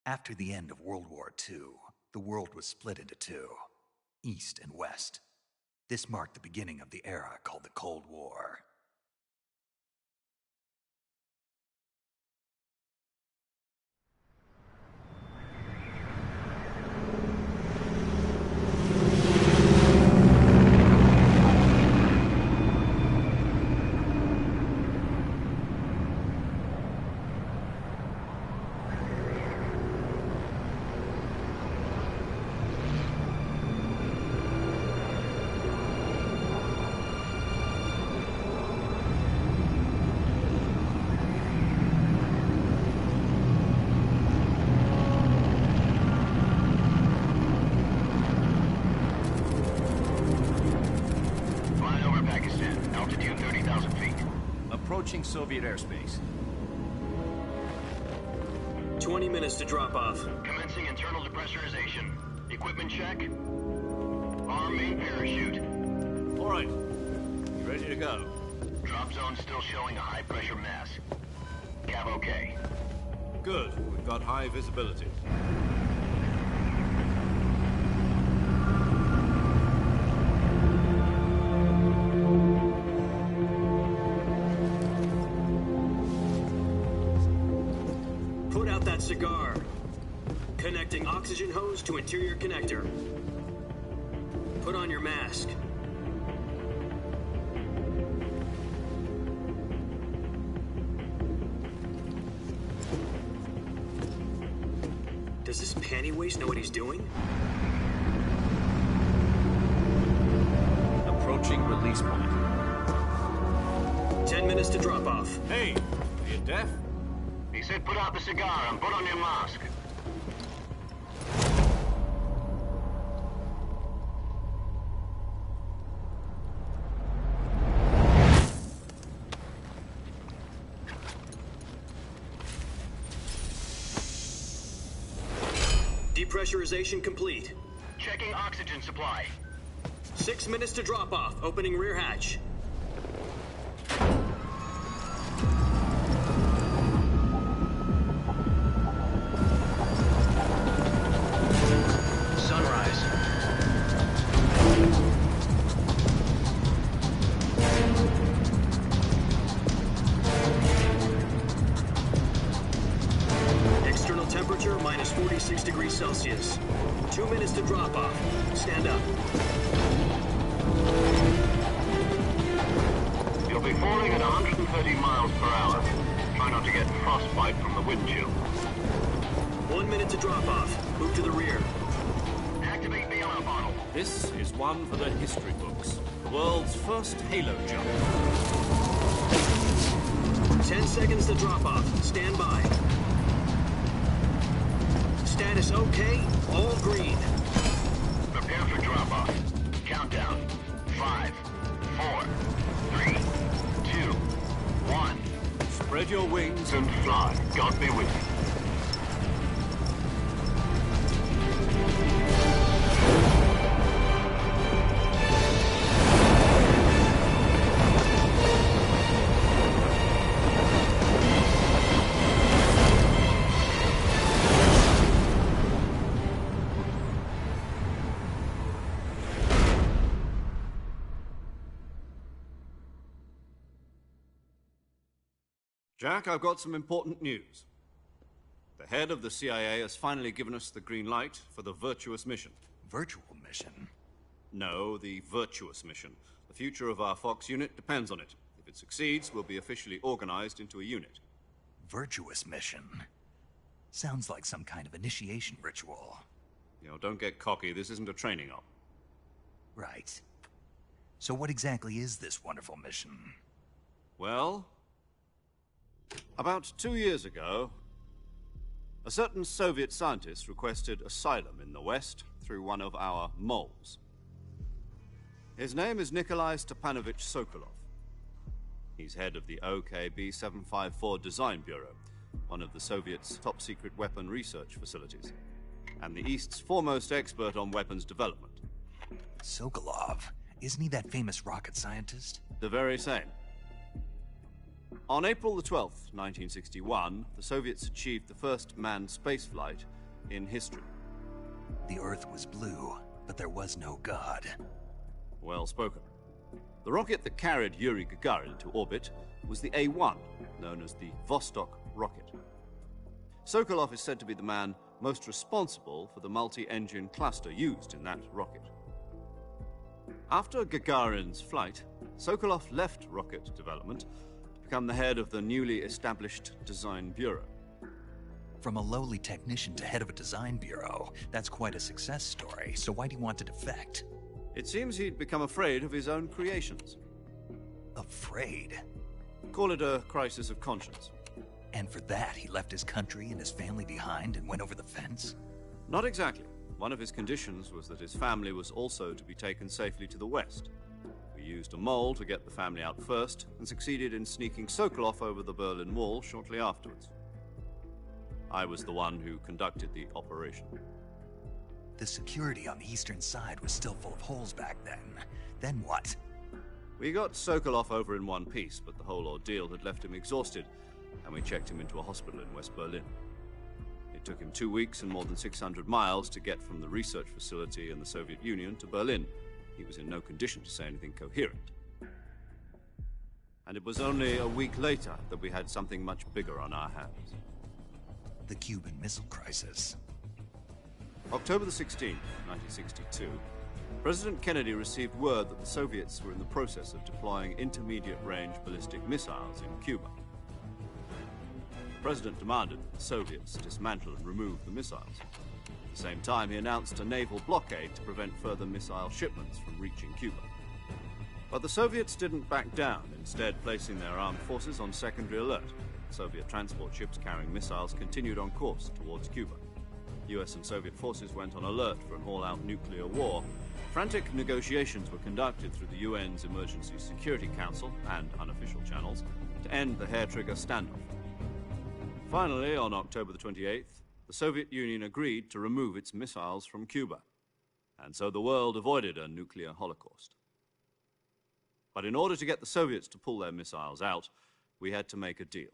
After the end of World War II, the world was split into two, East and West. This marked the beginning of the era called the Cold War. Approaching Soviet airspace. 20 minutes to drop off. Commencing internal depressurization. Equipment check. Arm main parachute. All right. You ready to go? Drop zone still showing a high pressure mass. Cav okay. Good. We've got high visibility. Put out that cigar. Connecting oxygen hose to interior connector. Put on your mask. Does this panty waste know what he's doing? Approaching release point. 10 minutes to drop off. Hey, are you deaf? He said put out the cigar and put on your mask. Depressurization complete. Checking oxygen supply. 6 minutes to drop off. Opening rear hatch. Sunrise. External temperature minus 46 degrees Celsius. 2 minutes to drop off. Stand up. You'll be falling at 130 miles per hour. Try not to get frostbite from the wind chill. 1 minute to drop off. Move to the rear. Activate bailout bottle. This is one for the history books. The world's first halo jump. 10 seconds to drop off. Stand by. Status okay. All green. Prepare for drop-off. Countdown. 5, 4, 3, 2, 1. Spread your wings And fly. God be with you. Jack, I've got some important news. The head of the CIA has finally given us the green light for the Virtuous mission. Virtual mission? No, the Virtuous mission. The future of our Fox unit depends on it. If it succeeds, we'll be officially organized into a unit. Virtuous mission? Sounds like some kind of initiation ritual. You know, don't get cocky. This isn't a training op. Right. So what exactly is this wonderful mission? Well, about 2 years ago, a certain Soviet scientist requested asylum in the West through one of our moles. His name is Nikolai Stepanovich Sokolov. He's head of the OKB-754 Design Bureau, one of the Soviets' top-secret weapon research facilities, and the East's foremost expert on weapons development. Sokolov? Isn't he that famous rocket scientist? The very same. On April the 12th, 1961, the Soviets achieved the first manned spaceflight in history. The Earth was blue, but there was no God. Well spoken. The rocket that carried Yuri Gagarin into orbit was the A-1, known as the Vostok rocket. Sokolov is said to be the man most responsible for the multi-engine cluster used in that rocket. After Gagarin's flight, Sokolov left rocket development to become the head of the newly established Design Bureau. From a lowly technician to head of a design bureau, that's quite a success story, so why do you want to defect? It seems he'd become afraid of his own creations. Afraid? Call it a crisis of conscience. And for that, he left his country and his family behind and went over the fence? Not exactly. One of his conditions was that his family was also to be taken safely to the west. We used a mole to get the family out first and succeeded in sneaking Sokolov over the Berlin Wall shortly afterwards. I was the one who conducted the operation. The security on the eastern side was still full of holes back then. Then what? We got Sokolov over in one piece, but the whole ordeal had left him exhausted, and we checked him into a hospital in West Berlin. It took him 2 weeks and more than 600 miles to get from the research facility in the Soviet Union to Berlin. He was in no condition to say anything coherent. And it was only a week later that we had something much bigger on our hands. The Cuban Missile Crisis. October the 16th, 1962, President Kennedy received word that the Soviets were in the process of deploying intermediate-range ballistic missiles in Cuba. The President demanded that the Soviets dismantle and remove the missiles. At the same time, he announced a naval blockade to prevent further missile shipments from reaching Cuba. But the Soviets didn't back down, instead placing their armed forces on secondary alert. Soviet transport ships carrying missiles continued on course towards Cuba. US and Soviet forces went on alert for an all-out nuclear war. Frantic negotiations were conducted through the UN's Emergency Security Council and unofficial channels to end the hair-trigger standoff. Finally, on October the 28th, the Soviet Union agreed to remove its missiles from Cuba, and so the world avoided a nuclear holocaust. But in order to get the Soviets to pull their missiles out, we had to make a deal.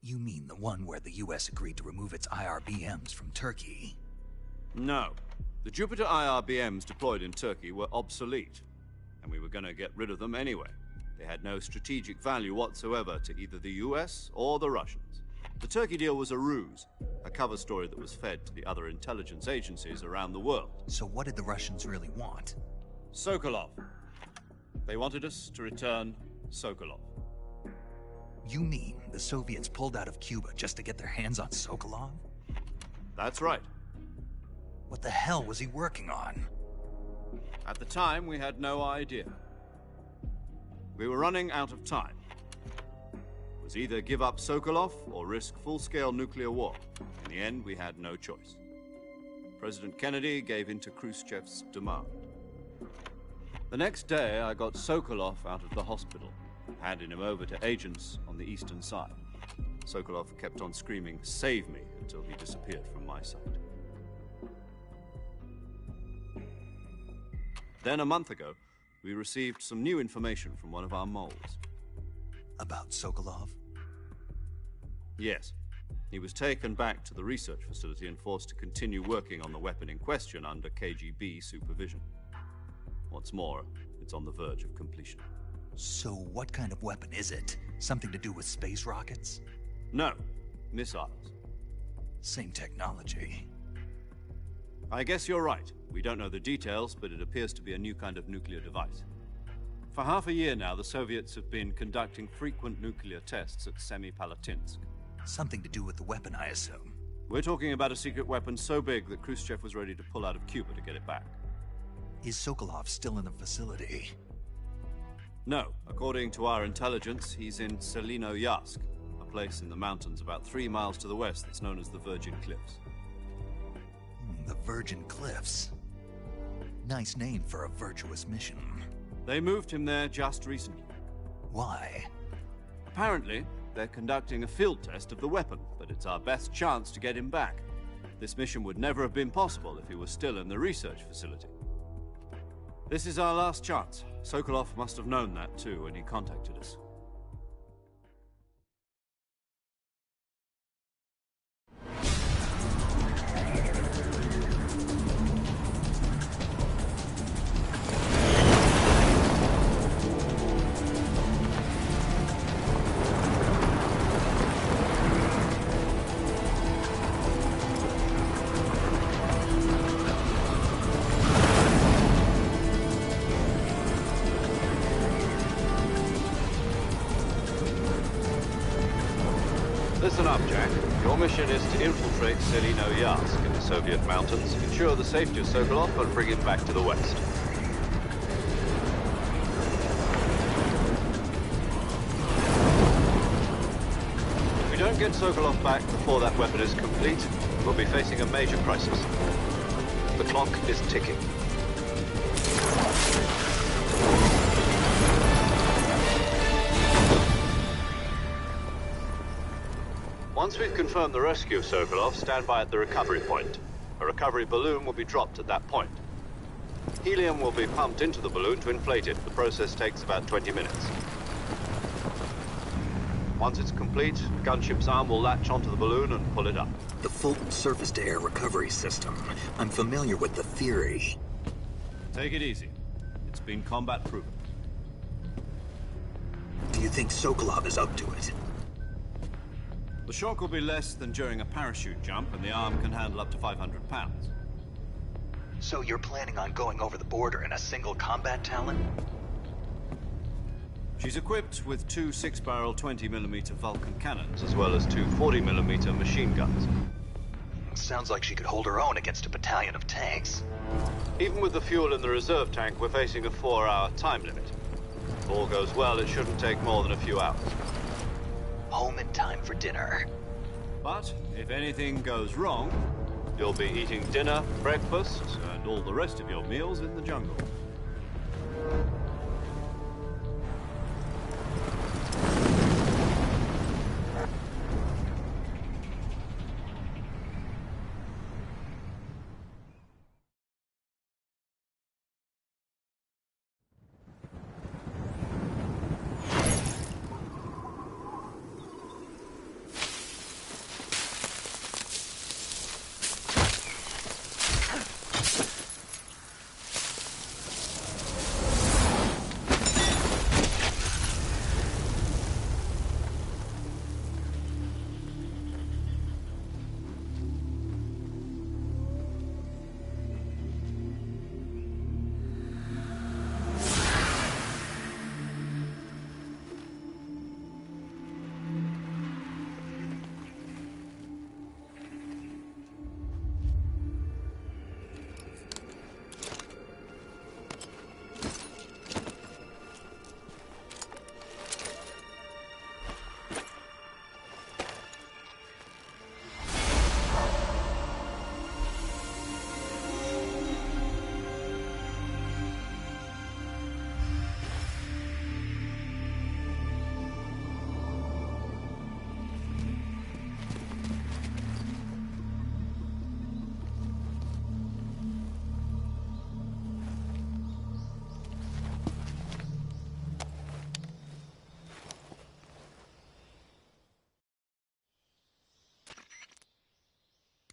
You mean the one where the US agreed to remove its IRBMs from Turkey? No. The Jupiter IRBMs deployed in Turkey were obsolete, and we were going to get rid of them anyway. They had no strategic value whatsoever to either the US or the Russians. The Turkey deal was a ruse, a cover story that was fed to the other intelligence agencies around the world. So what did the Russians really want? Sokolov. They wanted us to return Sokolov. You mean the Soviets pulled out of Cuba just to get their hands on Sokolov? That's right. What the hell was he working on? At the time, we had no idea. We were running out of time. It was either give up Sokolov or risk full-scale nuclear war. In the end, we had no choice. President Kennedy gave in to Khrushchev's demand. The next day, I got Sokolov out of the hospital, handing him over to agents on the eastern side. Sokolov kept on screaming, "Save me," until he disappeared from my sight. Then, a month ago, we received some new information from one of our moles. About Sokolov? Yes. He was taken back to the research facility and forced to continue working on the weapon in question under KGB supervision. What's more, it's on the verge of completion. So what kind of weapon is it? Something to do with space rockets? No, missiles. Same technology. I guess you're right. We don't know the details, but it appears to be a new kind of nuclear device. For half a year now, the Soviets have been conducting frequent nuclear tests at Semipalatinsk. Something to do with the weapon, I assume. We're talking about a secret weapon so big that Khrushchev was ready to pull out of Cuba to get it back. Is Sokolov still in the facility? No. According to our intelligence, he's in Selinoyarsk, a place in the mountains about 3 miles to the west that's known as the Virgin Cliffs. The Virgin Cliffs. Nice name for a virtuous mission. They moved him there just recently. Why? Apparently, they're conducting a field test of the weapon, but it's our best chance to get him back. This mission would never have been possible if he was still in the research facility. This is our last chance. Sokolov must have known that too when he contacted us. Listen up, Jack. Your mission is to infiltrate Selino-Yarsk in the Soviet mountains, ensure the safety of Sokolov, and bring him back to the west. If we don't get Sokolov back before that weapon is complete, we'll be facing a major crisis. The clock is ticking. Once we've confirmed the rescue of Sokolov, stand by at the recovery point. A recovery balloon will be dropped at that point. Helium will be pumped into the balloon to inflate it. The process takes about 20 minutes. Once it's complete, the gunship's arm will latch onto the balloon and pull it up. The Fulton surface-to-air recovery system. I'm familiar with the theory. Take it easy. It's been combat-proven. Do you think Sokolov is up to it? The shock will be less than during a parachute jump, and the arm can handle up to 500 pounds. So you're planning on going over the border in a single combat Talon? She's equipped with two 6-barrel 20mm Vulcan cannons, as well as two 40mm machine guns. Sounds like she could hold her own against a battalion of tanks. Even with the fuel in the reserve tank, we're facing a 4-hour time limit. If all goes well, it shouldn't take more than a few hours. Home in time for dinner. But if anything goes wrong, you'll be eating dinner, breakfast, and all the rest of your meals in the jungle.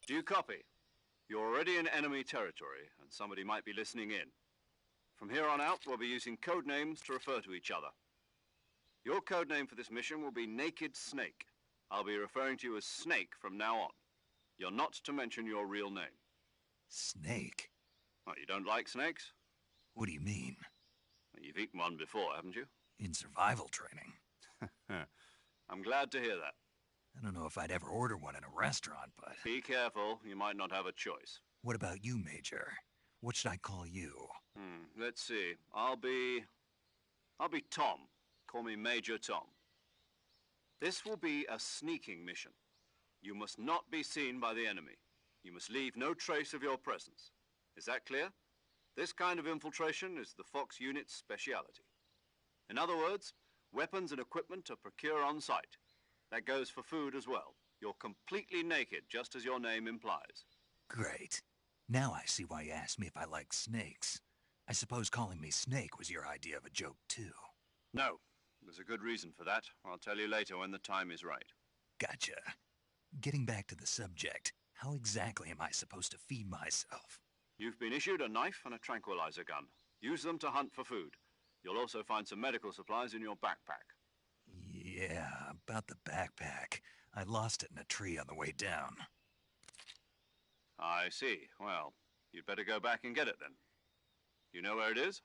Do you copy? You're already in enemy territory, and somebody might be listening in. From here on out, we'll be using code names to refer to each other. Your code name for this mission will be Naked Snake. I'll be referring to you as Snake from now on. You're not to mention your real name. Snake? Oh, you don't like snakes? What do you mean? Well, you've eaten one before, haven't you? In survival training. I'm glad to hear that. I don't know if I'd ever order one in a restaurant, but... Be careful, you might not have a choice. What about you, Major? What should I call you? Let's see. I'll be Tom. Call me Major Tom. This will be a sneaking mission. You must not be seen by the enemy. You must leave no trace of your presence. Is that clear? This kind of infiltration is the Fox unit's speciality. In other words, weapons and equipment are procured on site. That goes for food as well. You're completely naked, just as your name implies. Great. Now I see why you asked me if I like snakes. I suppose calling me Snake was your idea of a joke, too. No. There's a good reason for that. I'll tell you later when the time is right. Gotcha. Getting back to the subject, how exactly am I supposed to feed myself? You've been issued a knife and a tranquilizer gun. Use them to hunt for food. You'll also find some medical supplies in your backpack. Yeah, about the backpack. I lost it in a tree on the way down. I see. Well, you'd better go back and get it then. You know where it is?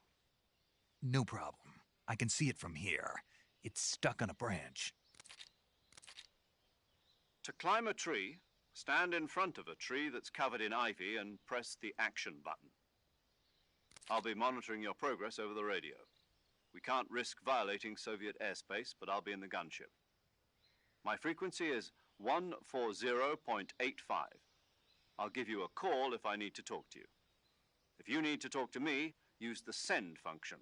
No problem. I can see it from here. It's stuck on a branch. To climb a tree, stand in front of a tree that's covered in ivy and press the action button. I'll be monitoring your progress over the radio. We can't risk violating Soviet airspace, but I'll be in the gunship. My frequency is 140.85. I'll give you a call if I need to talk to you. If you need to talk to me, use the send function.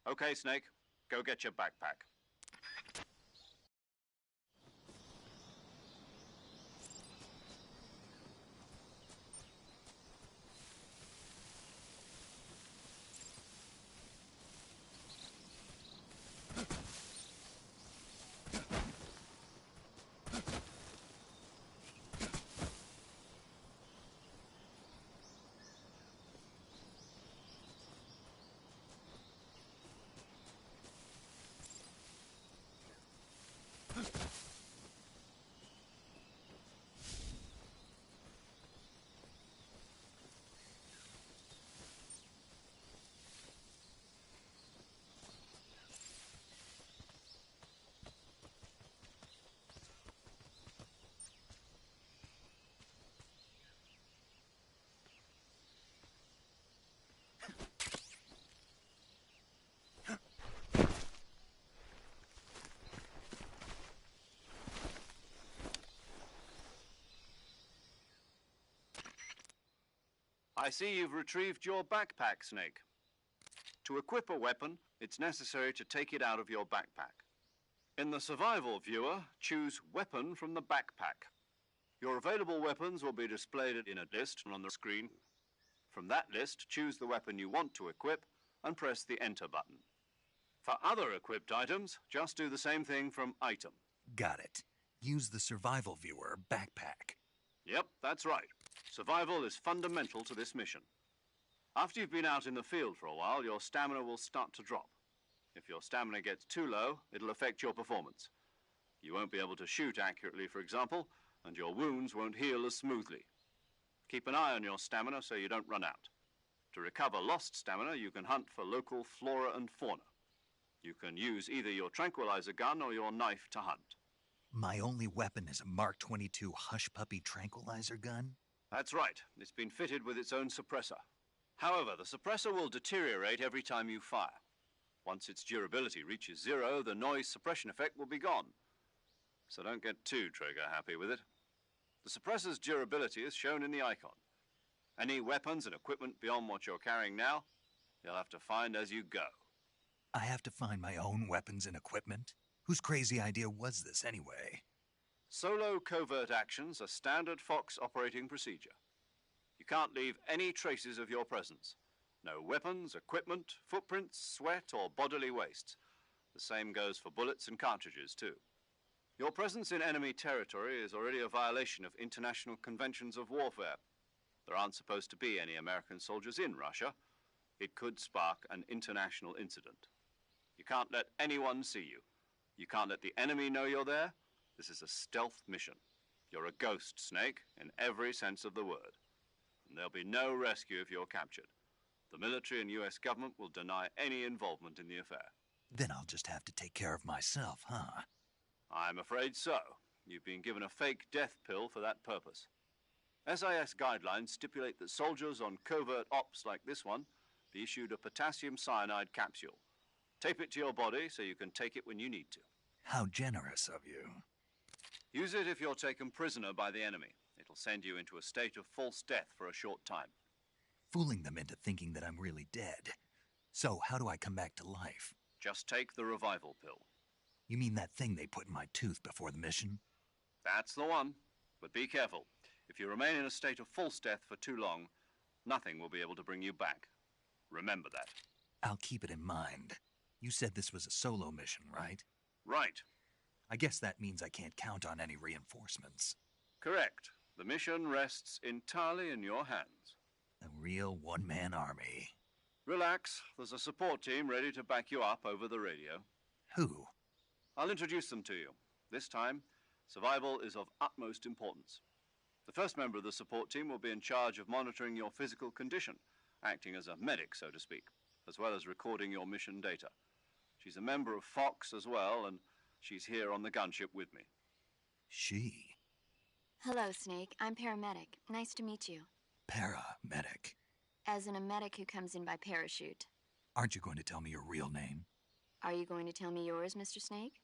Okay, Snake, go get your backpack. I see you've retrieved your backpack, Snake. To equip a weapon, it's necessary to take it out of your backpack. In the survival viewer, choose Weapon from the backpack. Your available weapons will be displayed in a list on the screen. From that list, choose the weapon you want to equip and press the Enter button. For other equipped items, just do the same thing from Item. Got it. Use the survival viewer backpack. Yep, that's right. Survival is fundamental to this mission. After you've been out in the field for a while, your stamina will start to drop. If your stamina gets too low, it'll affect your performance. You won't be able to shoot accurately, for example, and your wounds won't heal as smoothly. Keep an eye on your stamina so you don't run out. To recover lost stamina, you can hunt for local flora and fauna. You can use either your tranquilizer gun or your knife to hunt. My only weapon is a Mark 22 Hush Puppy tranquilizer gun? That's right. It's been fitted with its own suppressor. However, the suppressor will deteriorate every time you fire. Once its durability reaches 0, the noise suppression effect will be gone. So don't get too trigger-happy with it. The suppressor's durability is shown in the icon. Any weapons and equipment beyond what you're carrying now, you'll have to find as you go. I have to find my own weapons and equipment? Whose crazy idea was this, anyway? Solo covert actions are standard Fox operating procedure. You can't leave any traces of your presence. No weapons, equipment, footprints, sweat, or bodily waste. The same goes for bullets and cartridges, too. Your presence in enemy territory is already a violation of international conventions of warfare. There aren't supposed to be any American soldiers in Russia. It could spark an international incident. You can't let anyone see you. You can't let the enemy know you're there. This is a stealth mission. You're a ghost, Snake, in every sense of the word. And there'll be no rescue if you're captured. The military and US government will deny any involvement in the affair. Then I'll just have to take care of myself, huh? I'm afraid so. You've been given a fake death pill for that purpose. SIS guidelines stipulate that soldiers on covert ops like this one be issued a potassium cyanide capsule. Tape it to your body so you can take it when you need to. How generous of you. Use it if you're taken prisoner by the enemy. It'll send you into a state of false death for a short time. Fooling them into thinking that I'm really dead. So, how do I come back to life? Just take the revival pill. You mean that thing they put in my tooth before the mission? That's the one. But be careful. If you remain in a state of false death for too long, nothing will be able to bring you back. Remember that. I'll keep it in mind. You said this was a solo mission, right? Right. I guess that means I can't count on any reinforcements. Correct. The mission rests entirely in your hands. A real one-man army. Relax. There's a support team ready to back you up over the radio. Who? I'll introduce them to you. This time, survival is of utmost importance. The first member of the support team will be in charge of monitoring your physical condition, acting as a medic, so to speak, as well as recording your mission data. She's a member of Fox as well, and she's here on the gunship with me. She? Hello, Snake. I'm Paramedic. Nice to meet you. Paramedic. As in a medic who comes in by parachute. Aren't you going to tell me your real name? Are you going to tell me yours, Mr. Snake?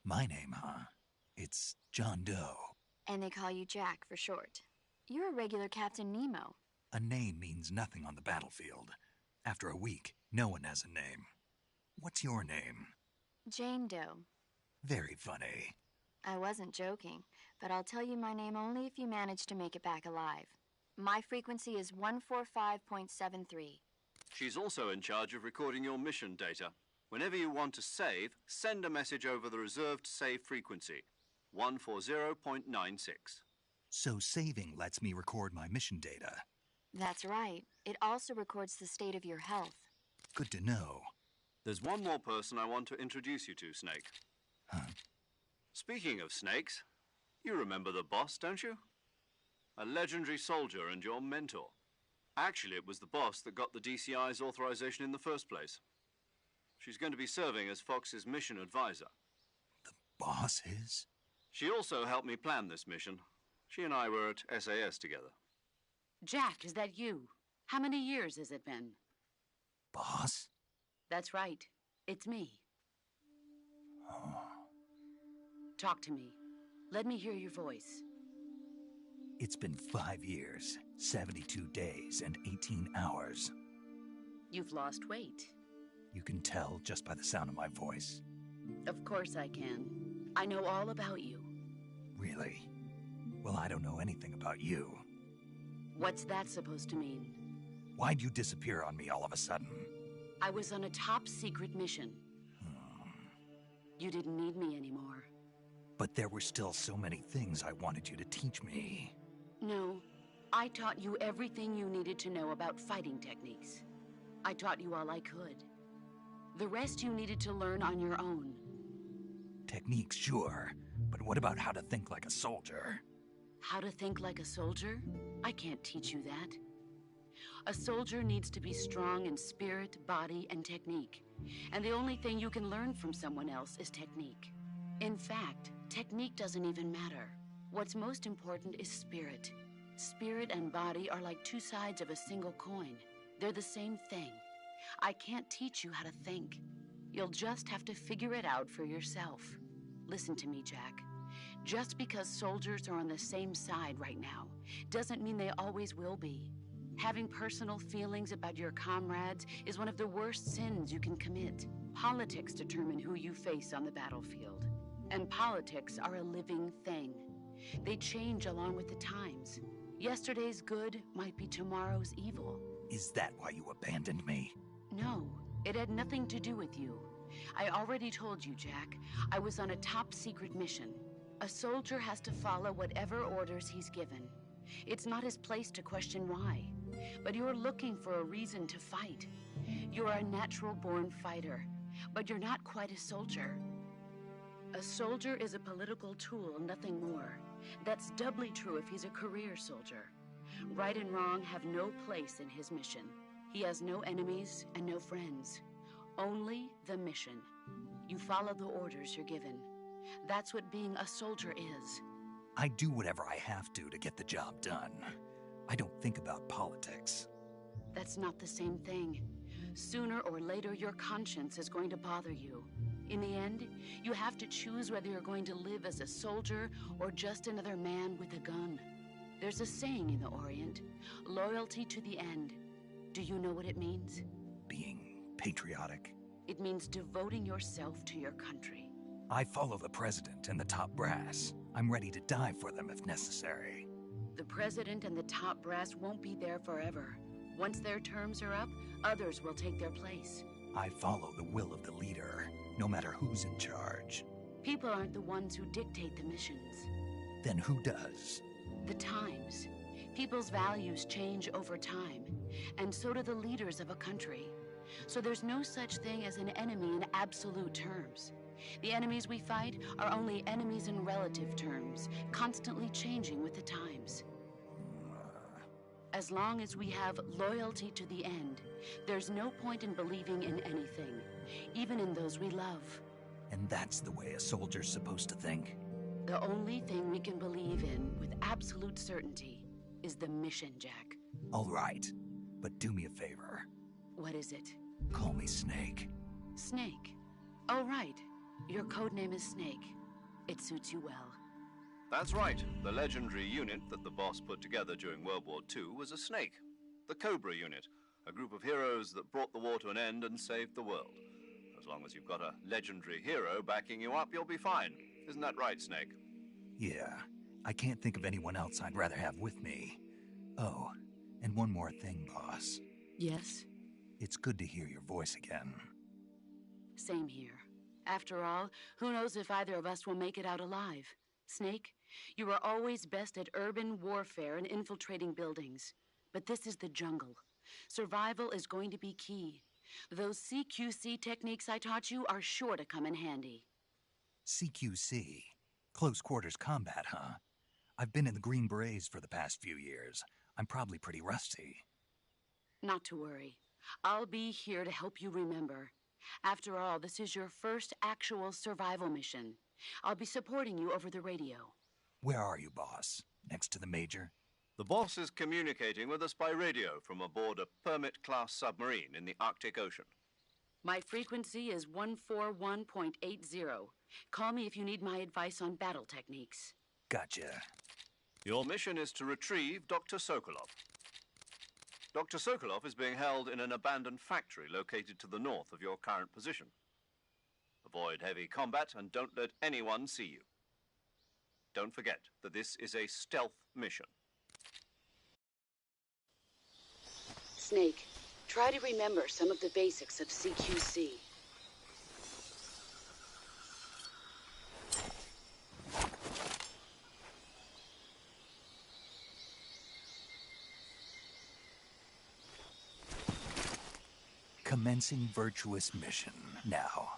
My name, huh? It's John Doe. And they call you Jack for short. You're a regular Captain Nemo. A name means nothing on the battlefield. After a week, no one has a name. What's your name? Jane Doe. Very funny. I wasn't joking, but I'll tell you my name only if you manage to make it back alive. My frequency is 145.73. She's also in charge of recording your mission data. Whenever you want to save, send a message over the reserved save frequency, 140.96. So saving lets me record my mission data. That's right. It also records the state of your health. Good to know. There's one more person I want to introduce you to, Snake. Huh? Speaking of snakes, you remember the boss, don't you? A legendary soldier and your mentor. Actually, it was the boss that got the DCI's authorization in the first place. She's going to be serving as Fox's mission advisor. The boss is? She also helped me plan this mission. She and I were at SAS together. Jack, is that you? How many years has it been? Boss? That's right. It's me. Oh. Talk to me. Let me hear your voice. It's been 5 years, 72 days, and 18 hours. You've lost weight. You can tell just by the sound of my voice. Of course I can. I know all about you. Really? Well, I don't know anything about you. What's that supposed to mean? Why'd you disappear on me all of a sudden? I was on a top-secret mission. You didn't need me anymore. But there were still so many things I wanted you to teach me. No, I taught you everything you needed to know about fighting techniques. I taught you all I could. The rest you needed to learn on your own. Techniques, sure. But what about how to think like a soldier? How to think like a soldier? I can't teach you that. A soldier needs to be strong in spirit, body, and technique. And the only thing you can learn from someone else is technique. In fact, technique doesn't even matter. What's most important is spirit. Spirit and body are like two sides of a single coin. They're the same thing. I can't teach you how to think. You'll just have to figure it out for yourself. Listen to me, Jack. Just because soldiers are on the same side right now doesn't mean they always will be. Having personal feelings about your comrades is one of the worst sins you can commit. Politics determine who you face on the battlefield. And politics are a living thing. They change along with the times. Yesterday's good might be tomorrow's evil. Is that why you abandoned me? No, it had nothing to do with you. I already told you, Jack. I was on a top-secret mission. A soldier has to follow whatever orders he's given. It's not his place to question why. But you're looking for a reason to fight. You're a natural-born fighter, but you're not quite a soldier. A soldier is a political tool, nothing more. That's doubly true if he's a career soldier. Right and wrong have no place in his mission. He has no enemies and no friends. Only the mission. You follow the orders you're given. That's what being a soldier is. I do whatever I have to get the job done. I don't think about politics. That's not the same thing. Sooner or later, your conscience is going to bother you. In the end, you have to choose whether you're going to live as a soldier or just another man with a gun. There's a saying in the Orient, loyalty to the end. Do you know what it means? Being patriotic. It means devoting yourself to your country. I follow the president and the top brass. I'm ready to die for them if necessary. The president and the top brass won't be there forever. Once their terms are up, others will take their place. I follow the will of the leader, no matter who's in charge. People aren't the ones who dictate the missions. Then who does? The times. People's values change over time, and so do the leaders of a country. So there's no such thing as an enemy in absolute terms. The enemies we fight are only enemies in relative terms, constantly changing with the times. As long as we have loyalty to the end, there's no point in believing in anything, even in those we love. And that's the way a soldier's supposed to think? A The only thing we can believe in with absolute certainty is the mission, Jack. All right, but do me a favor. What is it? Call me Snake. Snake. Oh, right. Your code name is Snake. It suits you well. That's right. The legendary unit that the boss put together during World War II was a snake. The Cobra unit, a group of heroes that brought the war to an end and saved the world. As long as you've got a legendary hero backing you up, you'll be fine. Isn't that right, Snake? Yeah, I can't think of anyone else I'd rather have with me. Oh, and one more thing, boss. Yes? It's good to hear your voice again. Same here. After all, who knows if either of us will make it out alive? Snake, you are always best at urban warfare and infiltrating buildings. But this is the jungle. Survival is going to be key. Those CQC techniques I taught you are sure to come in handy. CQC? Close quarters combat, huh? I've been in the Green Berets for the past few years. I'm probably pretty rusty. Not to worry. I'll be here to help you remember. After all, this is your first actual survival mission. I'll be supporting you over the radio. Where are you, boss? Next to the Major? The boss is communicating with us by radio from aboard a Permit-class submarine in the Arctic Ocean. My frequency is 141.80. Call me if you need my advice on battle techniques. Gotcha. Your mission is to retrieve Dr. Sokolov. Dr. Sokolov is being held in an abandoned factory located to the north of your current position. Avoid heavy combat and don't let anyone see you. Don't forget that this is a stealth mission. Snake, try to remember some of the basics of CQC. Commencing virtuous mission now.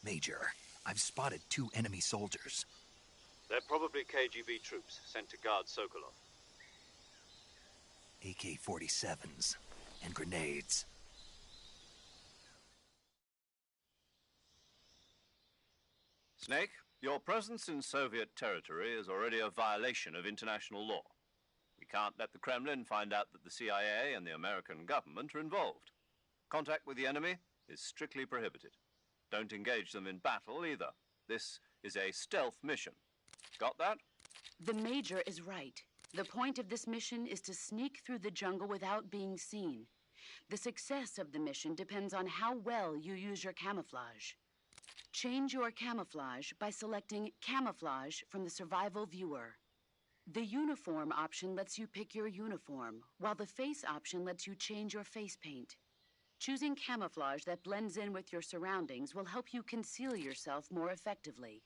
Major, I've spotted 2 enemy soldiers. They're probably KGB troops sent to guard Sokolov. AK-47s and grenades. Snake, your presence in Soviet territory is already a violation of international law. We can't let the Kremlin find out that the CIA and the American government are involved. Contact with the enemy is strictly prohibited. Don't engage them in battle either. This is a stealth mission. Got that? The Major is right. The point of this mission is to sneak through the jungle without being seen. The success of the mission depends on how well you use your camouflage. Change your camouflage by selecting Camouflage from the Survival Viewer. The Uniform option lets you pick your uniform, while the Face option lets you change your face paint. Choosing camouflage that blends in with your surroundings will help you conceal yourself more effectively.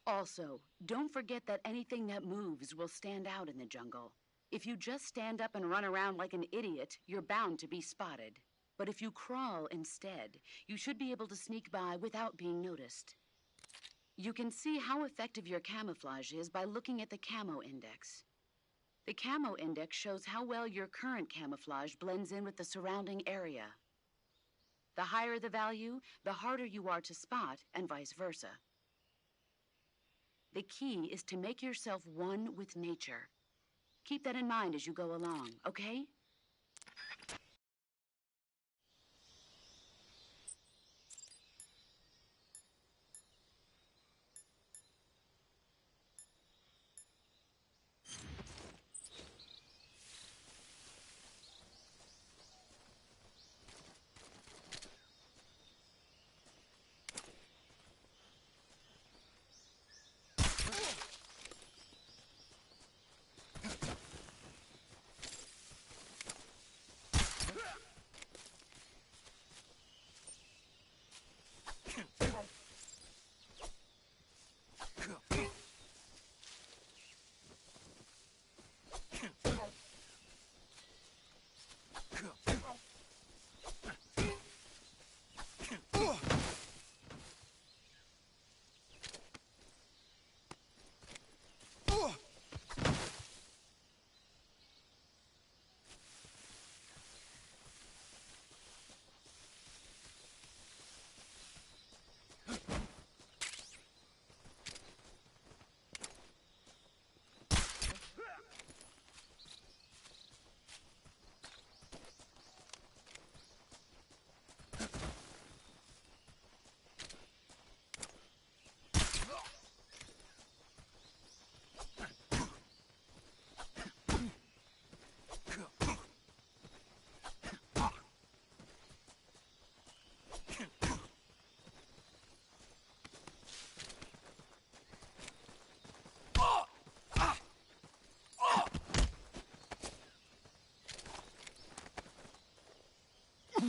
Also, don't forget that anything that moves will stand out in the jungle. If you just stand up and run around like an idiot, you're bound to be spotted. But if you crawl instead, you should be able to sneak by without being noticed. You can see how effective your camouflage is by looking at the Camo Index. The Camo Index shows how well your current camouflage blends in with the surrounding area. The higher the value, the harder you are to spot, and vice versa. The key is to make yourself one with nature. Keep that in mind as you go along, okay?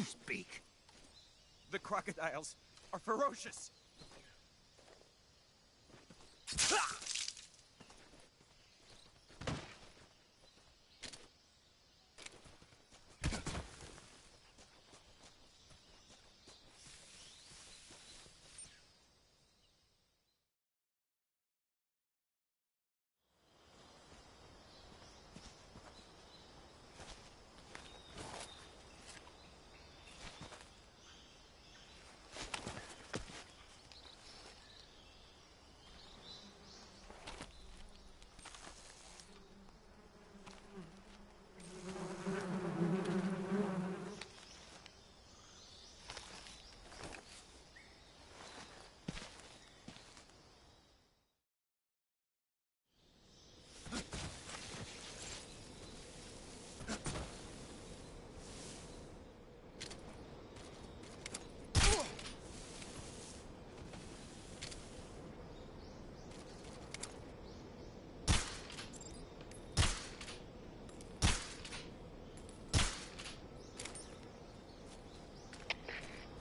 Speak. The crocodiles are ferocious.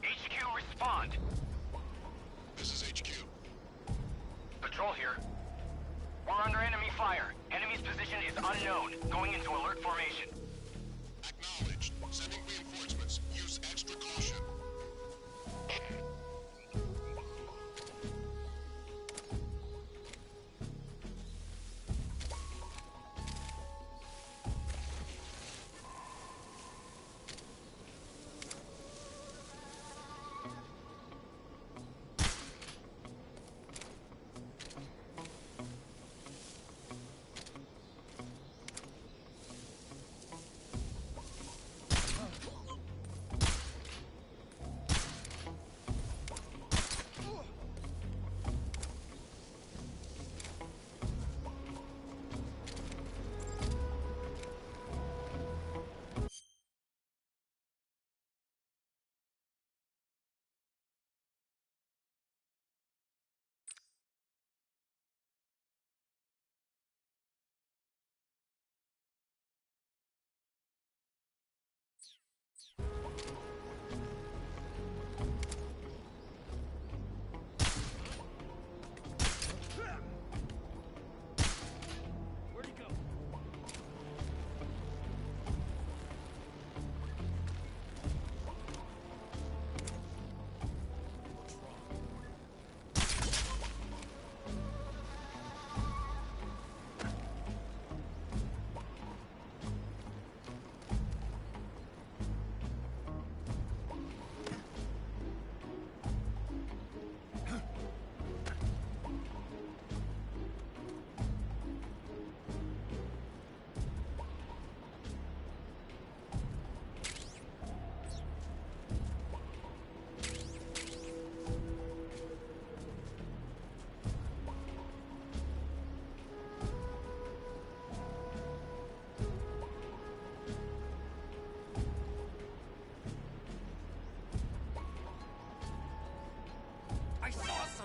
HQ, respond. This is HQ. Patrol here. We're under enemy fire. Enemy's position is unknown. Going into alert formation. Acknowledged. Sending reinforcements. Use extra caution.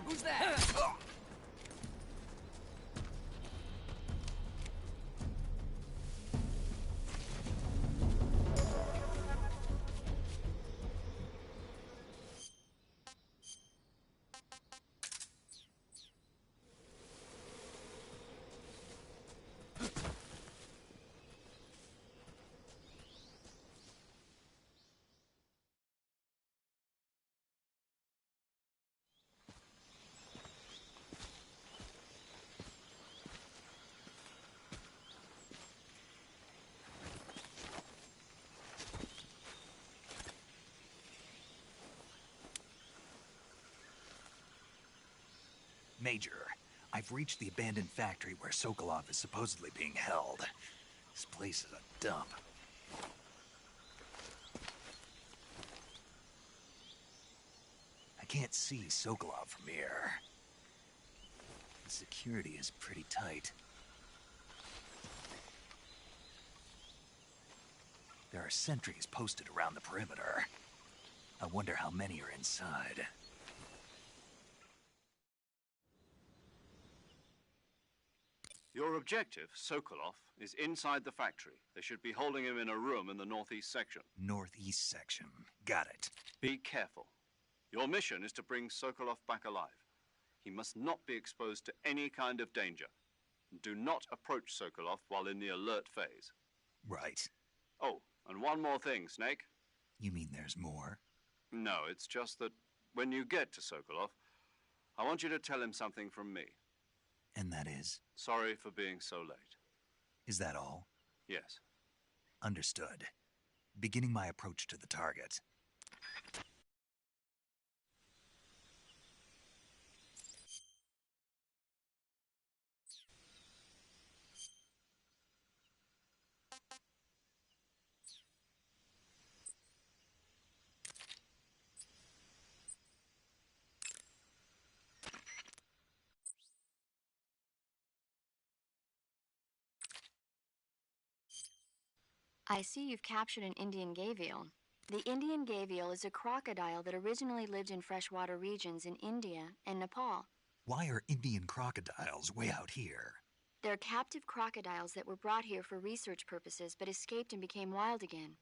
Who's that? Major, I've reached the abandoned factory where Sokolov is supposedly being held. This place is a dump. I can't see Sokolov from here. The security is pretty tight. There are sentries posted around the perimeter. I wonder how many are inside. Your objective, Sokolov, is inside the factory. They should be holding him in a room in the northeast section. Northeast section. Got it. Be careful. Your mission is to bring Sokolov back alive. He must not be exposed to any kind of danger. Do not approach Sokolov while in the alert phase. Right. Oh, and one more thing, Snake. You mean there's more? No, it's just that when you get to Sokolov, I want you to tell him something from me. And that is? Sorry for being so late. Is that all? Yes. Understood. Beginning my approach to the target. I see you've captured an Indian gavial. The Indian gavial is a crocodile that originally lived in freshwater regions in India and Nepal. Why are Indian crocodiles way out here? They're captive crocodiles that were brought here for research purposes but escaped and became wild again.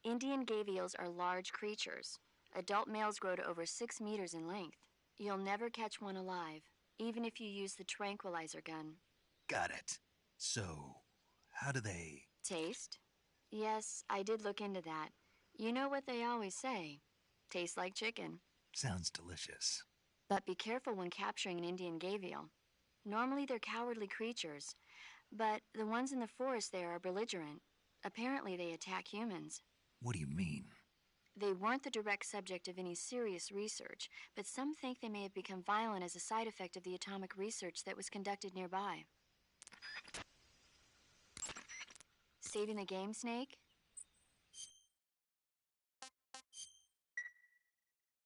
Indian gavials are large creatures. Adult males grow to over 6 meters in length. You'll never catch one alive, even if you use the tranquilizer gun. Got it. So, how do they... Taste? Yes, I did look into that. You know what they always say. Tastes like chicken. Sounds delicious. But be careful when capturing an Indian gavial. Normally they're cowardly creatures, but the ones in the forest there are belligerent. Apparently they attack humans. What do you mean? They weren't the direct subject of any serious research, but some think they may have become violent as a side effect of the atomic research that was conducted nearby. Saving the game, Snake?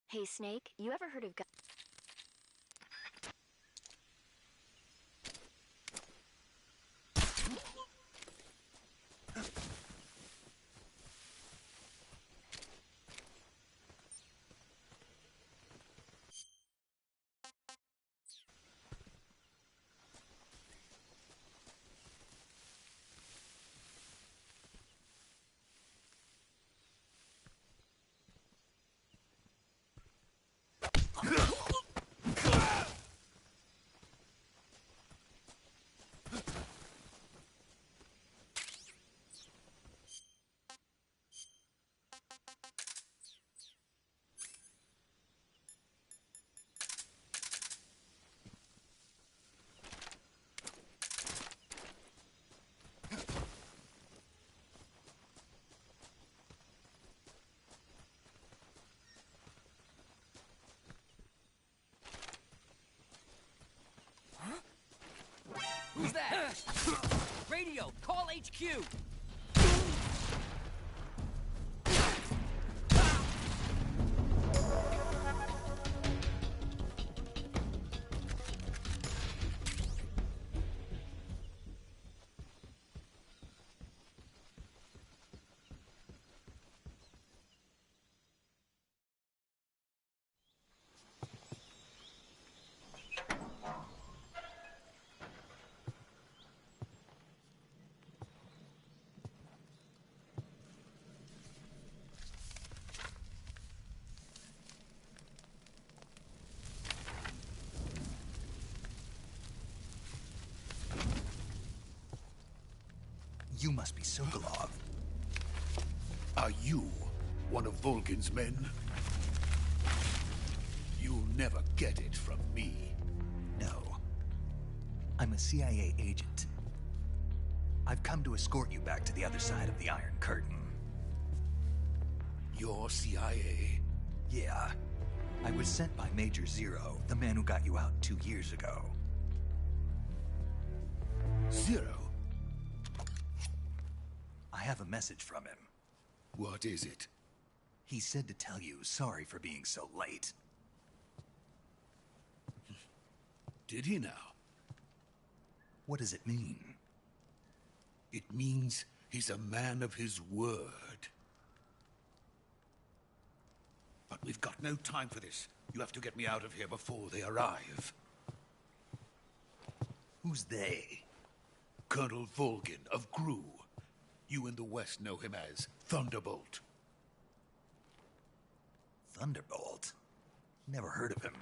Hey, Snake, you ever heard of... Who's that? Radio, call HQ! You must be Sokolov. Are you one of Volgin's men? You'll never get it from me. No. I'm a CIA agent. I've come to escort you back to the other side of the Iron Curtain. You're CIA? Yeah. I was sent by Major Zero, the man who got you out 2 years ago. Zero? I have a message from him. What is it? He said to tell you sorry for being so late. Did he now? What does it mean? It means he's a man of his word. We've got no time for this. You have to get me out of here before they arrive. Who's they? Colonel Volgin of Gru. You in the West know him as Thunderbolt. Thunderbolt? Never heard of him.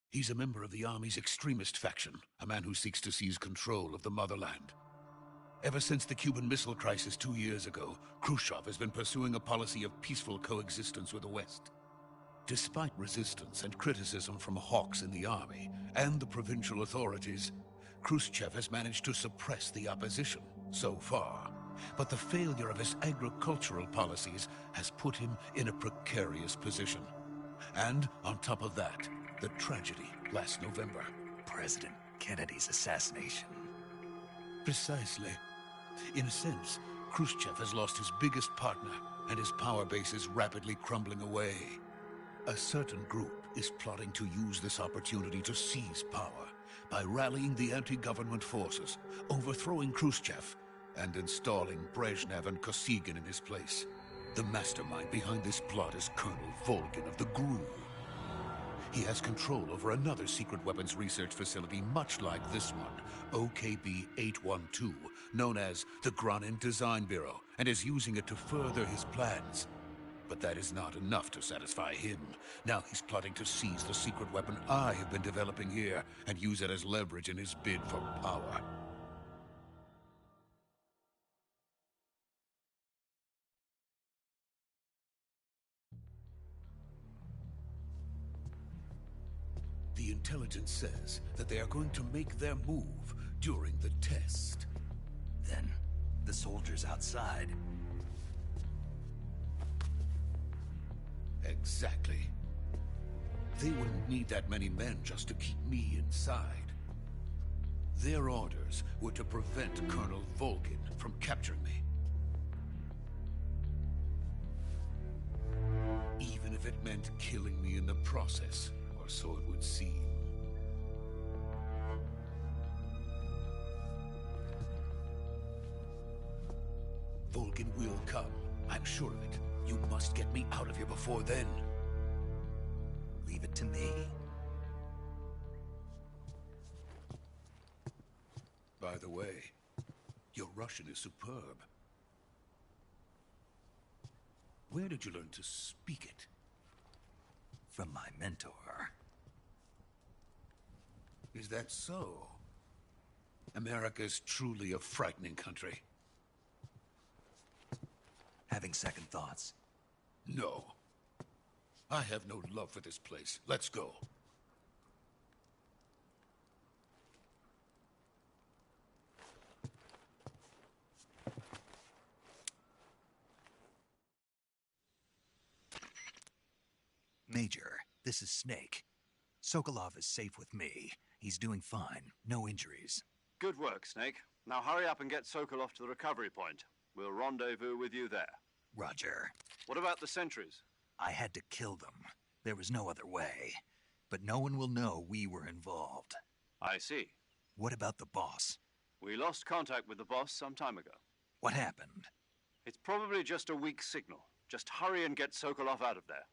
He's a member of the Army's extremist faction, a man who seeks to seize control of the motherland. Ever since the Cuban Missile Crisis 2 years ago, Khrushchev has been pursuing a policy of peaceful coexistence with the West. Despite resistance and criticism from hawks in the army and the provincial authorities, Khrushchev has managed to suppress the opposition so far. But the failure of his agricultural policies has put him in a precarious position. And on top of that, the tragedy last November. President Kennedy's assassination. Precisely. In a sense, Khrushchev has lost his biggest partner, and his power base is rapidly crumbling away. A certain group is plotting to use this opportunity to seize power by rallying the anti-government forces, overthrowing Khrushchev, and installing Brezhnev and Kosygin in his place. The mastermind behind this plot is Colonel Volgin of the GRU. He has control over another secret weapons research facility much like this one, OKB-812, known as the Granin Design Bureau, and is using it to further his plans. But that is not enough to satisfy him. Now he's plotting to seize the secret weapon I have been developing here and use it as leverage in his bid for power. The intelligence says that they are going to make their move during the test. Then, the soldiers outside. Exactly. They wouldn't need that many men just to keep me inside. Their orders were to prevent Colonel Volgin from capturing me. Even if it meant killing me in the process, or so it would seem. Volgin will come. I'm sure of it. You must get me out of here before then. Leave it to me. By the way, your Russian is superb. Where did you learn to speak it? From my mentor. Is that so? America is truly a frightening country. Having second thoughts? No. I have no love for this place. Let's go. Major, this is Snake. Sokolov is safe with me. He's doing fine. No injuries. Good work, Snake. Now hurry up and get Sokolov to the recovery point. We'll rendezvous with you there. Roger. What about the sentries? I had to kill them. There was no other way. But no one will know we were involved. I see. What about the boss? We lost contact with the boss some time ago. What happened? It's probably just a weak signal. Just hurry and get Sokolov out of there.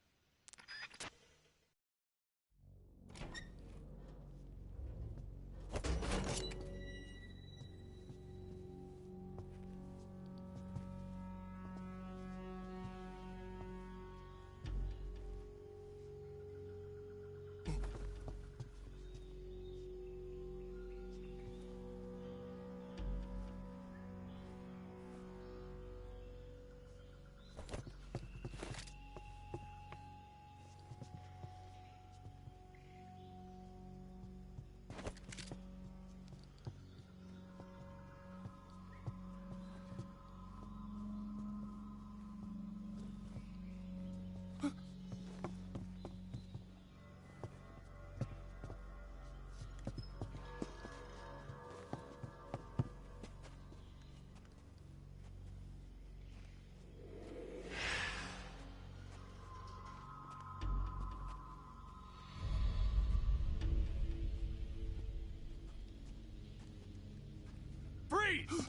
Freeze!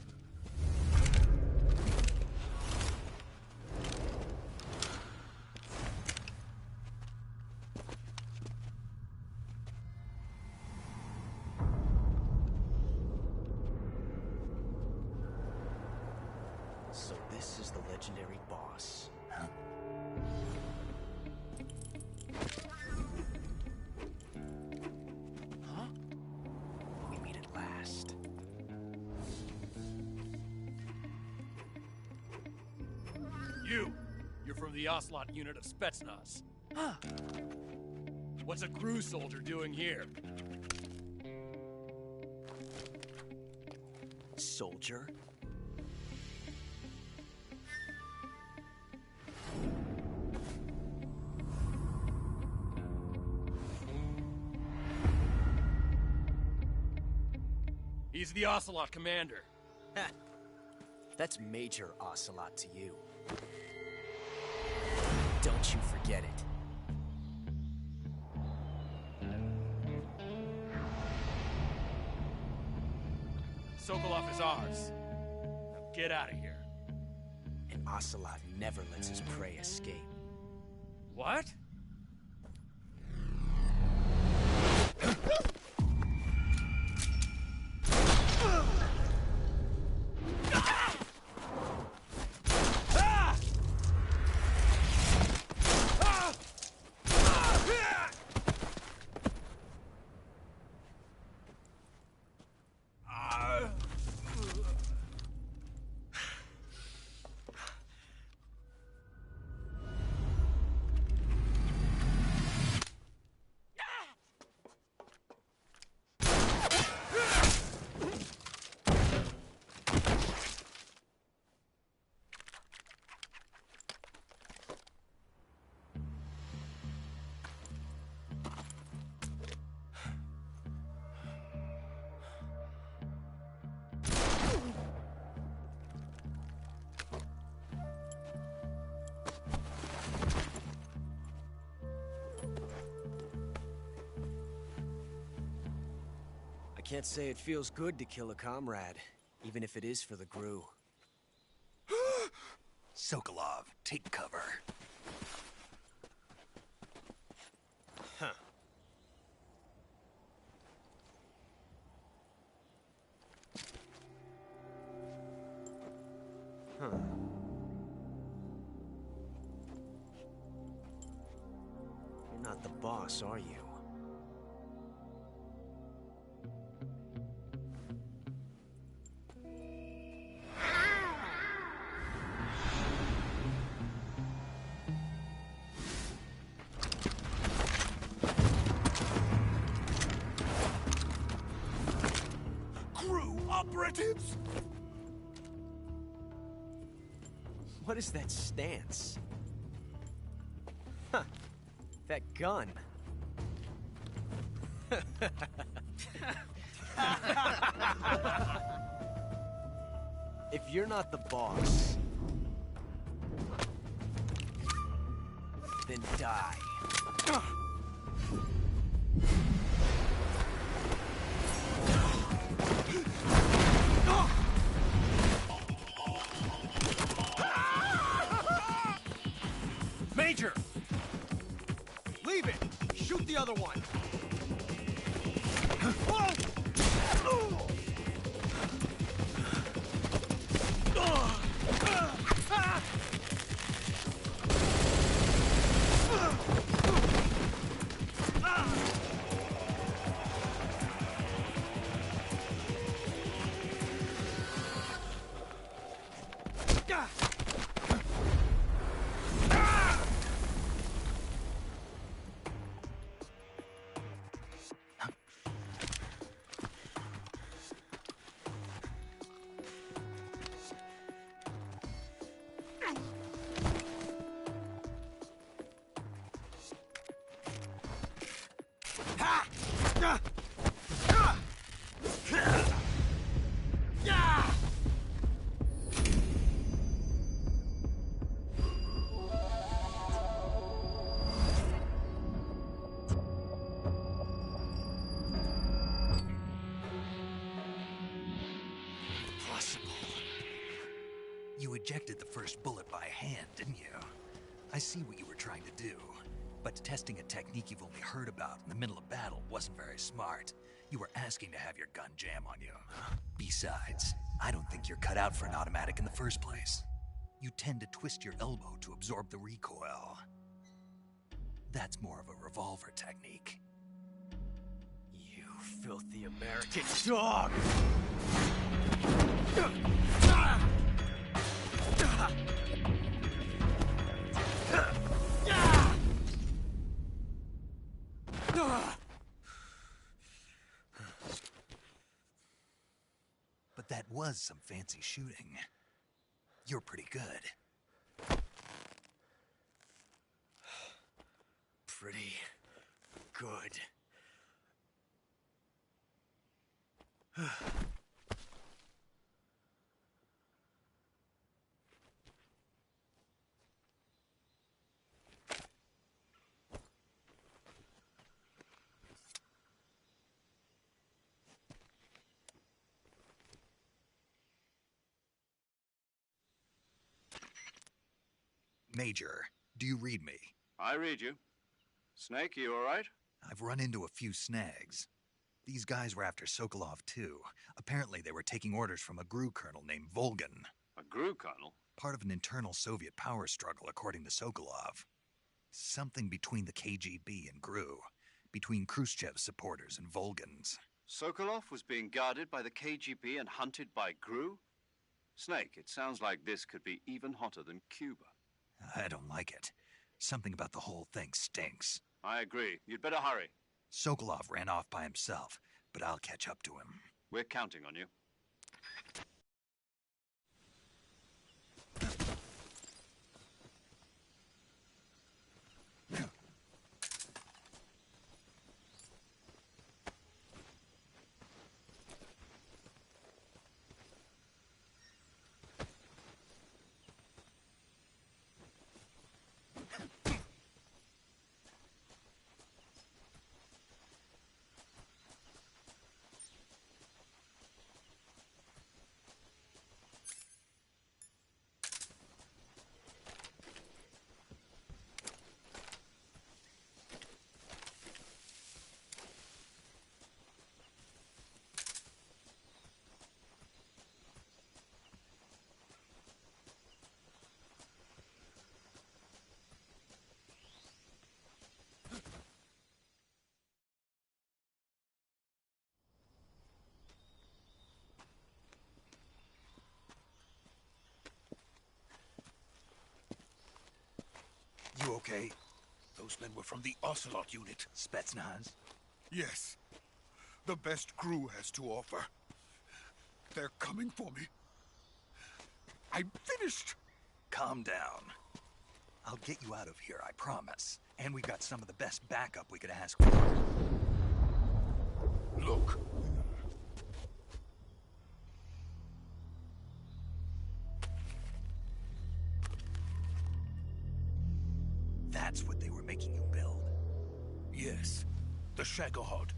So this is the legendary boss. Huh? Huh? We meet at last. You're from the Ocelot unit of Spetsnaz. Huh. What's a crew soldier doing here? Soldier? He's the Ocelot commander. Ha! That's Major Ocelot to you. Don't you forget it. Sokolov is ours. Now get out of here. And Ocelot never lets his prey escape. What? I can't say it feels good to kill a comrade, even if it is for the GRU. Sokolov, take cover. Huh. Huh. You're not the boss, are you? Operatives? What is that stance? Huh. That gun. If you're not the boss, then die. Major! Leave it! Shoot the other one! You ejected the first bullet by hand, didn't you? I see what you were trying to do. But testing a technique you've only heard about in the middle of battle wasn't very smart. You were asking to have your gun jam on you. Besides, I don't think you're cut out for an automatic in the first place. you tend to twist your elbow to absorb the recoil. That's more of a revolver technique. You filthy American dog! But that was some fancy shooting. You're pretty good. Pretty good. Major, do you read me? I read you. Snake, you all right? I've run into a few snags. These guys were after Sokolov, too. Apparently, they were taking orders from a GRU colonel named Volgin. A GRU colonel? Part of an internal Soviet power struggle, according to Sokolov. Something between the KGB and GRU. Between Khrushchev's supporters and Volgin's. Sokolov was being guarded by the KGB and hunted by GRU? Snake, it sounds like this could be even hotter than Cuba. I don't like it. Something about the whole thing stinks. I agree. You'd better hurry. Sokolov ran off by himself, but I'll catch up to him. We're counting on you. You okay? Those men were from the Ocelot unit. Spetsnaz? Yes. The best GRU has to offer. They're coming for me. I'm finished. Calm down. I'll get you out of here, I promise. And we've got some of the best backup we could ask for. Look. That's what they were making you build? Yes. The Shagohod.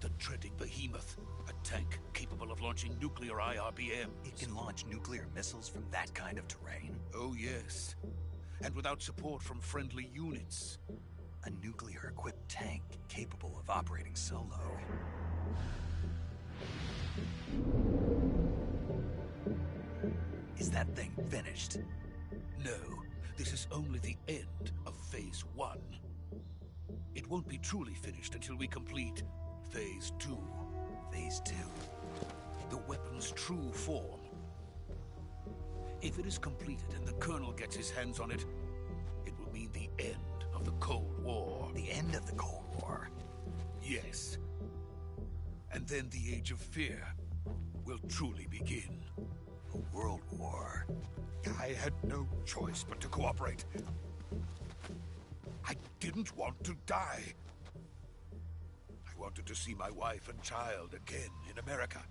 The dreaded behemoth. A tank capable of launching nuclear IRBMs. It can launch nuclear missiles from that kind of terrain? Oh, yes. And without support from friendly units. A nuclear-equipped tank capable of operating solo. Is that thing finished? No. This is only the end of Phase 1. It won't be truly finished until we complete Phase 2. Phase 2? The weapon's true form. If it is completed and the Colonel gets his hands on it, it will mean the end of the Cold War. The end of the Cold War? Yes. And then the Age of Fear will truly begin. A world war? I had no choice but to cooperate. I didn't want to die. I wanted to see my wife and child again in America.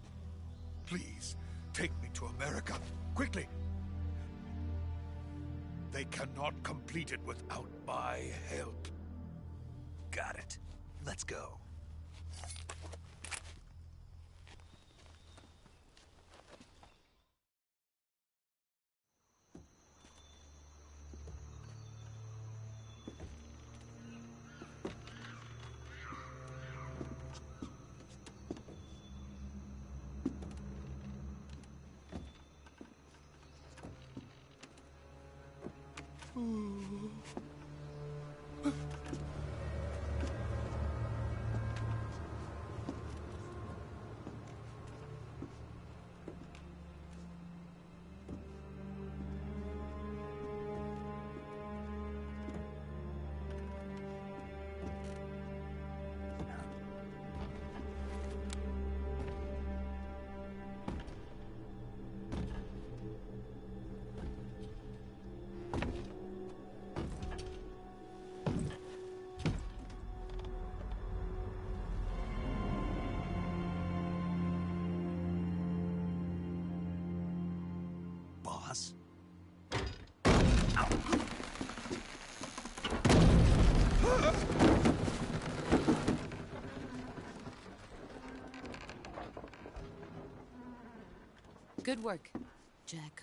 Please, take me to America, quickly. They cannot complete it without my help. Got it. Let's go. boss. Good work, Jack.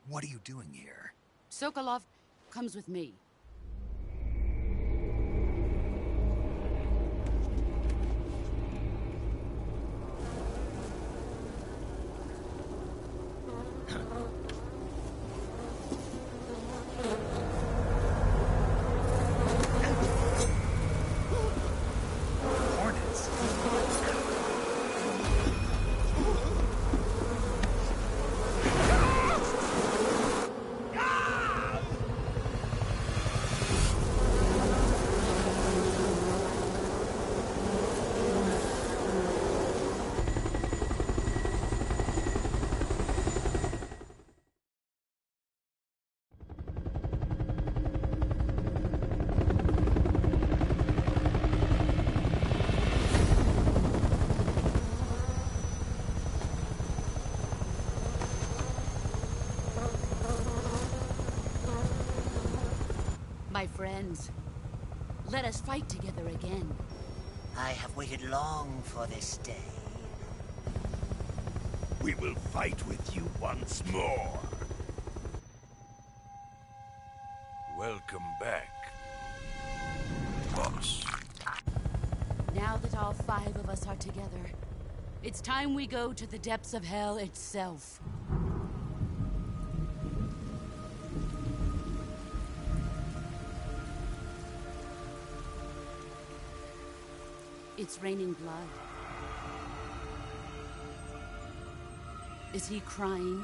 What are you doing here? Sokolov comes with me. Hornets. My friends, let us fight together again. I have waited long for this day. We will fight with you once more. Welcome back, boss. Now that all 5 of us are together, it's time we go to the depths of hell itself. It's raining blood. Is he crying?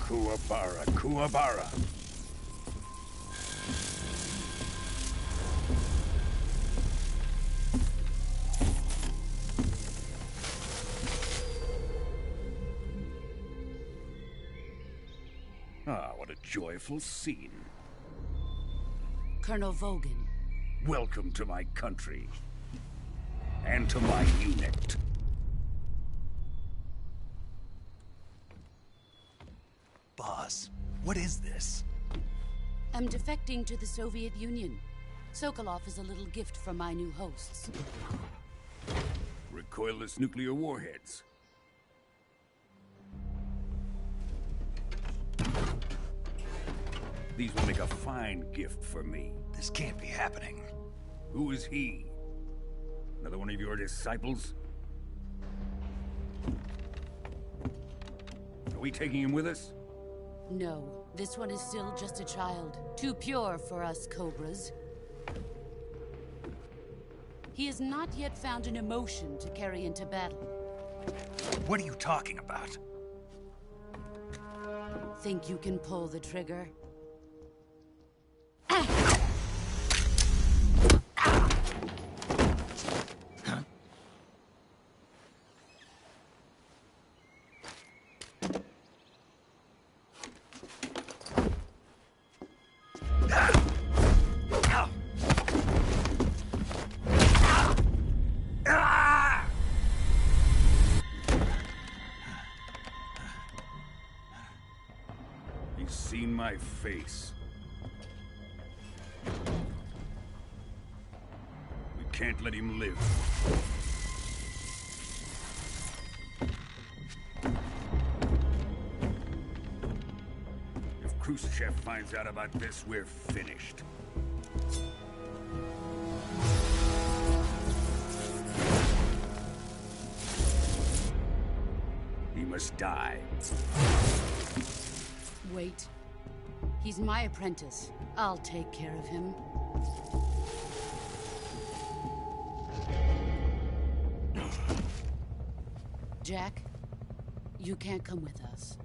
Kuwabara, Kuwabara. Ah, what a joyful scene. Colonel Vogan. Welcome to my country. And to my unit. Boss, what is this? I'm defecting to the Soviet Union. Sokolov is a little gift from my new hosts. Recoilless nuclear warheads. These will make a fine gift for me. This can't be happening. Who is he? Another one of your disciples? Are we taking him with us? No, this one is still just a child. Too pure for us Cobras. He has not yet found an emotion to carry into battle. What are you talking about? Think you can pull the trigger? He's seen my face. We can't let him live. If Khrushchev finds out about this, we're finished. He must die. Wait. He's my apprentice. I'll take care of him. Jack, you can't come with us.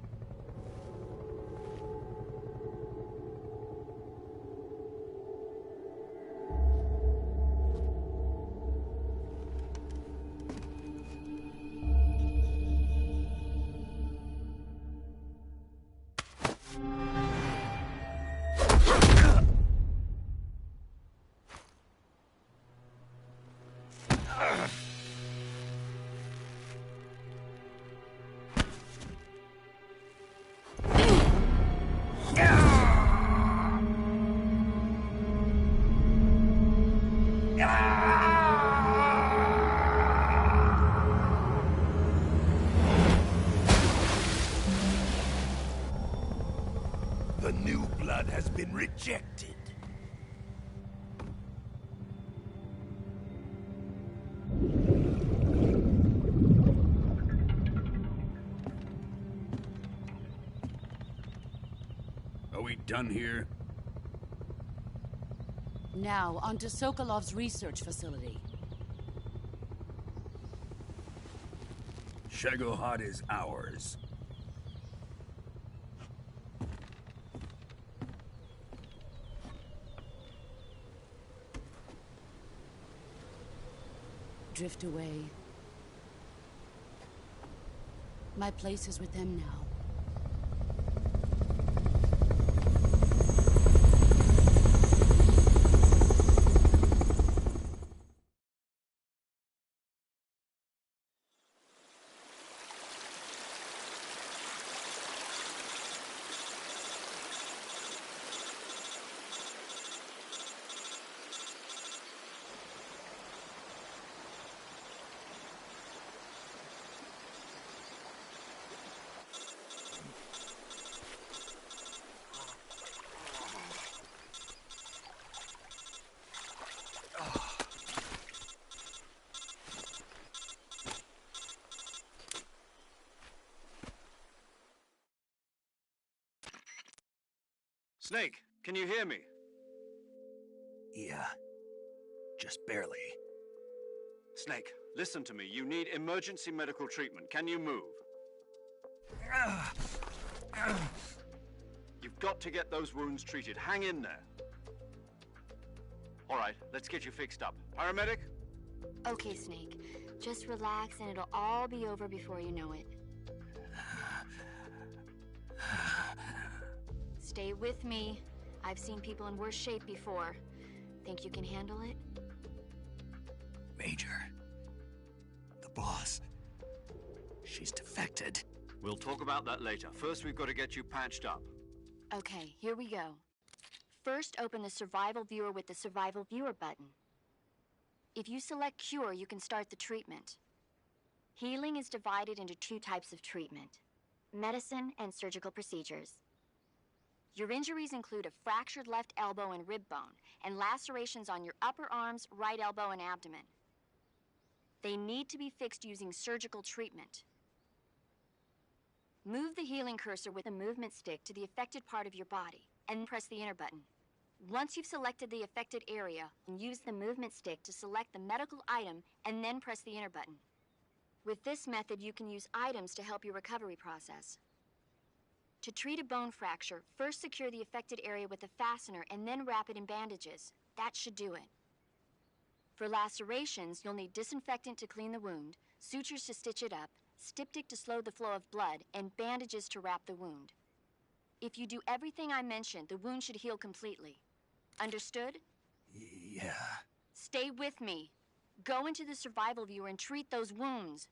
The new blood has been rejected. Are we done here? Now, on to Sokolov's research facility. Shagohod is ours. Drift away. My place is with them now. Snake, can you hear me? Yeah. Just barely. Snake, listen to me. You need emergency medical treatment. Can you move? You've got to get those wounds treated. Hang in there. All right, let's get you fixed up. Paramedic? Okay, Snake. Just relax and it'll all be over before you know it. Stay with me. I've seen people in worse shape before. Think you can handle it? Major. The boss. She's defected. We'll talk about that later. First, we've got to get you patched up. Okay, here we go. First, open the Survival Viewer with the Survival Viewer button. If you select Cure, you can start the treatment. Healing is divided into two types of treatment: medicine and surgical procedures. Your injuries include a fractured left elbow and rib bone, and lacerations on your upper arms, right elbow, and abdomen. They need to be fixed using surgical treatment. Move the healing cursor with a movement stick to the affected part of your body, and press the enter button. Once you've selected the affected area, use the movement stick to select the medical item, and then press the enter button. With this method, you can use items to help your recovery process. To treat a bone fracture, first secure the affected area with a fastener and then wrap it in bandages. That should do it. For lacerations, you'll need disinfectant to clean the wound, sutures to stitch it up, styptic to slow the flow of blood, and bandages to wrap the wound. If you do everything I mentioned, the wound should heal completely. Understood? Yeah. Stay with me. Go into the Survival Viewer and treat those wounds.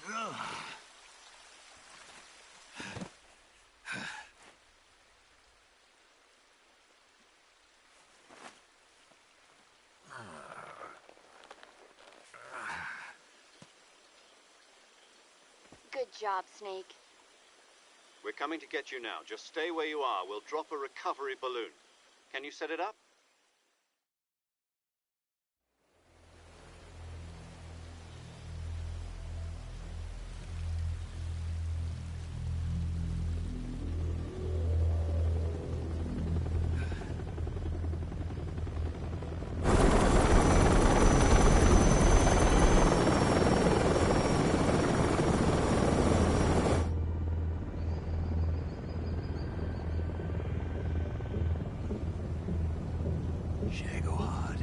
Good job, Snake. We're coming to get you now. Just stay where you are. We'll drop a recovery balloon. Can you set it up? Shagohod.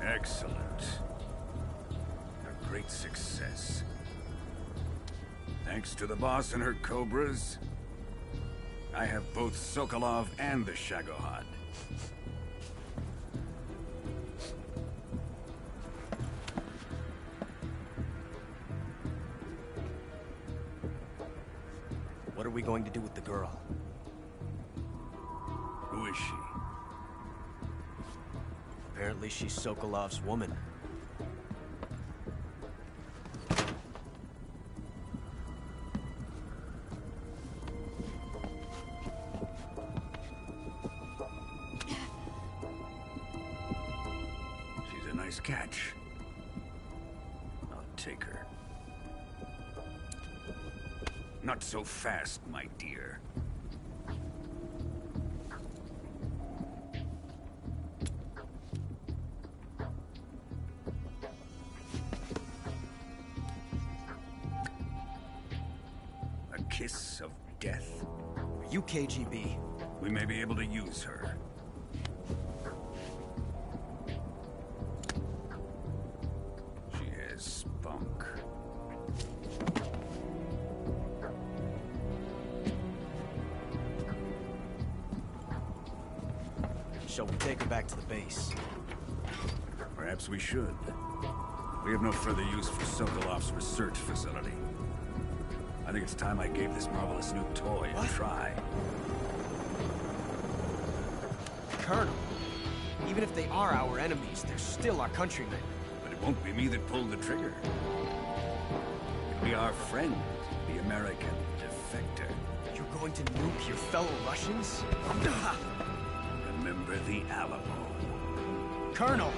Excellent. A great success. Thanks to the boss and her cobras, I have both Sokolov and the Shagohod. What are we going to do with the girl? Who is she? Apparently she's Sokolov's woman. She's a nice catch. I'll take her. Not so fast, my dear. A kiss of death. Are you KGB? We may be able to use her. She has spunk. Shall we take her back to the base? Perhaps we should. We have no further use for Sokolov's research facility. I think it's time I gave this marvelous new toy a try. Colonel, even if they are our enemies, they're still our countrymen. But it won't be me that pulled the trigger. It'll be our friend, the American defector. You're going to nuke your fellow Russians? Remember the Alamo. Colonel!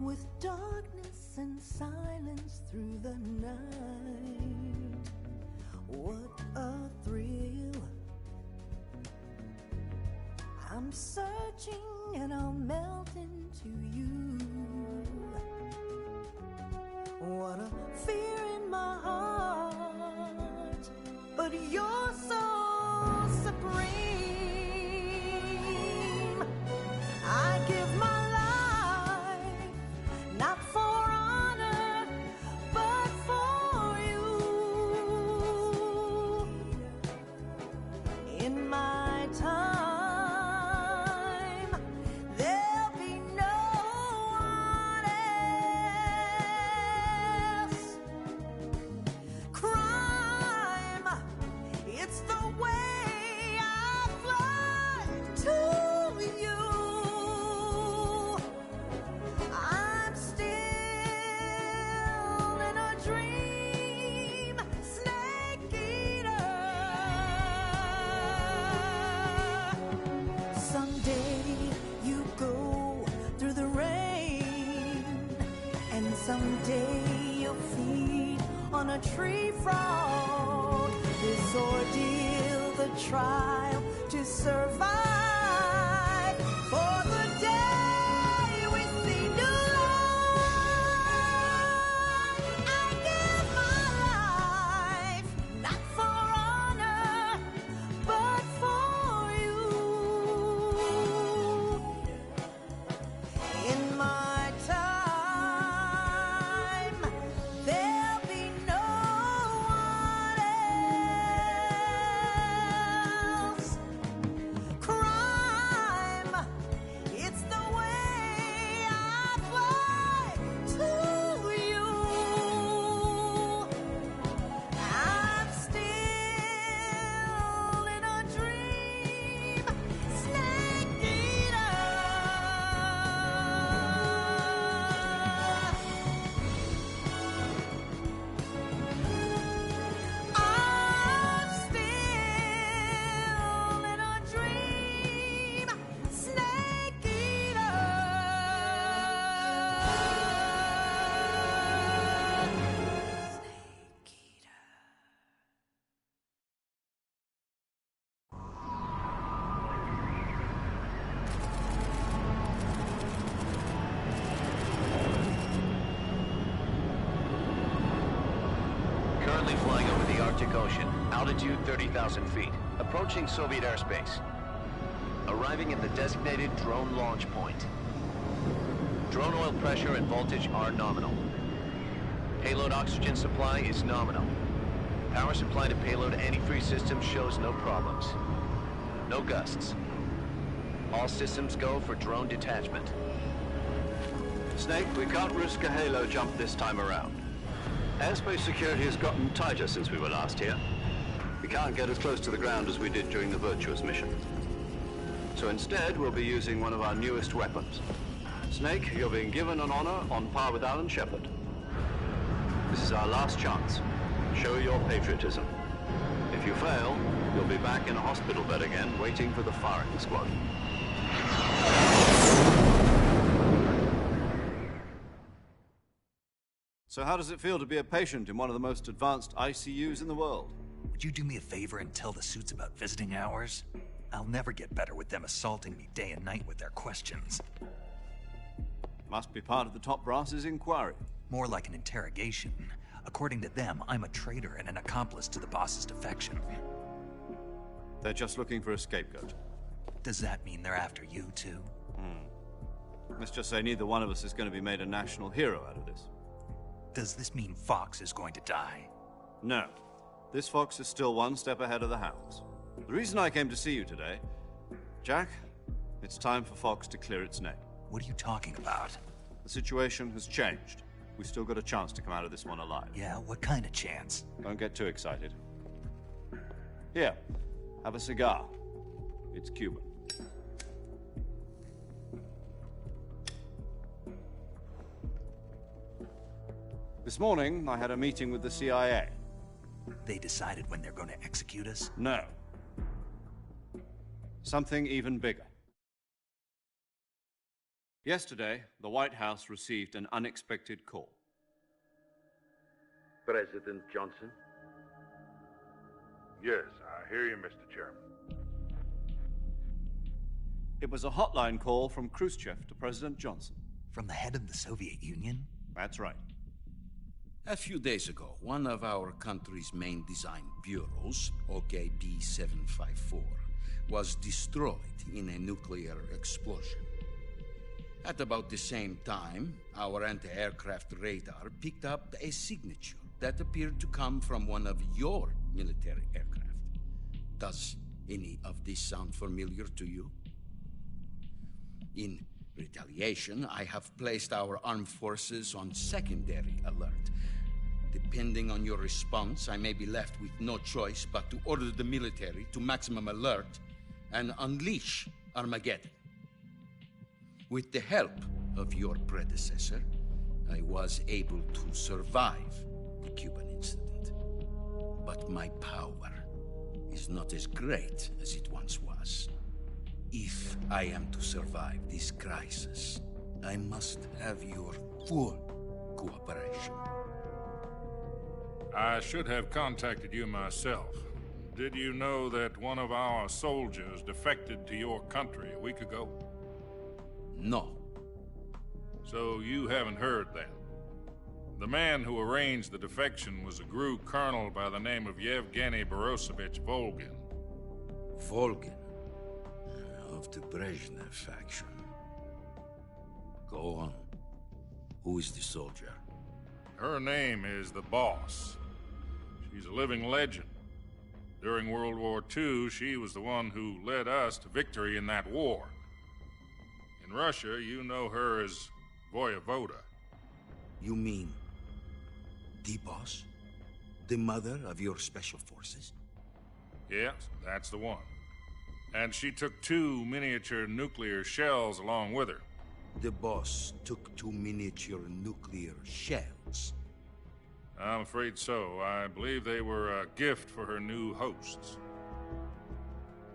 with darkness and silence through the night. What a thrill. I'm searching and I'll melt into you. What a fear in my heart, but you're so supreme. I give my life, not for honor, but for you. In my time, there'll be no one else. Crime, it's the way I fly to you. I'm still in a dream, snake eater. Someday you go through the rain, and someday you'll feed on a tree frog. This ordeal, the trial to survive, for the day we see new light. I give my life, not for honor, but for you. In my time, there'll be no one else. Crime, it's the way I fly to you. I'm still in a dream, snake eater. I'm still in a dream, snake eater. Currently flying over the Arctic Ocean, altitude 30,000 feet, approaching Soviet airspace. Arriving at the designated drone launch point. Drone oil pressure and voltage are nominal. Payload oxygen supply is nominal. Power supply to payload antifreeze system shows no problems. No gusts. All systems go for drone detachment. Snake, we can't risk a halo jump this time around. Airspace security has gotten tighter since we were last here. We can't get as close to the ground as we did during the Virtuous mission. So instead, we'll be using one of our newest weapons. Snake, you're being given an honor on par with Alan Shepard. This is our last chance. Show your patriotism. If you fail, you'll be back in a hospital bed again, waiting for the firing squad. So how does it feel to be a patient in one of the most advanced ICUs in the world? Would you do me a favor and tell the suits about visiting hours? I'll never get better with them assaulting me day and night with their questions. Must be part of the top brass's inquiry. More like an interrogation. According to them, I'm a traitor and an accomplice to the boss's defection. They're just looking for a scapegoat. Does that mean they're after you, too? Let's just say neither one of us is going to be made a national hero out of this. Does this mean Fox is going to die? No. This fox is still one step ahead of the hounds. The reason I came to see you today, Jack, it's time for Fox to clear its name. What are you talking about? The situation has changed. We still got a chance to come out of this one alive. Yeah, what kind of chance? Don't get too excited. Here, have a cigar. It's Cuban. This morning, I had a meeting with the CIA. They decided when they're going to execute us? No. Something even bigger. Yesterday, the White House received an unexpected call. President Johnson? Yes, I hear you, Mr. Chairman. It was a hotline call from Khrushchev to President Johnson. From the head of the Soviet Union? That's right. A few days ago, one of our country's main design bureaus, OKB-754, was destroyed in a nuclear explosion. At about the same time, our anti-aircraft radar picked up a signature that appeared to come from one of your military aircraft. Does any of this sound familiar to you? In retaliation, I have placed our armed forces on secondary alert. Depending on your response, I may be left with no choice but to order the military to maximum alert and unleash Armageddon. With the help of your predecessor, I was able to survive the Cuban incident. But my power is not as great as it once was. If I am to survive this crisis, I must have your full cooperation. I should have contacted you myself. Did you know that one of our soldiers defected to your country a week ago? No. So you haven't heard then? The man who arranged the defection was a GRU colonel by the name of Yevgeny Borisovich Volgin. Volgin? Of the Brezhnev faction. Go on. Who is the soldier? Her name is the Boss. She's a living legend. During World War II, she was the one who led us to victory in that war. In Russia, you know her as Voyevoda. You mean the Boss? The mother of your special forces? Yes, that's the one. And she took 2 miniature nuclear shells along with her. The Boss took 2 miniature nuclear shells? I'm afraid so. I believe they were a gift for her new hosts.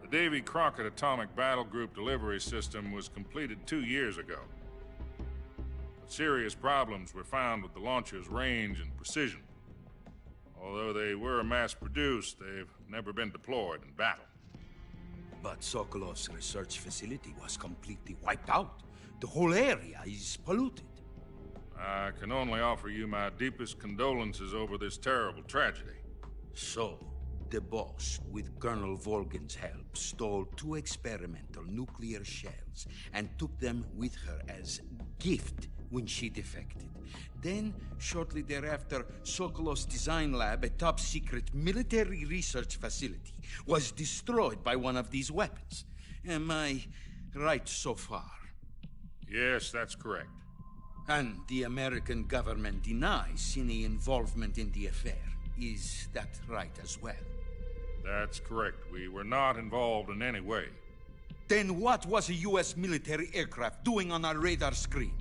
The Davy Crockett Atomic Battle Group delivery system was completed 2 years ago. But serious problems were found with the launcher's range and precision. Although they were mass-produced, they've never been deployed in battle. But Sokolov's research facility was completely wiped out. The whole area is polluted. I can only offer you my deepest condolences over this terrible tragedy. So, the Boss, with Colonel Volgin's help, stole 2 experimental nuclear shells and took them with her as gift when she defected. Then, shortly thereafter, Sokolov's design lab, a top-secret military research facility, was destroyed by one of these weapons. Am I right so far? Yes, that's correct. And the American government denies any involvement in the affair. Is that right as well? That's correct. We were not involved in any way. Then what was a U.S. military aircraft doing on our radar screen?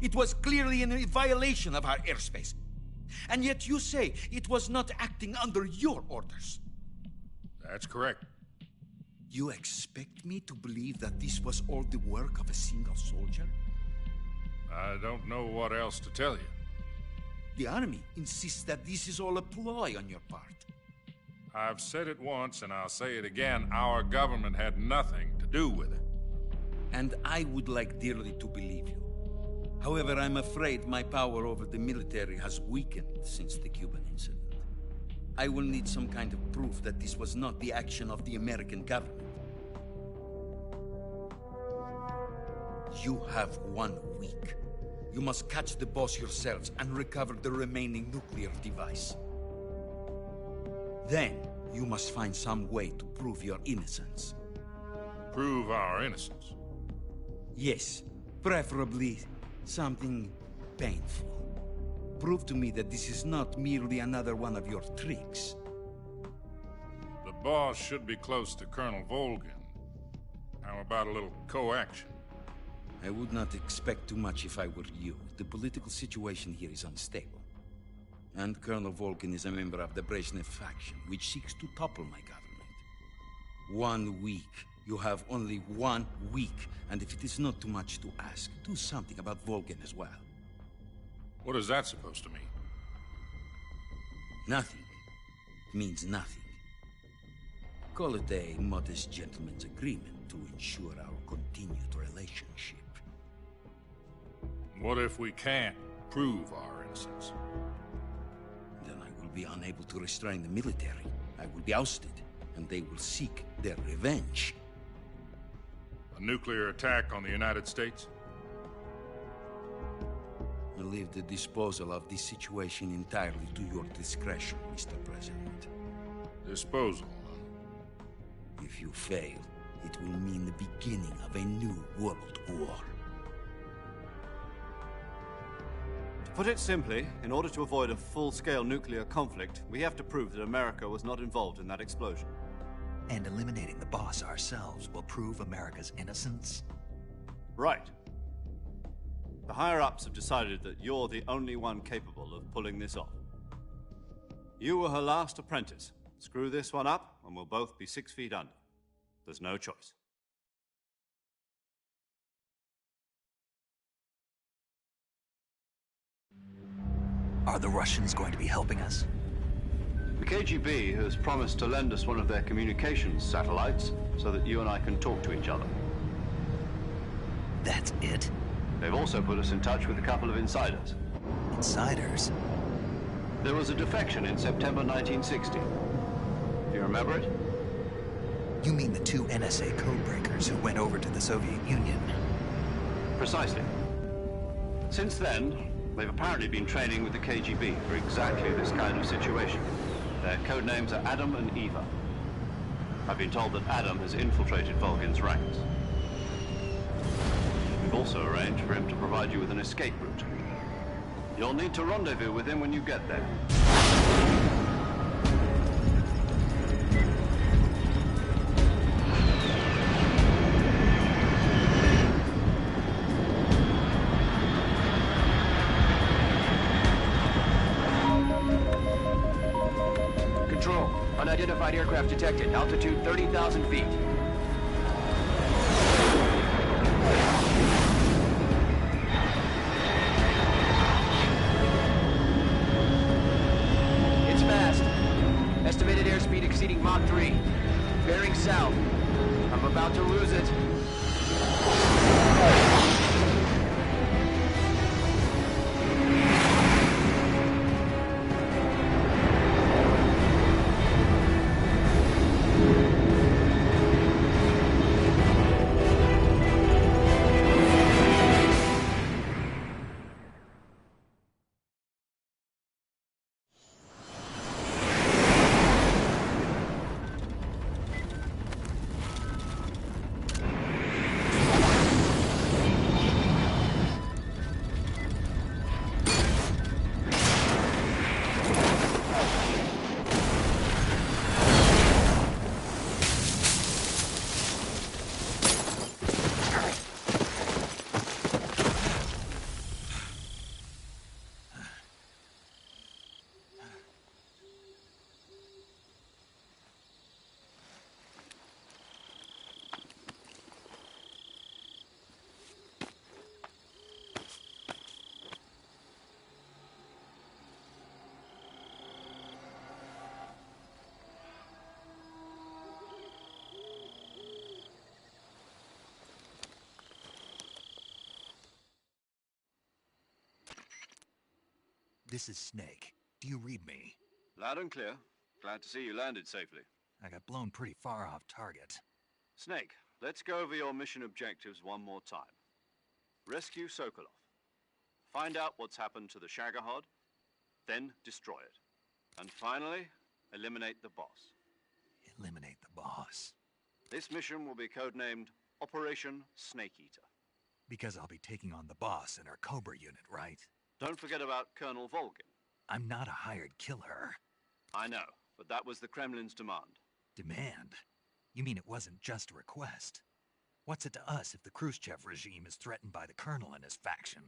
It was clearly in violation of our airspace. And yet you say it was not acting under your orders. That's correct. You expect me to believe that this was all the work of a single soldier? I don't know what else to tell you. The Army insists that this is all a ploy on your part. I've said it once, and I'll say it again. Our government had nothing to do with it. And I would like dearly to believe you. However, I'm afraid my power over the military has weakened since the Cuban incident. I will need some kind of proof that this was not the action of the American government. You have 1 week. You must catch the Boss yourselves and recover the remaining nuclear device. Then, you must find some way to prove your innocence. Prove our innocence? Yes, preferably something painful. Prove to me that this is not merely another one of your tricks. The Boss should be close to Colonel Volgin. How about a little co-action? I would not expect too much if I were you. The political situation here is unstable. And Colonel Volgin is a member of the Brezhnev faction, which seeks to topple my government. 1 week You have only 1 week, and if it is not too much to ask, do something about Volgin as well. What is that supposed to mean? Nothing means nothing. Call it a modest gentleman's agreement to ensure our continued relationship. What if we can't prove our innocence? Then I will be unable to restrain the military. I will be ousted, and they will seek their revenge. A nuclear attack on the United States? I leave the disposal of this situation entirely to your discretion, Mr. President. Disposal? If you fail, it will mean the beginning of a new world war. To put it simply, in order to avoid a full-scale nuclear conflict, we have to prove that America was not involved in that explosion. And eliminating the boss ourselves will prove America's innocence? Right. The higher-ups have decided that you're the only one capable of pulling this off. You were her last apprentice. Screw this one up, and we'll both be 6 feet under. There's no choice. Are the Russians going to be helping us? The KGB has promised to lend us one of their communications satellites so that you and I can talk to each other. That's it? They've also put us in touch with a couple of insiders. Insiders? There was a defection in September 1960. Do you remember it? You mean the 2 NSA codebreakers who went over to the Soviet Union? Precisely. Since then, they've apparently been training with the KGB for exactly this kind of situation. Their codenames are Adam and Eva. I've been told that Adam has infiltrated Volgin's ranks. We've also arranged for him to provide you with an escape route. You'll need to rendezvous with him when you get there. Control, unidentified aircraft detected. Altitude 30,000 feet. It's fast. Estimated airspeed exceeding Mach 3. Bearing south. I'm about to lose it. This is Snake. Do you read me? Loud and clear. Glad to see you landed safely. I got blown pretty far off target. Snake, let's go over your mission objectives one more time. Rescue Sokolov. Find out what's happened to the Shagohod, then destroy it. And finally, eliminate the boss. Eliminate the boss? This mission will be codenamed Operation Snake Eater. Because I'll be taking on the boss in our Cobra unit, right? Don't forget about Colonel Volgin. I'm not a hired killer. I know, but that was the Kremlin's demand. Demand? You mean it wasn't just a request? What's it to us if the Khrushchev regime is threatened by the Colonel and his faction?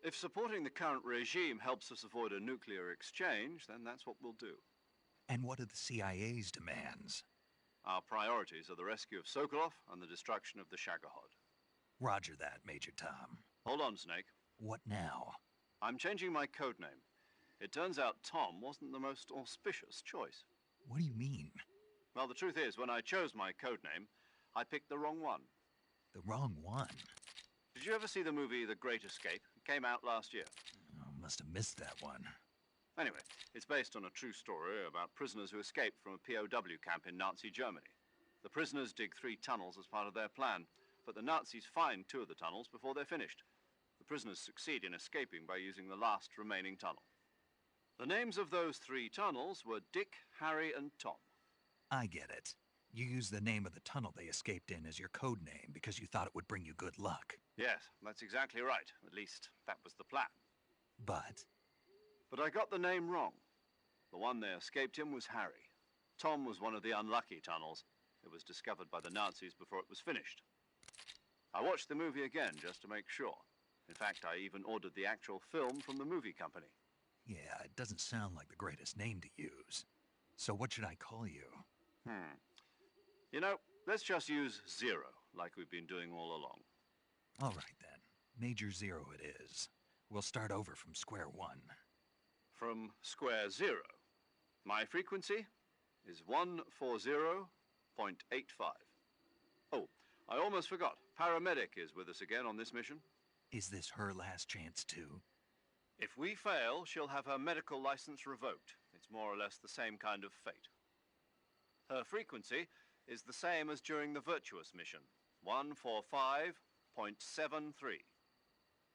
If supporting the current regime helps us avoid a nuclear exchange, then that's what we'll do. And what are the CIA's demands? Our priorities are the rescue of Sokolov and the destruction of the Shagohod. Roger that, Major Tom. Hold on, Snake. What now? I'm changing my code name. It turns out Tom wasn't the most auspicious choice. What do you mean? Well, the truth is, when I chose my code name, I picked the wrong one. The wrong one? Did you ever see the movie The Great Escape? It came out last year. Oh, must have missed that one. Anyway, it's based on a true story about prisoners who escaped from a POW camp in Nazi Germany. The prisoners dig 3 tunnels as part of their plan, but the Nazis find 2 of the tunnels before they're finished. The prisoners succeed in escaping by using the last remaining tunnel. The names of those 3 tunnels were Dick, Harry, and Tom. I get it. You used the name of the tunnel they escaped in as your code name because you thought it would bring you good luck. Yes, that's exactly right. At least, that was the plan. But I got the name wrong. The one they escaped in was Harry. Tom was one of the unlucky tunnels. It was discovered by the Nazis before it was finished. I watched the movie again just to make sure. In fact, I even ordered the actual film from the movie company. yeah, it doesn't sound like the greatest name to use. So what should I call you? You know, let's just use Zero, like we've been doing all along. All right, then. Major Zero it is. We'll start over from square one. From square 0. My frequency is 140.85. Oh, I almost forgot. Paramedic is with us again on this mission. Is this her last chance, too? If we fail, she'll have her medical license revoked. It's more or less the same kind of fate. Her frequency is the same as during the Virtuous mission, 145.73.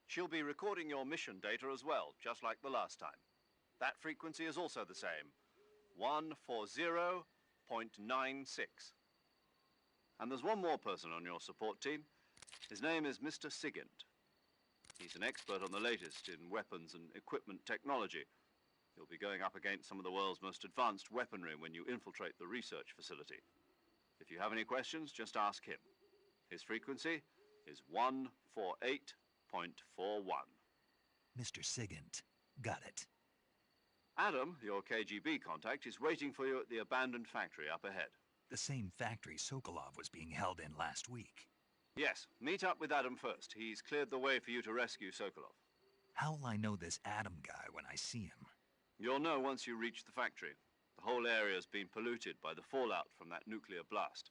She'll be recording your mission data as well, just like the last time. That frequency is also the same, 140.96. And there's one more person on your support team. His name is Mr. Sigint. He's an expert on the latest in weapons and equipment technology. You'll be going up against some of the world's most advanced weaponry when you infiltrate the research facility. If you have any questions, just ask him. His frequency is 148.41. Mr. Sigint. Got it. Adam, your KGB contact, is waiting for you at the abandoned factory up ahead. The same factory Sokolov was being held in last week. Yes, meet up with Adam first. He's cleared the way for you to rescue Sokolov. How will I know this Adam guy when I see him? You'll know once you reach the factory. The whole area's been polluted by the fallout from that nuclear blast.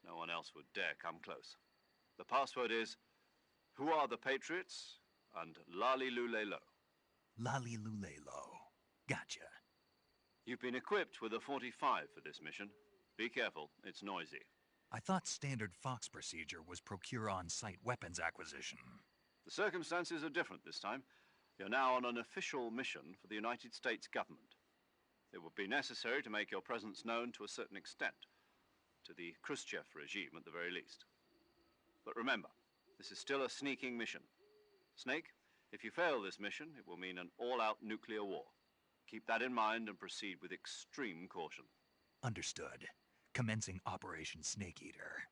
No one else would dare come close. The password is, "Who are the Patriots?" and Lali Lulelo. Lali Lulelo. Gotcha. You've been equipped with a 45 for this mission. Be careful, it's noisy. I thought standard Fox procedure was procure on-site weapons acquisition. The circumstances are different this time. You're now on an official mission for the United States government. It would be necessary to make your presence known to a certain extent, to the Khrushchev regime at the very least. But remember, this is still a sneaking mission. Snake, if you fail this mission, it will mean an all-out nuclear war. Keep that in mind and proceed with extreme caution. Understood. Commencing Operation Snake Eater.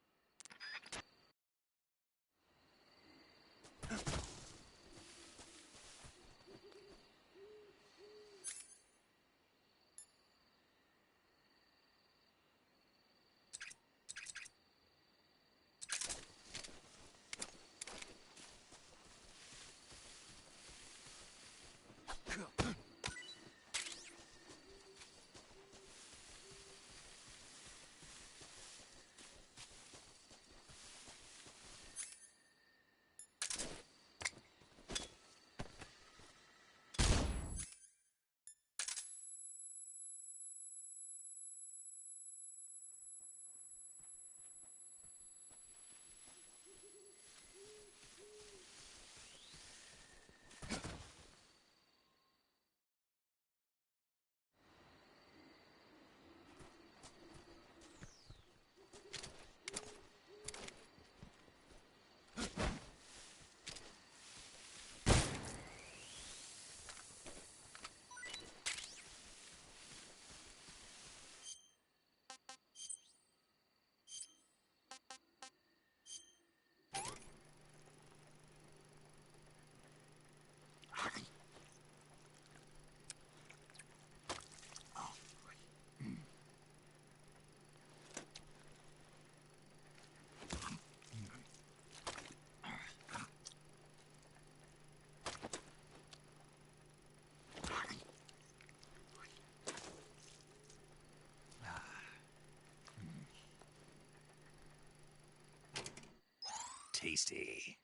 tasty.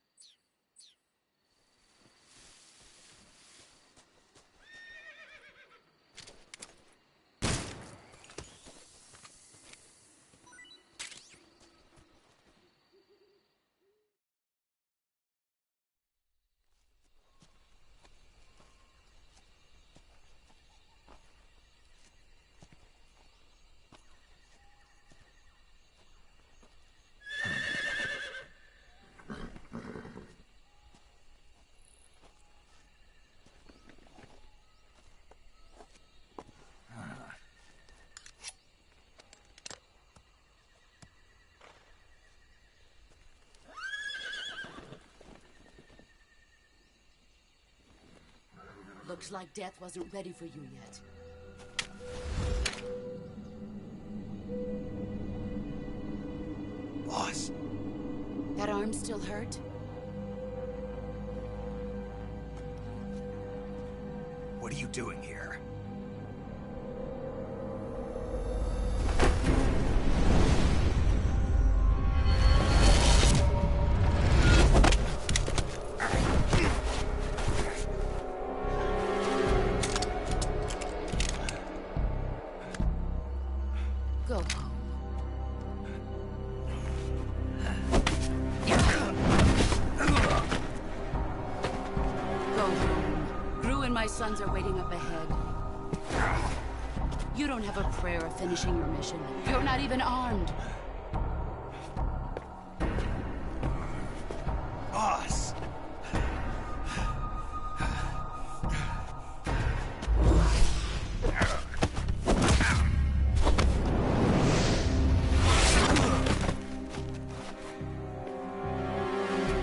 Looks like death wasn't ready for you yet. Boss. That arm still hurt? What are you doing here? Go home. Go home. Gru and my sons are waiting up ahead. You don't have a prayer of finishing your mission. You're not even armed. Boss!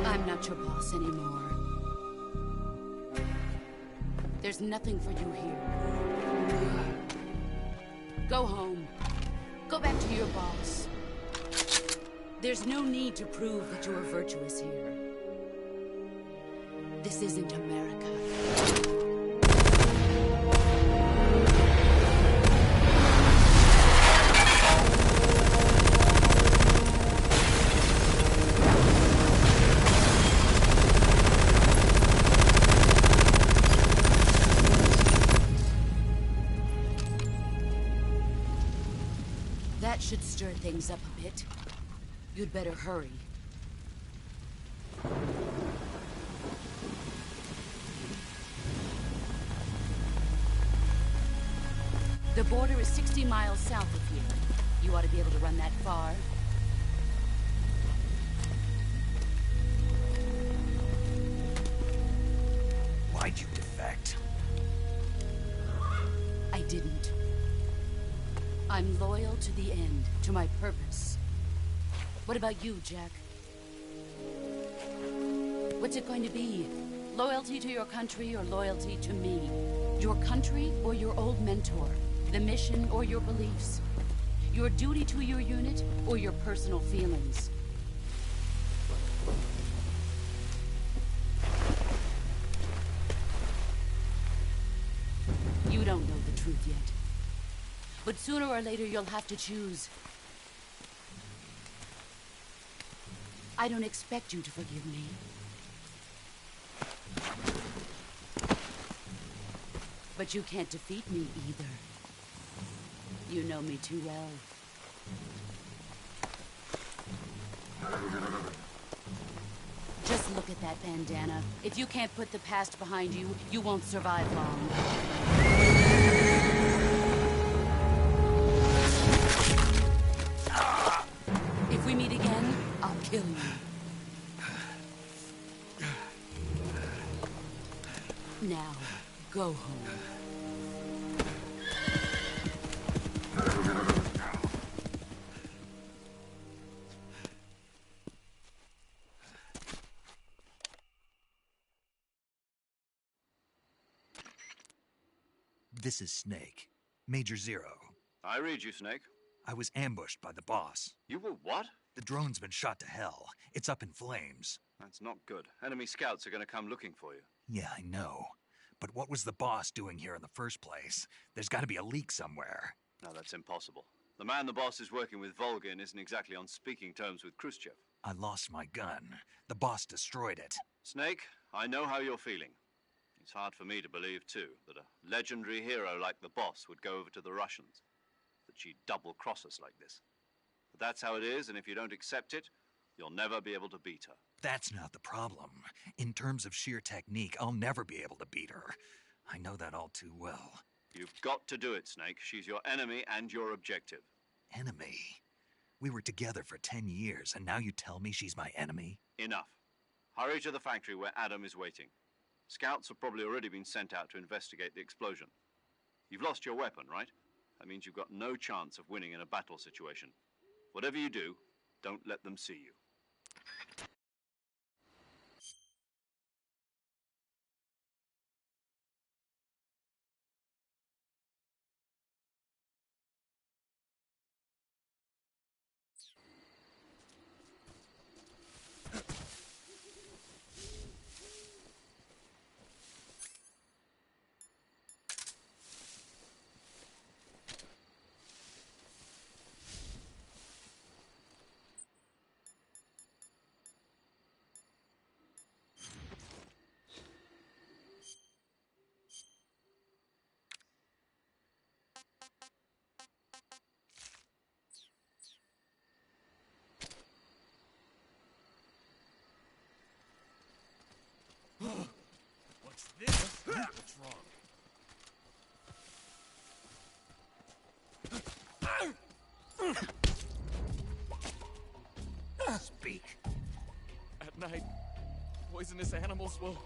I'm not your boss anymore. There's nothing for you here. Go home. Go back to your boss. There's no need to prove that you are virtuous here. This isn't America. That should stir things up a bit. You'd better hurry. The border is 60 miles south of here. You ought to be able to run that far. Why'd you defect? I didn't. I'm loyal to the end, to my purpose. What about you, Jack? What's it going to be? Loyalty to your country or loyalty to me? Your country or your old mentor? The mission or your beliefs? Your duty to your unit or your personal feelings? You don't know the truth yet. But sooner or later, you'll have to choose. I don't expect you to forgive me. But you can't defeat me either. You know me too well. Just look at that bandana. If you can't put the past behind you, you won't survive long. If we meet again, I'll kill you. Now, go home. This is Snake. Major Zero. I read you, Snake. I was ambushed by the boss. You were what? The drone's been shot to hell. It's up in flames. That's not good. Enemy scouts are going to come looking for you. Yeah, I know. But what was the boss doing here in the first place? There's got to be a leak somewhere. No, that's impossible. The man the boss is working with, Volgin, isn't exactly on speaking terms with Khrushchev. I lost my gun. The boss destroyed it. Snake, I know how you're feeling. It's hard for me to believe, too, that a legendary hero like the boss would go over to the Russians. That she'd double-cross us like this. But that's how it is, and if you don't accept it, you'll never be able to beat her. That's not the problem. In terms of sheer technique, I'll never be able to beat her. I know that all too well. You've got to do it, Snake. She's your enemy and your objective. Enemy? We were together for 10 years, and now you tell me she's my enemy? Enough. Hurry to the factory where Adam is waiting. Scouts have probably already been sent out to investigate the explosion. You've lost your weapon, right? That means you've got no chance of winning in a battle situation. Whatever you do, don't let them see you. What's this? What's wrong? Speak. At night, poisonous animals will...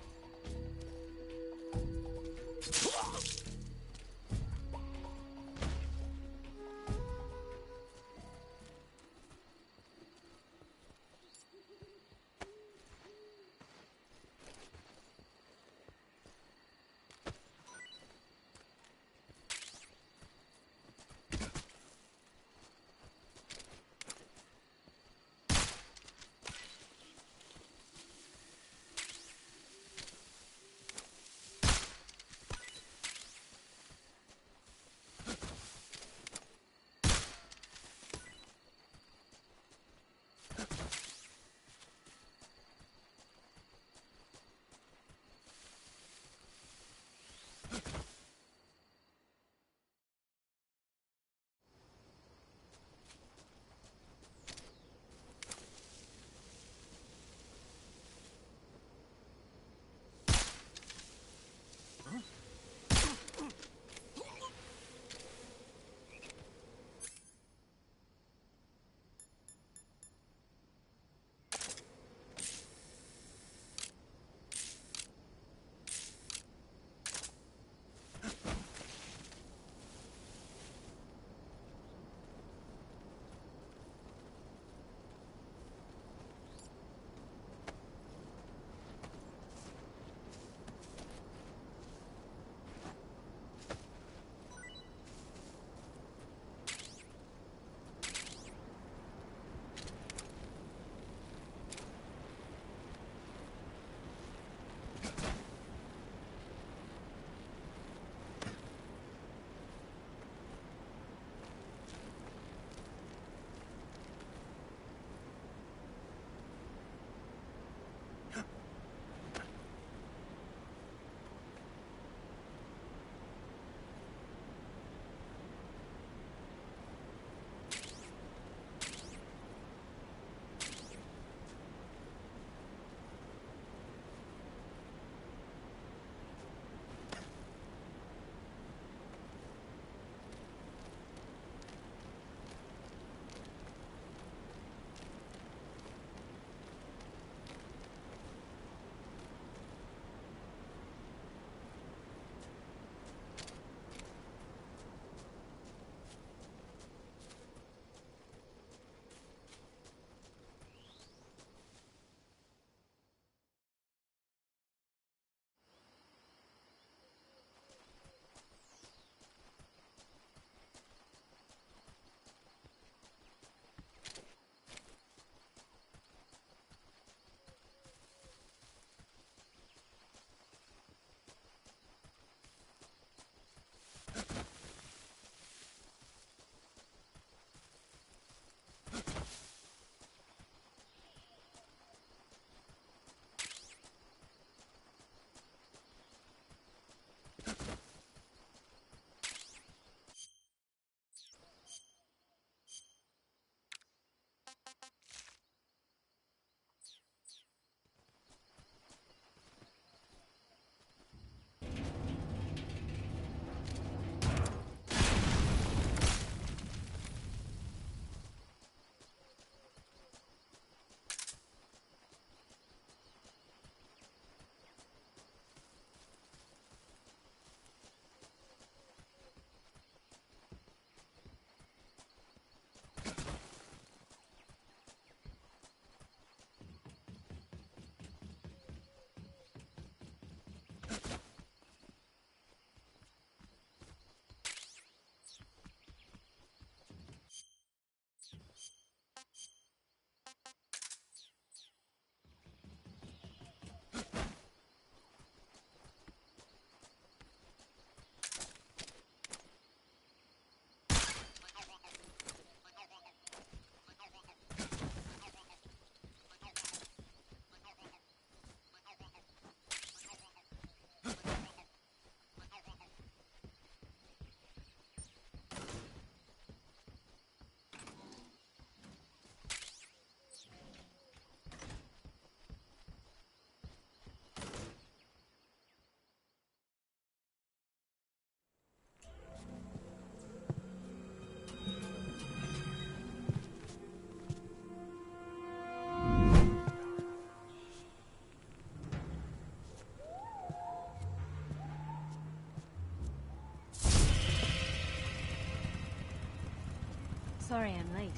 Sorry I'm late.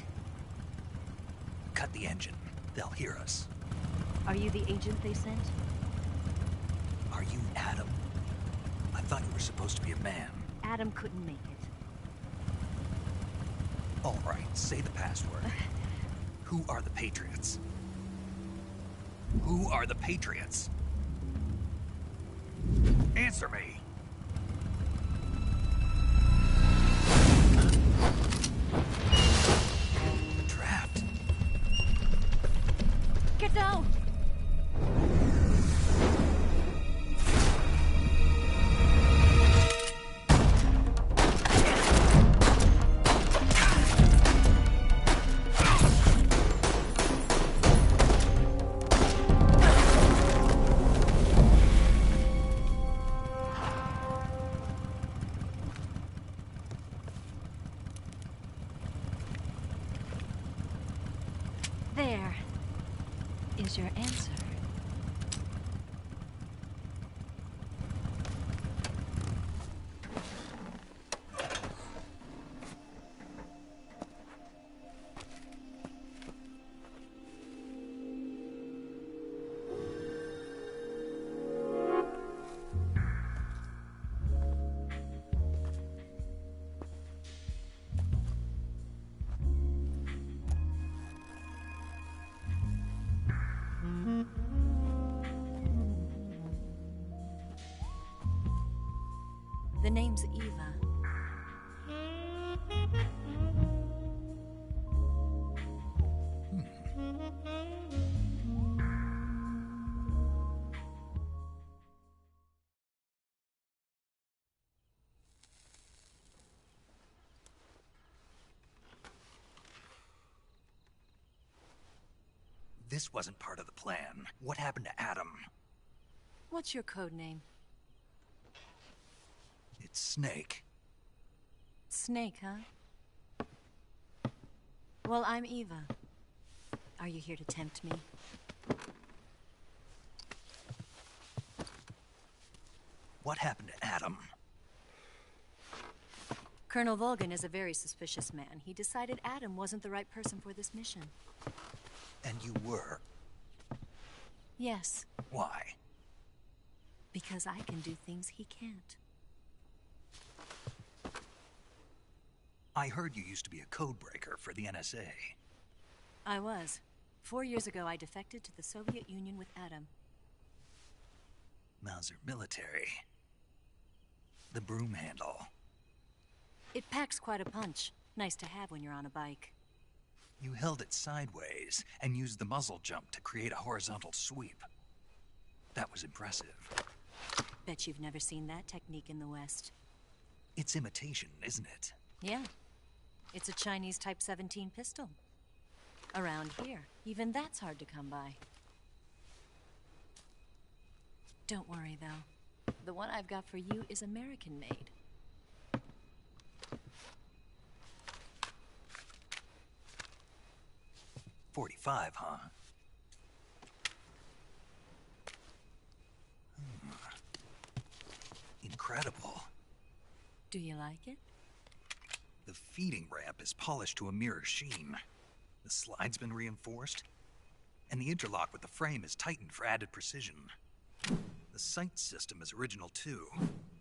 Cut the engine. They'll hear us. Are you the agent they sent? Are you Adam? I thought you were supposed to be a man. Adam couldn't make it. All right, say the password. Who are the Patriots? Who are the Patriots? Answer me! I'm trapped. Get down! There is your answer. The name's Eva. This wasn't part of the plan. What happened to Adam? What's your code name? It's Snake. Snake, huh? Well, I'm Eva. Are you here to tempt me? What happened to Adam? Colonel Volgin is a very suspicious man. He decided Adam wasn't the right person for this mission. And you were? Yes. Why? Because I can do things he can't. I heard you used to be a codebreaker for the NSA. I was. 4 years ago, I defected to the Soviet Union with Adam. Mauser military. The broom handle. It packs quite a punch. Nice to have when you're on a bike. You held it sideways and used the muzzle jump to create a horizontal sweep. That was impressive. Bet you've never seen that technique in the West. It's imitation, isn't it? Yeah. It's a Chinese Type 17 pistol. Around here, even that's hard to come by. Don't worry, though. The one I've got for you is American-made. .45, huh? Incredible. Do you like it? The feeding ramp is polished to a mirror sheen. The slide's been reinforced, and the interlock with the frame is tightened for added precision. The sight system is original too.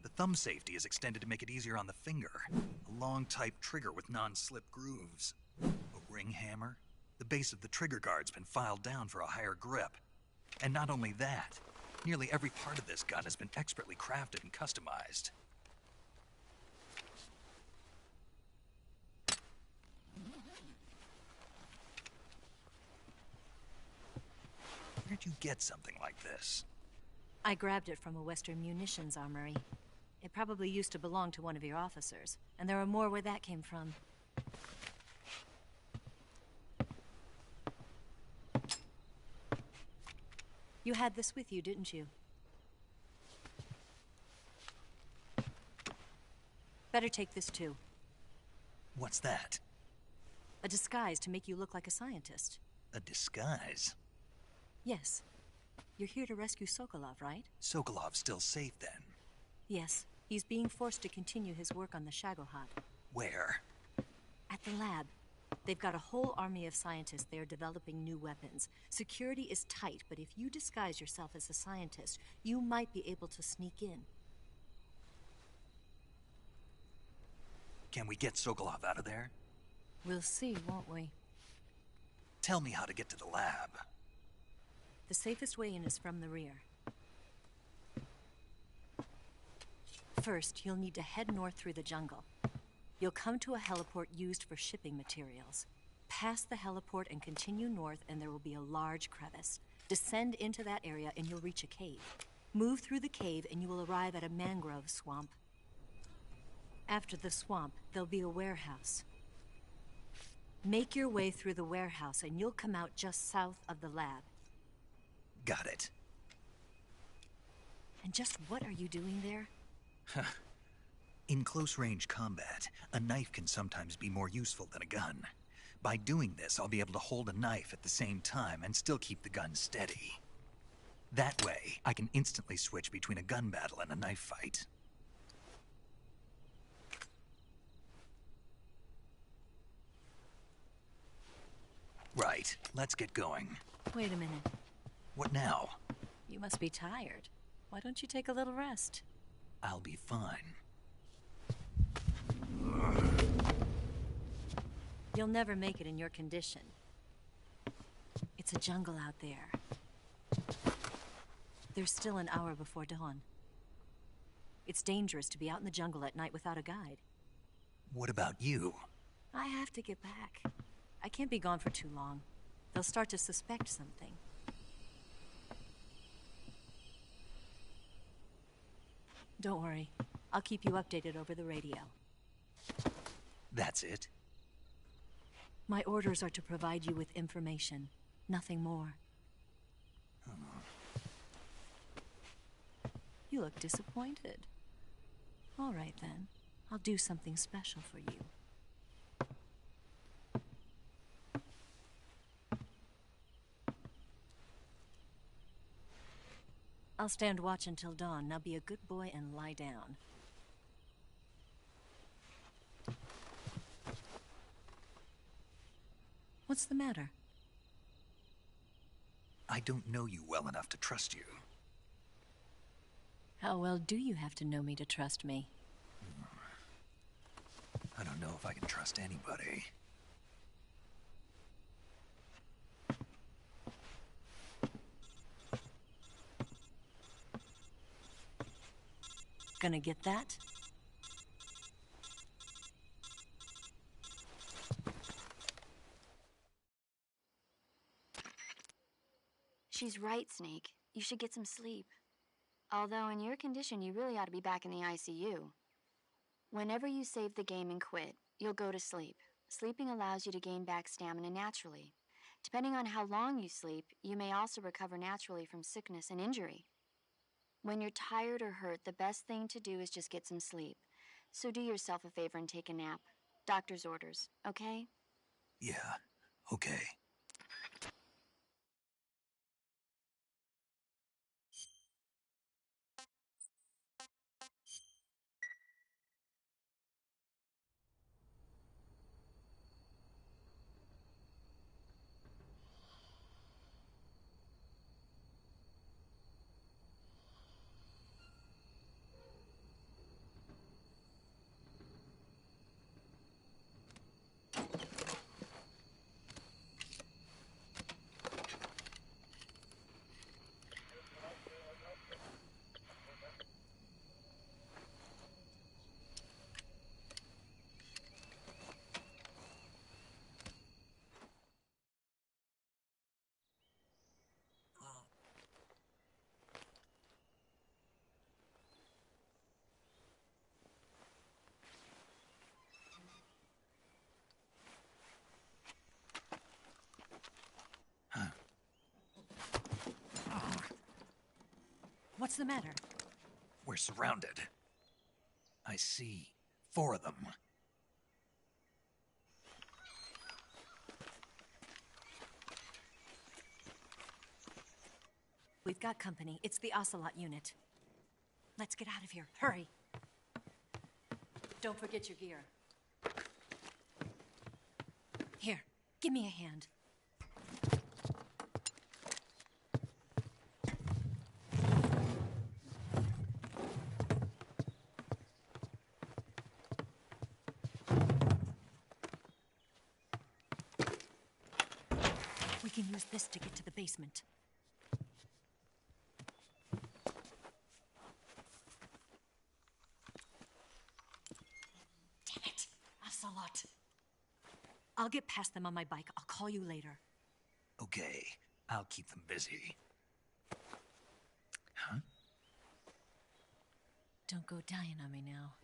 The thumb safety is extended to make it easier on the finger. A long type trigger with non-slip grooves. A ring hammer. The base of the trigger guard's been filed down for a higher grip. And not only that, nearly every part of this gun has been expertly crafted and customized. Where'd you get something like this? I grabbed it from a Western munitions armory. It probably used to belong to one of your officers, and there are more where that came from. You had this with you, didn't you? Better take this too. What's that? A disguise to make you look like a scientist. A disguise? Yes. You're here to rescue Sokolov, right? Sokolov's still safe then? Yes. He's being forced to continue his work on the Shagohod. Where? At the lab. They've got a whole army of scientists there developing new weapons. Security is tight, but if you disguise yourself as a scientist, you might be able to sneak in. Can we get Sokolov out of there? We'll see, won't we? Tell me how to get to the lab. The safest way in is from the rear. First, you'll need to head north through the jungle. You'll come to a heliport used for shipping materials. Pass the heliport and continue north, and there will be a large crevice. Descend into that area and you'll reach a cave. Move through the cave and you will arrive at a mangrove swamp. After the swamp, there'll be a warehouse. Make your way through the warehouse and you'll come out just south of the lab. Got it. And just what are you doing there? In close-range combat, a knife can sometimes be more useful than a gun. By doing this, I'll be able to hold a knife at the same time and still keep the gun steady. That way, I can instantly switch between a gun battle and a knife fight. Right, let's get going. Wait a minute. What now? You must be tired. Why don't you take a little rest? I'll be fine. You'll never make it in your condition. It's a jungle out there. There's still an hour before dawn. It's dangerous to be out in the jungle at night without a guide. What about you? I have to get back. I can't be gone for too long. They'll start to suspect something. Don't worry. I'll keep you updated over the radio. That's it? My orders are to provide you with information. Nothing more. You look disappointed. All right, then. I'll do something special for you. I'll stand watch until dawn. Now be a good boy and lie down. What's the matter? I don't know you well enough to trust you. How well do you have to know me to trust me? I don't know if I can trust anybody. Gonna get that? She's right, Snake. You should get some sleep. Although in your condition, you really ought to be back in the ICU. Whenever you save the game and quit, you'll go to sleep. Sleeping allows you to gain back stamina naturally. Depending on how long you sleep, you may also recover naturally from sickness and injury. When you're tired or hurt, the best thing to do is just get some sleep. So do yourself a favor and take a nap. Doctor's orders, okay? Yeah, okay. What's the matter? We're surrounded. I see 4 of them. We've got company. It's the Ocelot unit. Let's get out of here. Hurry. Don't forget your gear. Here, give me a hand. We can use this to get to the basement. Damn it, Ocelot. I'll get past them on my bike. I'll call you later. Okay, I'll keep them busy. Huh? Don't go dying on me now.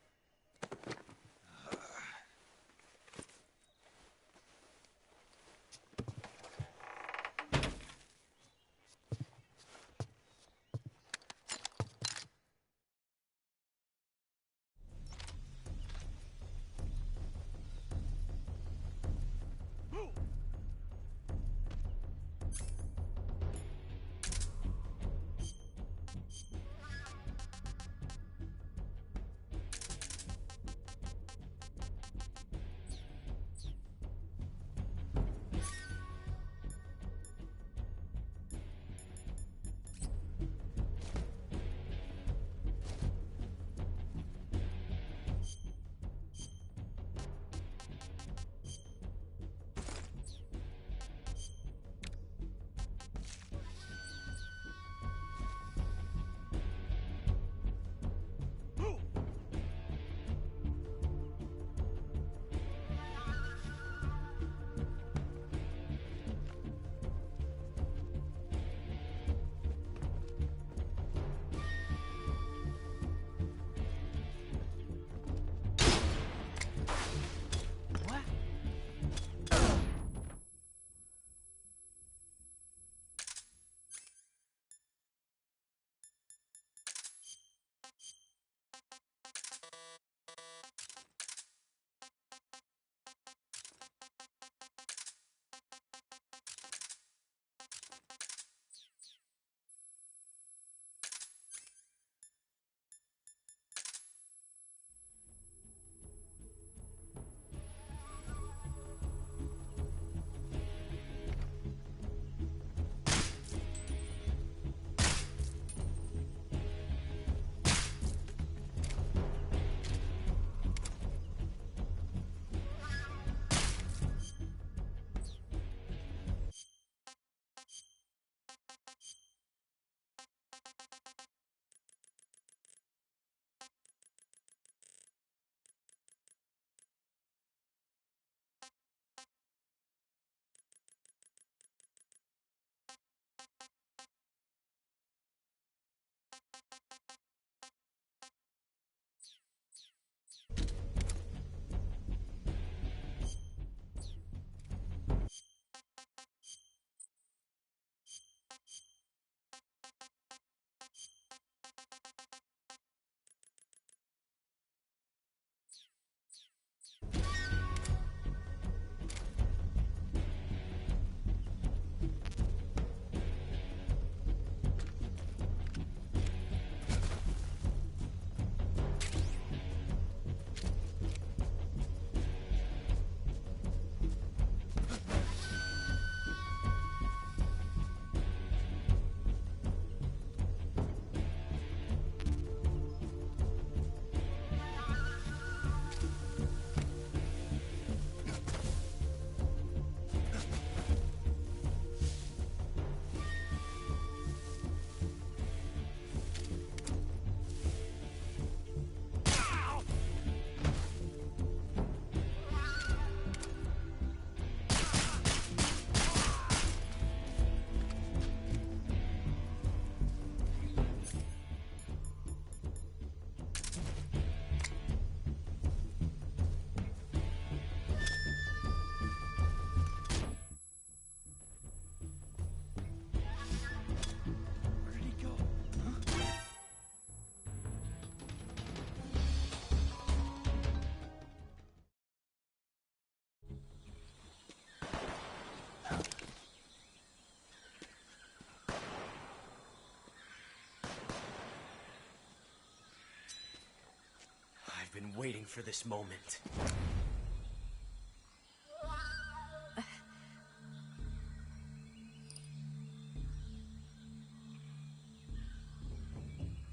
Been waiting for this moment.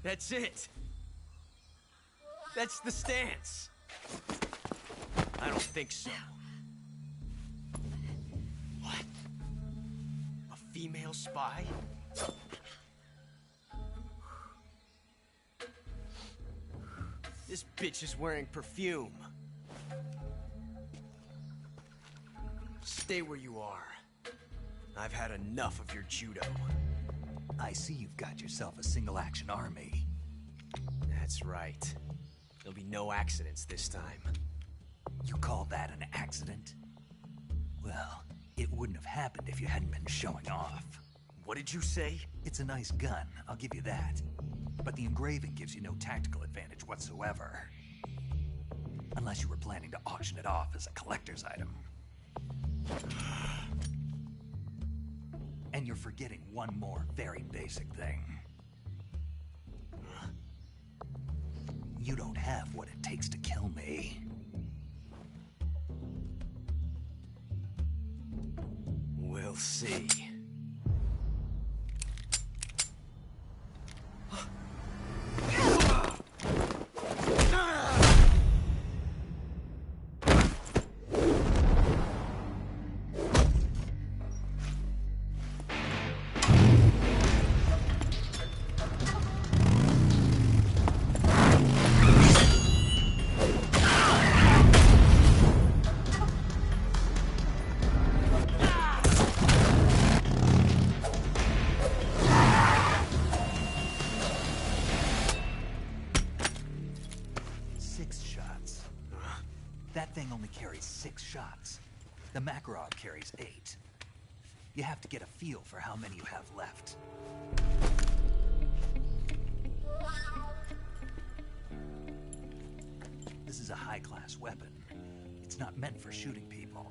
That's it. That's the stance. I don't think so. What? A female spy? This bitch is wearing perfume. Stay where you are. I've had enough of your judo. I see you've got yourself a single-action army. That's right. There'll be no accidents this time. You call that an accident? Well, it wouldn't have happened if you hadn't been showing off. What did you say? It's a nice gun, I'll give you that. But the engraving gives you no tactical advantage whatsoever. Unless you were planning to auction it off as a collector's item. And you're forgetting one more very basic thing. You don't have what it takes to kill me. We'll see. That thing only carries 6 shots. The Makarov carries 8. You have to get a feel for how many you have left. This is a high-class weapon. It's not meant for shooting people.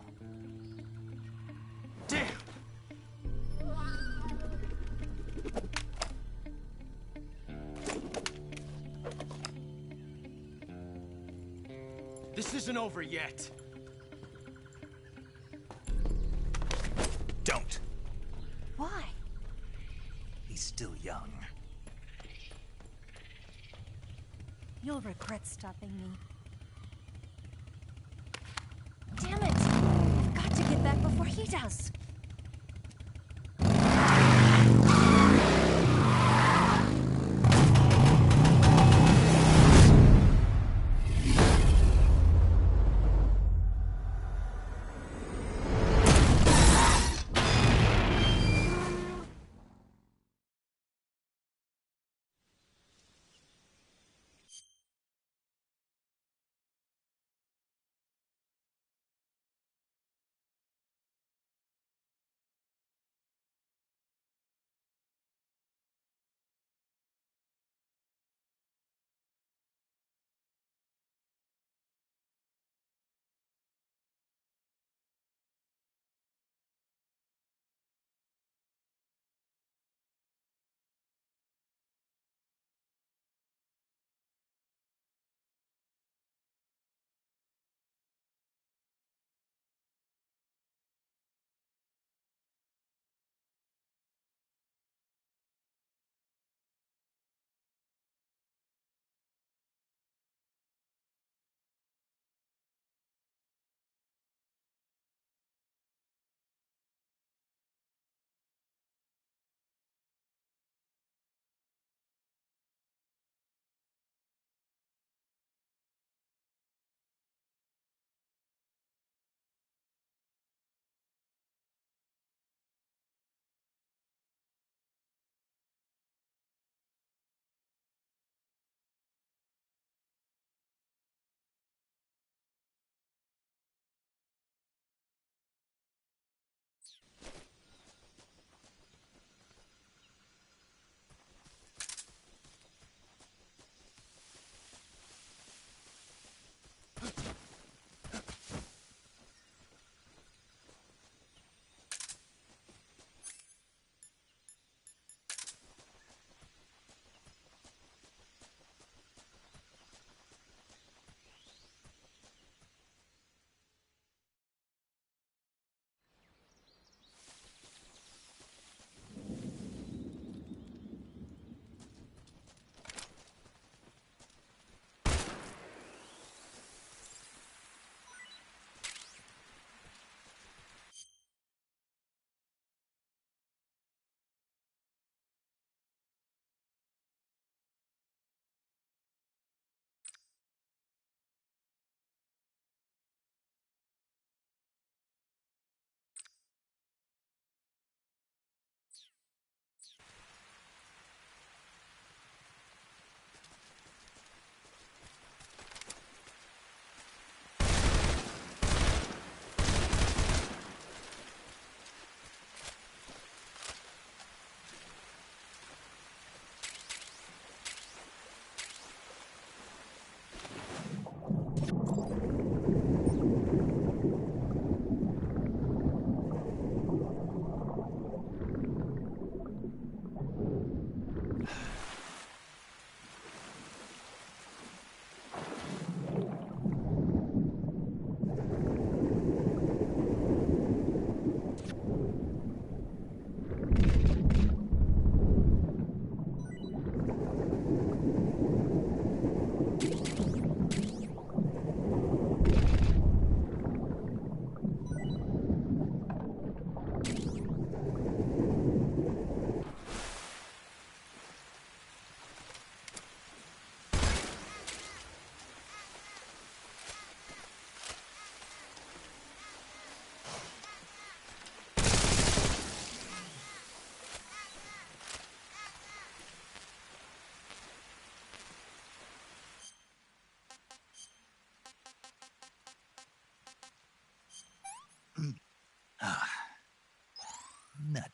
Damn! This isn't over yet. Don't. Why? He's still young. You'll regret stopping me. Damn it! I've got to get back before he does.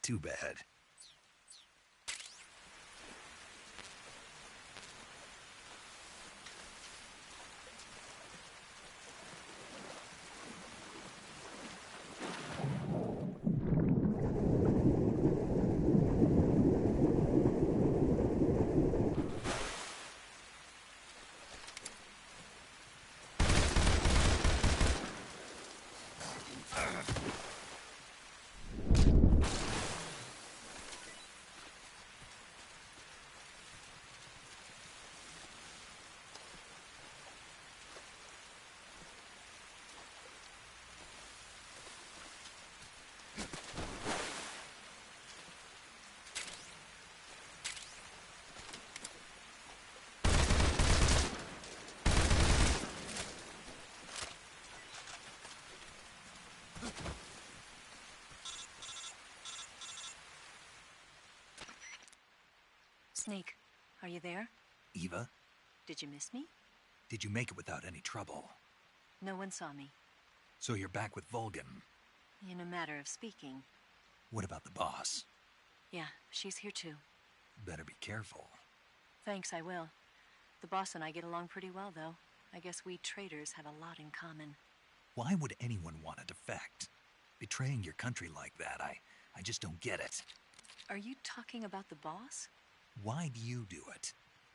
too bad. Snake, are you there? Eva, Did you miss me? did you make it without any trouble? No one saw me. So you're back with Vulcan. In a matter of speaking. What about the boss? Yeah, she's here too. Better be careful. Thanks, I will. The boss and I get along pretty well, though. I guess we traitors have a lot in common. Why would anyone want to defect? Betraying your country like that, I just don't get it. Are you talking about the boss? Why do you do it?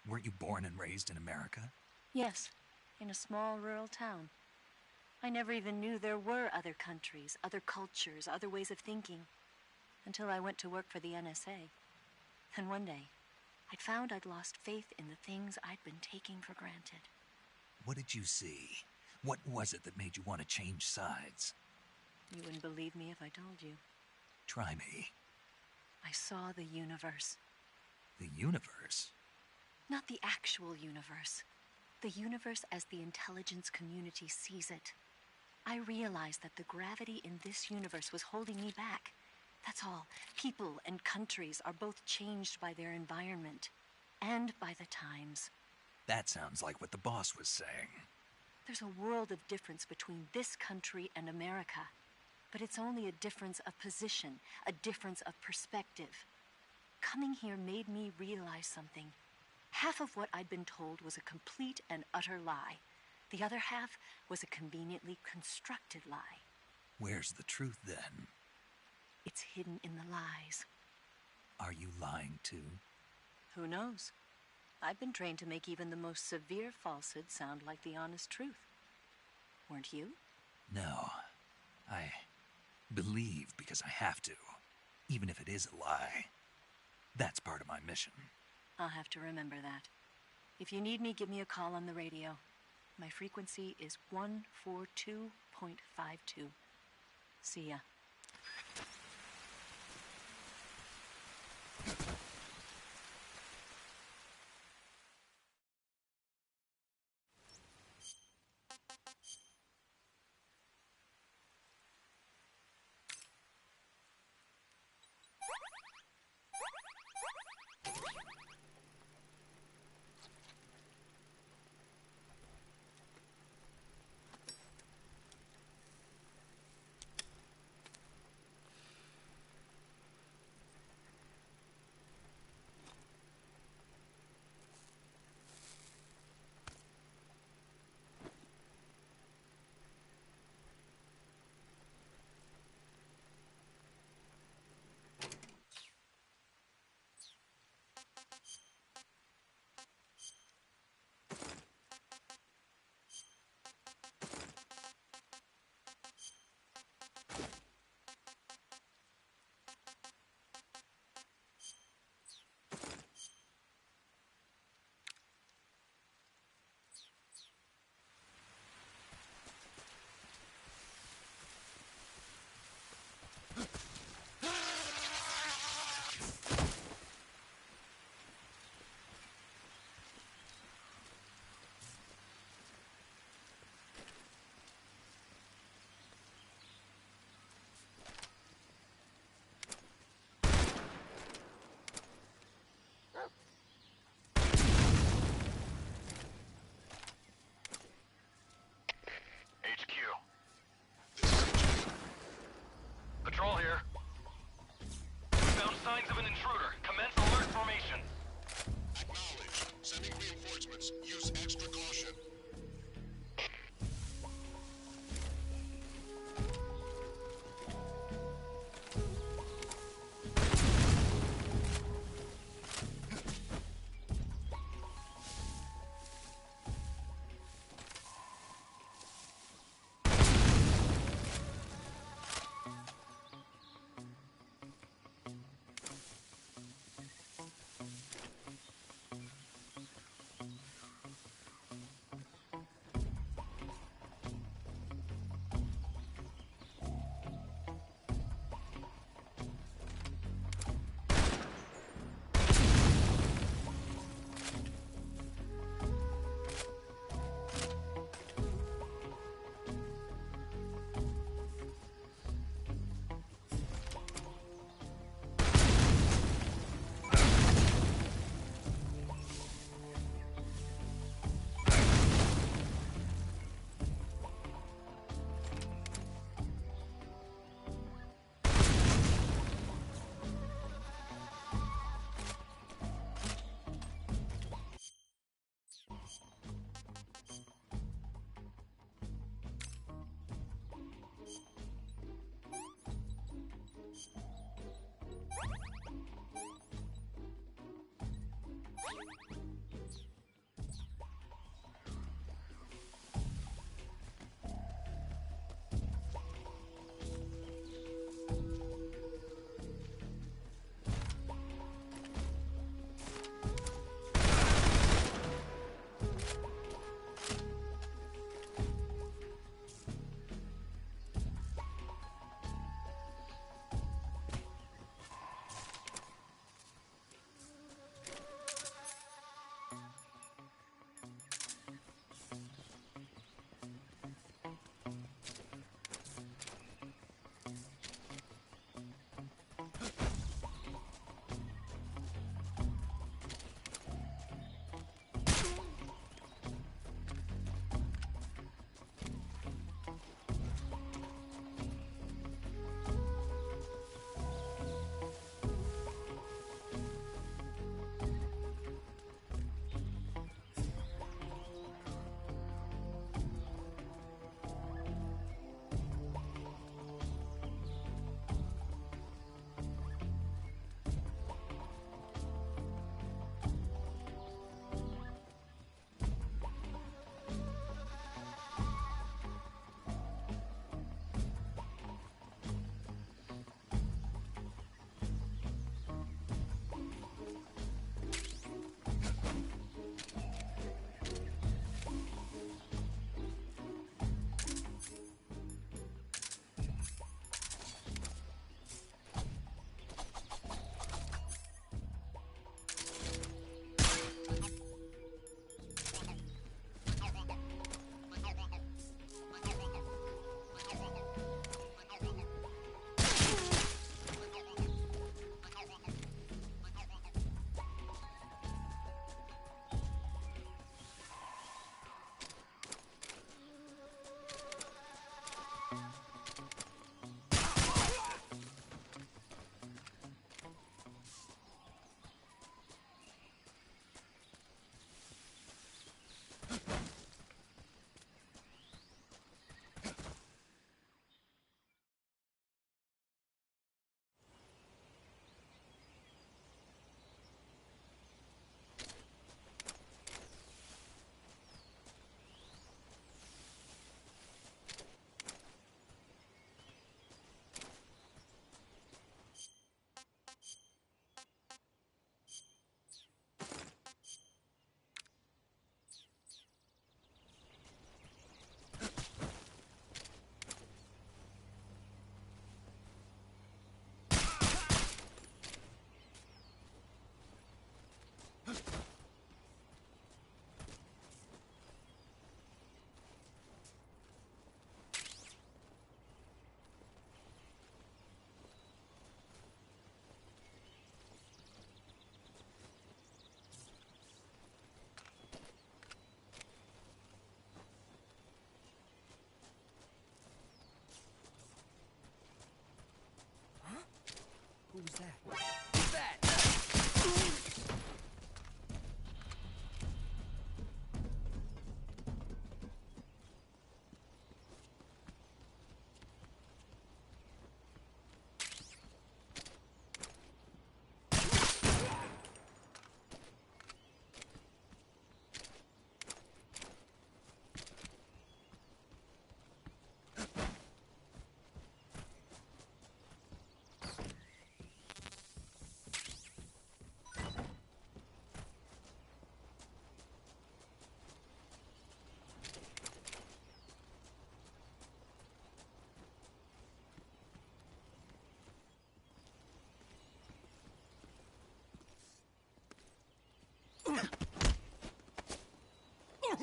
Weren't you born and raised in America? Yes, in a small rural town. I never even knew there were other countries, other cultures, other ways of thinking, until I went to work for the NSA. And one day, I'd found I'd lost faith in the things I'd been taking for granted. What did you see? What was it that made you want to change sides? You wouldn't believe me if I told you. Try me. I saw the universe. The universe? Not the actual universe. The universe as the intelligence community sees it. I realized that the gravity in this universe was holding me back. That's all. People and countries are both changed by their environment and by the times. That sounds like what the boss was saying. There's a world of difference between this country and America. But it's only a difference of position, a difference of perspective. Coming here made me realize something. Half of what I'd been told was a complete and utter lie. The other half was a conveniently constructed lie. Where's the truth, then? It's hidden in the lies. Are you lying, too? Who knows? I've been trained to make even the most severe falsehood sound like the honest truth. Weren't you? No. I believe because I have to, even if it is a lie. That's part of my mission. I'll have to remember that. If you need me, give me a call on the radio. My frequency is 142.52. See ya.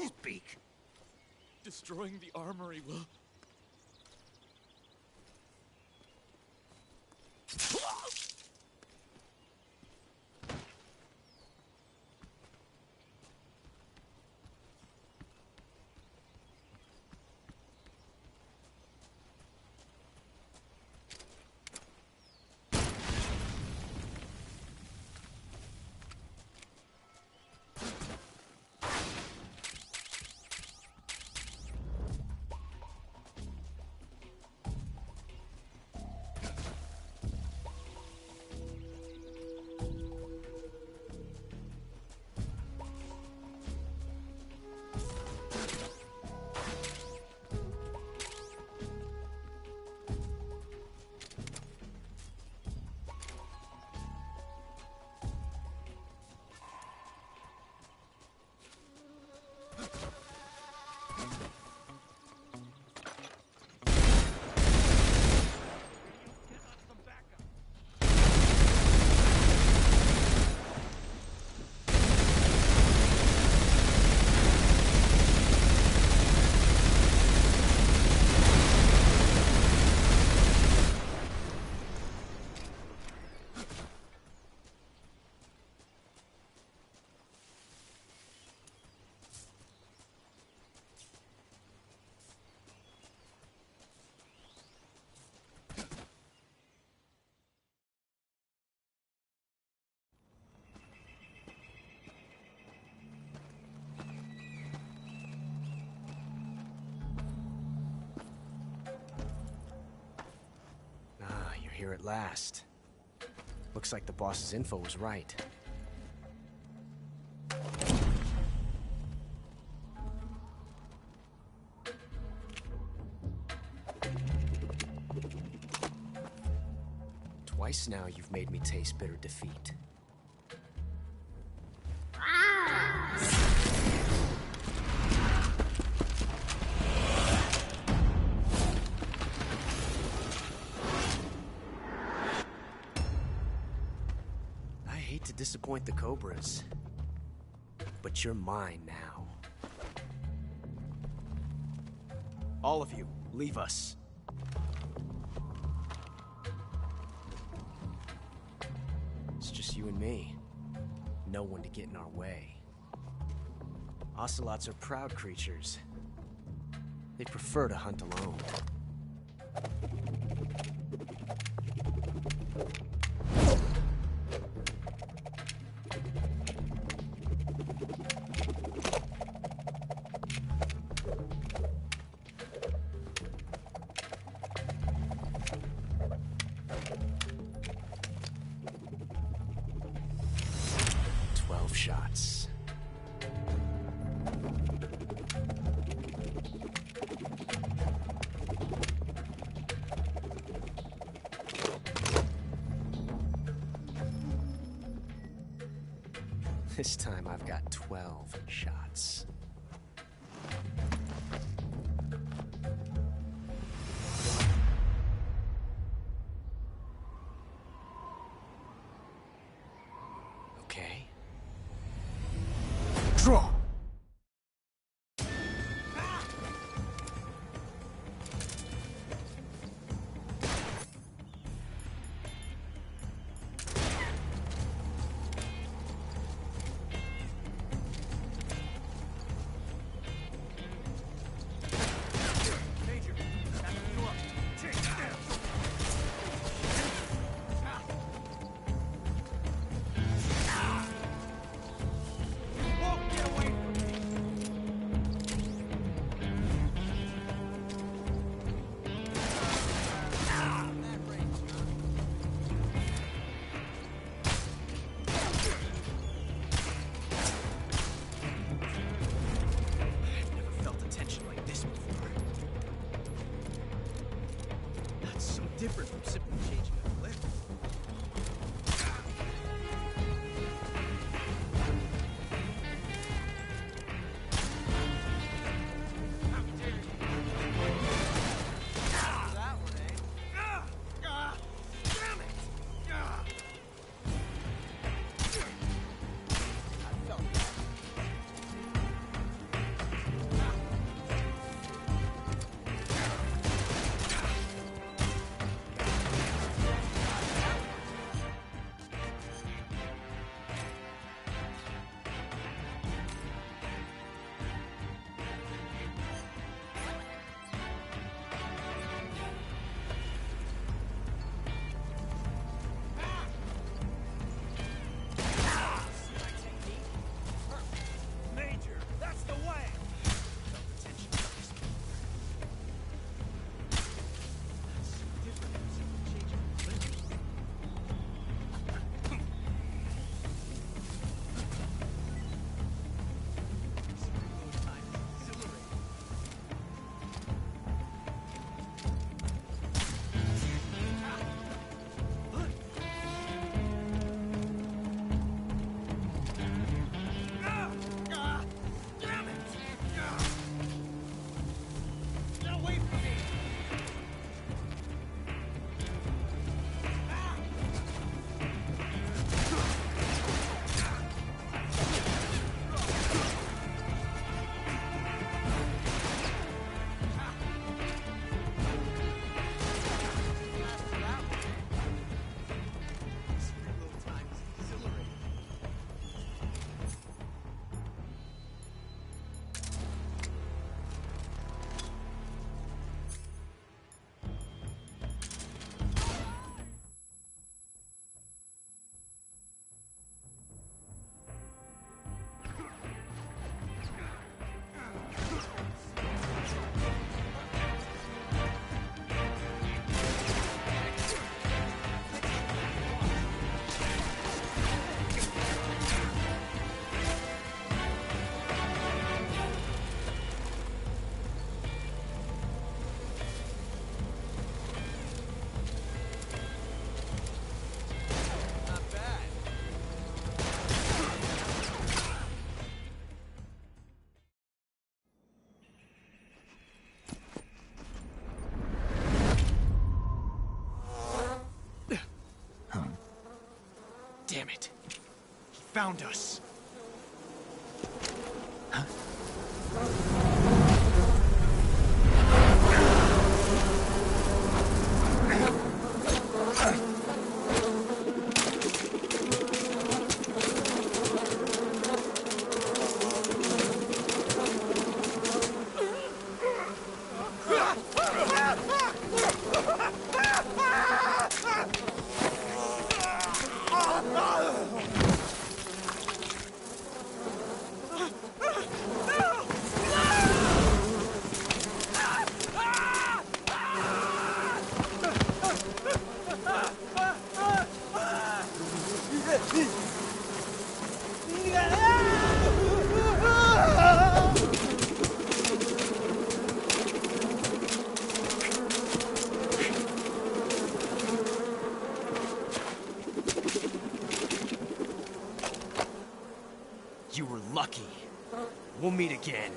Speak. Destroying the armory will... Here at last. Looks like the boss's info was right. Twice now you've made me taste bitter defeat. To disappoint the Cobras, but you're mine now. All of you, leave us. It's just you and me. No one to get in our way. Ocelots are proud creatures. They prefer to hunt alone. Shots. This time I've got 12 shots. Okay. Draw! Different from simply changing a clip. Damn it. He found us. You were lucky. We'll meet again.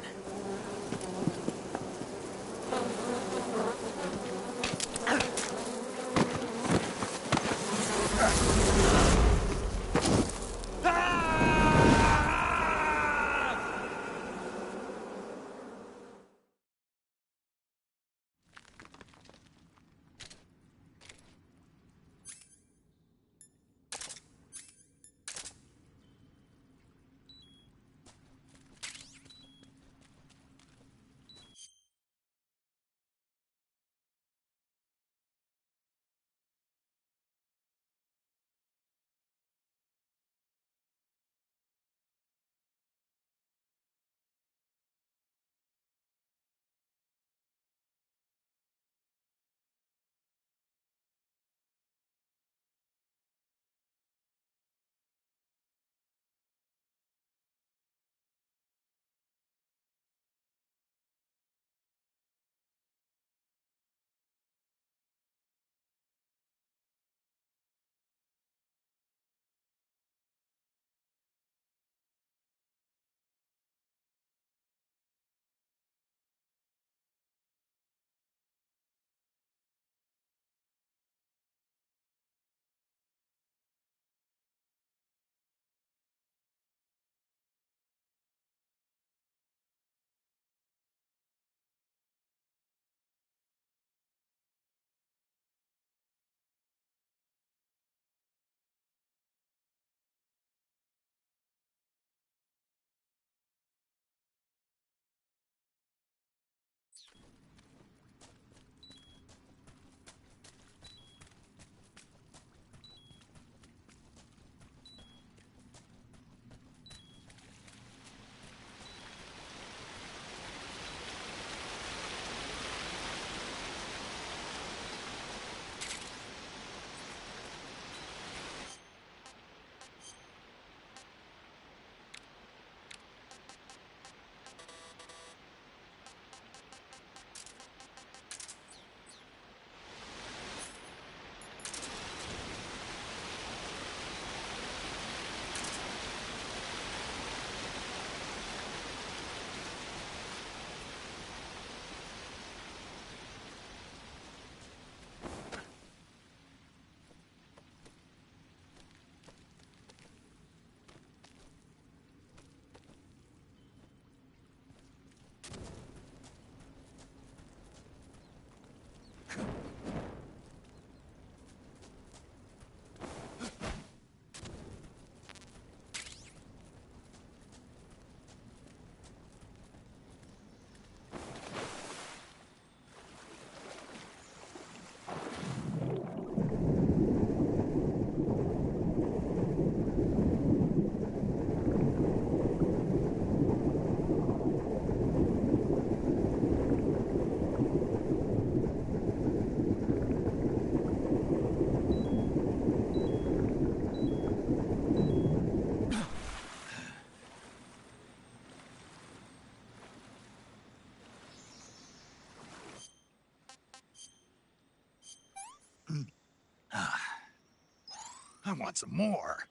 I want some more.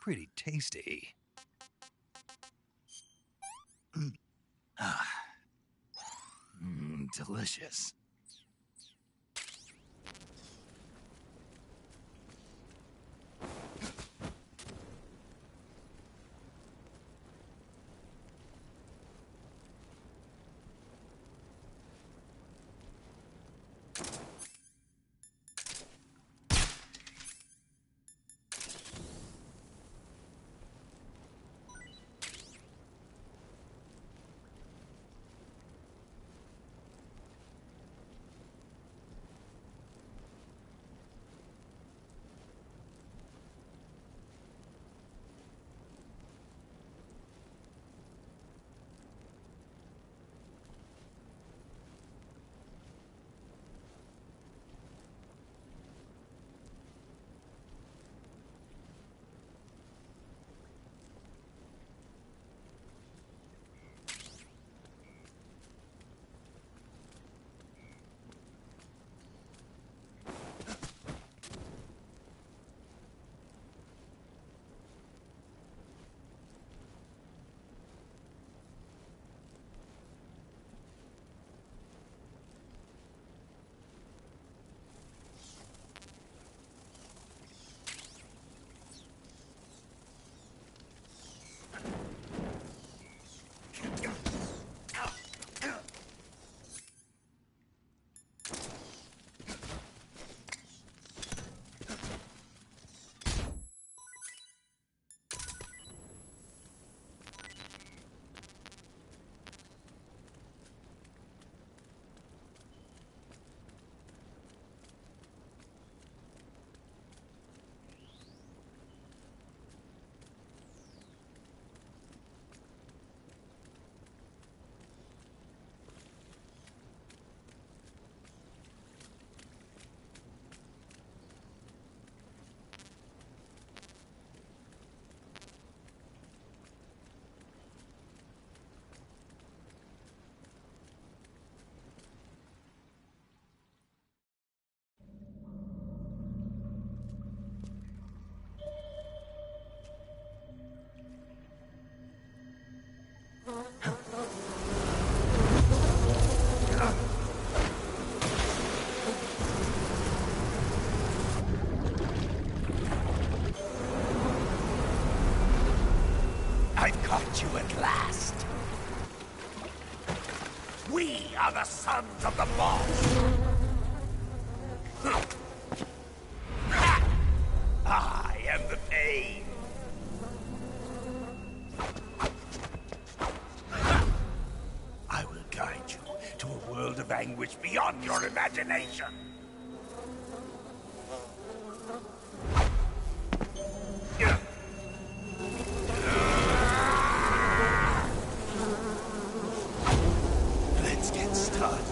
pretty tasty. Delicious. I've caught you at last. We are the sons of the boss. I am the pain. I will guide you to a world of anguish beyond your imagination. Let's get started.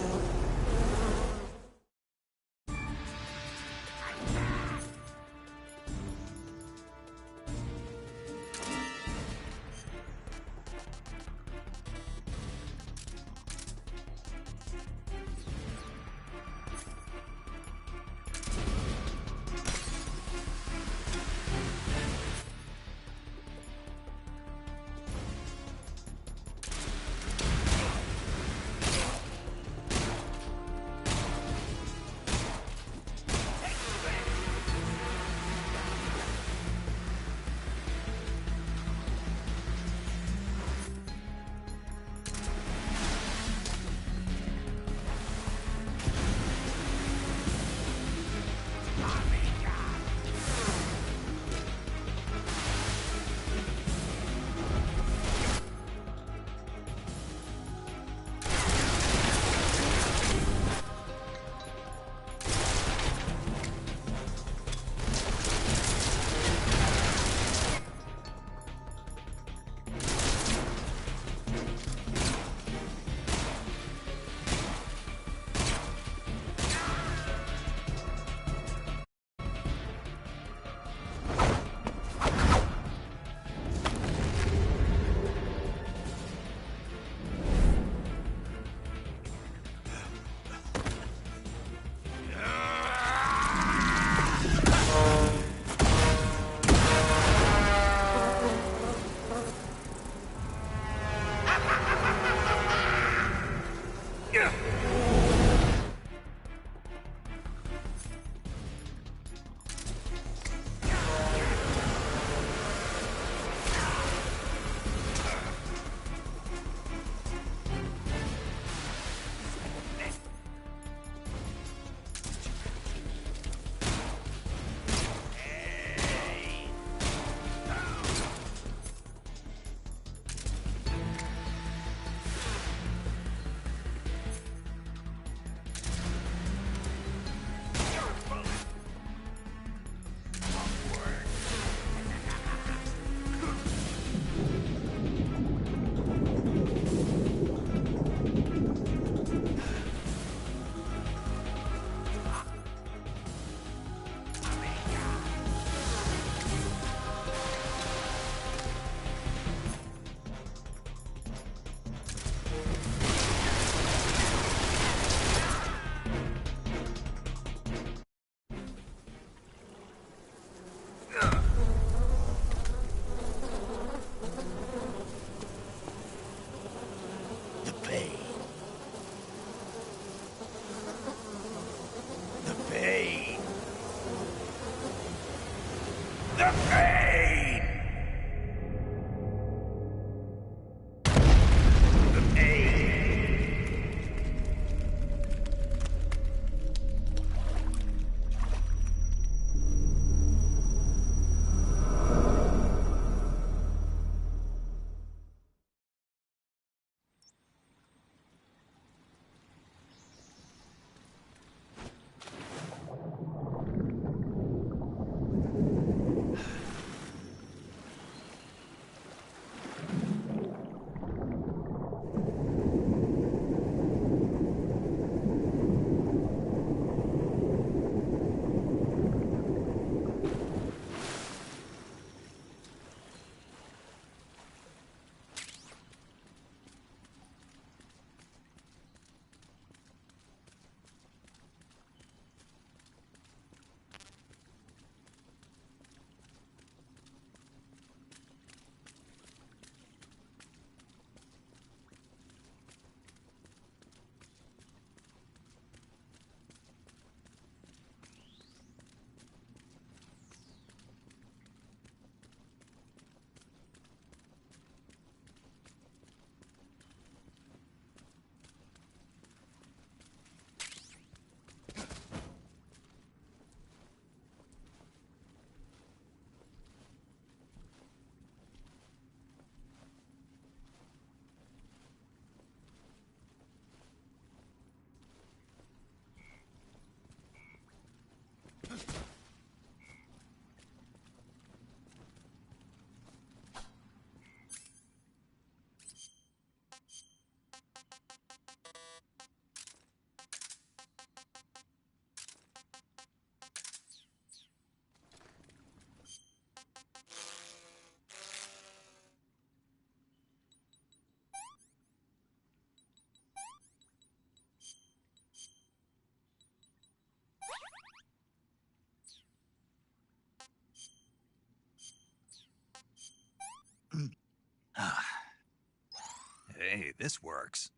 Hey, this works.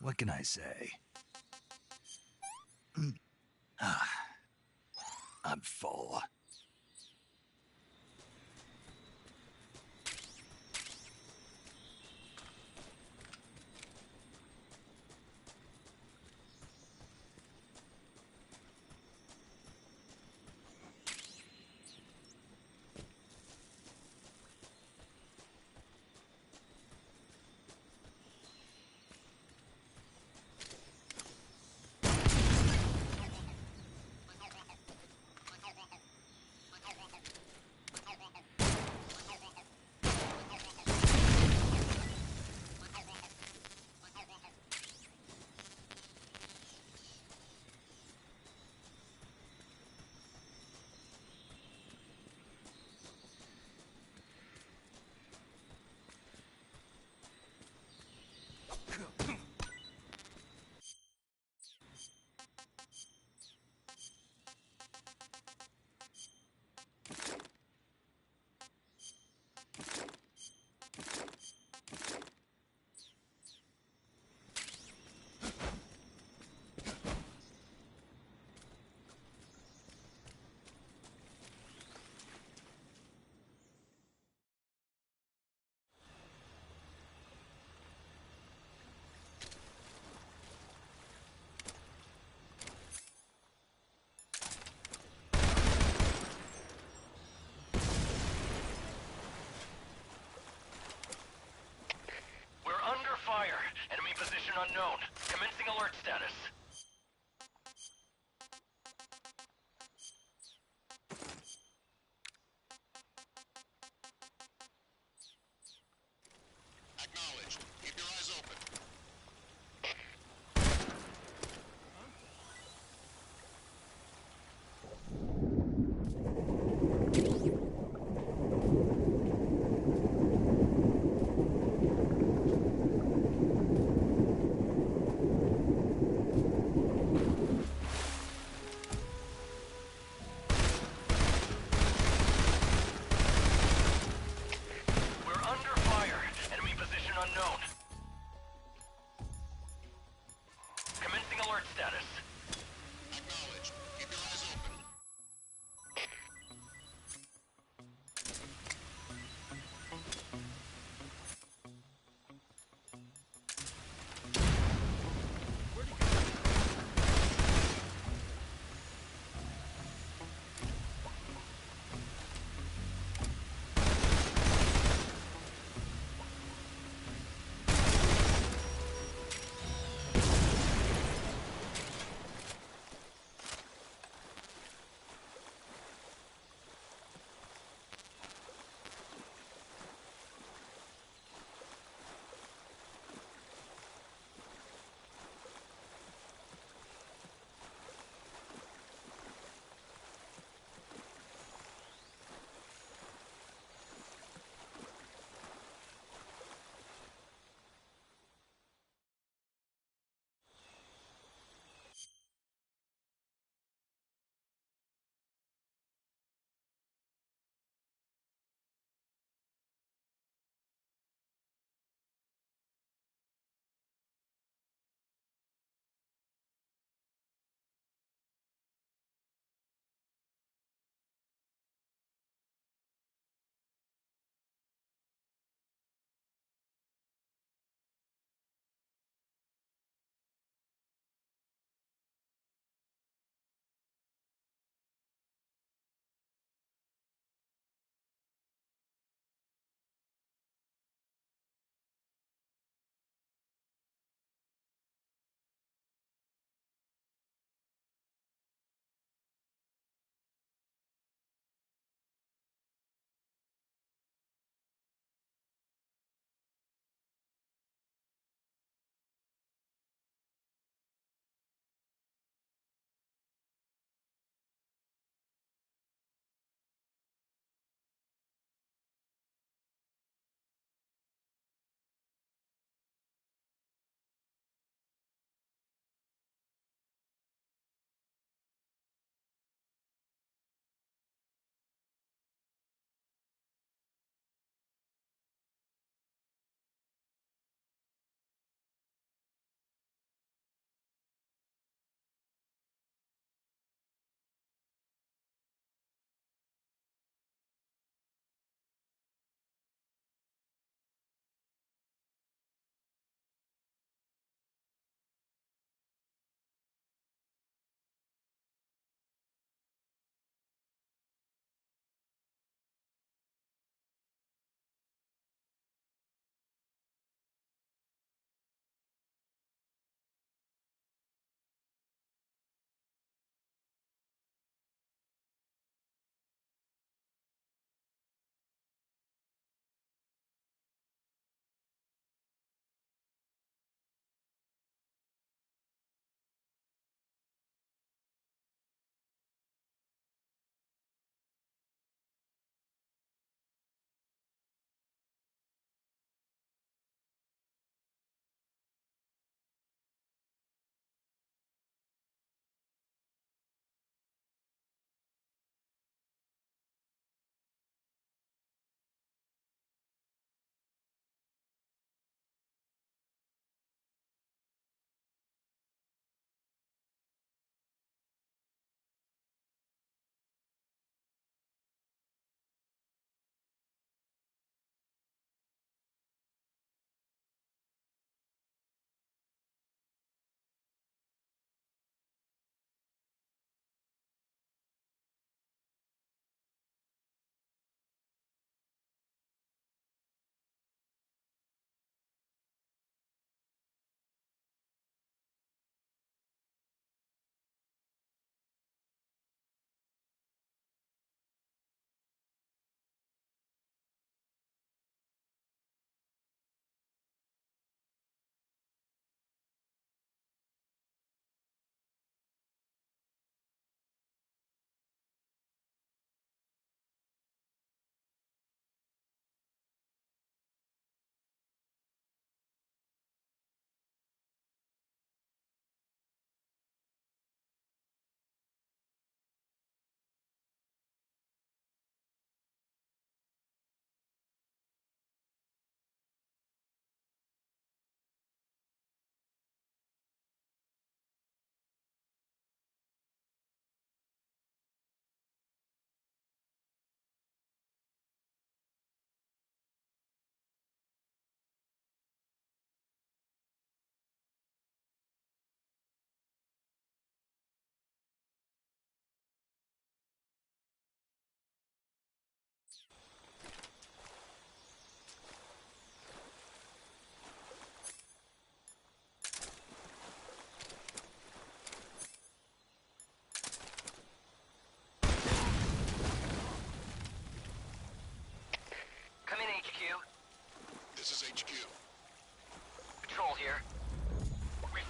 What can I say? I'm full. Fire. Enemy position unknown. Commencing alert status. Acknowledged. Keep your eyes open.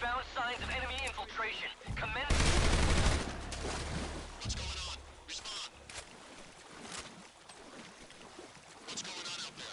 found signs of enemy infiltration. Commence... What's going on? Respond. What's going on out there?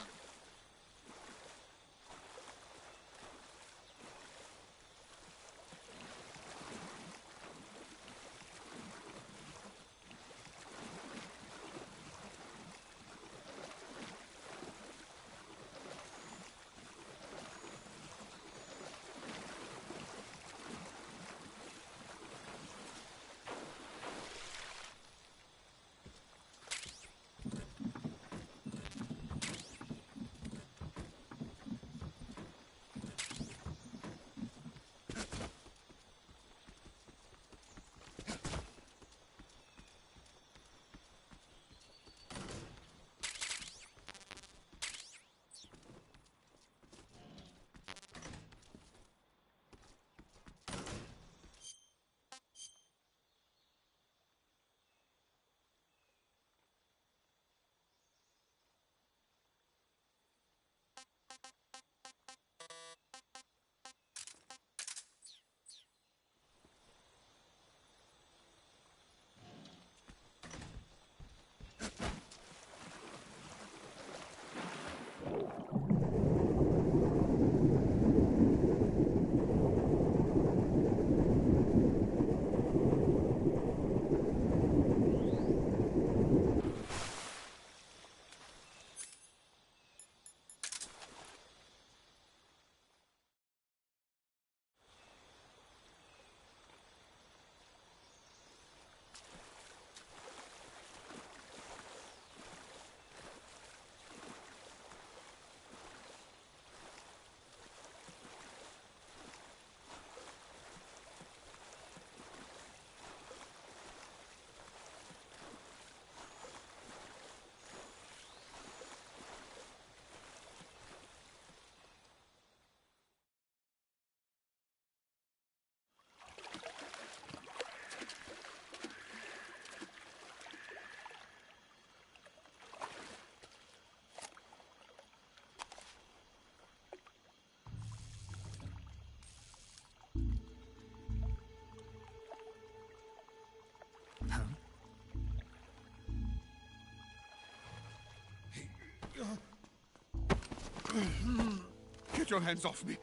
Get your hands off me.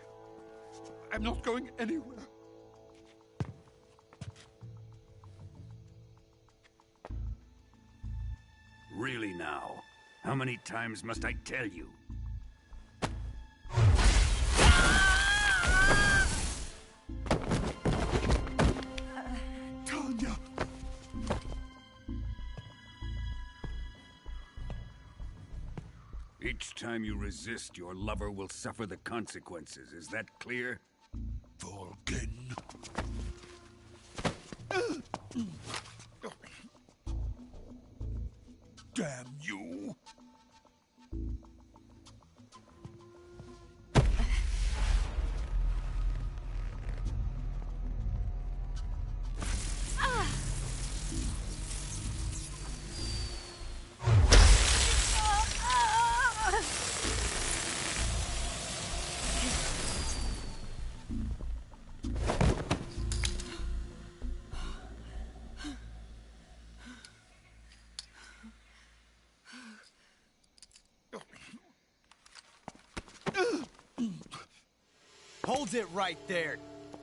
I'm not going anywhere. Really now? How many times must I tell you? Tanya! Each time you resist, your lover will suffer the consequences. Is that clear? Volgin. Damn you! Hold it right there,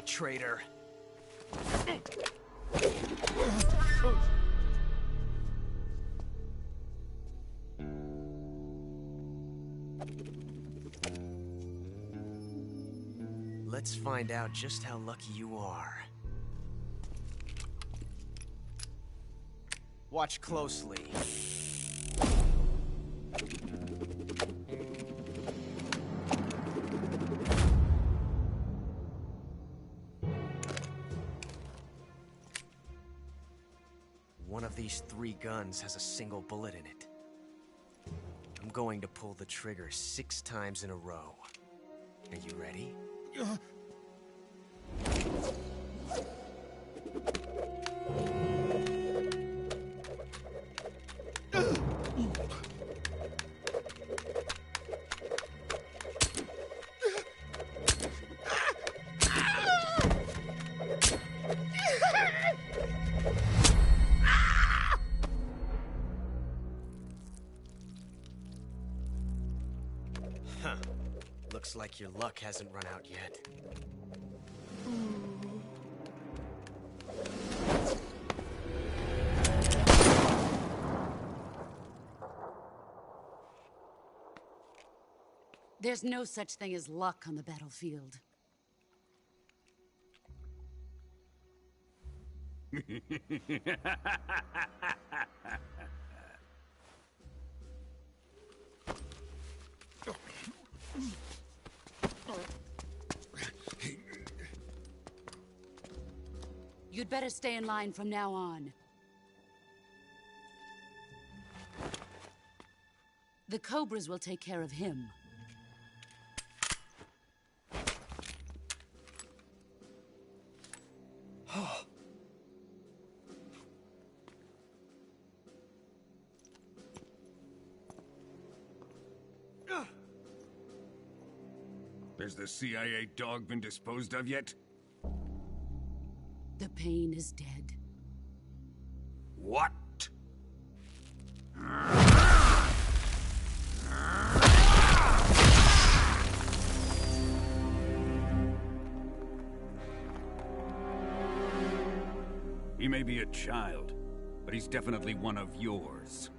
traitor. Let's find out just how lucky you are. Watch closely. One of these 3 guns has a single bullet in it. I'm going to pull the trigger 6 times in a row. Are you ready? like your luck hasn't run out yet. There's no such thing as luck on the battlefield. You'd better stay in line from now on. The Cobras will take care of him. Has the CIA dog been disposed of yet? The pain is dead. What? He may be a child, but he's definitely one of yours.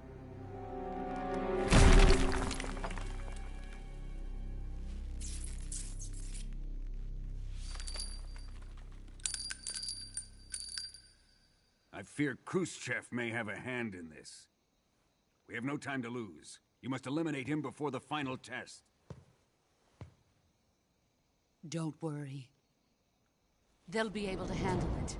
I fear Khrushchev may have a hand in this. We have no time to lose. You must eliminate him before the final test. Don't worry. They'll be able to handle it.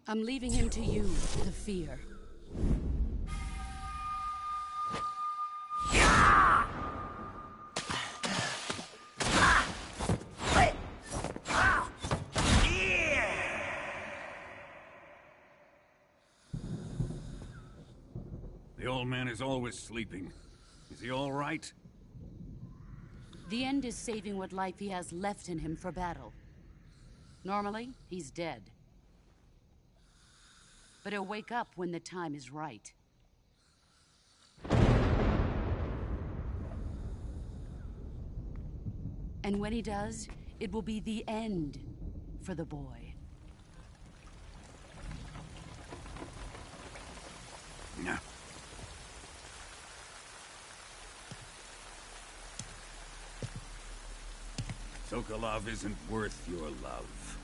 I'm leaving him to you, the fear. The old man is always sleeping. Is he all right? The end is saving what life he has left in him for battle. Normally, he's dead. But he'll wake up when the time is right. And when he does, it will be the end for the boy. No. Sokolov isn't worth your love.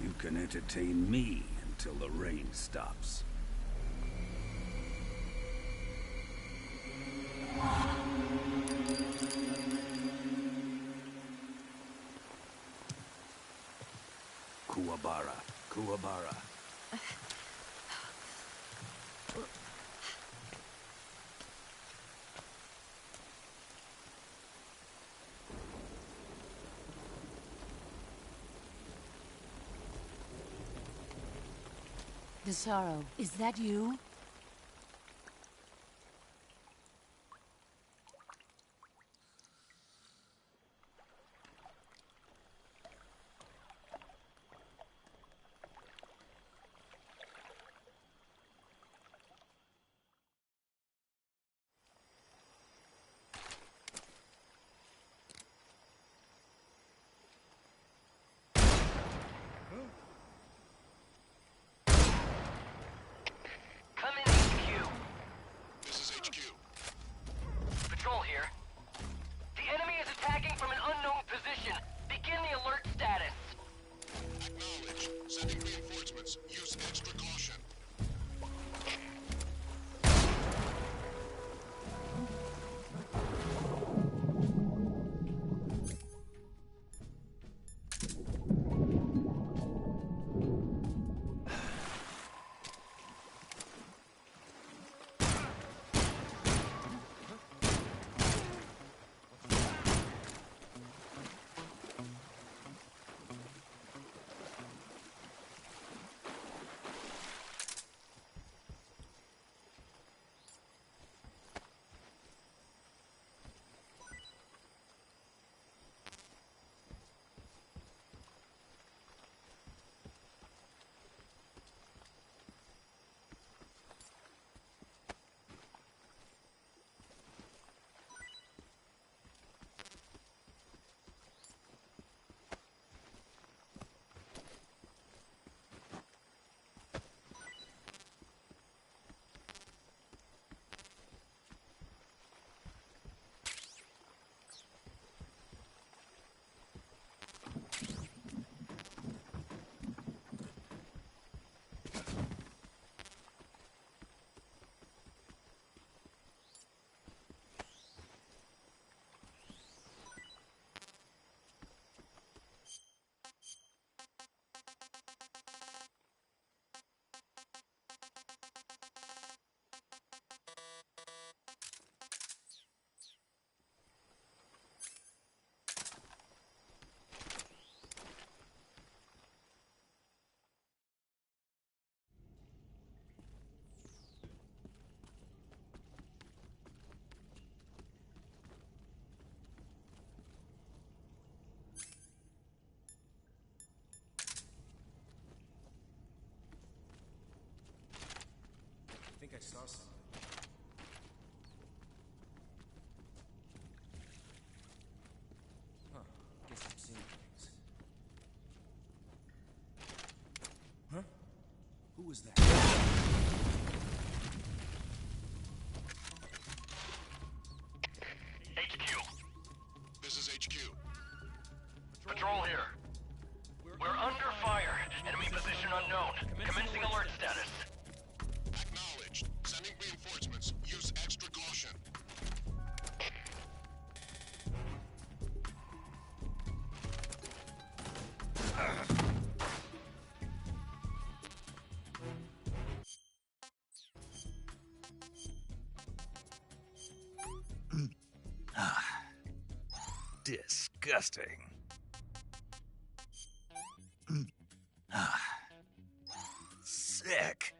You can entertain me until the rain stops. Kuwabara, Kuwabara. The Sorrow, is that you? saw something. Huh. Guess I'm seeing things. Huh? Who was that? HQ. This is HQ. Patrol here. We're under fire. Enemy position unknown. Commencing alert status. Acknowledged. Sending reinforcements. Use extra caution. Disgusting. Sick.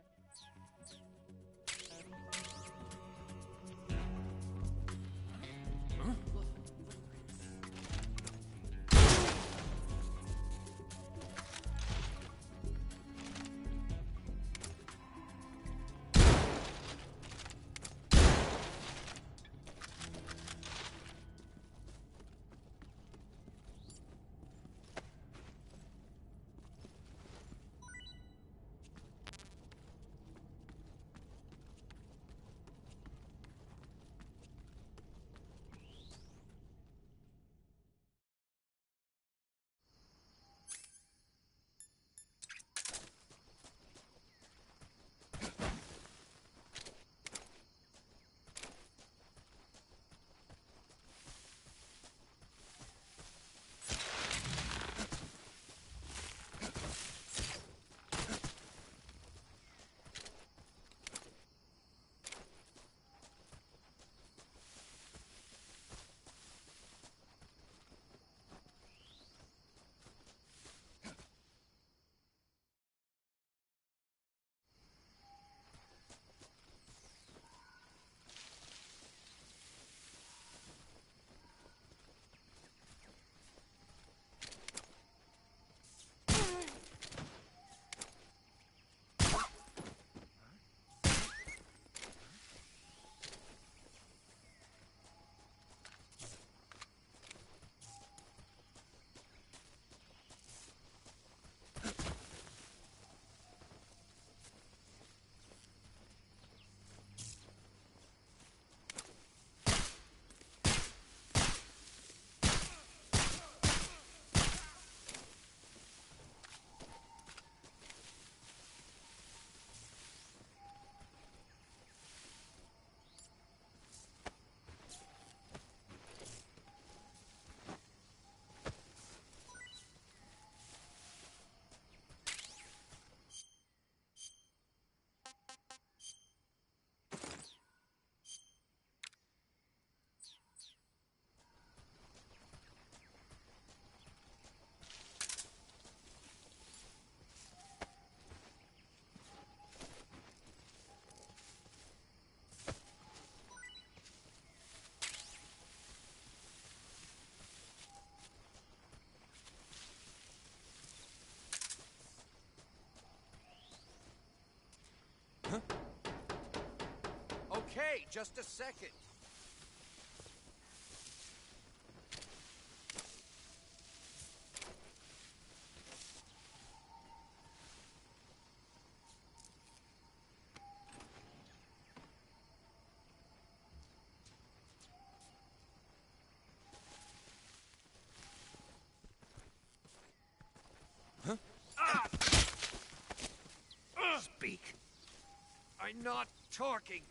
Okay, just a second. Huh? Speak. I'm not talking.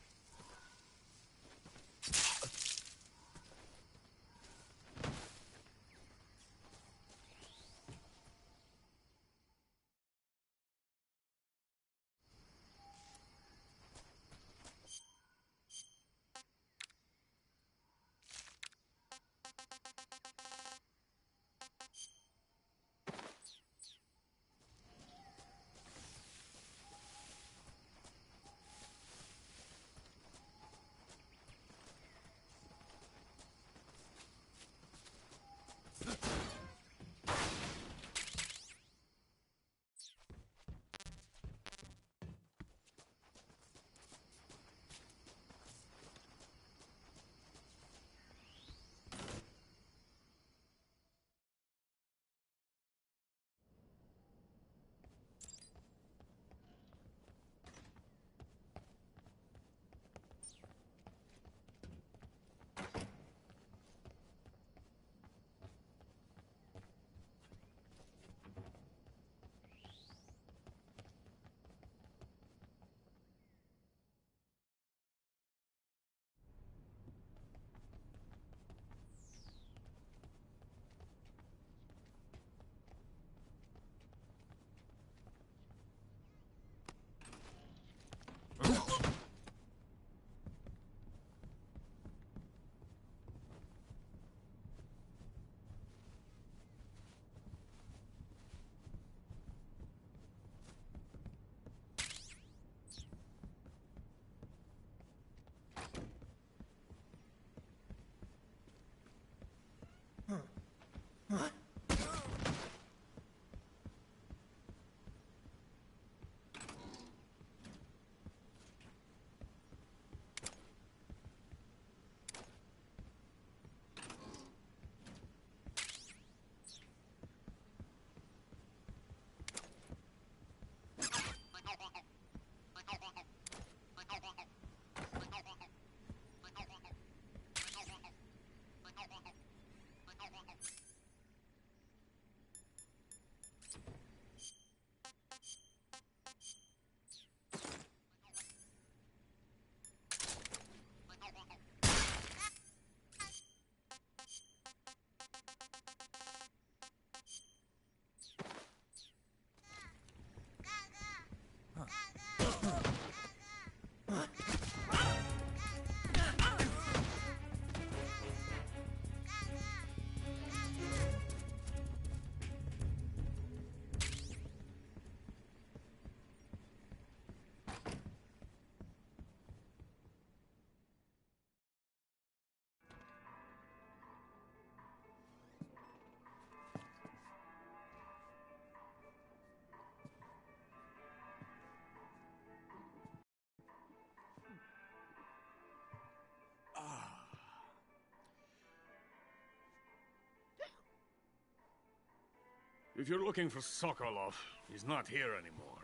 If you're looking for Sokolov, he's not here anymore.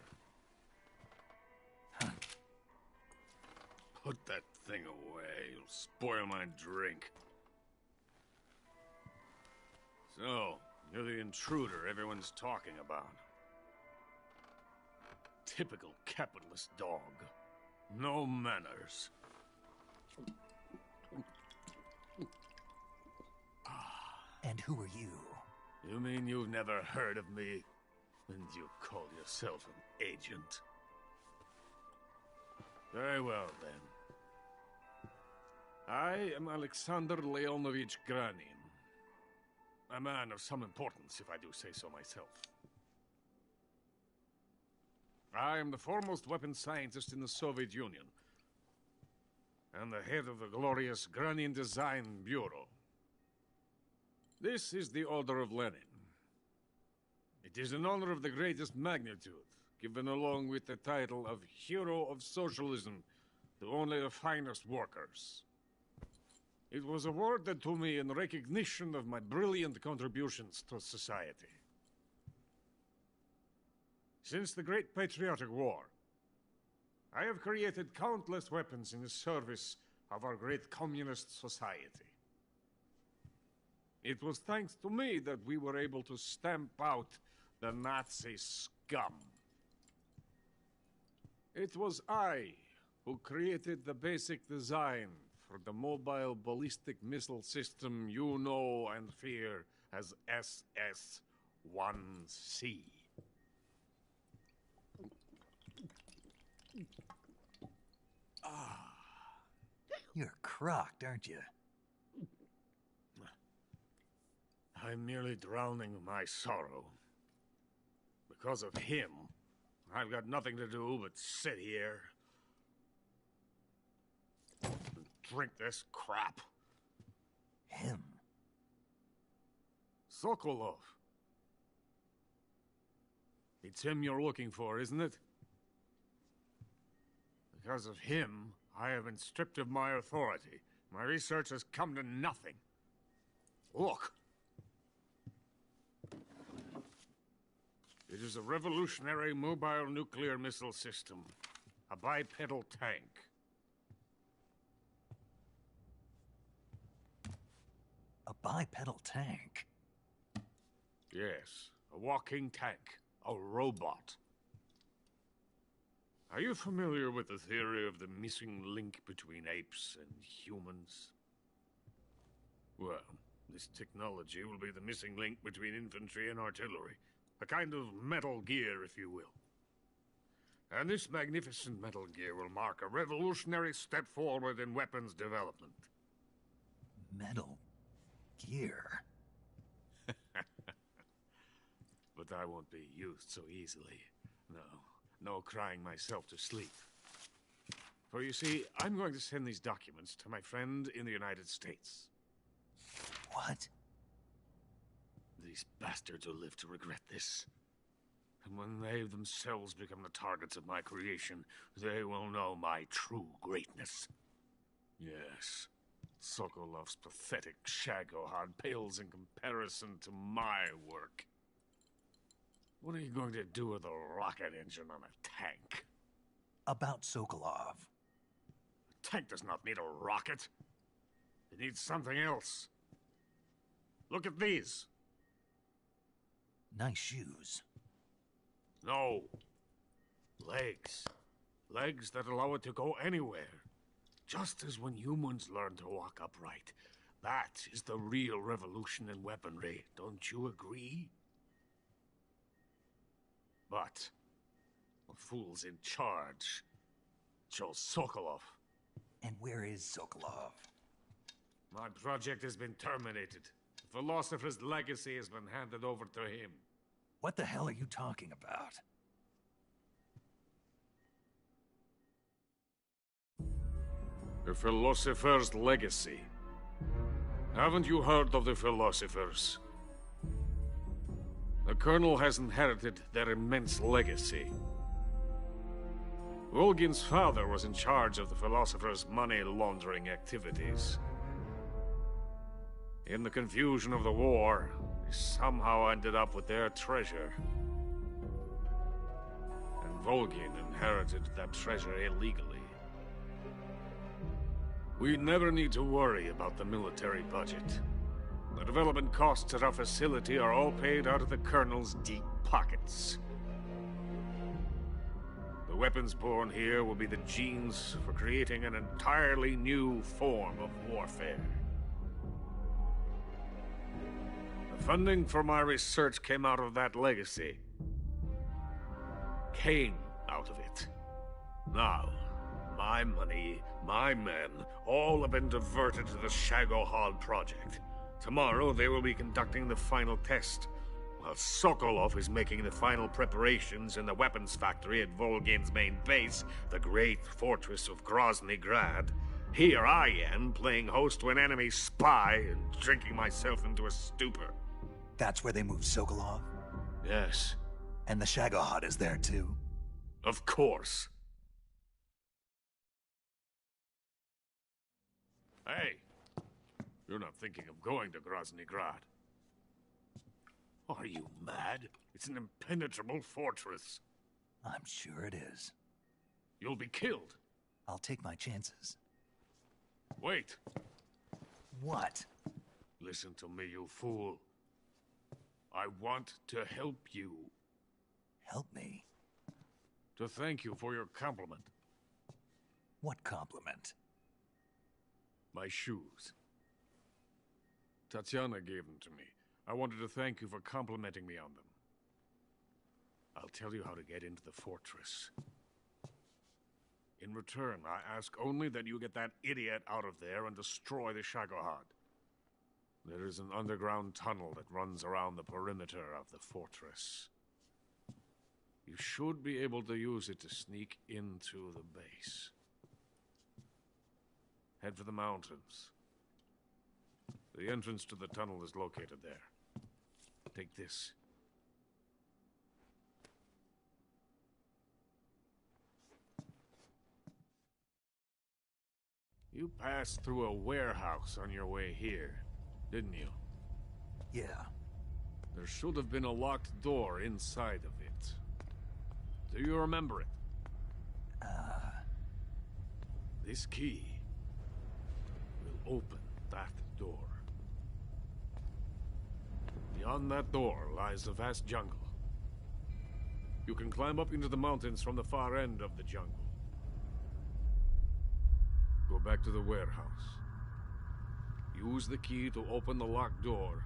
Put that thing away. You'll spoil my drink. So, you're the intruder everyone's talking about. Typical capitalist dog. No manners. And who are you? You mean you've never heard of me? And you call yourself an agent? Very well, then. I am Alexander Leonovich Granin. A man of some importance, if I do say so myself. I am the foremost weapons scientist in the Soviet Union, and the head of the glorious Granin Design Bureau. This is the Order of Lenin. It is an honor of the greatest magnitude, given along with the title of Hero of Socialism to only the finest workers. It was awarded to me in recognition of my brilliant contributions to society. Since the Great Patriotic War, I have created countless weapons in the service of our great communist society. It was thanks to me that we were able to stamp out the Nazi scum. It was I who created the basic design for the mobile ballistic missile system you know and fear as SS-1C. You're crocked, aren't you? I'm merely drowning my sorrow. Because of him, I've got nothing to do but sit here and drink this crap. Him? Sokolov. It's him you're looking for, isn't it? Because of him, I have been stripped of my authority. My research has come to nothing. Look. It is a revolutionary mobile nuclear missile system. A bipedal tank. A bipedal tank? Yes, a walking tank. A robot. Are you familiar with the theory of the missing link between apes and humans? Well, this technology will be the missing link between infantry and artillery. A kind of Metal Gear, if you will. And this magnificent Metal Gear will mark a revolutionary step forward in weapons development. Metal Gear? But I won't be used so easily. No crying myself to sleep. For you see, I'm going to send these documents to my friend in the United States. What? These bastards will live to regret this. And when they themselves become the targets of my creation, they will know my true greatness. Yes, Sokolov's pathetic Shagohod pales in comparison to my work. What are you going to do with a rocket engine on a tank? About Sokolov. A tank does not need a rocket. It needs something else. Look at these. Nice shoes. No. Legs. Legs that allow it to go anywhere. Just as when humans learn to walk upright. That is the real revolution in weaponry. Don't you agree? But the fool's in charge. Joe Sokolov. And where is Sokolov? My project has been terminated. The philosopher's legacy has been handed over to him. What the hell are you talking about? The philosopher's legacy. Haven't you heard of the philosophers? The Colonel has inherited their immense legacy. Volgin's father was in charge of the philosophers' money laundering activities. In the confusion of the war, we somehow ended up with their treasure. And Volgin inherited that treasure illegally. We never need to worry about the military budget. The development costs at our facility are all paid out of the Colonel's deep pockets. The weapons born here will be the genes for creating an entirely new form of warfare. The funding for my research came out of that legacy. Came out of it. Now, my money, my men, all have been diverted to the Shagohod project. Tomorrow, they will be conducting the final test, while Sokolov is making the final preparations in the weapons factory at Volgin's main base, the great fortress of Grozny Grad. Here I am, playing host to an enemy spy and drinking myself into a stupor. That's where they moved Sokolov? Yes. And the Shagohod is there too? Of course. Hey! You're not thinking of going to Grozny Grad. Are you mad? It's an impenetrable fortress. I'm sure it is. You'll be killed. I'll take my chances. Wait. What? Listen to me, you fool. I want to help you. Help me? To thank you for your compliment. What compliment? My shoes. Tatiana gave them to me. I wanted to thank you for complimenting me on them. I'll tell you how to get into the fortress. In return, I ask only that you get that idiot out of there and destroy the Shagohod. There is an underground tunnel that runs around the perimeter of the fortress. You should be able to use it to sneak into the base. Head for the mountains. The entrance to the tunnel is located there. Take this. You passed through a warehouse on your way here, didn't you? Yeah. There should have been a locked door inside of it. Do you remember it? This key will open that door. Beyond that door lies a vast jungle. You can climb up into the mountains from the far end of the jungle. Go back to the warehouse. Use the key to open the locked door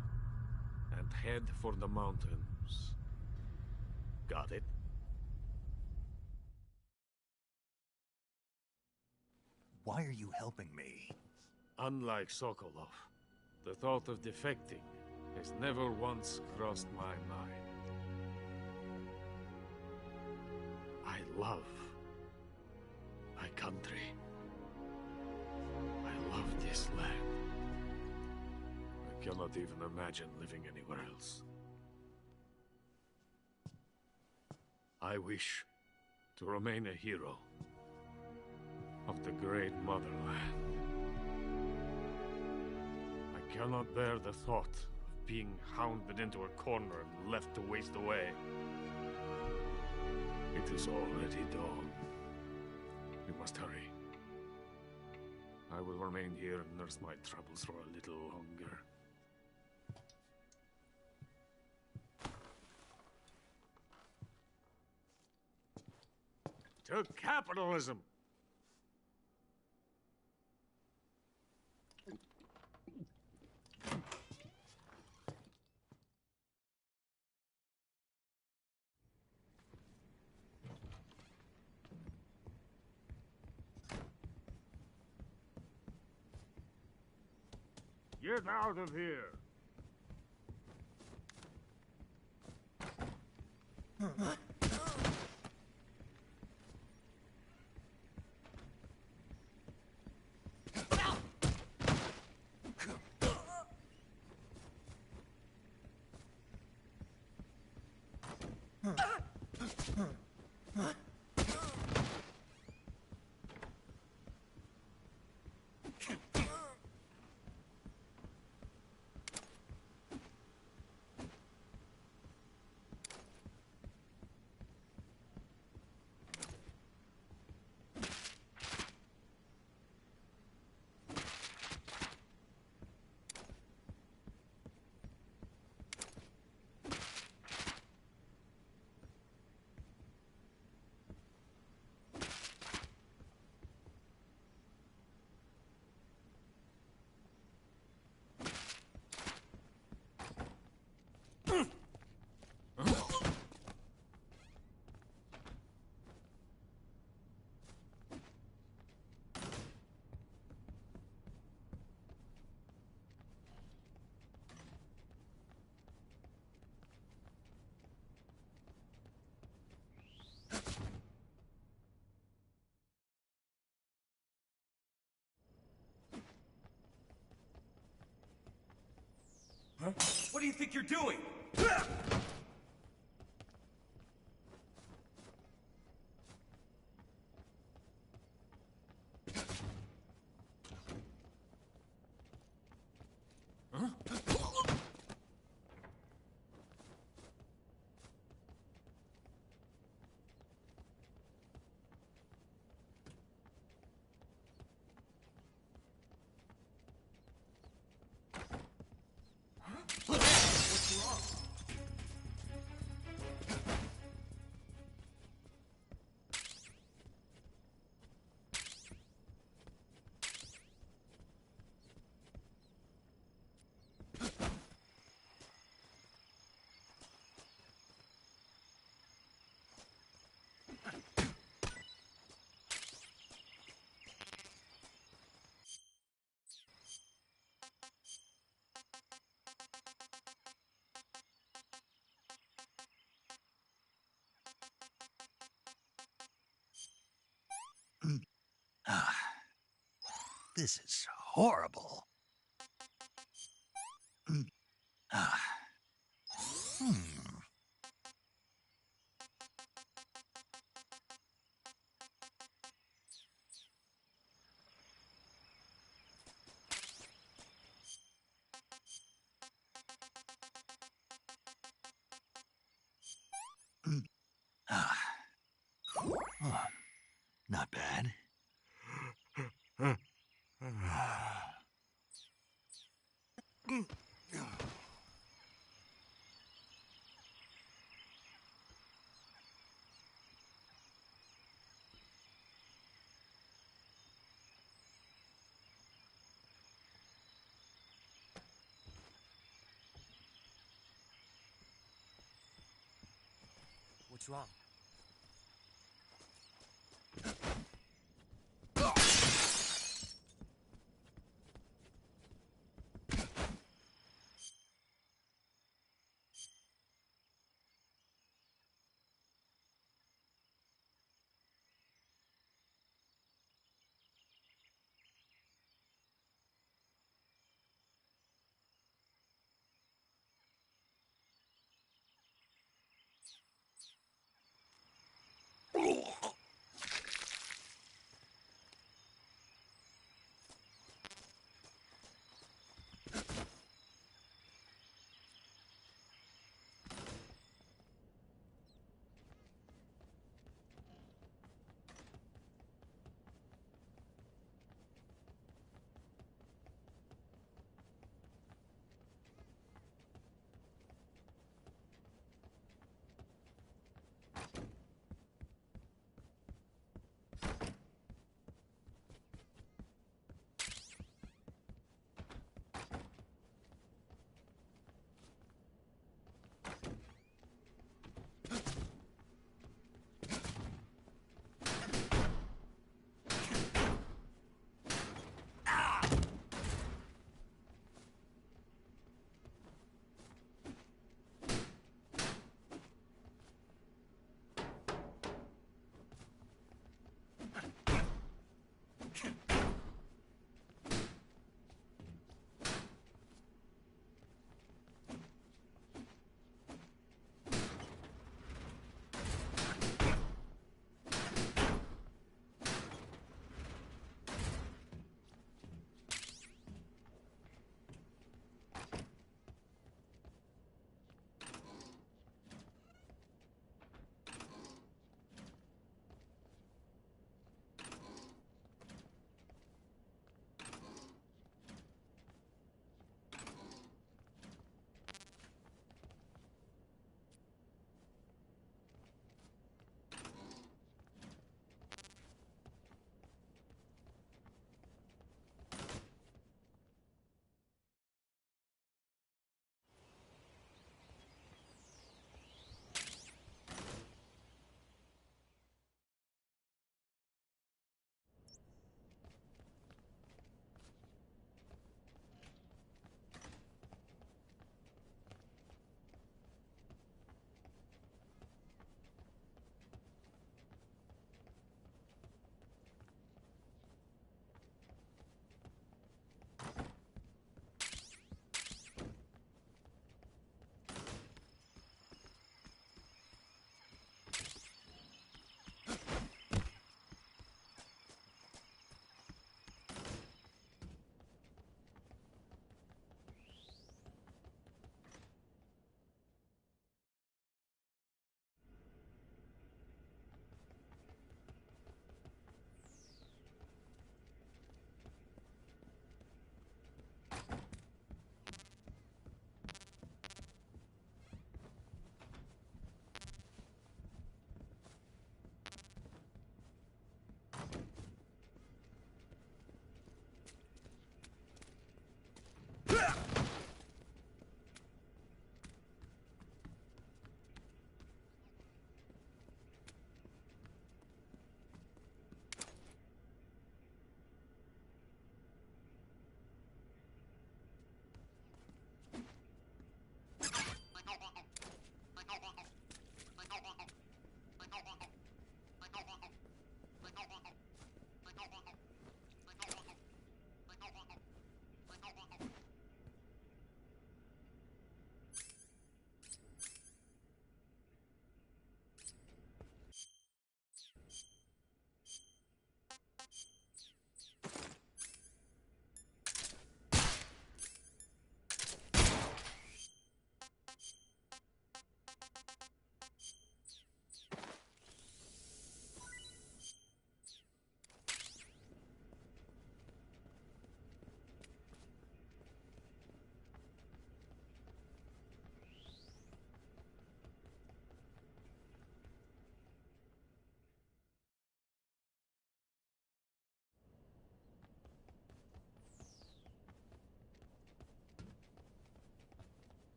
and head for the mountains. Got it? Why are you helping me? Unlike Sokolov, the thought of defecting has never once crossed my mind. I love my country. I love this land. I cannot even imagine living anywhere else. I wish to remain a hero of the great motherland. I cannot bear the thought of being hounded into a corner and left to waste away. It is already dawn. We must hurry. I will remain here and nurse my troubles for a little longer. To capitalism! Get out of here! What do you think you're doing? This is horrible. Not bad. What's wrong?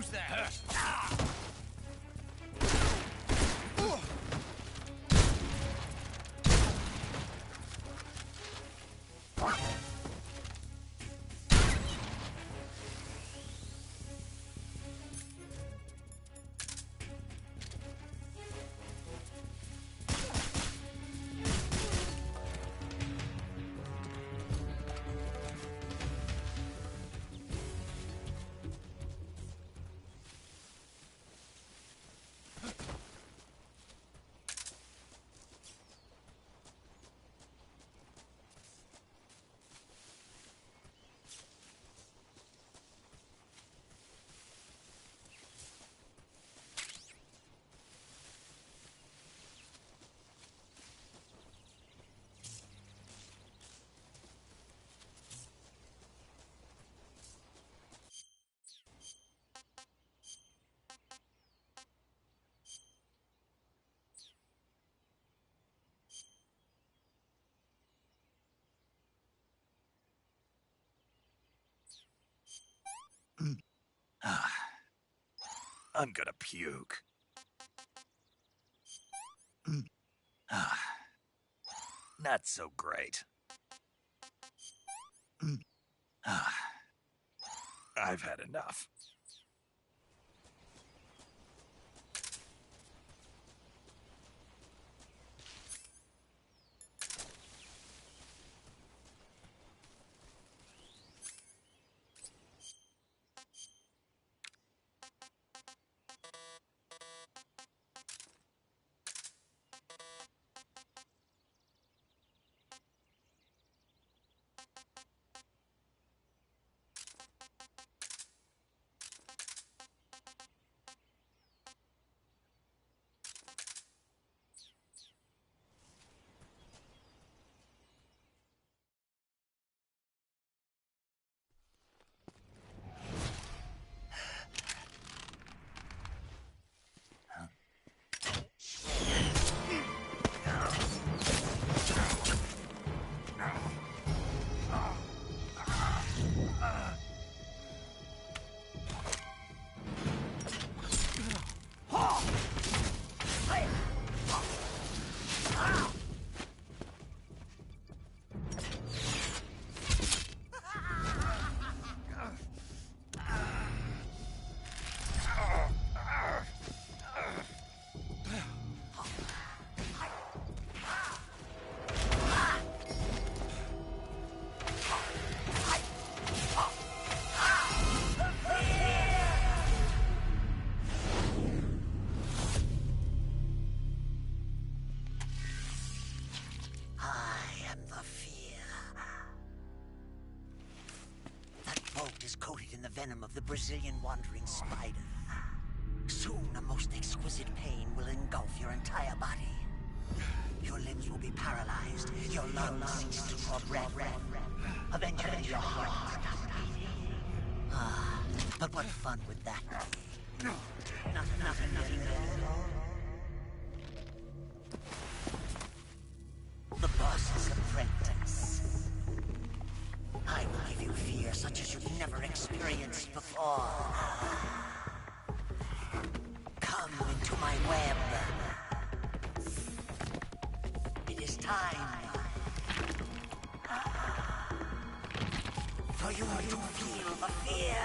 Who's that? I'm gonna puke. Not so great. I've had enough. Coated in the venom of the Brazilian wandering spider. Soon, a most exquisite pain will engulf your entire body. Your limbs will be paralyzed, your lungs cease to draw breath. Eventually, your heart will stop beating. But what fun would that be? Nothing. The boss's apprentice. I will give you fear such as you've never experienced before. Come into my web. It is time for you to feel the fear.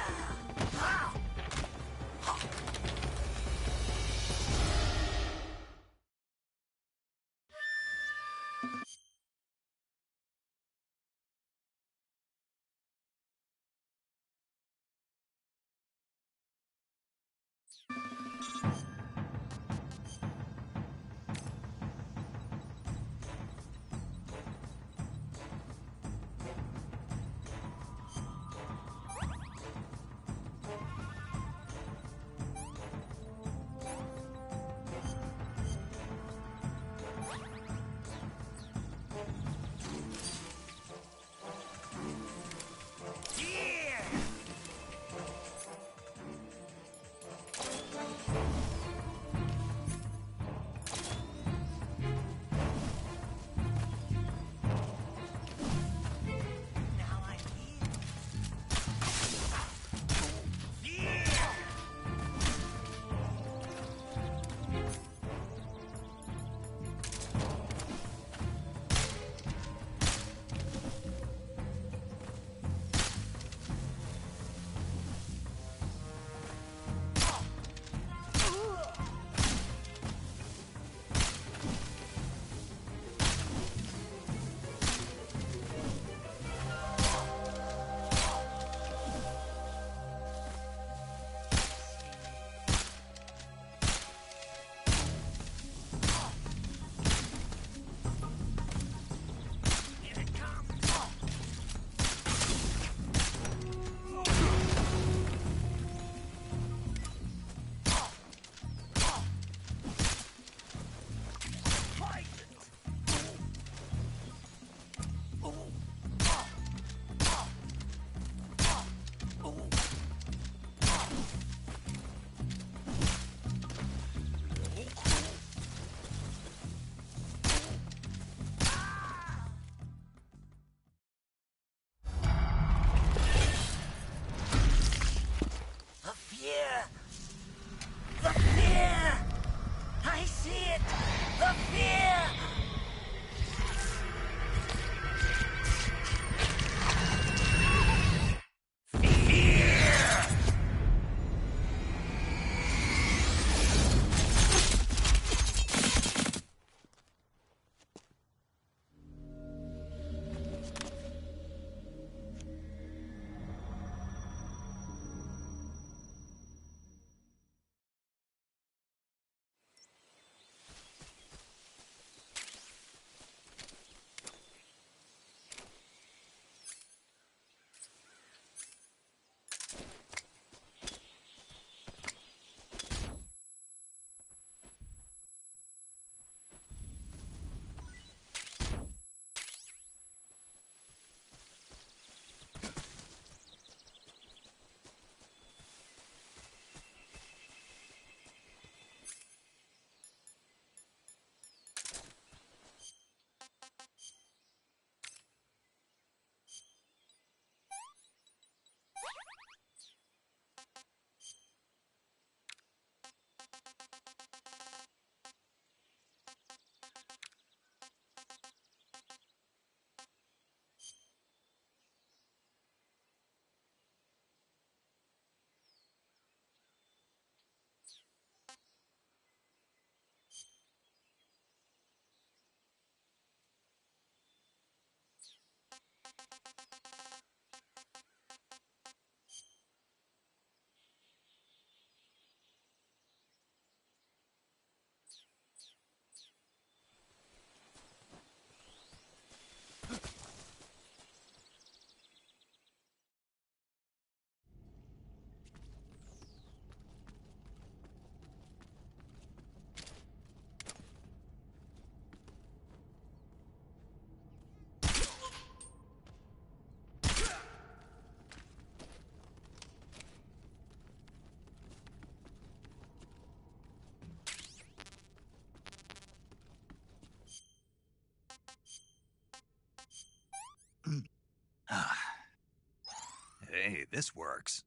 this works.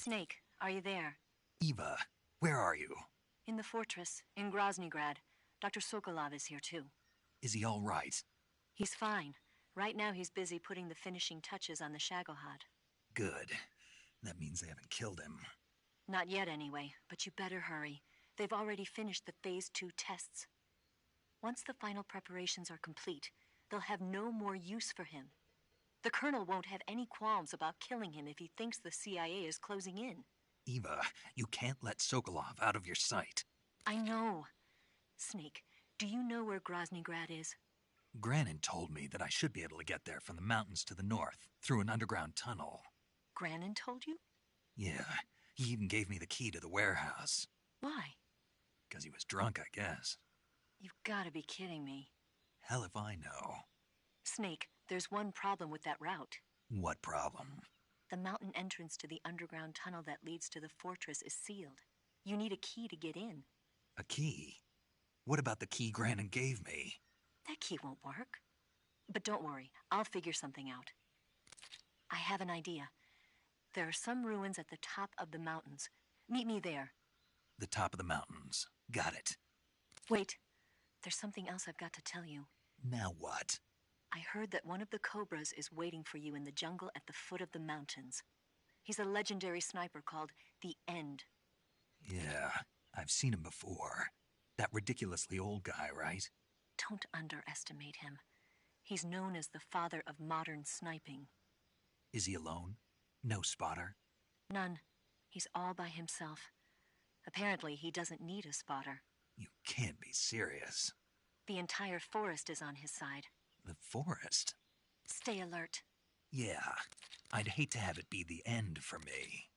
Snake, are you there? Eva, where are you? In the fortress, in Groznygrad. Dr. Sokolov is here too. Is he all right? He's fine. Right now he's busy putting the finishing touches on the Shagohod. Good. That means they haven't killed him. Not yet anyway, but you better hurry. They've already finished the Phase 2 tests. Once the final preparations are complete, they'll have no more use for him. The Colonel won't have any qualms about killing him if he thinks the CIA is closing in. Eva, you can't let Sokolov out of your sight. I know. Snake, do you know where Groznygrad is? Granin told me that I should be able to get there from the mountains to the north, through an underground tunnel. Granin told you? Yeah, he even gave me the key to the warehouse. Why? Because he was drunk, I guess. You've got to be kidding me. Hell if I know. Snake, there's one problem with that route. What problem? The mountain entrance to the underground tunnel that leads to the fortress is sealed. You need a key to get in. A key? What about the key Granin gave me? That key won't work. But don't worry, I'll figure something out. I have an idea. There are some ruins at the top of the mountains. Meet me there. The top of the mountains. Got it. Wait, there's something else I've got to tell you. Now what? I heard that one of the Cobras is waiting for you in the jungle at the foot of the mountains. He's a legendary sniper called the End. Yeah, I've seen him before. That ridiculously old guy, right? Don't underestimate him. He's known as the father of modern sniping. Is he alone? No spotter? None. He's all by himself. Apparently, he doesn't need a spotter. You can't be serious. The entire forest is on his side. The forest? Stay alert. Yeah, I'd hate to have it be the end for me.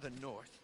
the north.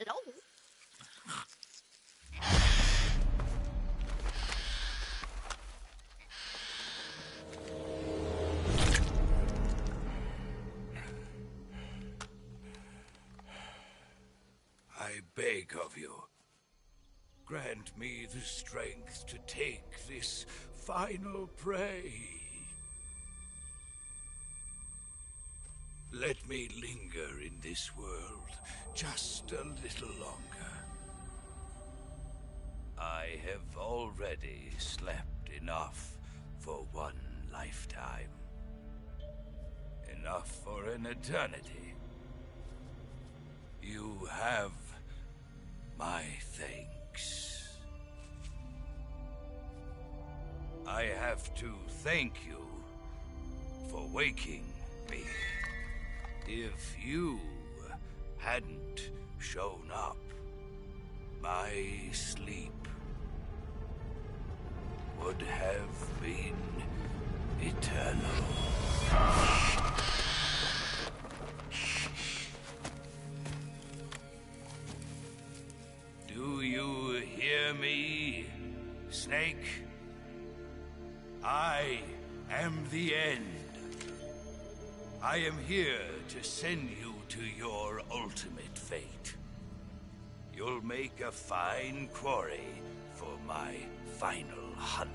Hello? I beg of you, grant me the strength to take this final prey. Let me linger in this world just a little longer. I have already slept enough for one lifetime. Enough for an eternity. You have my thanks. I have to thank you for waking me. If you hadn't shown up, my sleep would have been eternal. Do you hear me, Snake? I am the end. I am here to send you to your ultimate fate. You'll make a fine quarry for my final hunt.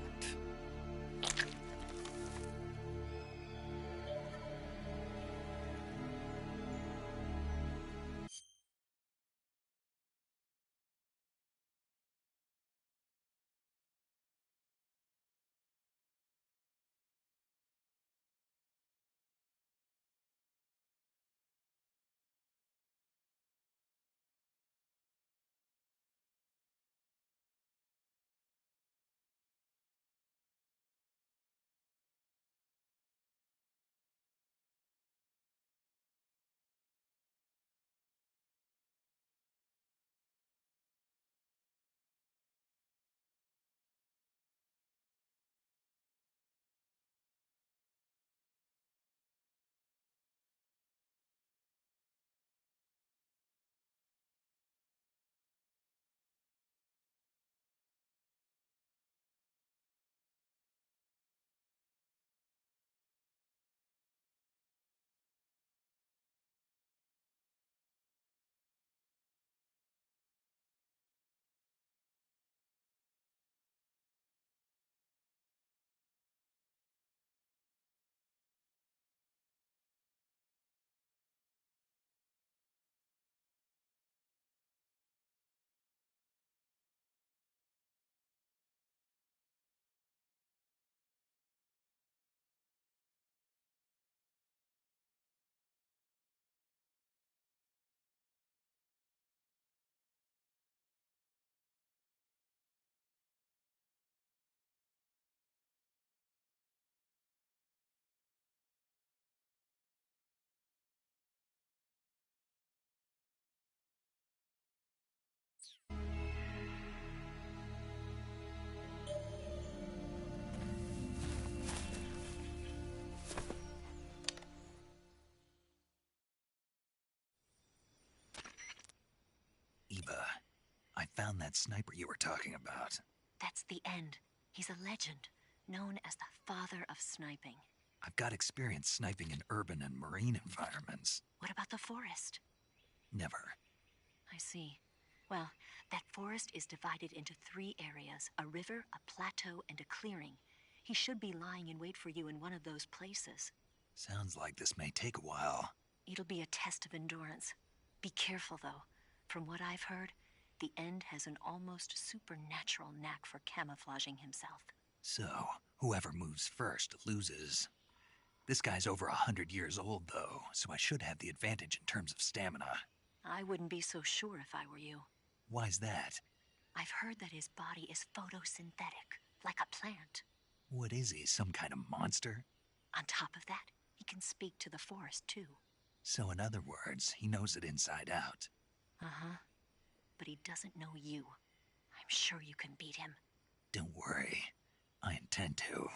Eva, I found that sniper you were talking about. That's the end. He's a legend, known as the father of sniping. I've got experience sniping in urban and marine environments. What about the forest? Never. I see. Well, that forest is divided into 3 areas, a river, a plateau, and a clearing. He should be lying in wait for you in one of those places. Sounds like this may take a while. It'll be a test of endurance. Be careful, though. From what I've heard, the End has an almost supernatural knack for camouflaging himself. So, whoever moves first loses. This guy's over 100 years old, though, so I should have the advantage in terms of stamina. I wouldn't be so sure if I were you. Why's that? I've heard that his body is photosynthetic, like a plant. What is he, some kind of monster? On top of that, he can speak to the forest, too. So in other words, he knows it inside out. Uh-huh. But he doesn't know you. I'm sure you can beat him. Don't worry. I intend to.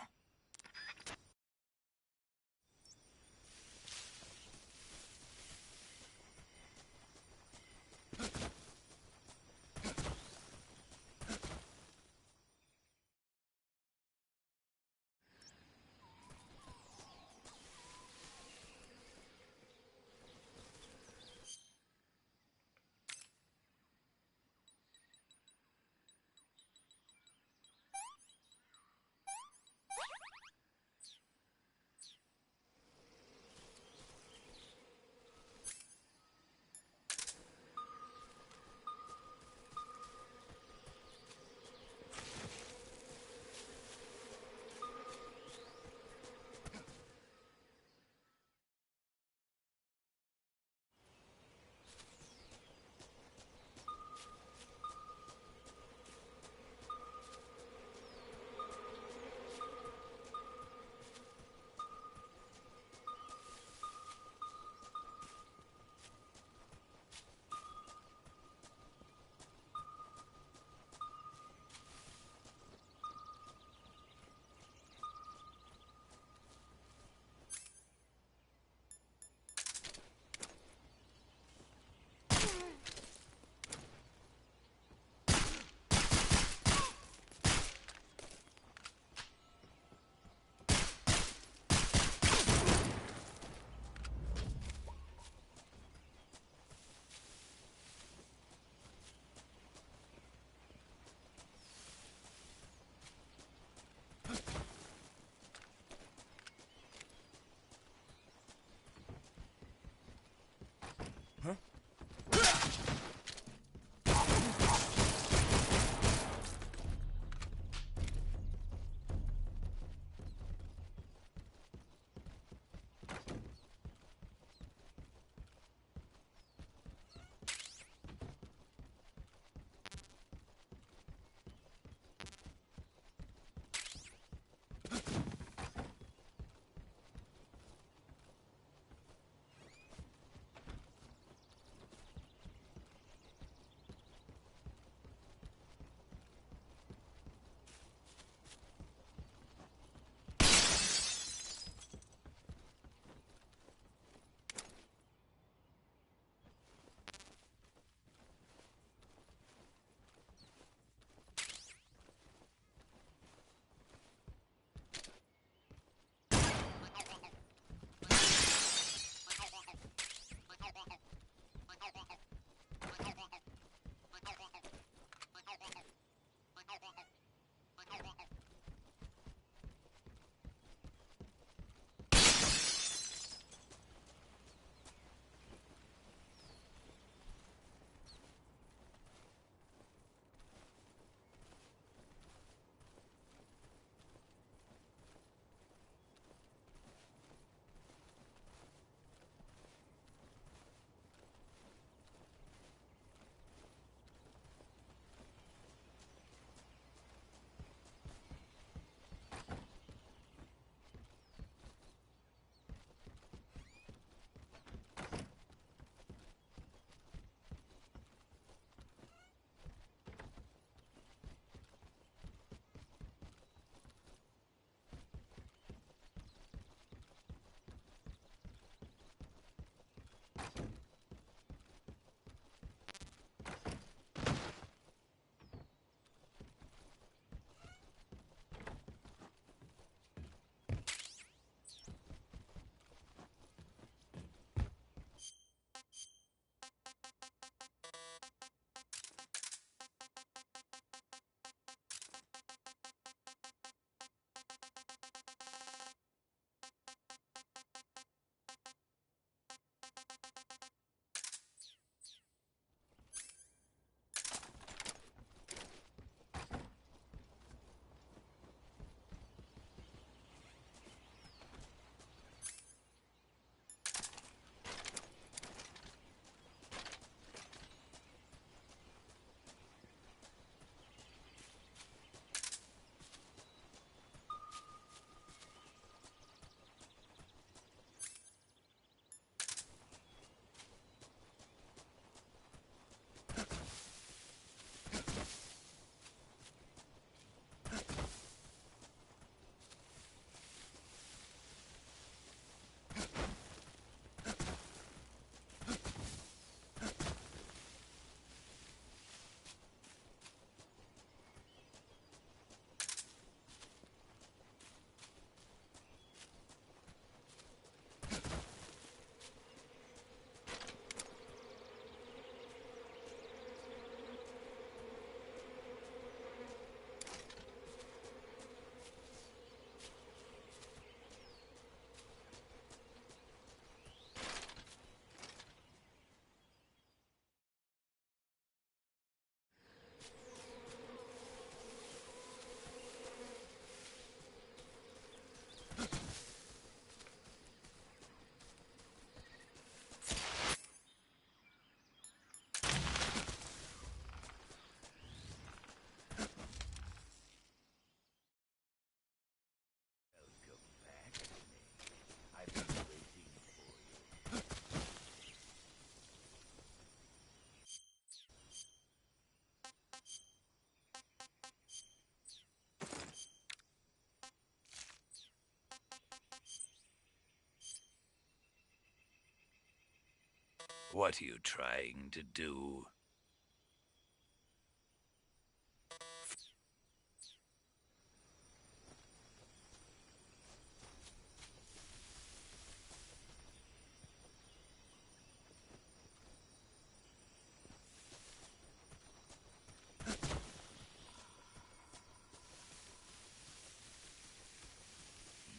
What are you trying to do?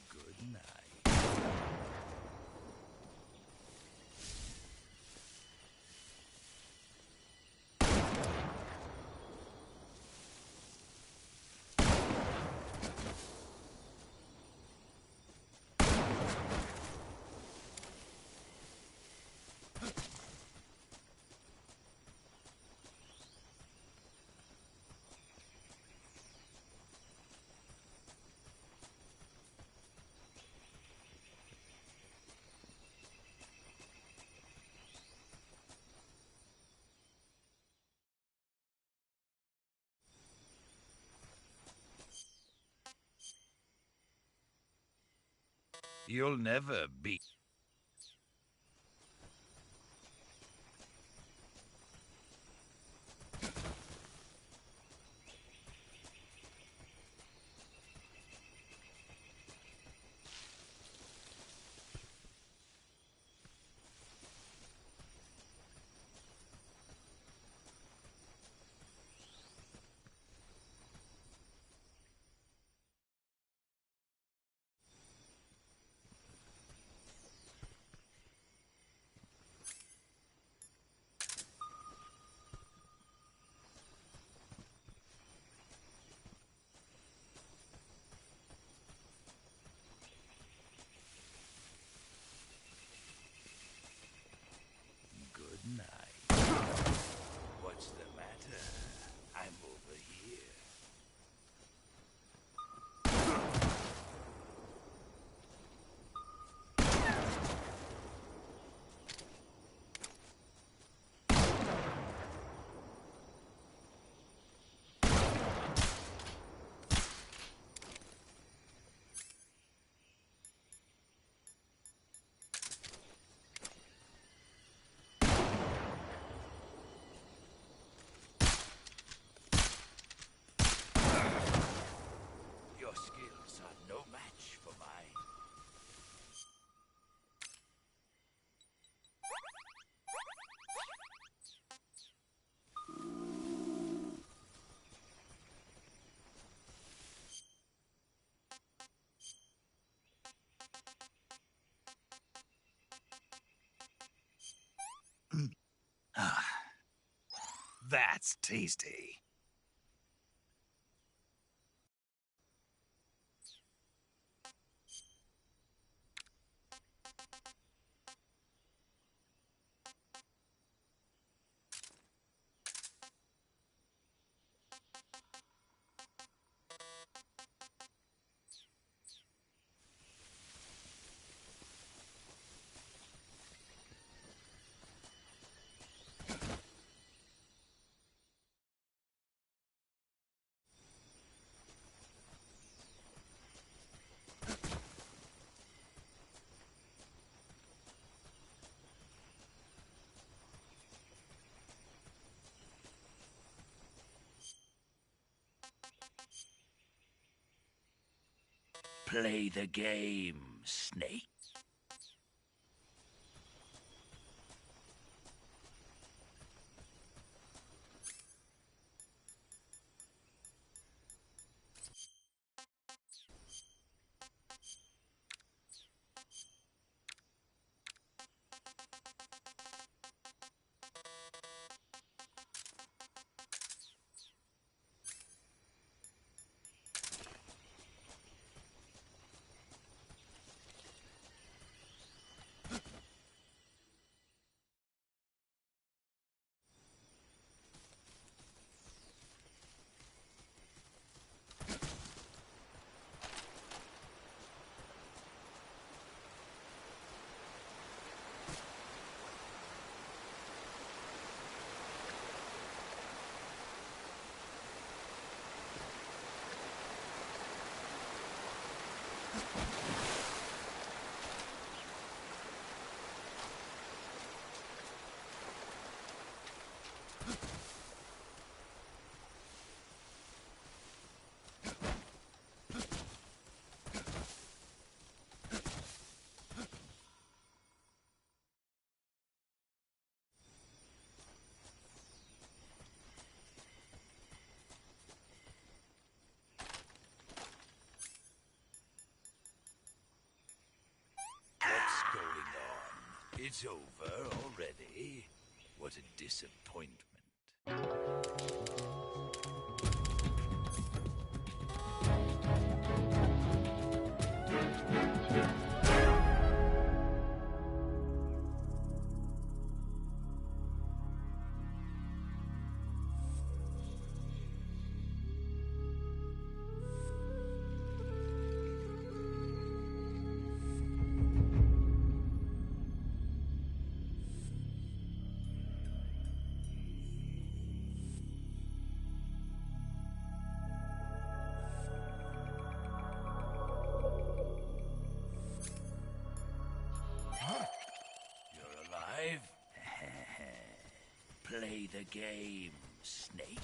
Good night. You'll never beat. Good night. What's the matter? I'm over here. Your skills are no match for mine. That's tasty. Play the game, Snake. It's over already. What a disappointment. Play the game, Snake.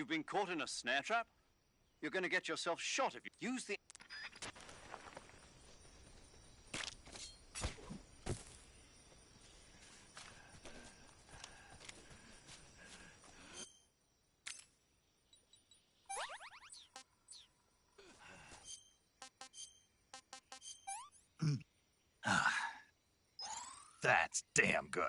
You've been caught in a snare trap? You're going to get yourself shot if you use the... That's damn good.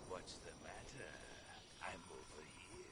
What's the matter? I'm over here.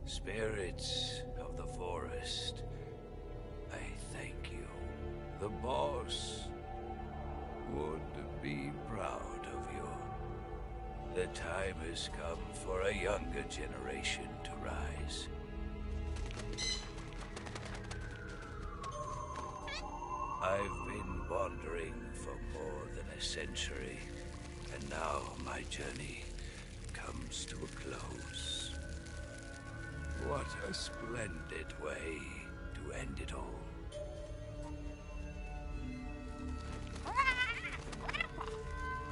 Spirits of the forest, I thank you. The boss would be proud of you. The time has come for a younger generation to rise. I've been wandering for more than a century, and now my journey comes to a close. What a splendid way to end it all.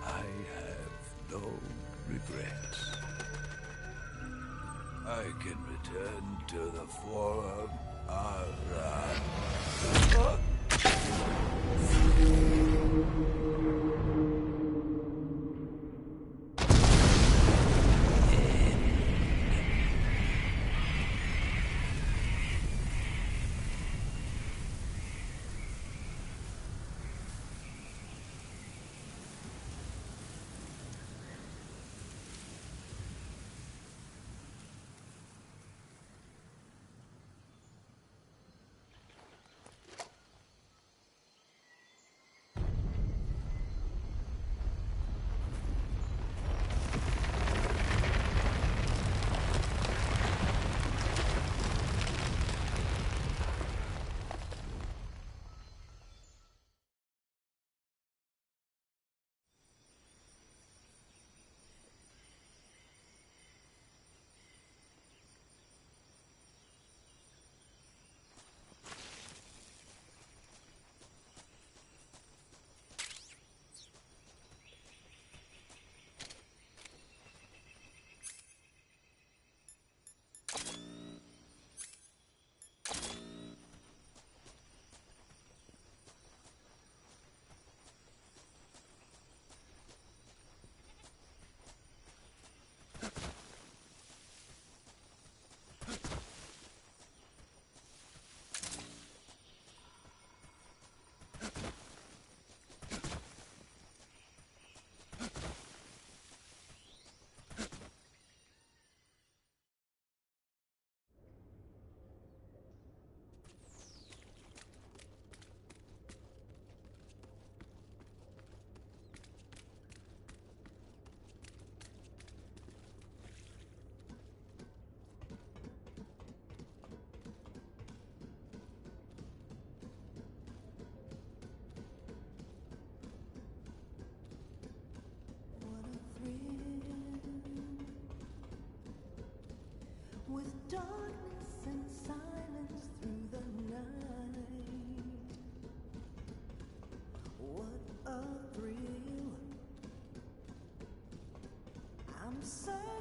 I have no regrets. I can return to the Forum Aran.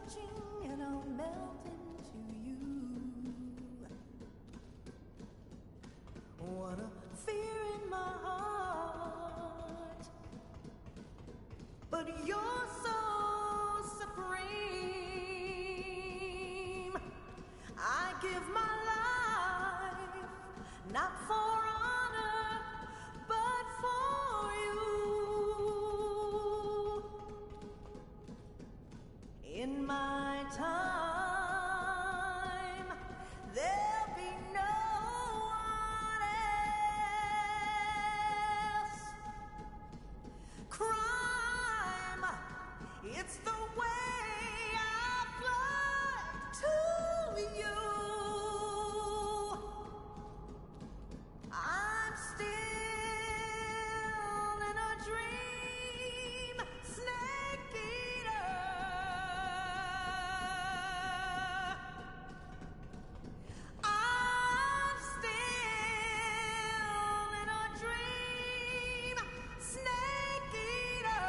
searching and I'll melt into you. What a fear in my heart, but you're so supreme. I give my life not for honor, but for you. In my time, there'll be no one else. Crime, it's the way I fly to you. I'm still in a dream, snake eater. I'm still in a dream, snake eater.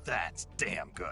That's damn good.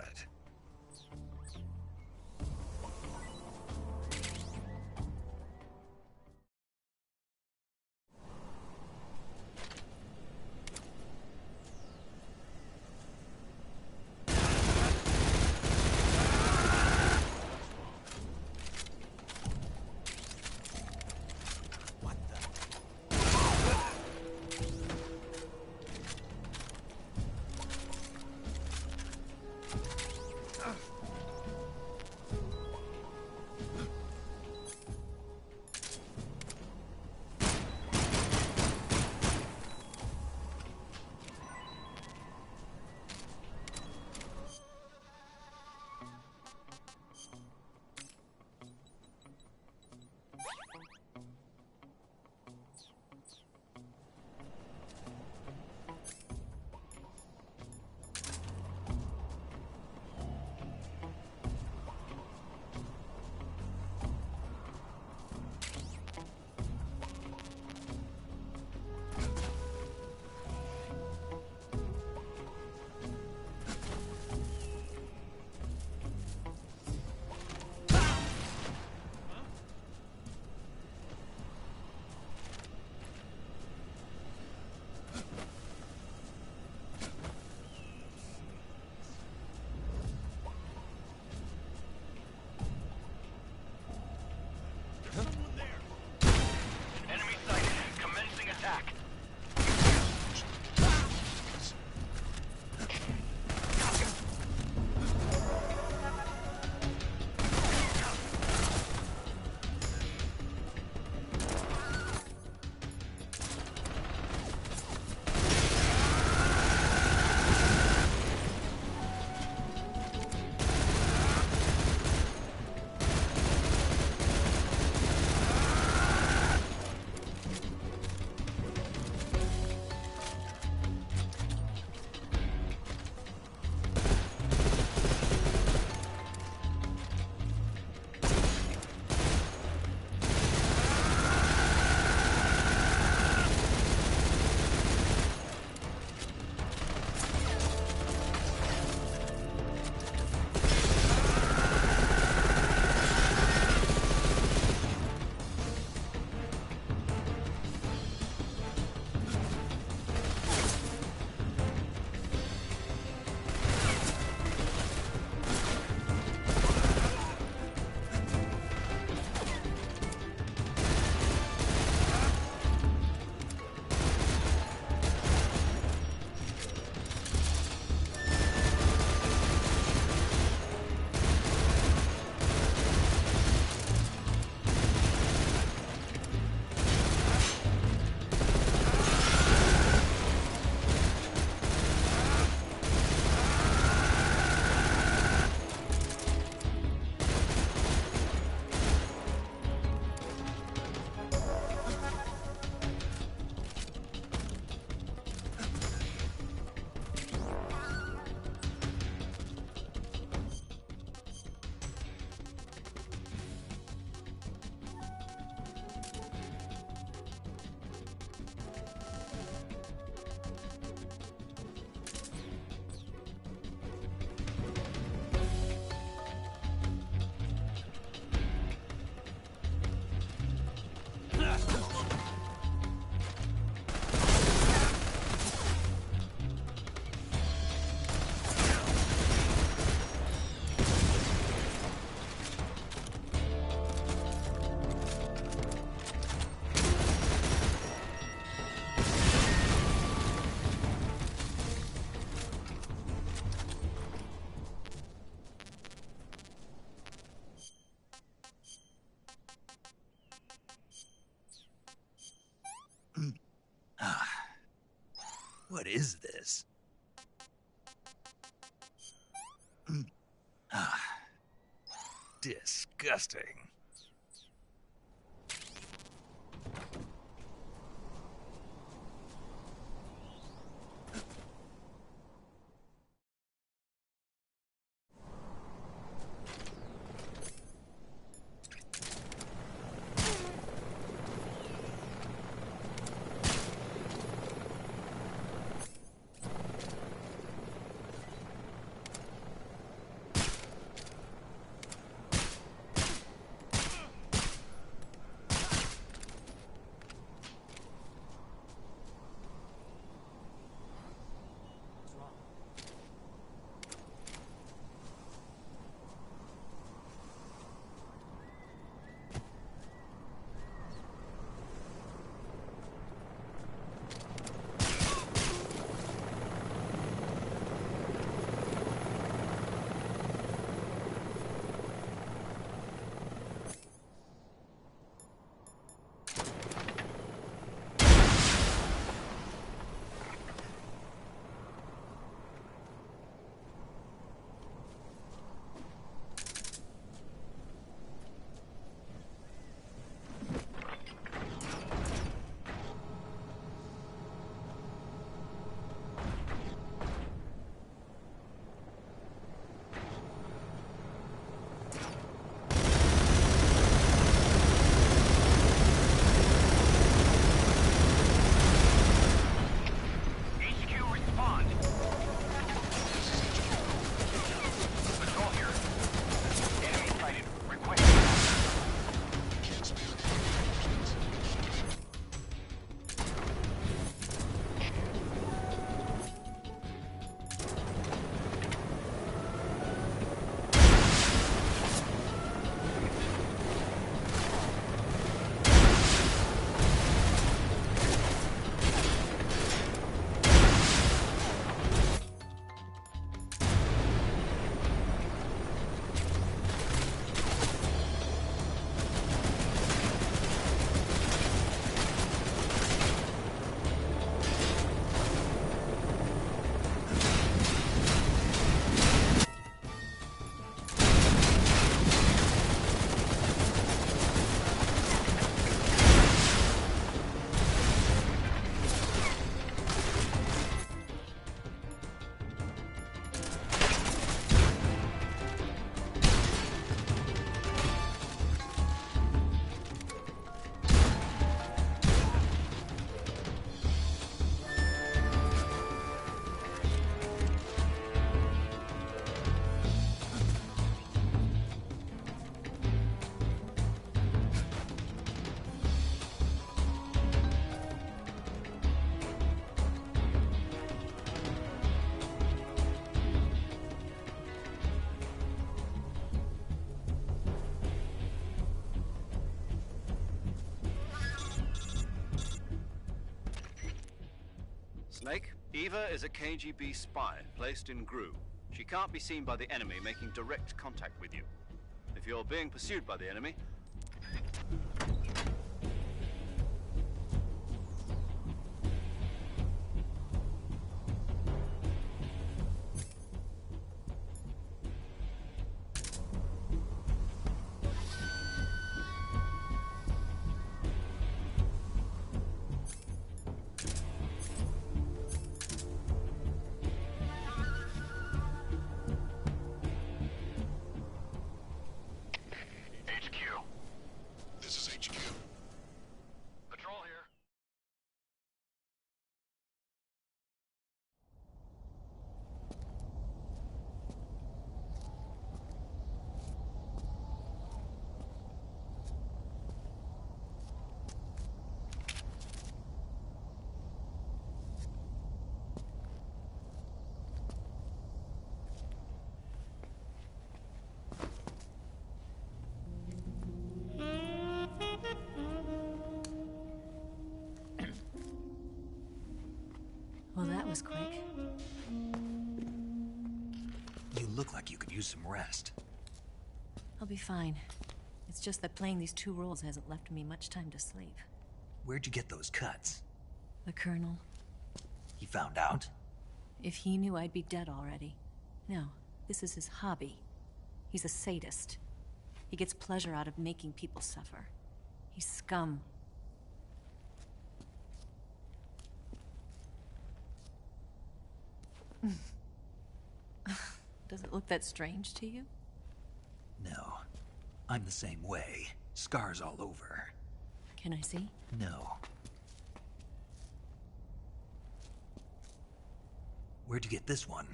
What is this? Disgusting. Snake, Eva is a KGB spy placed in Gru. She can't be seen by the enemy making direct contact with you. If you're being pursued by the enemy, Well, that was quick. You look like you could use some rest. I'll be fine. It's just that playing these two roles hasn't left me much time to sleep. Where'd you get those cuts? The Colonel. He found out? If he knew, I'd be dead already. No, this is his hobby. He's a sadist. He gets pleasure out of making people suffer. He's scum. Does it look that strange to you? No. I'm the same way. Scars all over. Can I see? No. Where'd you get this one?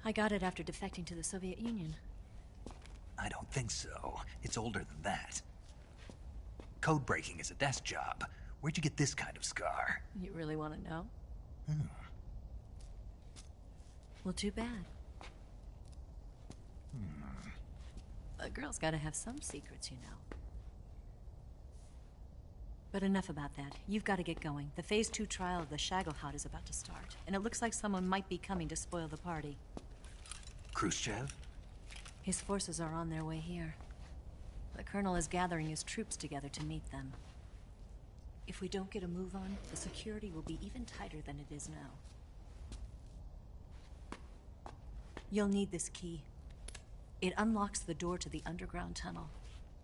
I got it after defecting to the Soviet Union. I don't think so. It's older than that. Code breaking is a desk job. Where'd you get this kind of scar? You really want to know? Well, too bad. A girl's gotta have some secrets, you know. But enough about that. You've got to get going. The Phase 2 trial of the Shagohod is about to start, and it looks like someone might be coming to spoil the party. Khrushchev? His forces are on their way here. The Colonel is gathering his troops together to meet them. If we don't get a move on, the security will be even tighter than it is now. You'll need this key. It unlocks the door to the underground tunnel.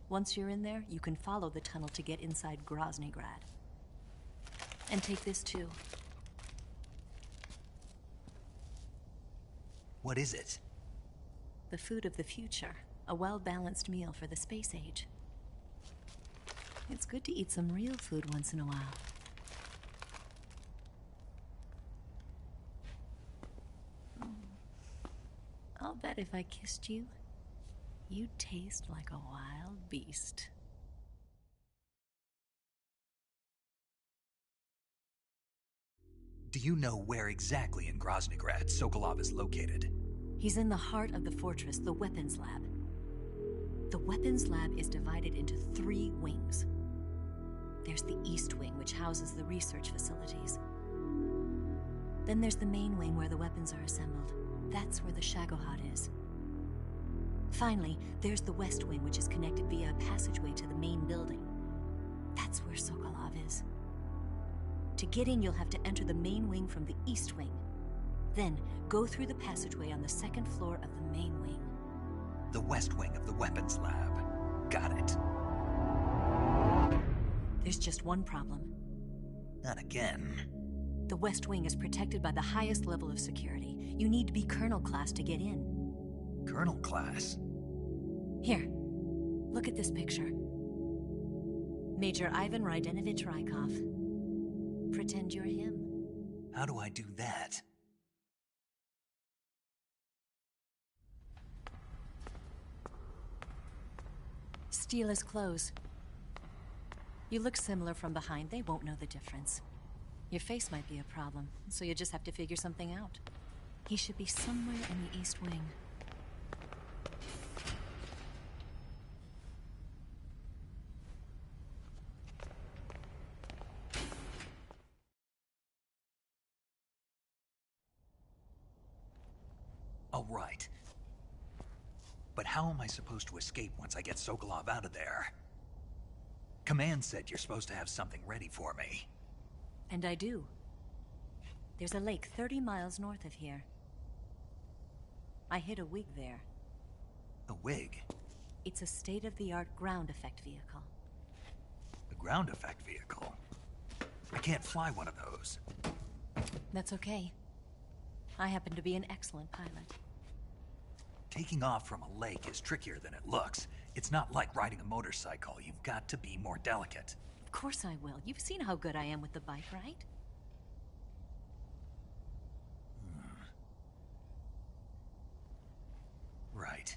Once you're in there, you can follow the tunnel to get inside Groznygrad. And take this too. What is it? The food of the future. A well-balanced meal for the space age. It's good to eat some real food once in a while. I'll bet if I kissed you, you'd taste like a wild beast. Do you know where exactly in Groznygrad Sokolov is located? He's in the heart of the fortress, the weapons lab. The weapons lab is divided into 3 wings. There's the East Wing, which houses the research facilities. Then there's the main wing where the weapons are assembled. That's where the Shagohod is. Finally, there's the West Wing, which is connected via a passageway to the main building. That's where Sokolov is. To get in, you'll have to enter the main wing from the East Wing. Then, go through the passageway on the 2nd floor of the main wing. The West Wing of the weapons lab. Got it. There's just one problem. Not again. The West Wing is protected by the highest level of security. You need to be Colonel class to get in. Colonel class? Here, look at this picture. Major Ivan Rydenovich Rykov. Pretend you're him. How do I do that? Steal his clothes. You look similar from behind. They won't know the difference. Your face might be a problem, so you just have to figure something out. He should be somewhere in the East Wing. All right. But how am I supposed to escape once I get Sokolov out of there? Command said you're supposed to have something ready for me. And I do. There's a lake 30 miles north of here. I hid a wig there. A wig? It's a state-of-the-art ground effect vehicle. A ground effect vehicle? I can't fly one of those. That's okay. I happen to be an excellent pilot. Taking off from a lake is trickier than it looks. It's not like riding a motorcycle. You've got to be more delicate. Of course I will. You've seen how good I am with the bike, right? Right.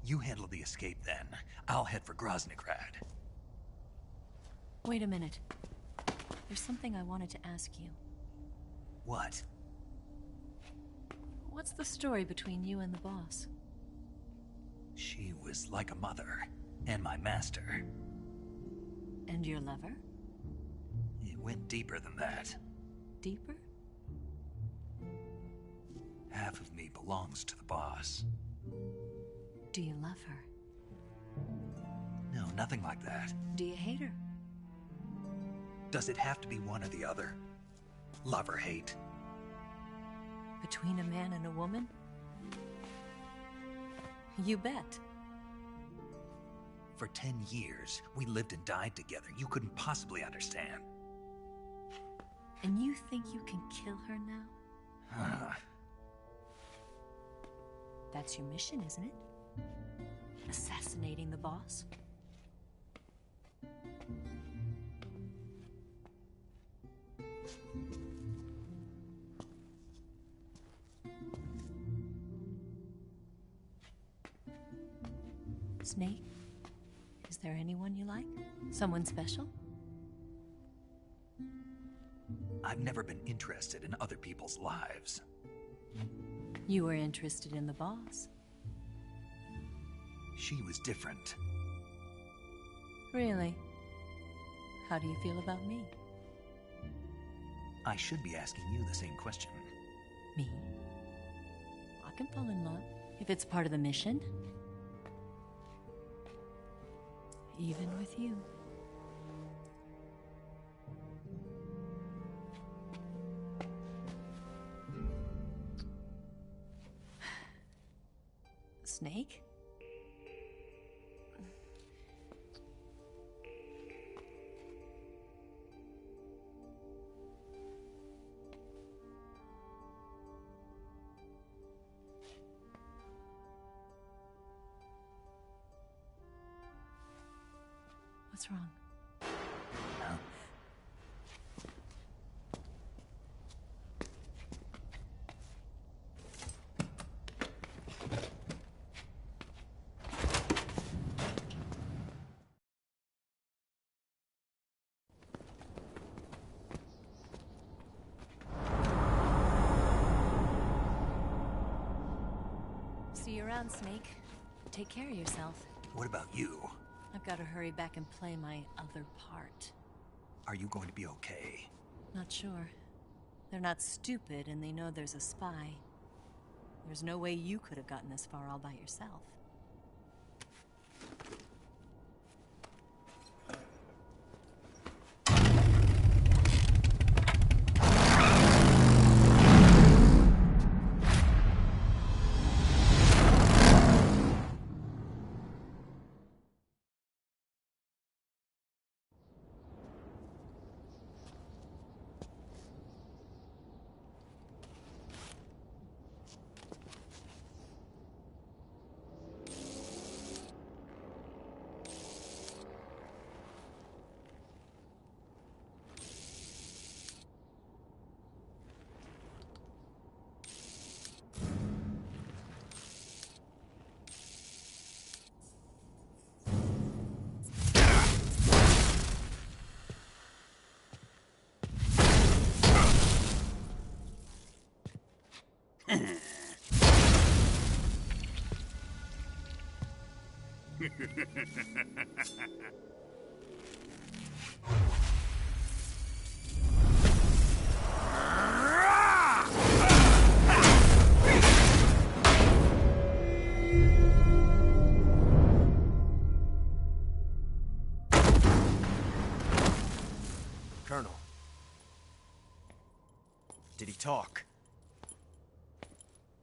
You handle the escape then. I'll head for Groznygrad. Wait a minute. There's something I wanted to ask you. What? What's the story between you and the boss? She was like a mother, and my master. And your lover? It went deeper than that. Deeper? Half of me belongs to the boss. Do you love her? No, nothing like that. Do you hate her? Does it have to be one or the other? Love or hate? Between a man and a woman? You bet. For 10 years, we lived and died together. You couldn't possibly understand. And you think you can kill her now? That's your mission, isn't it? Assassinating the boss? Snake, is there anyone you like? Someone special? I've never been interested in other people's lives. You were interested in the boss. She was different. Really? How do you feel about me? I should be asking you the same question. Me? I can fall in love if it's part of the mission. Even with you. Snake? What's wrong? See you around, Snake. Take care of yourself. What about you? I've got to hurry back and play my other part. Are you going to be okay? Not sure. They're not stupid, and they know there's a spy. There's no way you could have gotten this far all by yourself. Colonel. Did he talk?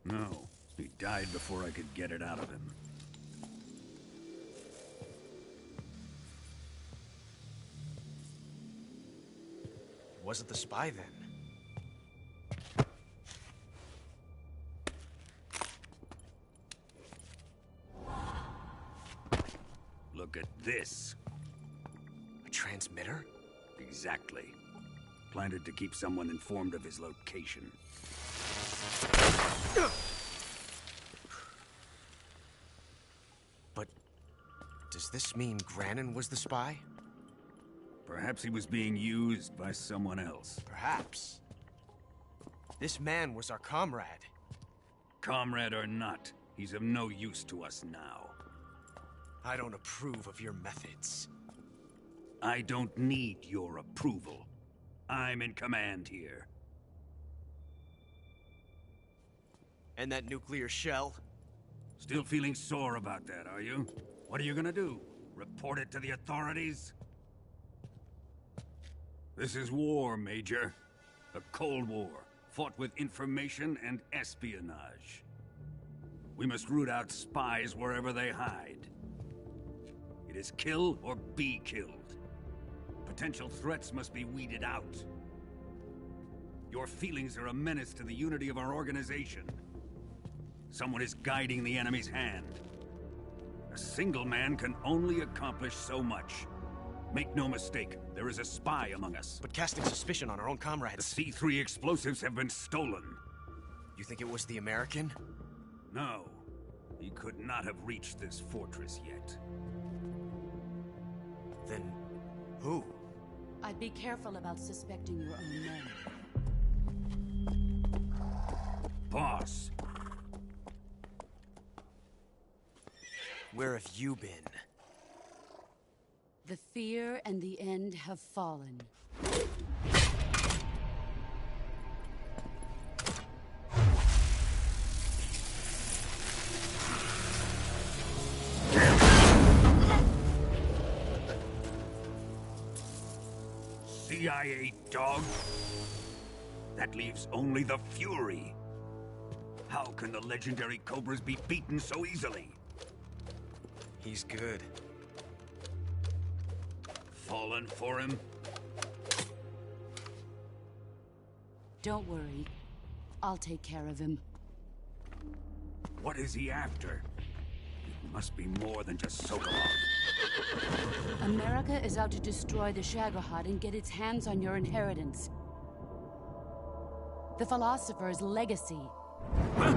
No. He died before I could get it out of him. Was it the spy then? Look at this. A transmitter? Exactly. Planted to keep someone informed of his location. But does this mean Granin was the spy? Perhaps he was being used by someone else. Perhaps. This man was our comrade. Comrade or not, he's of no use to us now. I don't approve of your methods. I don't need your approval. I'm in command here. And that nuclear shell? Still feeling sore about that, are you? What are you gonna do? Report it to the authorities? This is war, Major. A Cold War, fought with information and espionage. We must root out spies wherever they hide. It is kill or be killed. Potential threats must be weeded out. Your feelings are a menace to the unity of our organization. Someone is guiding the enemy's hand. A single man can only accomplish so much. Make no mistake, there is a spy among us. But casting suspicion on our own comrades... The C3 explosives have been stolen. You think it was the American? No. He could not have reached this fortress yet. Then... who? I'd be careful about suspecting your own men. Boss! Where have you been? The fear and the end have fallen. CIA dog? That leaves only the Fury. How can the legendary Cobras be beaten so easily? He's good. Fallen for him? Don't worry. I'll take care of him. What is he after? It must be more than just Sokolov. America is out to destroy the Shagohod and get its hands on your inheritance. The Philosopher's legacy. Huh?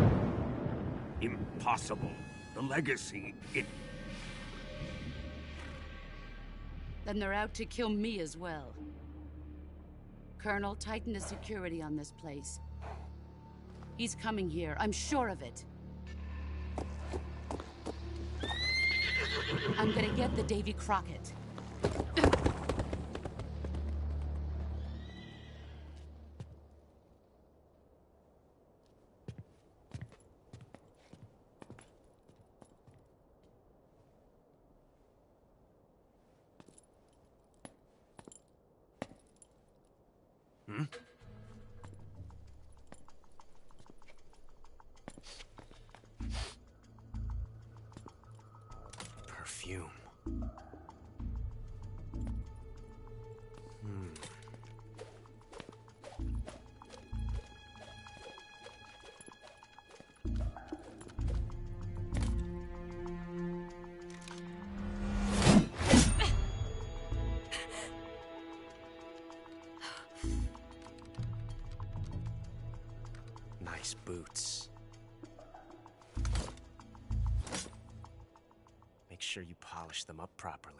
Impossible. The legacy, Then they're out to kill me as well. Colonel, tighten the security on this place. He's coming here, I'm sure of it. I'm gonna get the Davy Crockett. Perfume. Nice boots. Make sure you polish them up properly.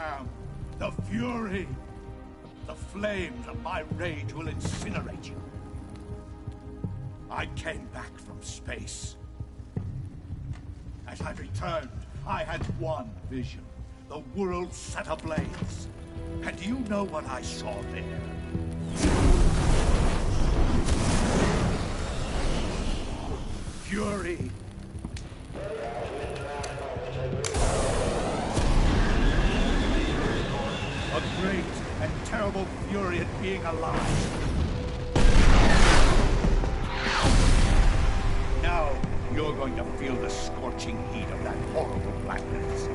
am the Fury. The flames of my rage will incinerate you. I came back from space. As I returned, I had one vision. The world set ablaze. And do you know what I saw there? Fury. A great and terrible fury at being alive. Now, you're going to feel the scorching heat of that horrible blackness.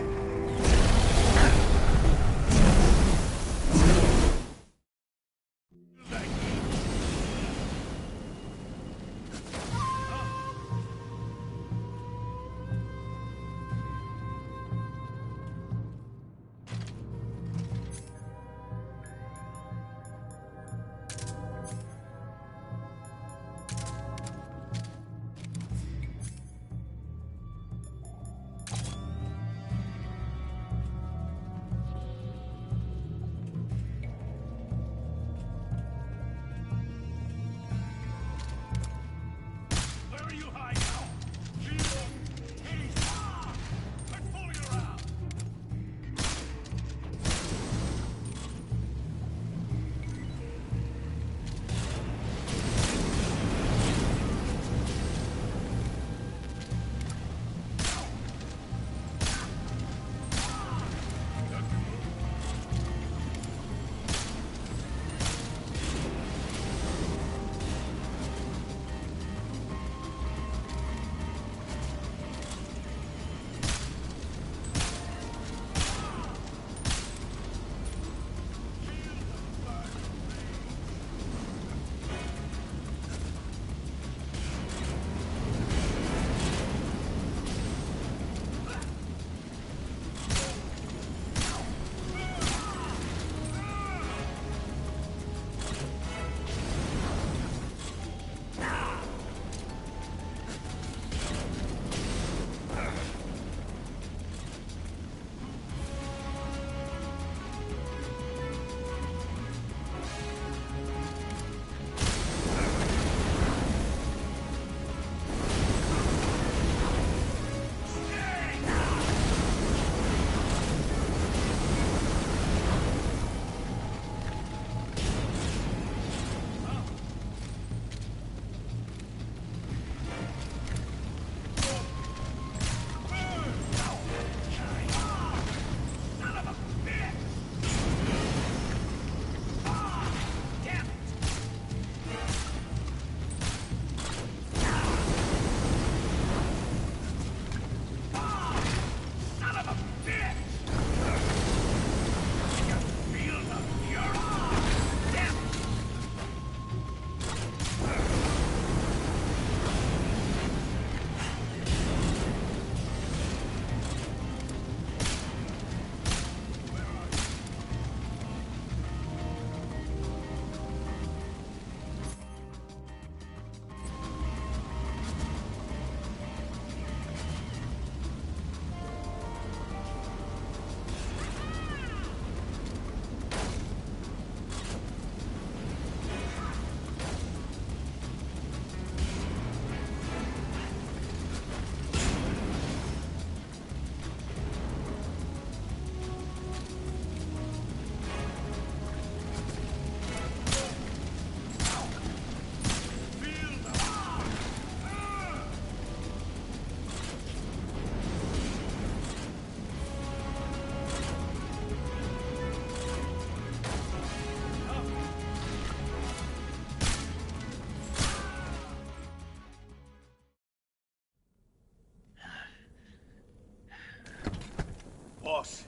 Boss,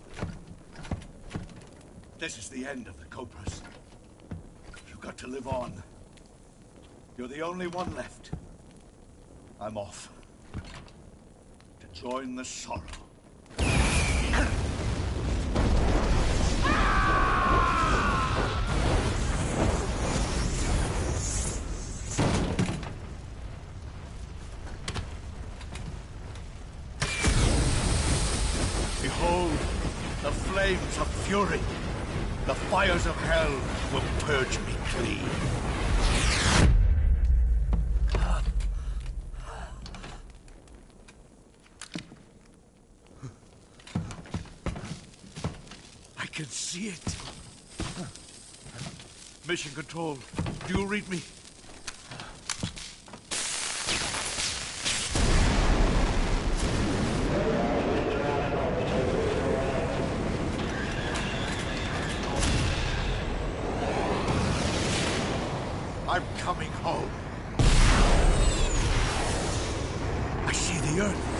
this is the end of the Cobras. You've got to live on. You're the only one left. I'm off. To join the sorrow. Behold, the flames of fury. fury. The fires of hell will purge me clean. I can see it. Mission Control, do you read me? I'm coming home. I see the Earth.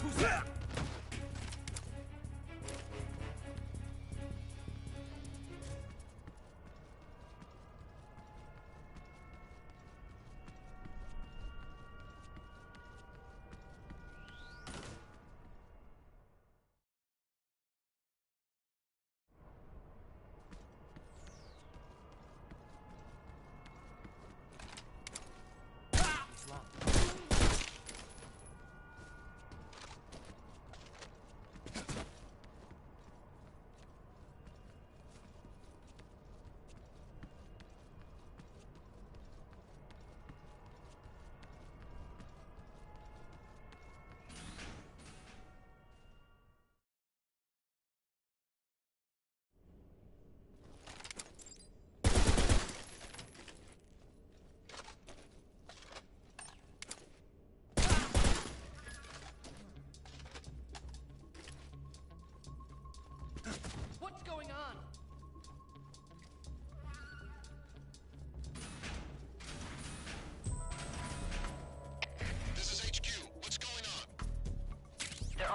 Who's that?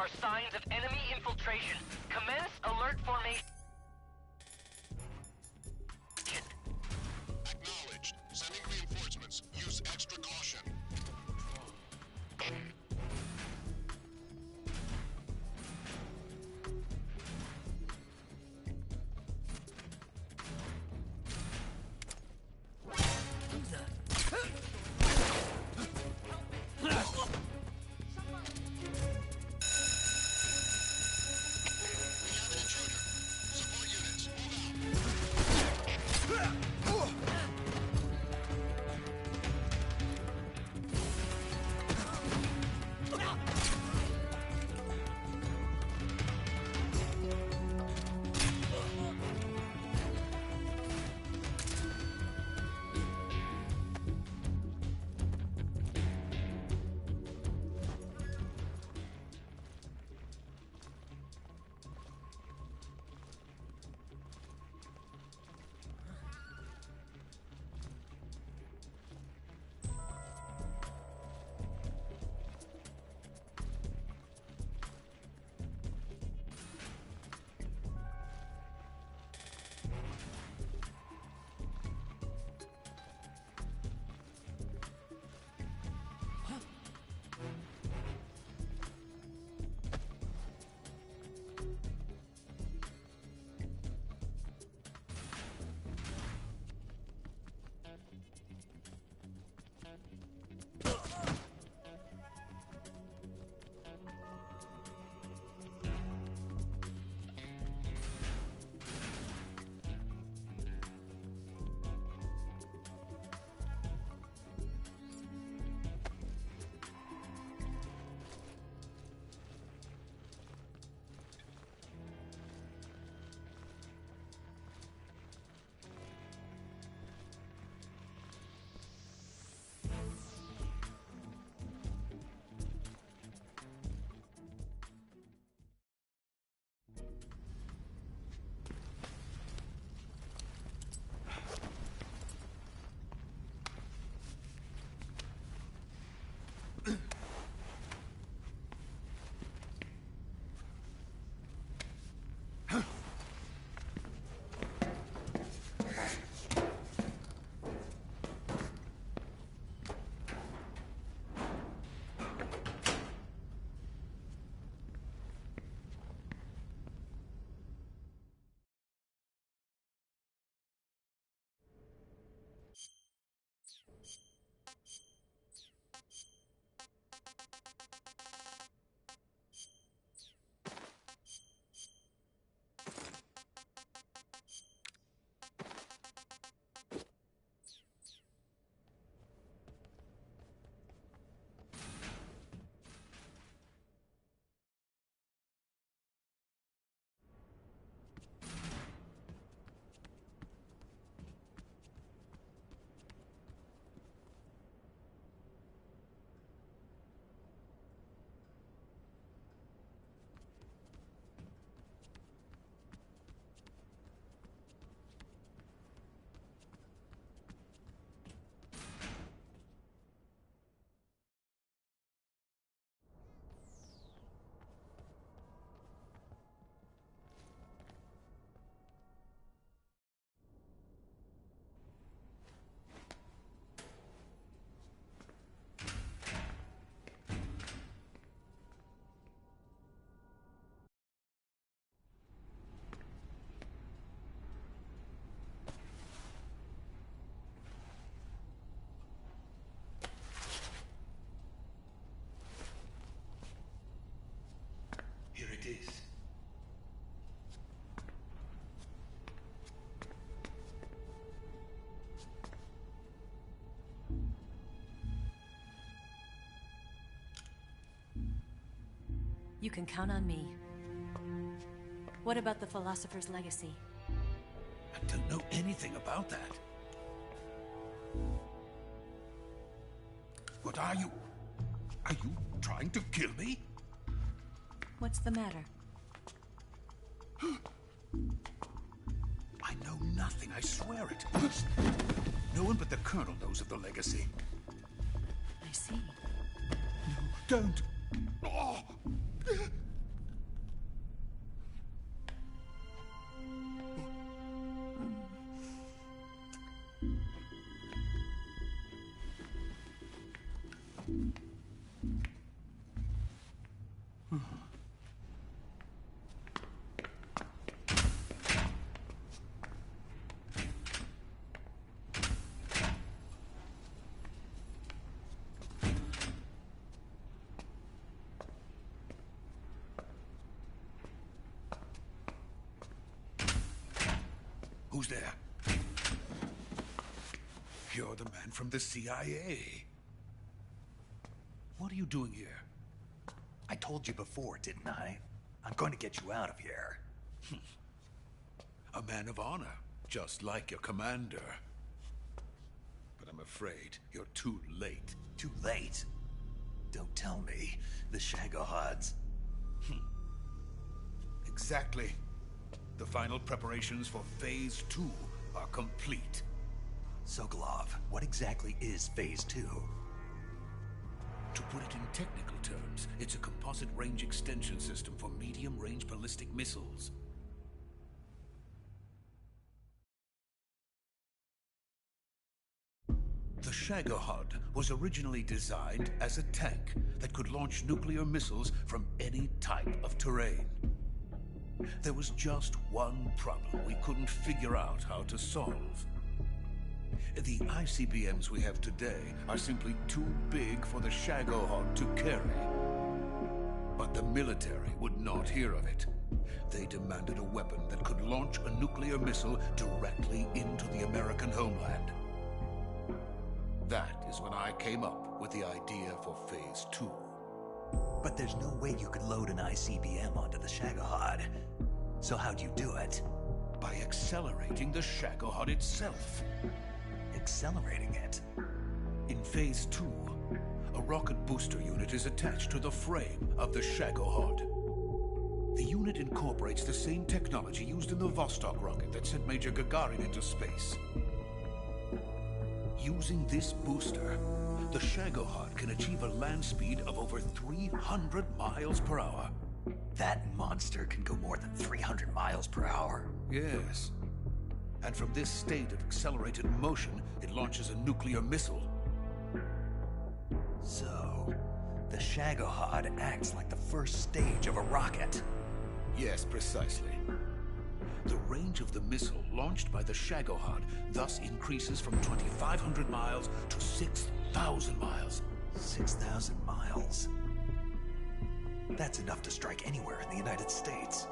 are signs of enemy infiltration. Commence alert formation. Acknowledged. Sending reinforcements. Use extra caution. is. You can count on me. What about the Philosopher's Legacy? I don't know anything about that. What are you? Are you trying to kill me? What's the matter? I know nothing, I swear it. No one but the Colonel knows of the Legacy. I see. No, don't. Oh. Who's there? You're the man from the CIA. What are you doing here? I told you before, didn't I? I'm going to get you out of here. A man of honor, just like your commander. But I'm afraid you're too late. Too late? Don't tell me. The Shagohods. Exactly. The final preparations for Phase 2 are complete. Sokolov, what exactly is Phase 2? To put it in technical terms, it's a composite range extension system for medium-range ballistic missiles. The Shagohod was originally designed as a tank that could launch nuclear missiles from any type of terrain. There was just one problem we couldn't figure out how to solve. The ICBMs we have today are simply too big for the Shagohod to carry. But the military would not hear of it. They demanded a weapon that could launch a nuclear missile directly into the American homeland. That is when I came up with the idea for Phase 2. But there's no way you could load an ICBM onto the Shagohod. So how'd you do it? By accelerating the Shagohod itself. Accelerating it? In Phase 2, a rocket booster unit is attached to the frame of the Shagohod. The unit incorporates the same technology used in the Vostok rocket that sent Major Gagarin into space. Using this booster, the Shagohod can achieve a land speed of over 300 miles per hour. That monster can go more than 300 miles per hour? Yes. And from this state of accelerated motion, it launches a nuclear missile. So, the Shagohod acts like the first stage of a rocket? Yes, precisely. The range of the missile launched by the Shagohod thus increases from 2,500 miles to 6,000 miles. 6,000 miles? That's enough to strike anywhere in the United States.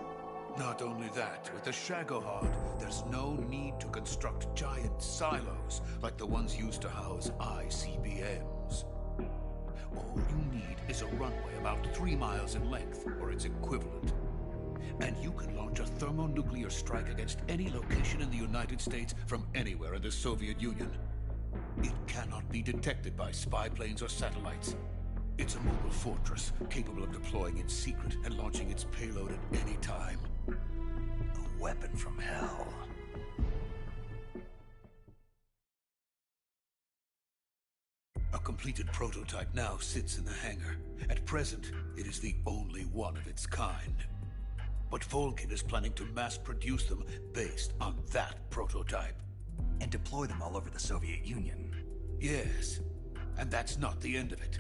Not only that, with the Shagohod, there's no need to construct giant silos like the ones used to house ICBMs. All you need is a runway about 3 miles in length, or its equivalent. And you can launch a thermonuclear strike against any location in the United States from anywhere in the Soviet Union. It cannot be detected by spy planes or satellites. It's a mobile fortress, capable of deploying in secret and launching its payload at any time. A weapon from hell. A completed prototype now sits in the hangar. At present, it is the only one of its kind. But Volgin is planning to mass-produce them based on that prototype. And deploy them all over the Soviet Union. Yes, and that's not the end of it.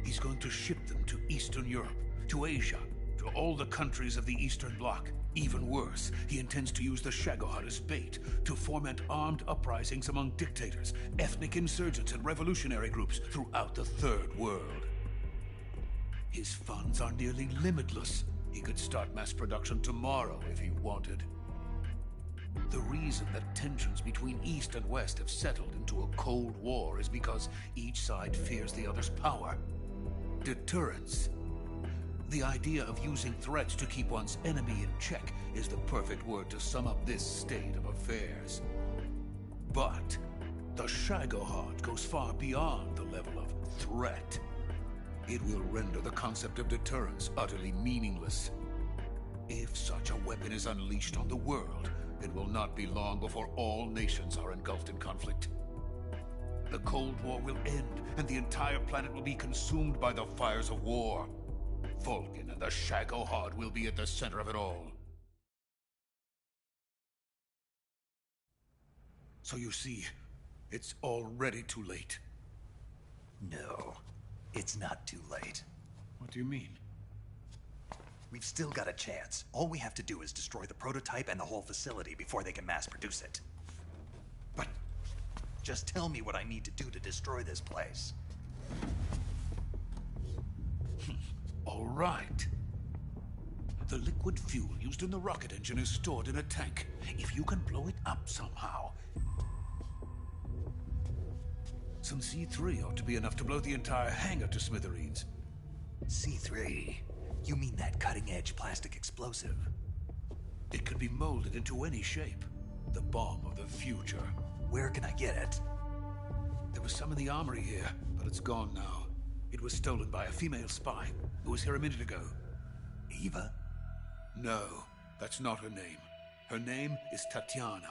He's going to ship them to Eastern Europe, to Asia, to all the countries of the Eastern Bloc. Even worse, he intends to use the Shagohod as bait to foment armed uprisings among dictators, ethnic insurgents, and revolutionary groups throughout the Third World. His funds are nearly limitless. He could start mass production tomorrow if he wanted. The reason that tensions between East and West have settled into a Cold War is because each side fears the other's power. Deterrence. The idea of using threats to keep one's enemy in check is the perfect word to sum up this state of affairs. But the Shagohod goes far beyond the level of threat. It will render the concept of deterrence utterly meaningless. If such a weapon is unleashed on the world, it will not be long before all nations are engulfed in conflict. The Cold War will end, and the entire planet will be consumed by the fires of war. Volgin and the Shagohod will be at the center of it all. So you see, it's already too late. No. It's not too late. What do you mean? We've still got a chance. All we have to do is destroy the prototype and the whole facility before they can mass produce it. But just tell me what I need to do to destroy this place. All right. The liquid fuel used in the rocket engine is stored in a tank. If you can blow it up somehow... Some C3 ought to be enough to blow the entire hangar to smithereens. C3? You mean that cutting-edge plastic explosive? It could be molded into any shape. The bomb of the future. Where can I get it? There was some in the armory here, but it's gone now. It was stolen by a female spy who was here a minute ago. Eva? No, that's not her name. Her name is Tatiana.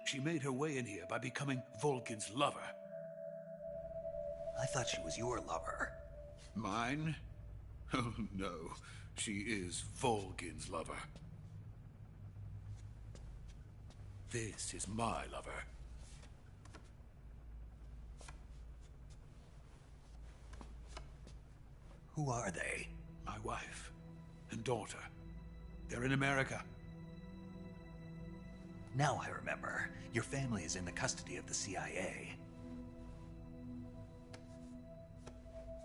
She made her way in here by becoming Volgin's lover. I thought she was your lover. Mine? Oh, no. She is Volgin's lover. This is my lover. Who are they? My wife and daughter. They're in America. Now I remember. Your family is in the custody of the CIA.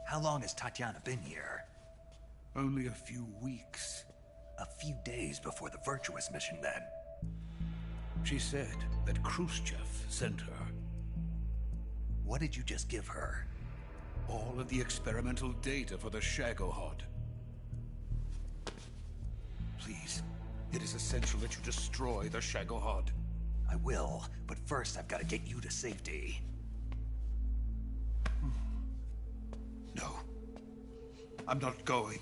How long has Tatiana been here? Only a few weeks. A few days before the Virtuous mission, then. She said that Khrushchev sent her. What did you just give her? All of the experimental data for the Shagohod. Please, it is essential that you destroy the Shagohod. I will, but first I've got to get you to safety. No. I'm not going.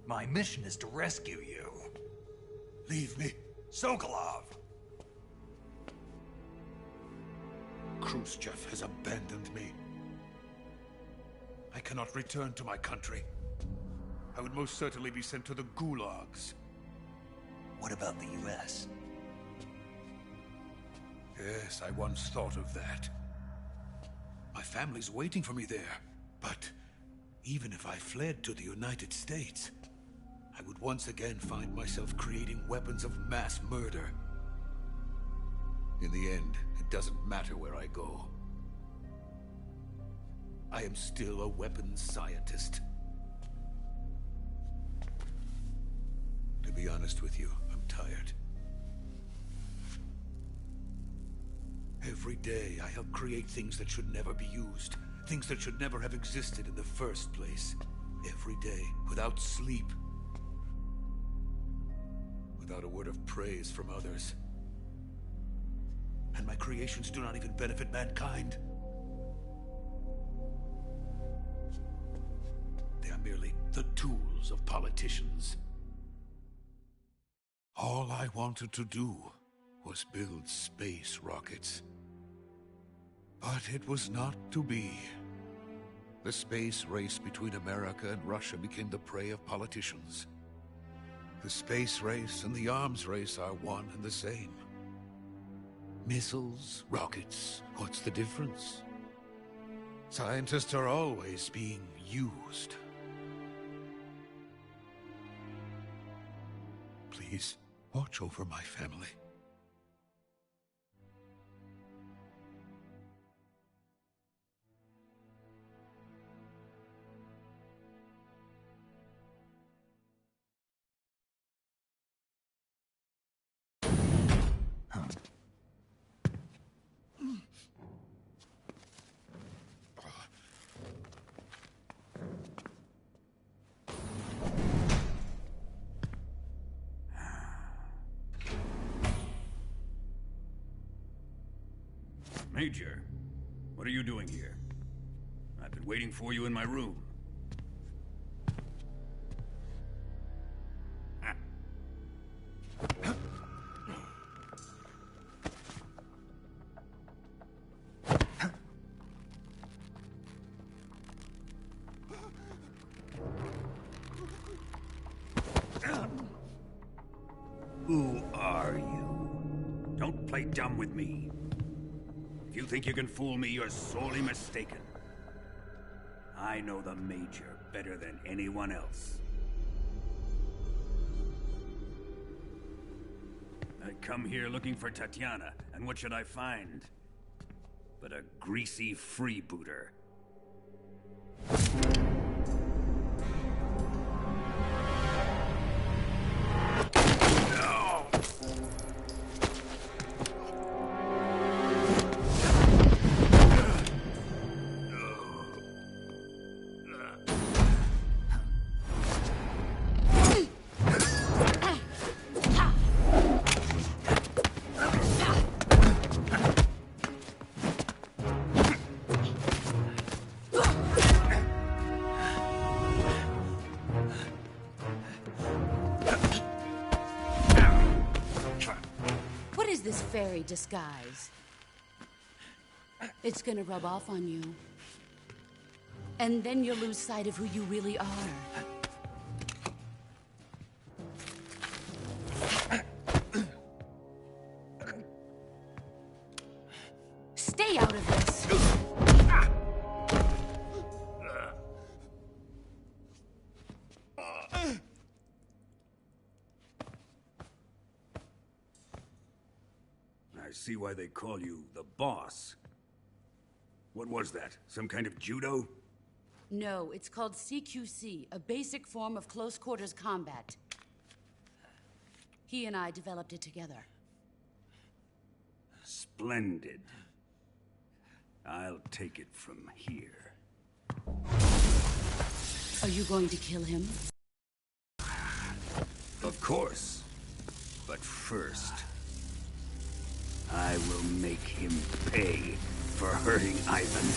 My mission is to rescue you. Leave me. Sokolov! Khrushchev has abandoned me. I cannot return to my country. I would most certainly be sent to the gulags. What about the US? Yes, I once thought of that. My family's waiting for me there. But even if I fled to the United States, I would once again find myself creating weapons of mass murder. In the end, it doesn't matter where I go. I am still a weapons scientist. To be honest with you, I'm tired. Every day, I help create things that should never be used. Things that should never have existed in the first place. Every day, without sleep. Without a word of praise from others. And my creations do not even benefit mankind. They are merely the tools of politicians. All I wanted to do was build space rockets. But it was not to be. The space race between America and Russia became the prey of politicians. The space race and the arms race are one and the same. Missiles, rockets, what's the difference? Scientists are always being used. Please, watch over my family. Major, what are you doing here? I've been waiting for you in my room. Who are you? Don't play dumb with me. If you think you can fool me, you're sorely mistaken. I know the Major better than anyone else. I come here looking for Tatiana, and what should I find? But a greasy freebooter. Fairy disguise. It's gonna rub off on you. And then you'll lose sight of who you really are. Stay out of this! I see why they call you the boss. What was that? Some kind of judo? No, it's called CQC, a basic form of close-quarters combat. He and I developed it together. Splendid. I'll take it from here. Are you going to kill him? Of course. But first, I will make him pay for hurting Ivan.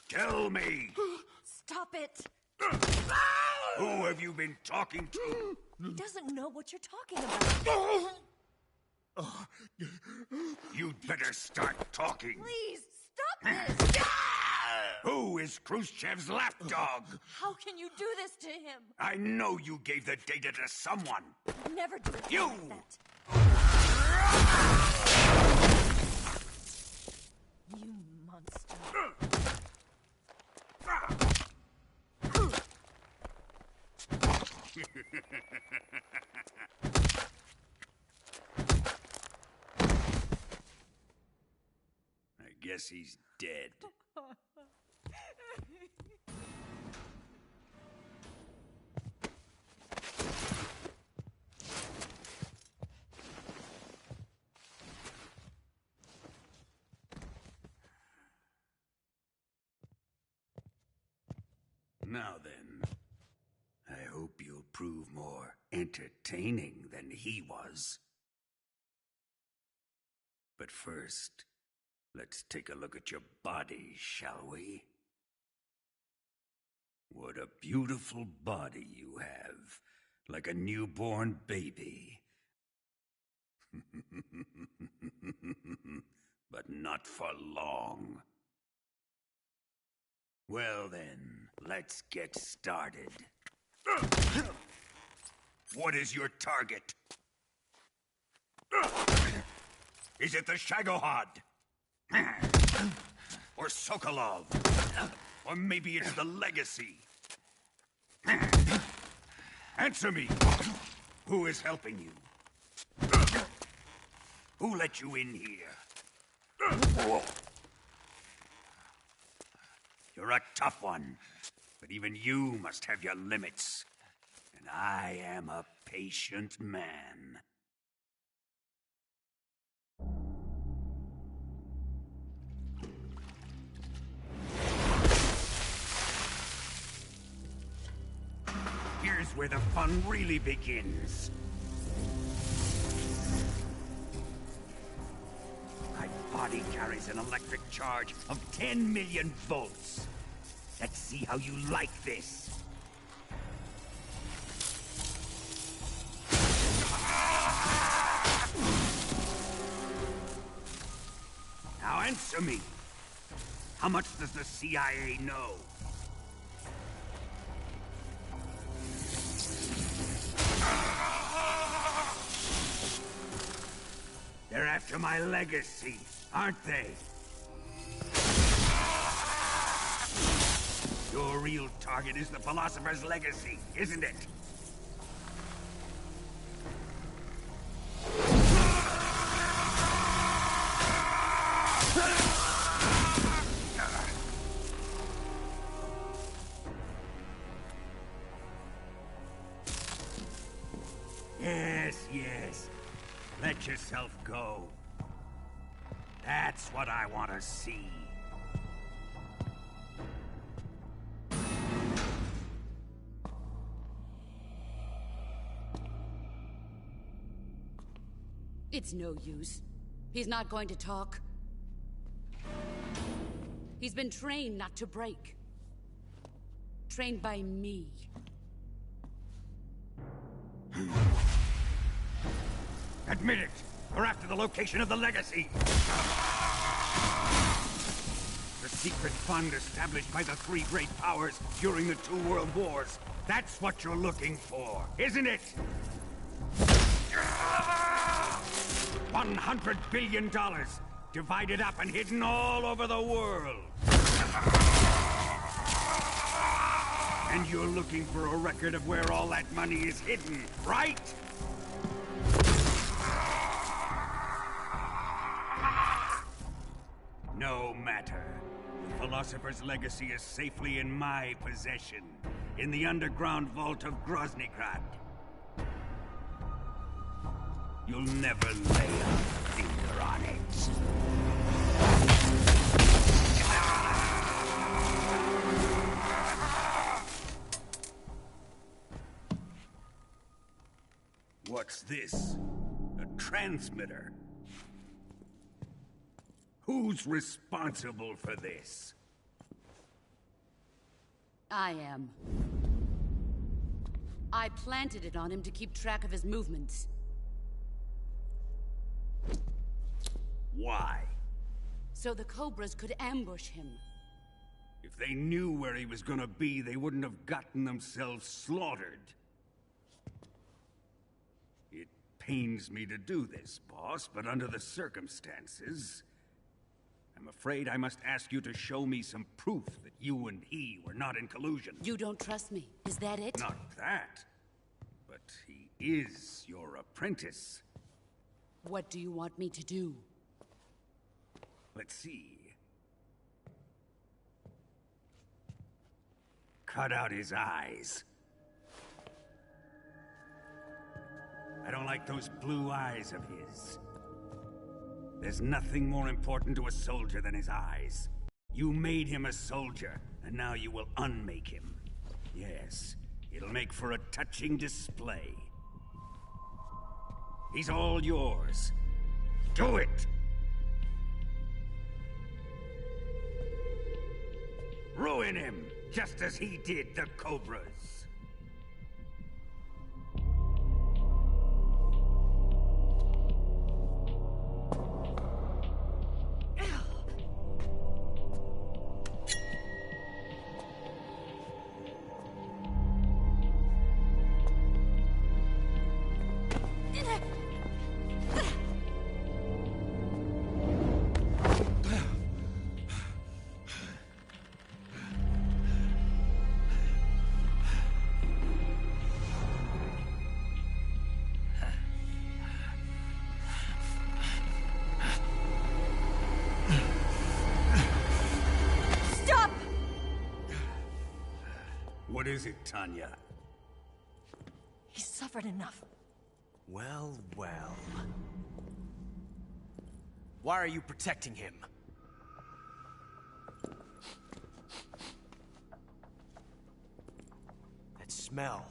Tell me! Stop it! Who have you been talking to? He doesn't know what you're talking about. You'd better start talking. Please, stop this! Who is Khrushchev's lapdog? How can you do this to him? I know you gave the data to someone. Never do it You! like that. You monster. I guess he's dead. Now then, I hope you'll prove more entertaining than he was. But first, let's take a look at your body, shall we? What a beautiful body you have, like a newborn baby. But not for long. Well then, let's get started. What is your target? Is it the Shagohod? Or Sokolov? Or maybe it's the Legacy? Answer me! Who is helping you? Who let you in here? You're a tough one, but even you must have your limits. And I am a patient man. Here's where the fun really begins. My body carries an electric charge of 10 million volts. Let's see how you like this. Now answer me. How much does the CIA know? They're after my legacy, aren't they? Your real target is the Philosopher's Legacy, isn't it? Yes. Let yourself go. That's what I want to see. It's no use. He's not going to talk. He's been trained not to break. Trained by me. Admit it! We're after the location of the Legacy! The secret fund established by the three great powers during the 2 world wars. That's what you're looking for, isn't it? $100 billion, divided up and hidden all over the world. And you're looking for a record of where all that money is hidden, right? No matter. The Philosopher's Legacy is safely in my possession, in the underground vault of Groznygrad. You'll never lay a finger on it. What's this? A transmitter? Who's responsible for this? I am. I planted it on him to keep track of his movements. Why? So the Cobras could ambush him. If they knew where he was gonna be, they wouldn't have gotten themselves slaughtered. It pains me to do this, boss, but under the circumstances, I'm afraid I must ask you to show me some proof that you and he were not in collusion. You don't trust me, is that it? Not that. But he is your apprentice. What do you want me to do? Let's see. Cut out his eyes. I don't like those blue eyes of his. There's nothing more important to a soldier than his eyes. You made him a soldier, and now you will unmake him. Yes, it'll make for a touching display. He's all yours. Do it! Ruin him, just as he did the Cobras. What is it, Tanya? He's suffered enough. Well, well. Why are you protecting him? That smell.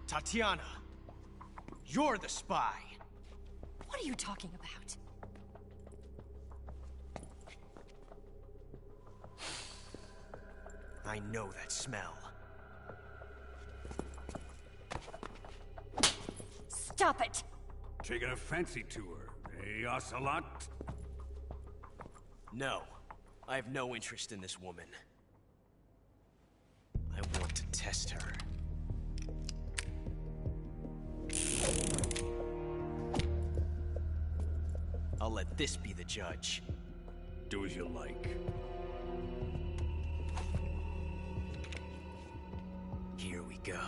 Tatiana, you're the spy. What are you talking about? I know that smell. Stop it! Taking a fancy to her, eh, Ocelot? No. I have no interest in this woman. I want to test her. I'll let this be the judge. Do as you like. Here we go.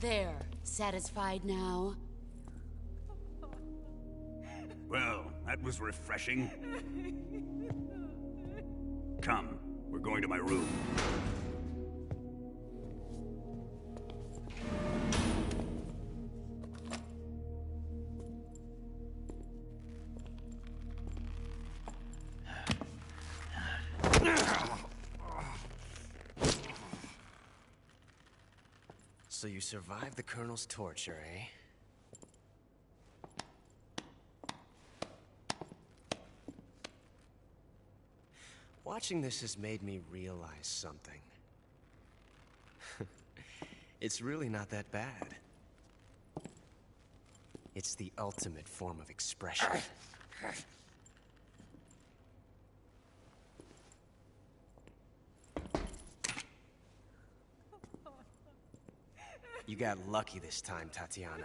There. Satisfied now? Well, that was refreshing. Come, we're going to my room. So you survived the Colonel's torture, eh? Watching this has made me realize something. It's really not that bad. It's the ultimate form of expression. You got lucky this time, Tatiana.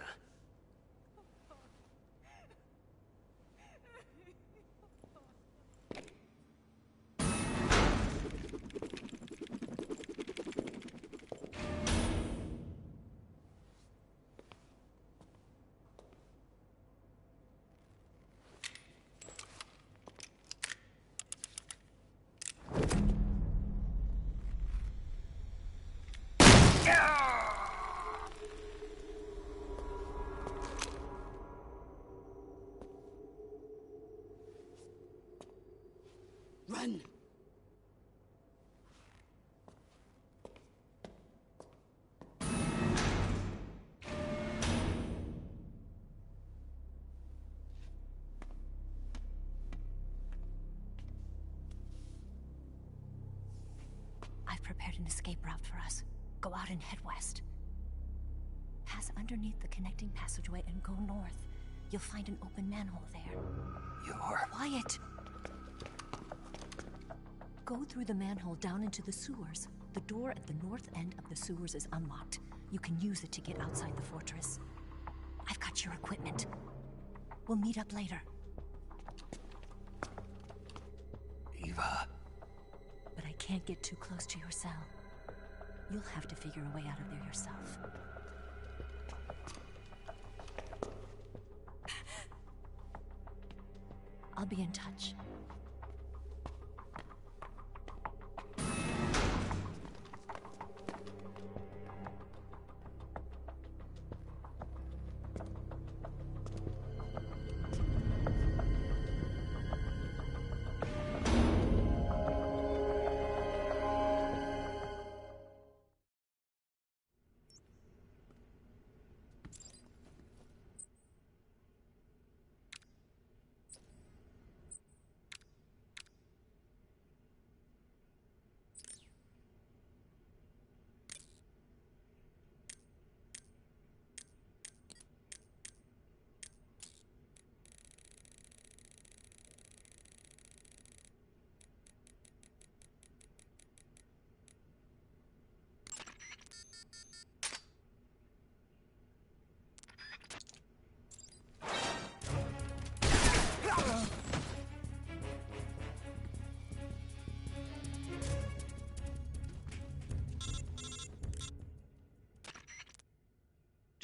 Run! I've prepared an escape route for us. Go out and head west. Pass underneath the connecting passageway and go north. You'll find an open manhole there. You're... Quiet! Go through the manhole down into the sewers. The door at the north end of the sewers is unlocked. You can use it to get outside the fortress. I've got your equipment. We'll meet up later. Eva... But I can't get too close to your cell. You'll have to figure a way out of there yourself. I'll be in touch.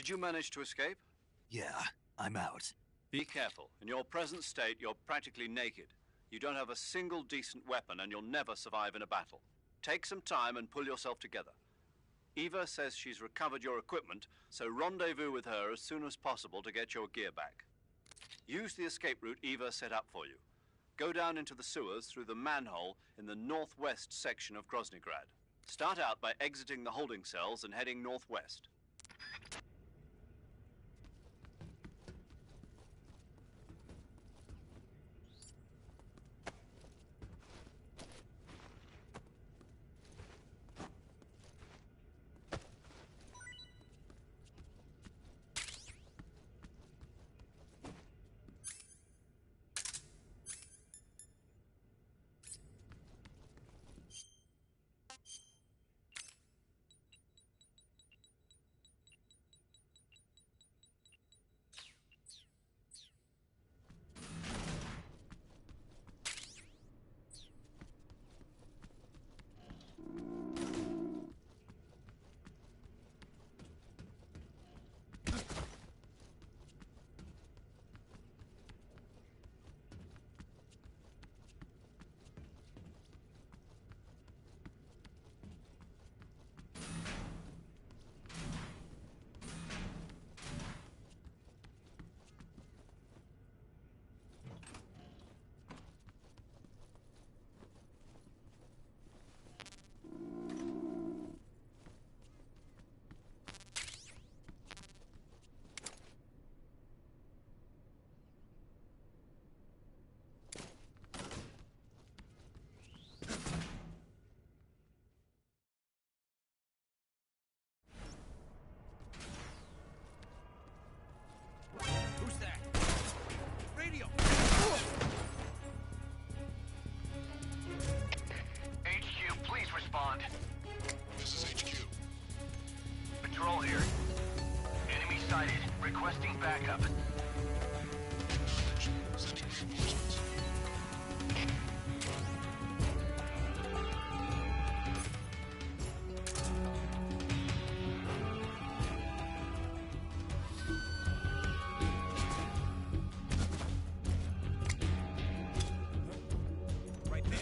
Did you manage to escape? Yeah, I'm out. Be careful. In your present state, you're practically naked. You don't have a single decent weapon, and you'll never survive in a battle. Take some time and pull yourself together. Eva says she's recovered your equipment, so rendezvous with her as soon as possible to get your gear back. Use the escape route Eva set up for you. Go down into the sewers through the manhole in the northwest section of Groznygrad. Start out by exiting the holding cells and heading northwest. Who's that? Radio! HQ, please respond. This is HQ. Patrol here. Enemy sighted. Requesting backup. Acknowledge. Sending reinforcements. Right there.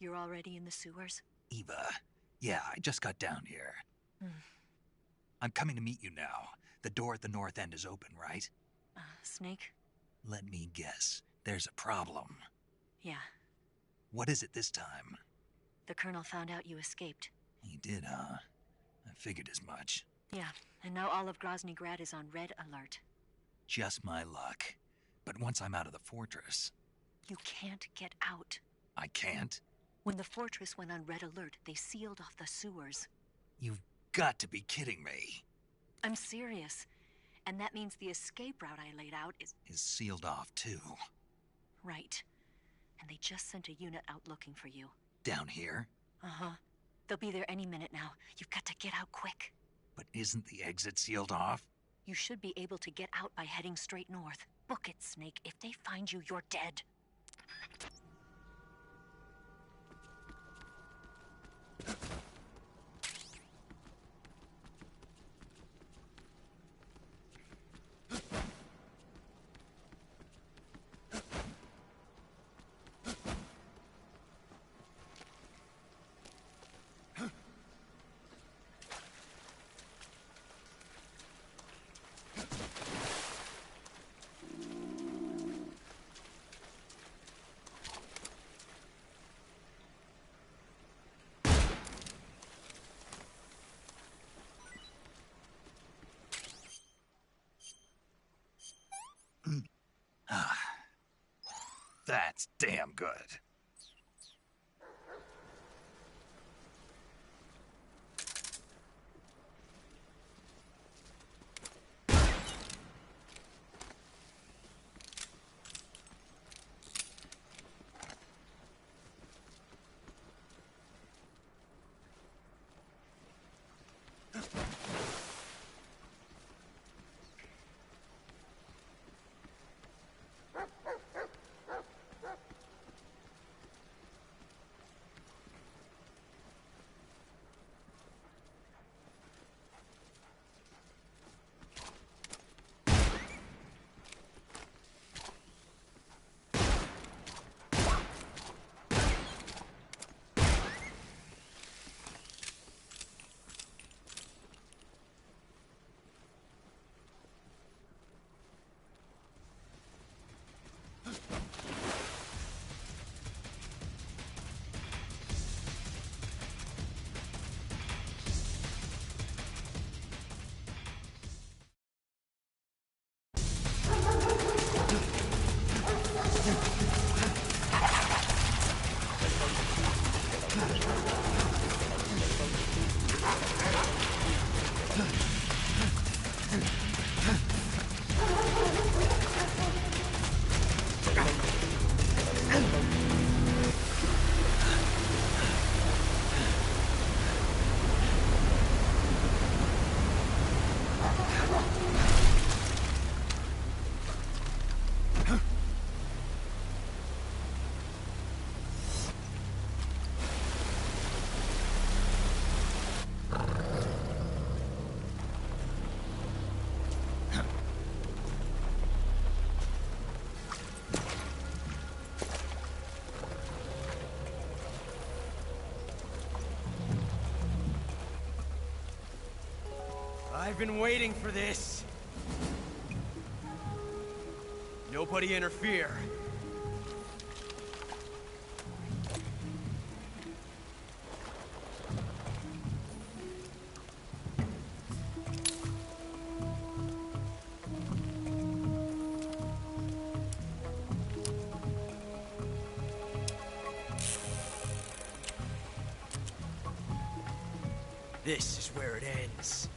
You're already in the sewers? Eva, yeah, I just got down here. I'm coming to meet you now. The door at the north end is open, right? Snake? Let me guess. There's a problem. Yeah. What is it this time? The Colonel found out you escaped. He did, huh? I figured as much. Yeah, and now all of Grozny Grad is on red alert. Just my luck. But once I'm out of the fortress... You can't get out. I can't? When the fortress went on red alert, they sealed off the sewers. You've got to be kidding me. I'm serious. And that means the escape route I laid out is sealed off, too. Right. And they just sent a unit out looking for you. Down here? Uh-huh. They'll be there any minute now. You've got to get out quick. But isn't the exit sealed off? You should be able to get out by heading straight north. Book it, Snake. If they find you, you're dead. That's damn good. I've been waiting for this. Nobody interfere. This is where it ends.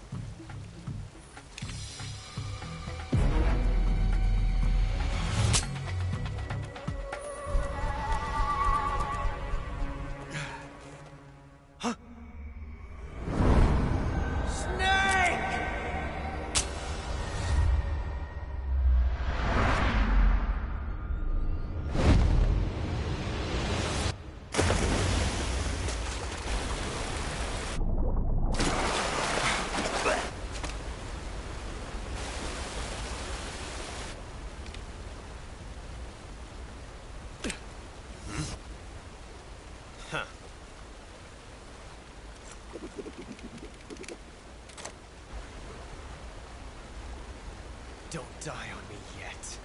Don't die on me yet.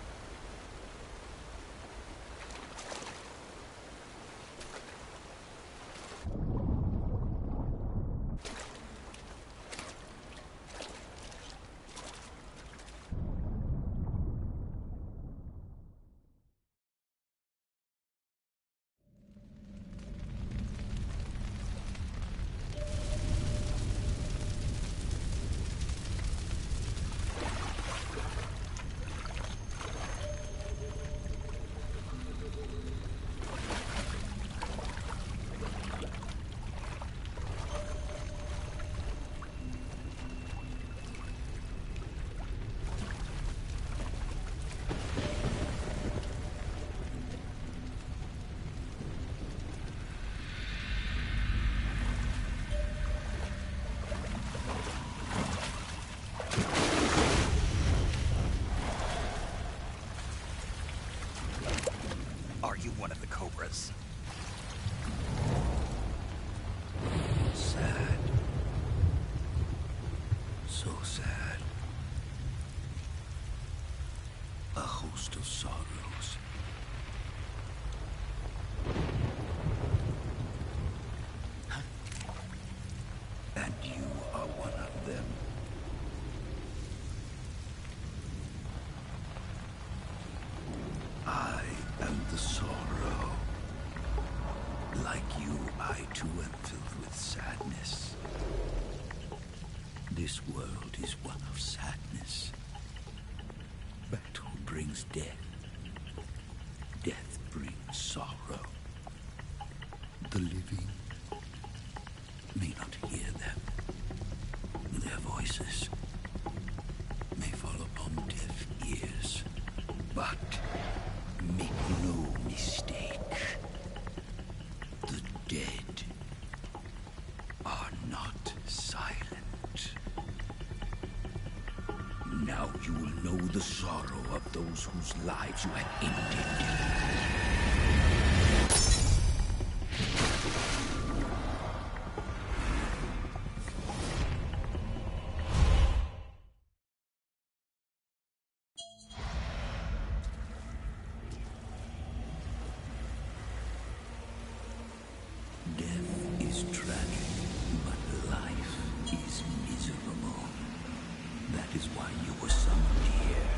Are you one of the Cobras? Sad. So sad. A host of sorrows. And you are one of them. I am the sorrow. Like you, I too am filled with sadness. This world is one of sadness. Battle brings death. Death brings sorrow. The living may not hear them. Their voices may fall upon deaf ears. But make no mistake, the dead are not silent. Now you will know the sorrow of those whose lives you have ended. Death is tragic, but life is miserable. That is why you were summoned here.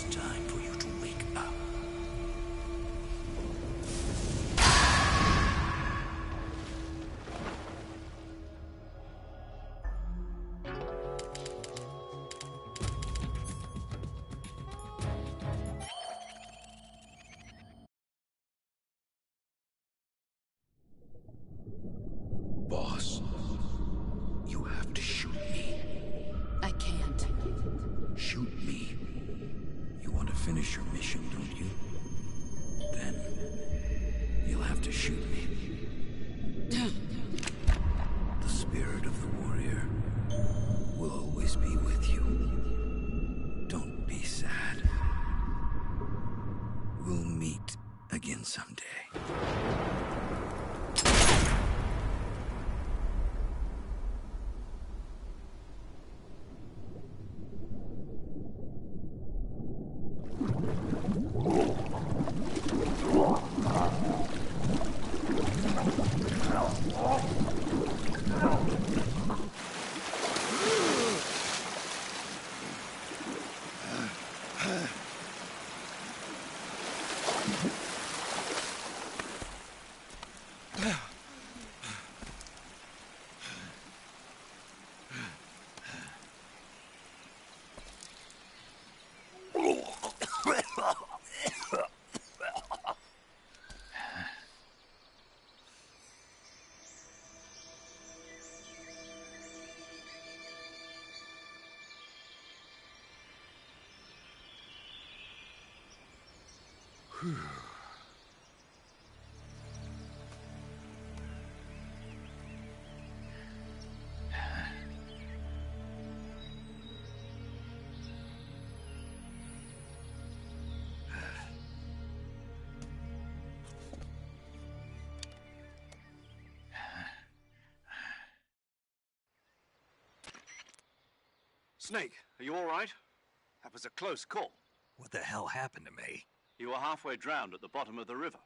It's time for you to wake up. Boss, you have to shoot me. I can't. Shoot me. You want to finish your mission, don't you? Then you'll have to shoot me. The spirit of the warrior will always be with you. Don't be sad. We'll meet again someday. Snake, are you all right? That was a close call. What the hell happened to me? You were halfway drowned at the bottom of the river.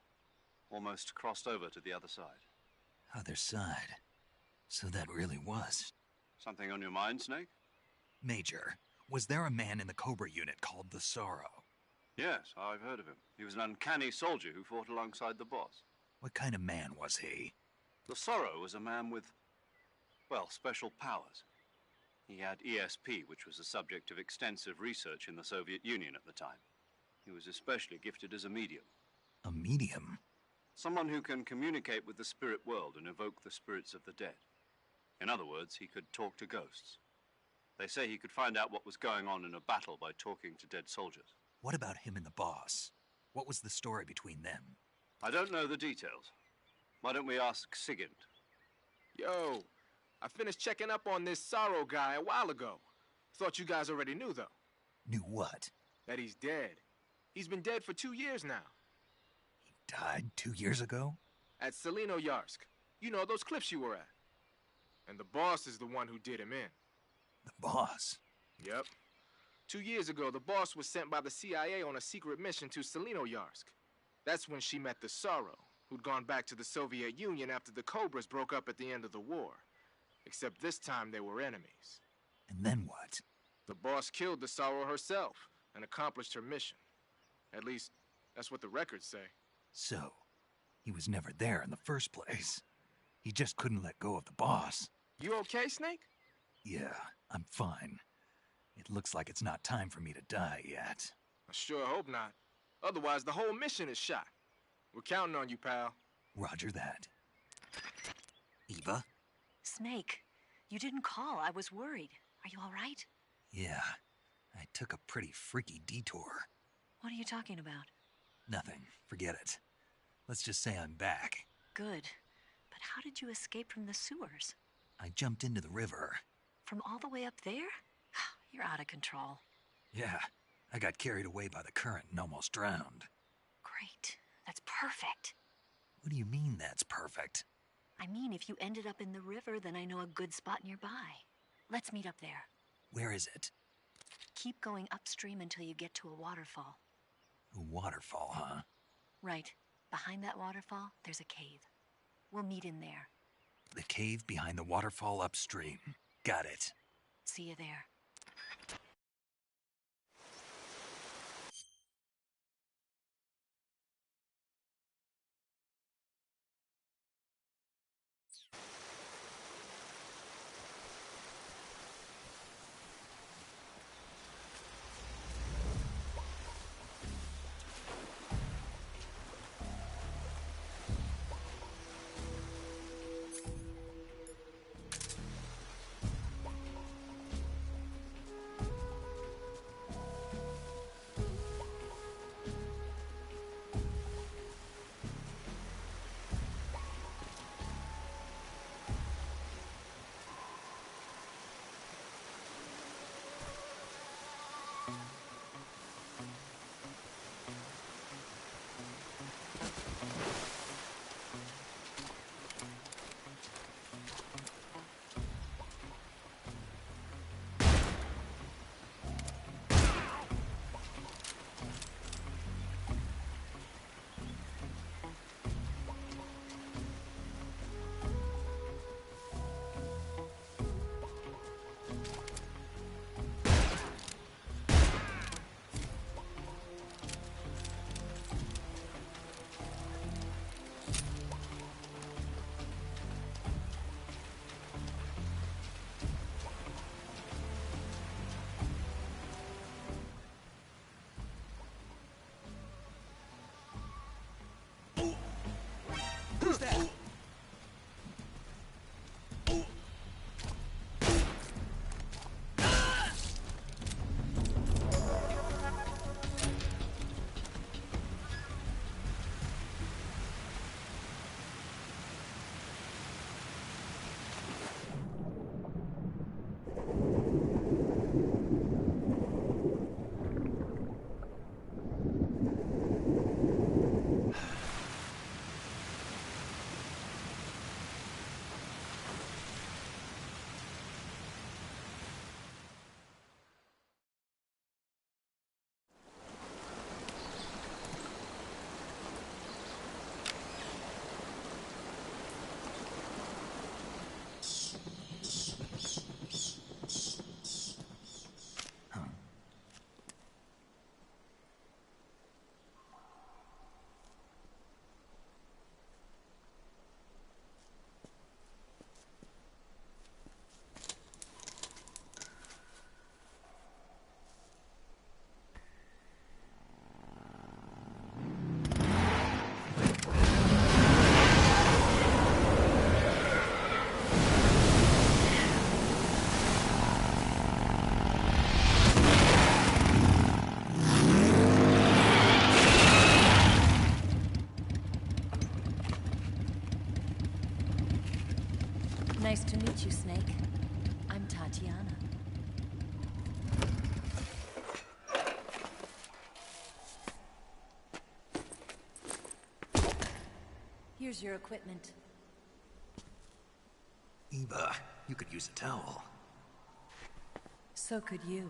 Almost crossed over to the other side. Other side? So that really was. Something on your mind, Snake? Major, was there a man in the Cobra unit called the Sorrow? Yes, I've heard of him. He was an uncanny soldier who fought alongside the boss. What kind of man was he? The Sorrow was a man with, well, special powers. He had ESP, which was the subject of extensive research in the Soviet Union at the time. He was especially gifted as a medium. A medium? Someone who can communicate with the spirit world and evoke the spirits of the dead. In other words, he could talk to ghosts. They say he could find out what was going on in a battle by talking to dead soldiers. What about him and the boss? What was the story between them? I don't know the details. Why don't we ask Sigint? Yo, I finished checking up on this Sorrow guy a while ago. Thought you guys already knew, though. Knew what? That he's dead. He's been dead for 2 years now. He died 2 years ago? At Selino-Yarsk. You know, those cliffs you were at. And the boss is the one who did him in. The boss? Yep. 2 years ago, the boss was sent by the CIA on a secret mission to Selino-Yarsk. That's when she met the Sorrow, who'd gone back to the Soviet Union after the Cobras broke up at the end of the war. Except this time they were enemies. And then what? The boss killed the Sorrow herself and accomplished her mission. At least, that's what the records say. So, he was never there in the first place. He just couldn't let go of the boss. You okay, Snake? Yeah, I'm fine. It looks like it's not time for me to die yet. I sure hope not. Otherwise, the whole mission is shot. We're counting on you, pal. Roger that. Eva? Snake, you didn't call. I was worried. Are you all right? Yeah, I took a pretty freaky detour. What are you talking about? Nothing. Forget it. Let's just say I'm back. Good. But how did you escape from the sewers? I jumped into the river. From all the way up there? You're out of control. Yeah, I got carried away by the current and almost drowned. Great. That's perfect. What do you mean that's perfect? I mean, if you ended up in the river, then I know a good spot nearby. Let's meet up there. Where is it? Keep going upstream until you get to a waterfall. A waterfall, huh? Right. Behind that waterfall, there's a cave. We'll meet in there. The cave behind the waterfall upstream. Got it. See you there. Who's that? Nice to meet you, Snake. I'm Tatiana. Here's your equipment. Eva, you could use a towel. So could you.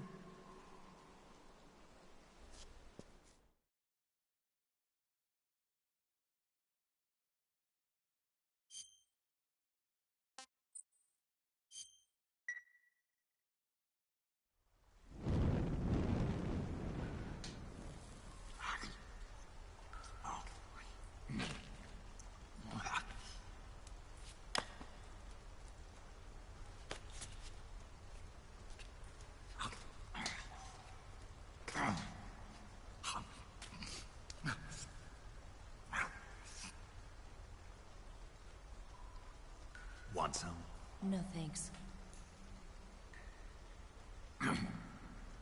Want some? No, thanks.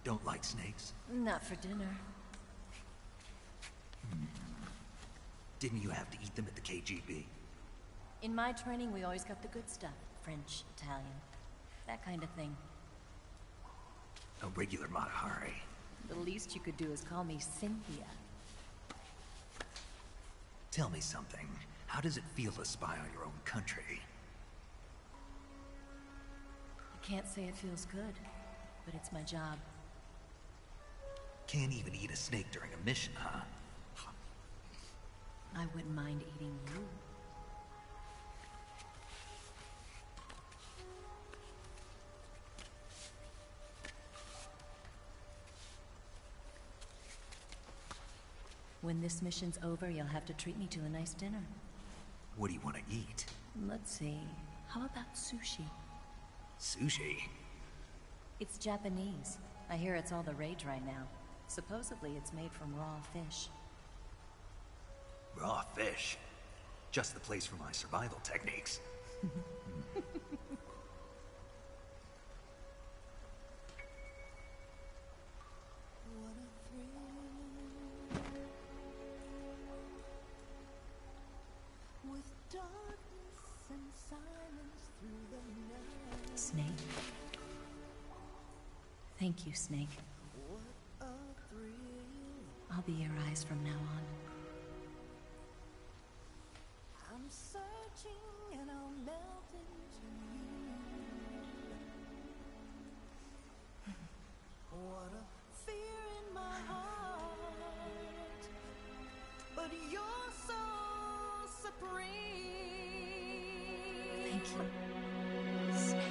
Don't like snakes? Not for dinner. Didn't you have to eat them at the KGB? In my training, we always got the good stuff. French, Italian, that kind of thing. A regular Mata Hari. The least you could do is call me Cynthia. Tell me something. How does it feel to spy on your own country? I can't say it feels good, but it's my job. Can't even eat a snake during a mission, huh? I wouldn't mind eating you. When this mission's over, you'll have to treat me to a nice dinner. What do you want to eat? Let's see. How about sushi? Sushi? It's Japanese. I hear it's all the rage right now. Supposedly it's made from raw fish. Raw fish? Just the place for my survival techniques. Snake. Thank you, Snake. be your eyes from now on. I'm searching and I'll melt into you. What a fear in my heart, but you're so supreme. Thank you, Snake.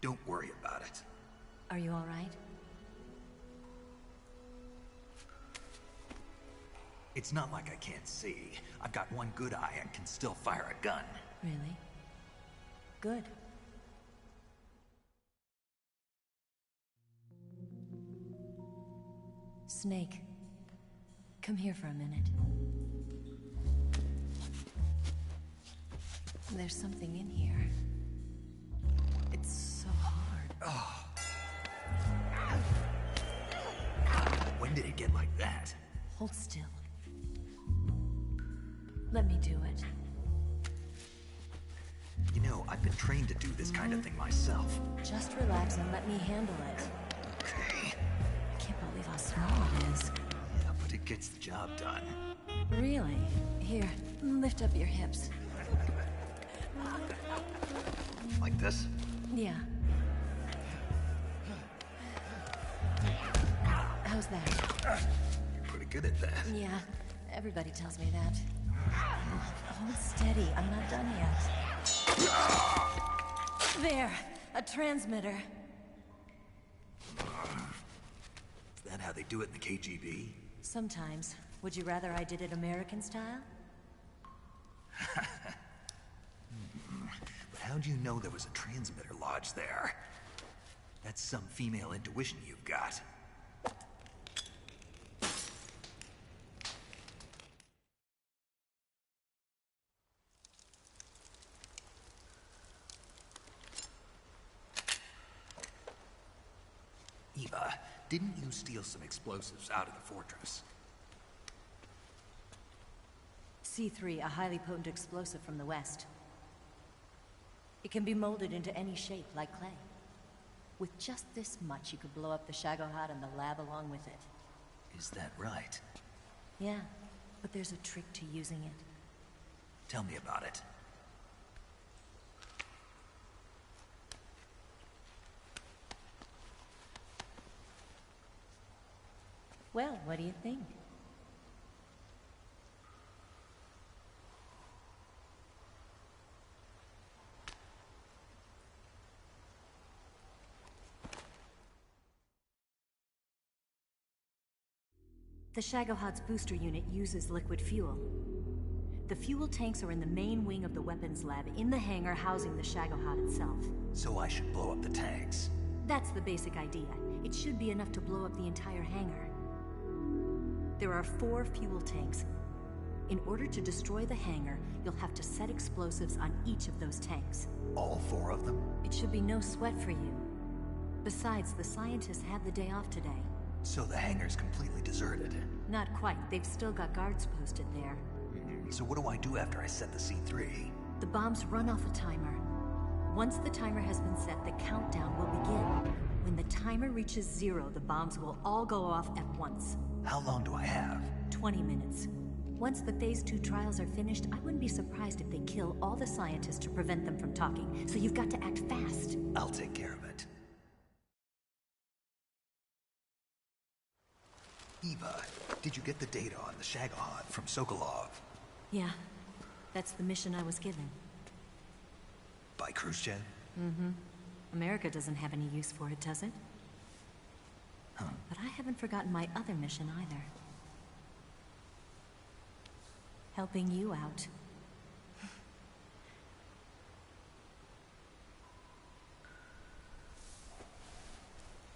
Don't worry about it. Are you all right? It's not like I can't see. I've got one good eye and can still fire a gun. Really? Good. Snake, come here for a minute. There's something in here. It's so hard. Oh. When did it get like that? Hold still. Let me do it. You know, I've been trained to do this kind of thing myself. Just relax and let me handle it. Okay. I can't believe how small it is. Yeah, but it gets the job done. Really? Here, lift up your hips. Like this? Yeah. How's that? You're pretty good at that. Yeah, everybody tells me that. Hold steady, I'm not done yet. There, a transmitter. Is that how they do it in the KGB? Sometimes. Would you rather I did it American style? But how'd you know there was a transmitter lodged there? That's some female intuition you've got. Eva, didn't you steal some explosives out of the fortress? C3, a highly potent explosive from the west. It can be molded into any shape, like clay. With just this much, you could blow up the Shagohod and the lab along with it. Is that right? Yeah, but there's a trick to using it. Tell me about it. Well, what do you think? The Shagohod's booster unit uses liquid fuel. The fuel tanks are in the main wing of the weapons lab in the hangar housing the Shagohod itself. So I should blow up the tanks. That's the basic idea. It should be enough to blow up the entire hangar. There are 4 fuel tanks. In order to destroy the hangar, you'll have to set explosives on each of those tanks. All 4 of them? It should be no sweat for you. Besides, the scientists had the day off today. So the hangar's completely deserted. Not quite. They've still got guards posted there. So what do I do after I set the C3? The bombs run off a timer. Once the timer has been set, the countdown will begin. When the timer reaches 0, the bombs will all go off at once. How long do I have? 20 minutes. Once the Phase 2 trials are finished, I wouldn't be surprised if they kill all the scientists to prevent them from talking. So you've got to act fast. I'll take care of it. Eva, did you get the data on the Shagohod from Sokolov? Yeah, that's the mission I was given. By Khrushchev? Mm-hmm. America doesn't have any use for it, does it? Huh. But I haven't forgotten my other mission either. Helping you out.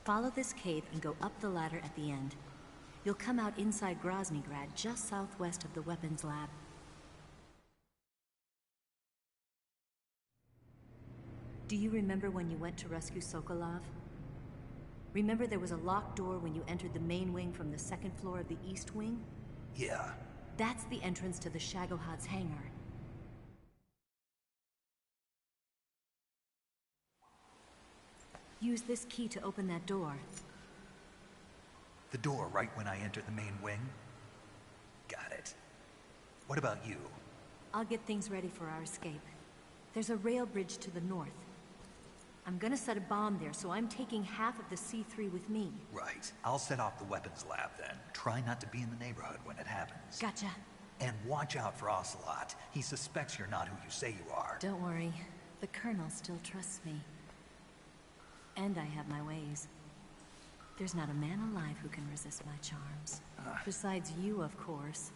Follow this cave and go up the ladder at the end. You'll come out inside Groznygrad, just southwest of the weapons lab. Do you remember when you went to rescue Sokolov? Remember there was a locked door when you entered the main wing from the second floor of the east wing? Yeah. That's the entrance to the Shagohod's hangar. Use this key to open that door. The door right when I enter the main wing? Got it. What about you? I'll get things ready for our escape. There's a rail bridge to the north. I'm gonna set a bomb there, so I'm taking half of the C3 with me. Right. I'll set off the weapons lab then. Try not to be in the neighborhood when it happens. Gotcha. And watch out for Ocelot. He suspects you're not who you say you are. Don't worry. The Colonel still trusts me. And I have my ways. There's not a man alive who can resist my charms. Besides you, of course.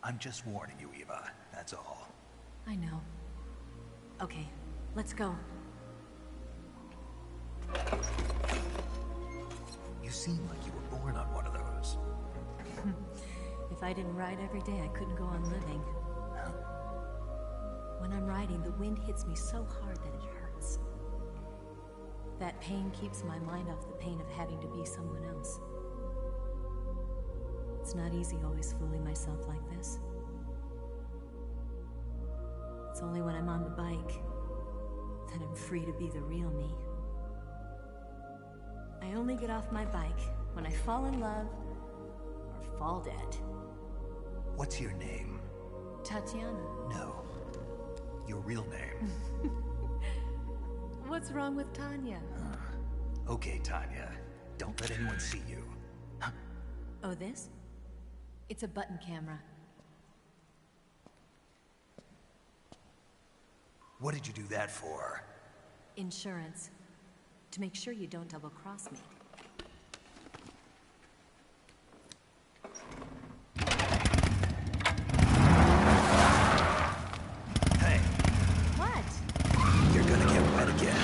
I'm just warning you, Eva. That's all. I know. Okay, let's go. You seem like you were born on one of those. If I didn't ride every day, I couldn't go on living. When I'm riding, the wind hits me so hard that it hurts. That pain keeps my mind off the pain of having to be someone else. It's not easy always fooling myself like this. It's only when I'm on the bike that I'm free to be the real me. I only get off my bike when I fall in love or fall dead. What's your name? Tatiana. No. Your real name. What's wrong with Tanya? Okay, Tanya. Don't let anyone see you. Oh, this? It's a button camera. What did you do that for? Insurance. To make sure you don't double-cross me. Hey. What? You're gonna get wet again.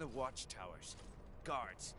the watchtowers. Guards.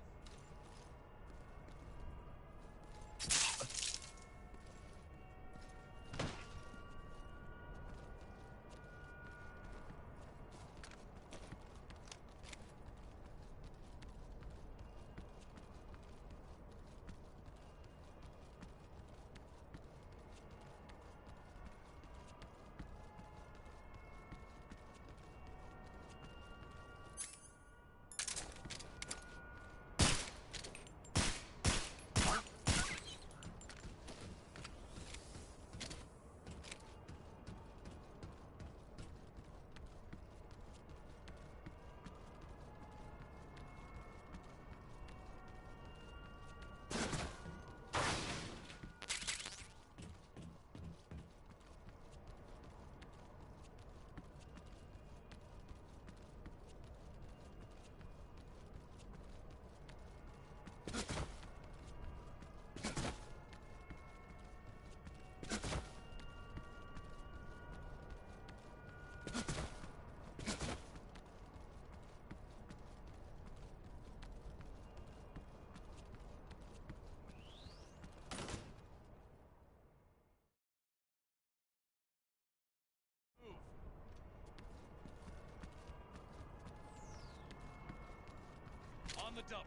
On the double.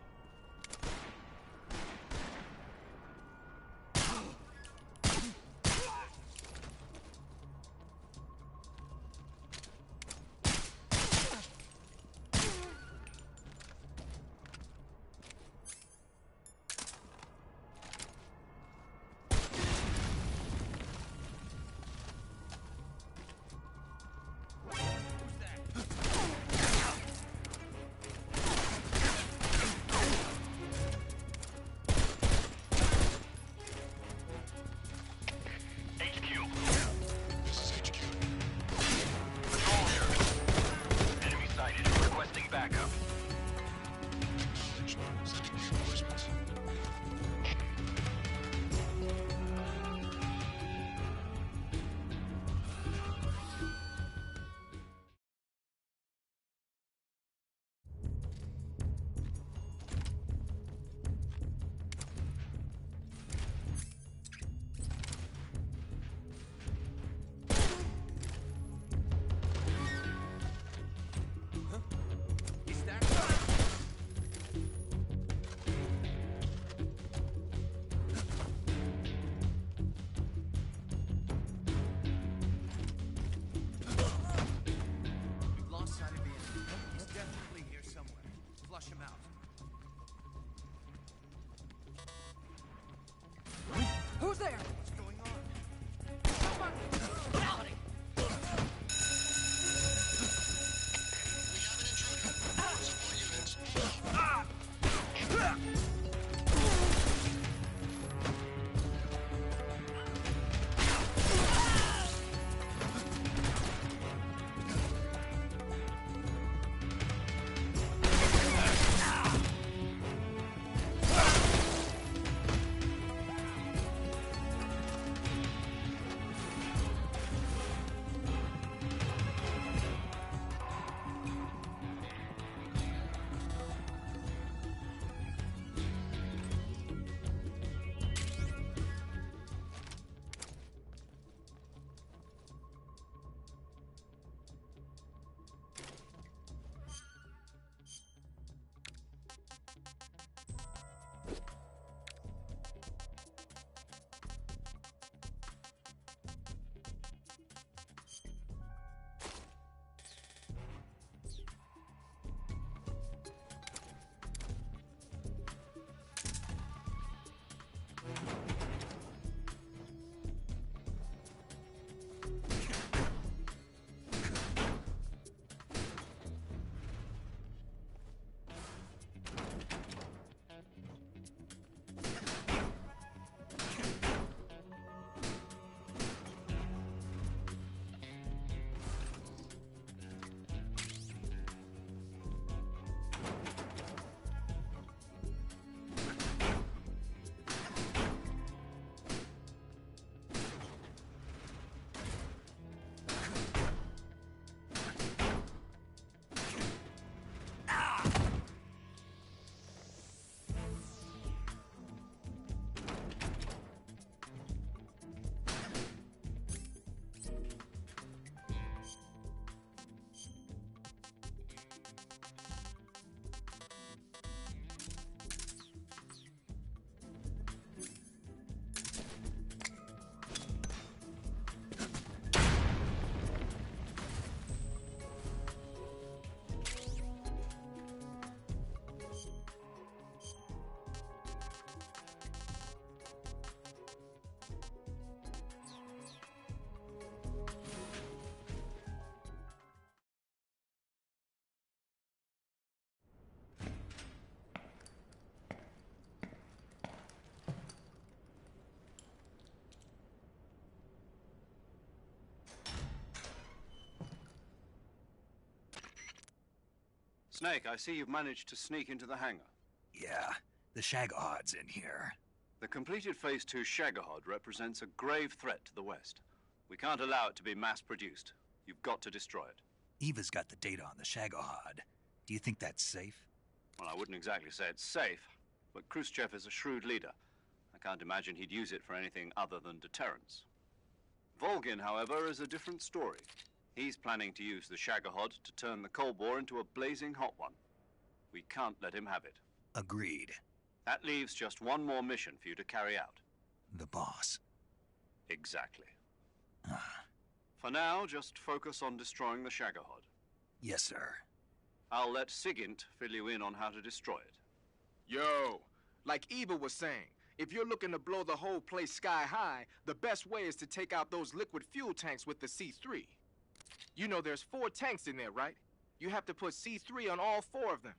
Who's that? Snake, I see you've managed to sneak into the hangar. Yeah, the Shagohod's in here. The completed Phase 2 Shagohod represents a grave threat to the West. We can't allow it to be mass-produced. You've got to destroy it. Eva's got the data on the Shagohod. Do you think that's safe? Well, I wouldn't exactly say it's safe, but Khrushchev is a shrewd leader. I can't imagine he'd use it for anything other than deterrence. Volgin, however, is a different story. He's planning to use the Shagohod to turn the Cold War into a blazing hot one. We can't let him have it. Agreed. That leaves just one more mission for you to carry out. The boss. Exactly. For now, just focus on destroying the Shagohod. Yes, sir. I'll let Sigint fill you in on how to destroy it. Yo, like Eva was saying, if you're looking to blow the whole place sky high, the best way is to take out those liquid fuel tanks with the C3. You know there's 4 tanks in there, right? You have to put C3 on all 4 of them.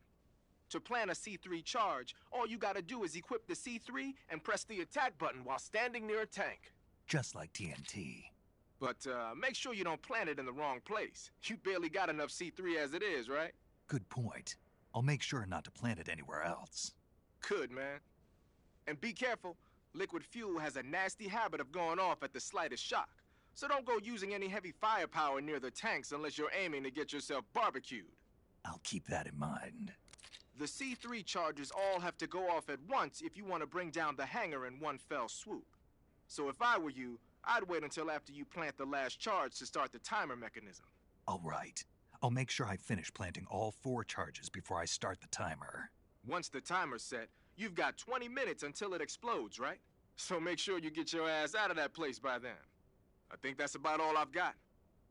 To plant a C3 charge, all you gotta do is equip the C3 and press the attack button while standing near a tank. Just like TNT. But make sure you don't plant it in the wrong place. You barely got enough C3 as it is, right? Good point. I'll make sure not to plant it anywhere else. Good, man. And be careful. Liquid fuel has a nasty habit of going off at the slightest shock. So don't go using any heavy firepower near the tanks unless you're aiming to get yourself barbecued. I'll keep that in mind. The C3 charges all have to go off at once if you want to bring down the hangar in one fell swoop. So if I were you, I'd wait until after you plant the last charge to start the timer mechanism. All right. I'll make sure I finish planting all 4 charges before I start the timer. Once the timer's set, you've got 20 minutes until it explodes, right? So make sure you get your ass out of that place by then. I think that's about all I've got.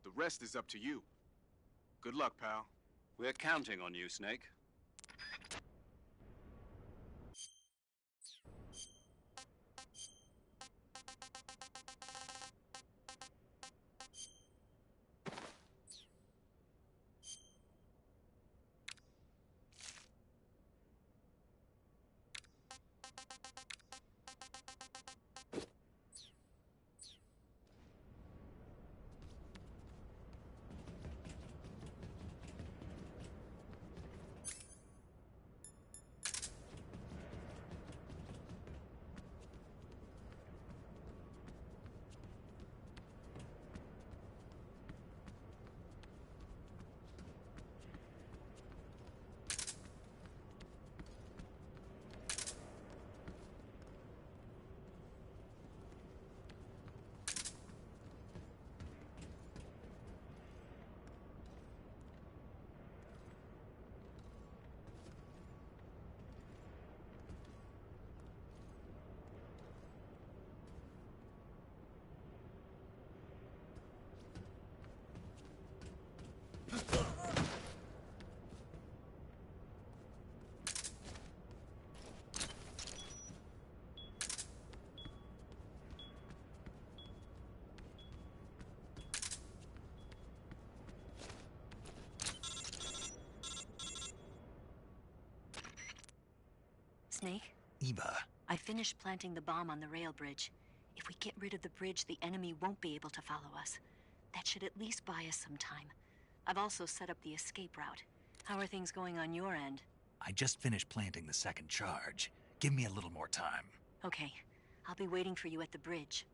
The rest is up to you. Good luck, pal. We're counting on you, Snake. Snake? Eva. I finished planting the bomb on the rail bridge. If we get rid of the bridge, the enemy won't be able to follow us. That should at least buy us some time. I've also set up the escape route. How are things going on your end? I just finished planting the 2nd charge. Give me a little more time. Okay. I'll be waiting for you at the bridge.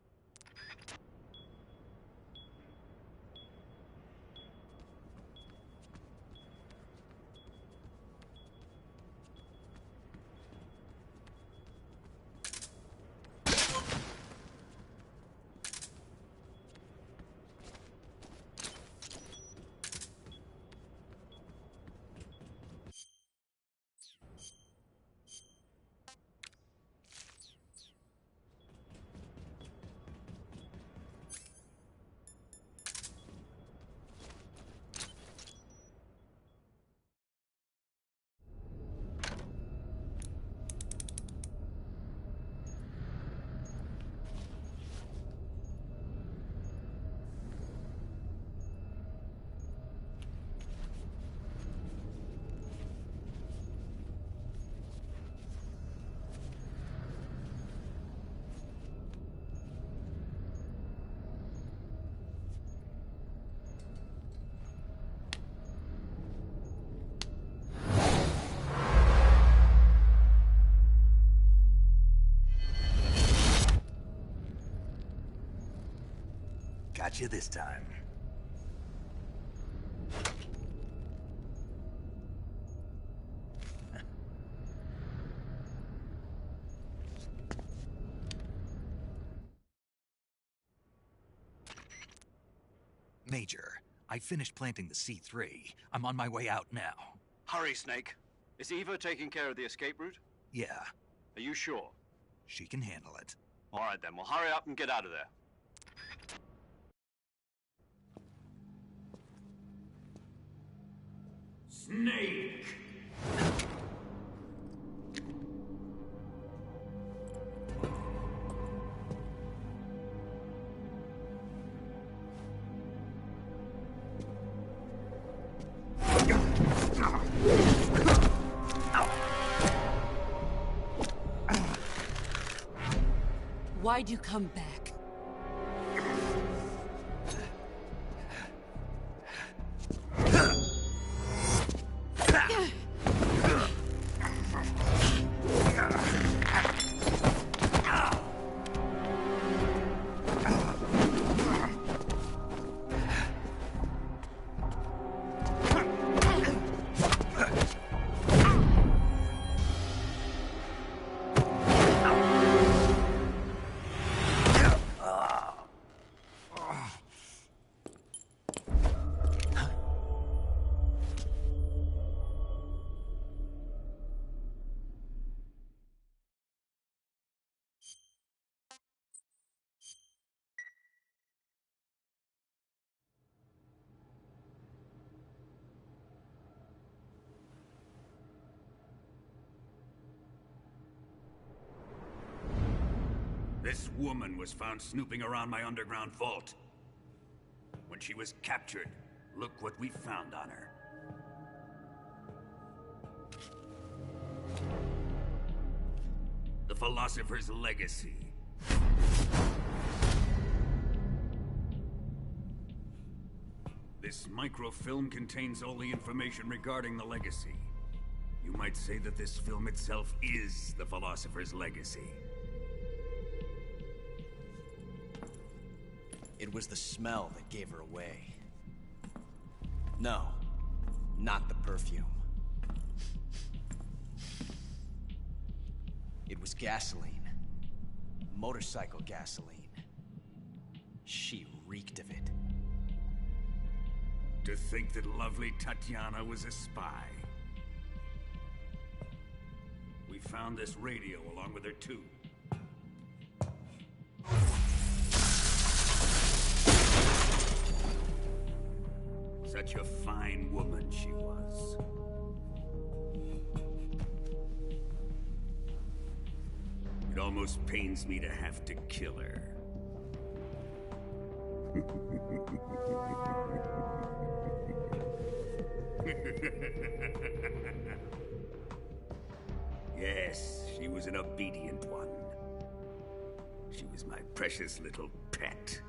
got you this time. Major, I finished planting the C3. I'm on my way out now. Hurry, Snake. Is Eva taking care of the escape route? Yeah, Are you sure? she can handle it. All right, then. Well, hurry up and get out of there. Snake! Why'd you come back? This woman was found snooping around my underground vault. When she was captured, look what we found on her. The Philosopher's Legacy. This microfilm contains all the information regarding the Legacy. You might say that this film itself is the Philosopher's Legacy. It was the smell that gave her away. No, not the perfume. It was gasoline. Motorcycle gasoline. She reeked of it. To think that lovely Tatiana was a spy. We found this radio along with her too. Such a fine woman she was. It almost pains me to have to kill her. Yes, she was an obedient one. She was my precious little pet.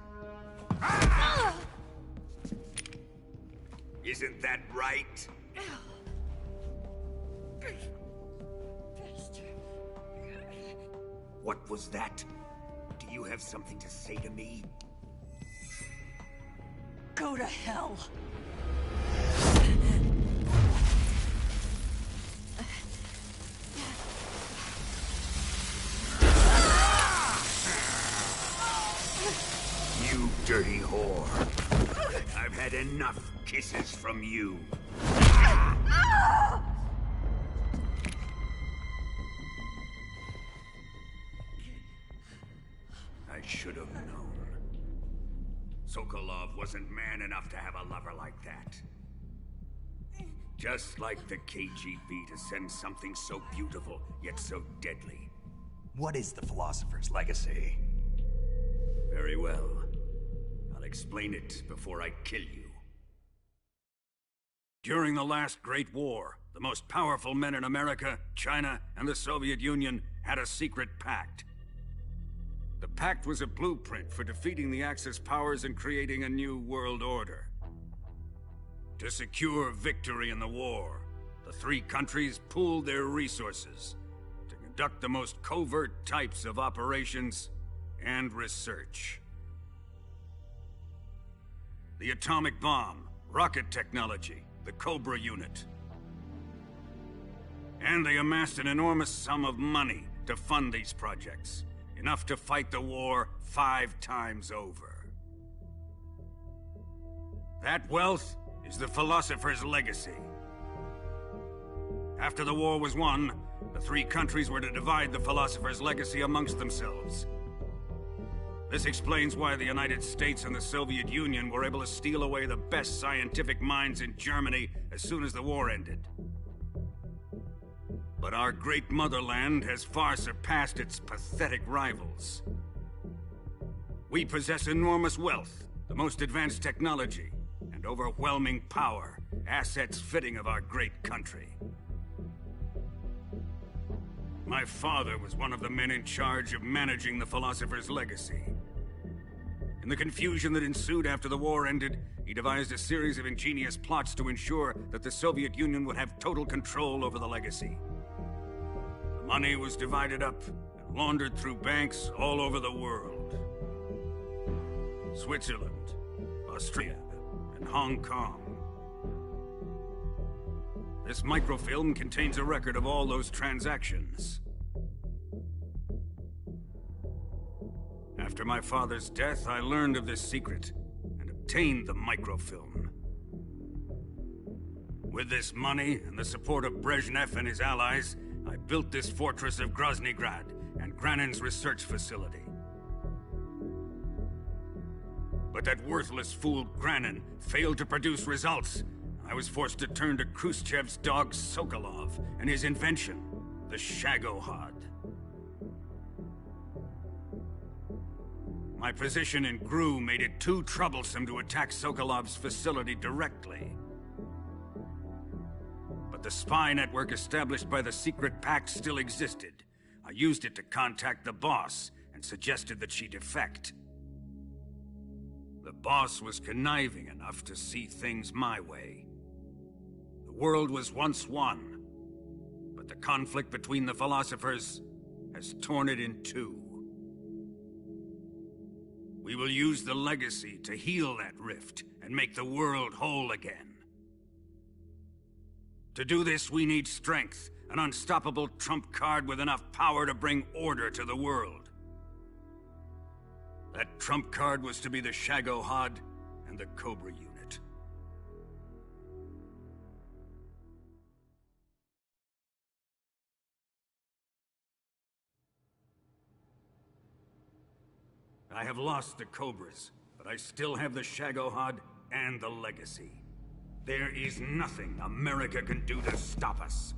Isn't that right? What was that? Do you have something to say to me? Go to hell. You dirty whore. I've had enough kisses from you. I should have known. Sokolov wasn't man enough to have a lover like that. Just like the KGB to send something so beautiful, yet so deadly. What is the Philosopher's Legacy? Very well. I'll explain it before I kill you. During the last Great War, the most powerful men in America, China, and the Soviet Union had a secret pact. The pact was a blueprint for defeating the Axis powers and creating a new world order. To secure victory in the war, the three countries pooled their resources to conduct the most covert types of operations and research. the atomic bomb, rocket technology, the Cobra unit. And they amassed an enormous sum of money to fund these projects. Enough to fight the war 5 times over. That wealth is the Philosopher's legacy. After the war was won, the 3 countries were to divide the Philosopher's legacy amongst themselves. This explains why the United States and the Soviet Union were able to steal away the best scientific minds in Germany as soon as the war ended. But our great motherland has far surpassed its pathetic rivals. We possess enormous wealth, the most advanced technology, and overwhelming power, assets fitting of our great country. My father was one of the men in charge of managing the Philosopher's legacy. In the confusion that ensued after the war ended, he devised a series of ingenious plots to ensure that the Soviet Union would have total control over the legacy. The money was divided up and laundered through banks all over the world. Switzerland, Austria, and Hong Kong. This microfilm contains a record of all those transactions. After my father's death, I learned of this secret and obtained the microfilm. With this money and the support of Brezhnev and his allies, I built this fortress of Groznygrad and Granin's research facility. But that worthless fool Granin failed to produce results. I was forced to turn to Khrushchev's dog Sokolov and his invention, the Shagohod. My position in GRU made it too troublesome to attack Sokolov's facility directly. But the spy network established by the secret pact still existed. I used it to contact the boss and suggested that she defect. The boss was conniving enough to see things my way. The world was once one, but the conflict between the philosophers has torn it in 2. We will use the legacy to heal that rift and make the world whole again. To do this, we need strength, an unstoppable trump card with enough power to bring order to the world. That trump card was to be the Shagohod and the Cobra unit. I have lost the Cobras, but I still have the Shagohod and the legacy. There is nothing America can do to stop us.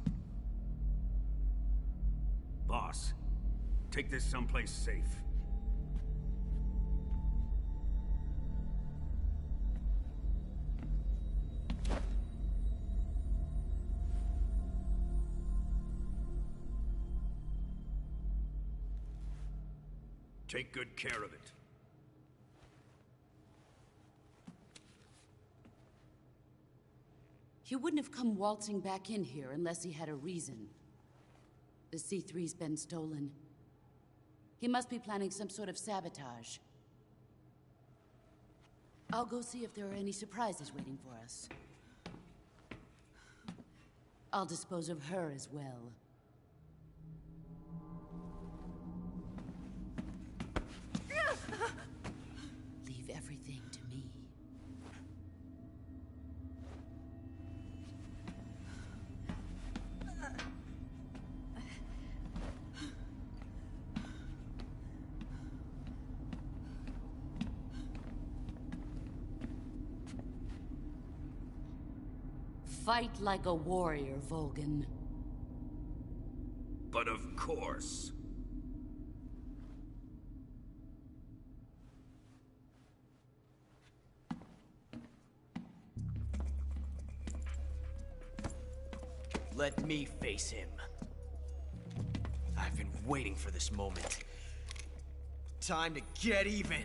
Boss, take this someplace safe. Take good care of it. He wouldn't have come waltzing back in here unless he had a reason. The C3's been stolen. He must be planning some sort of sabotage. I'll go see if there are any surprises waiting for us. I'll dispose of her as well. Leave everything to me. Fight like a warrior, Volgin. But of course. Let me face him. I've been waiting for this moment. Time to get even.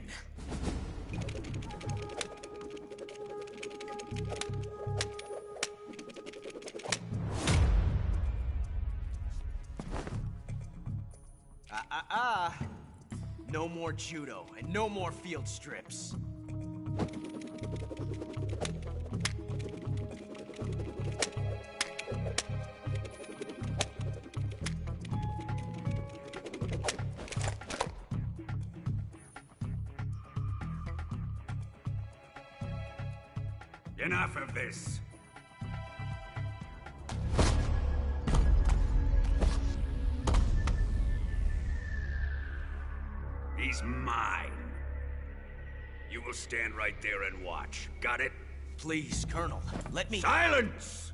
No more judo, and no more field strips. Enough of this. He's mine. You will stand right there and watch. Got it? Please, Colonel, let me... Silence!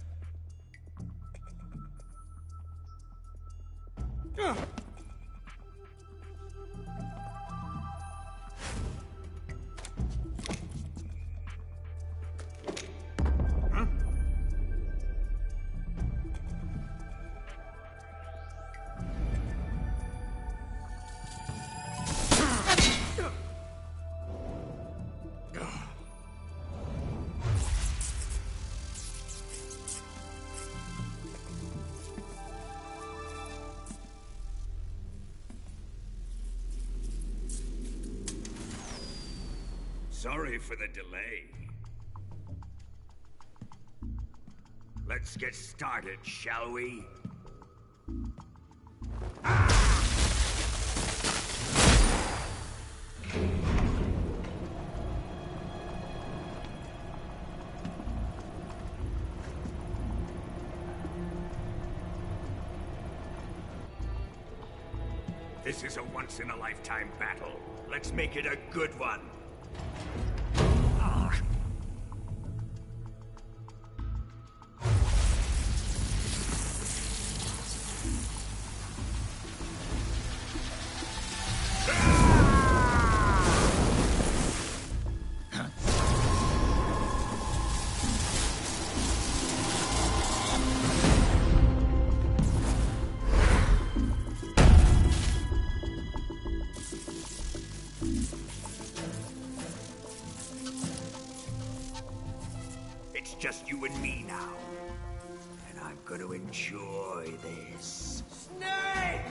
Sorry for the delay. Let's get started, shall we? This is a once-in-a-lifetime battle. Let's make it a good one. It's just you and me now. And I'm gonna enjoy this. Snake!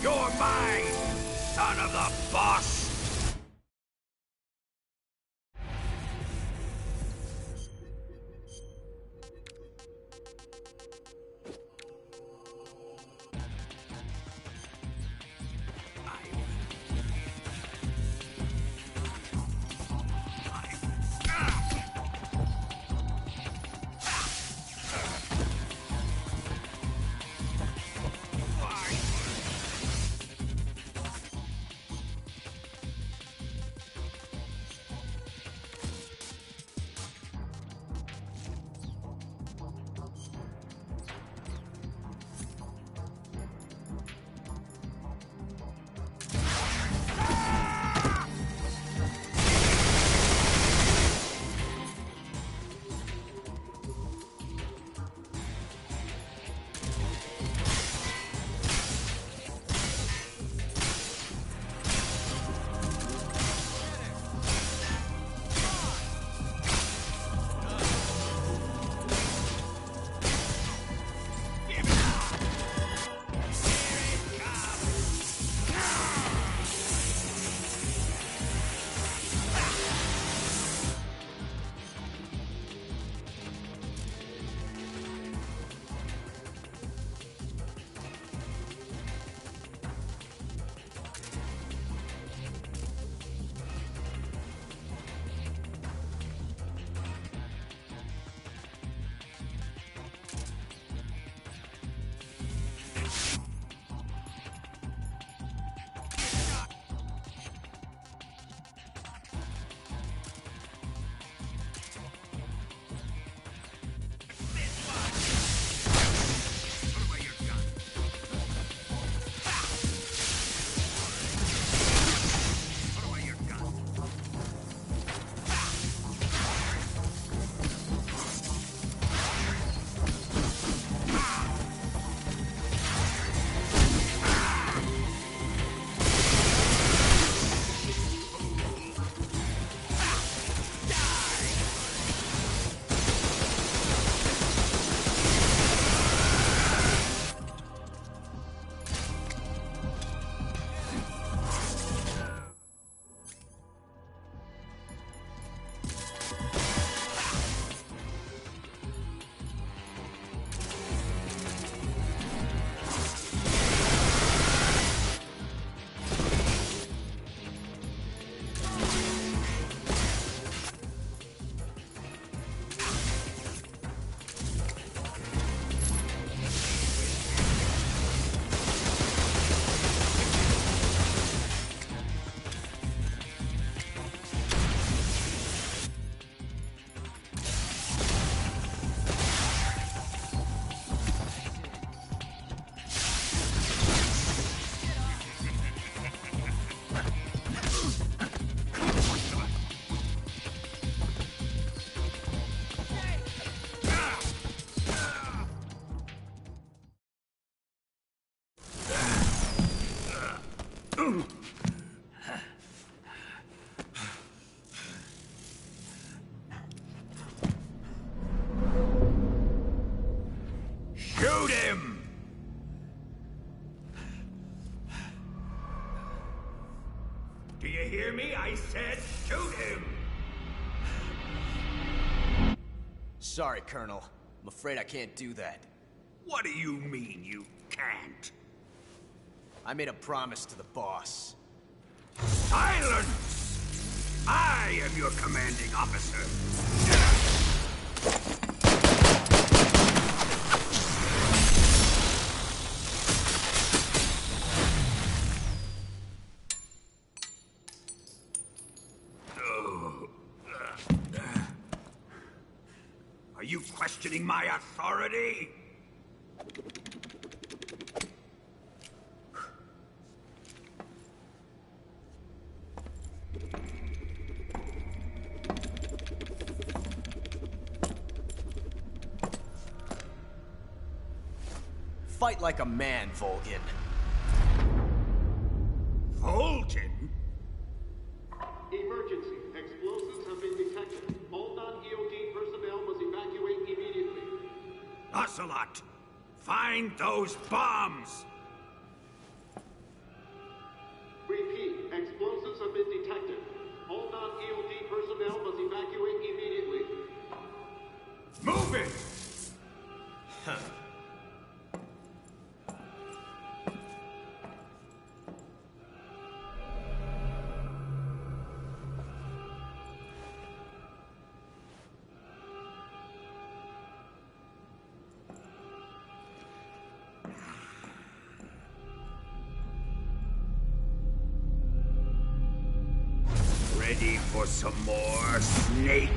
You're mine, son of the boss! Shoot him! Do you hear me? I said shoot him! Sorry, Colonel. I'm afraid I can't do that. What do you mean you can't? I made a promise to the boss. Silence! I am your commanding officer. Are you questioning my authority? Fight like a man, Volgin. Volgin? Emergency. Explosives have been detected. All non-EOD personnel must evacuate immediately. Ocelot, find those bombs! Repeat. Explosives have been detected. All non-EOD personnel must evacuate immediately. Move it! Huh. Ready for some more, Snake?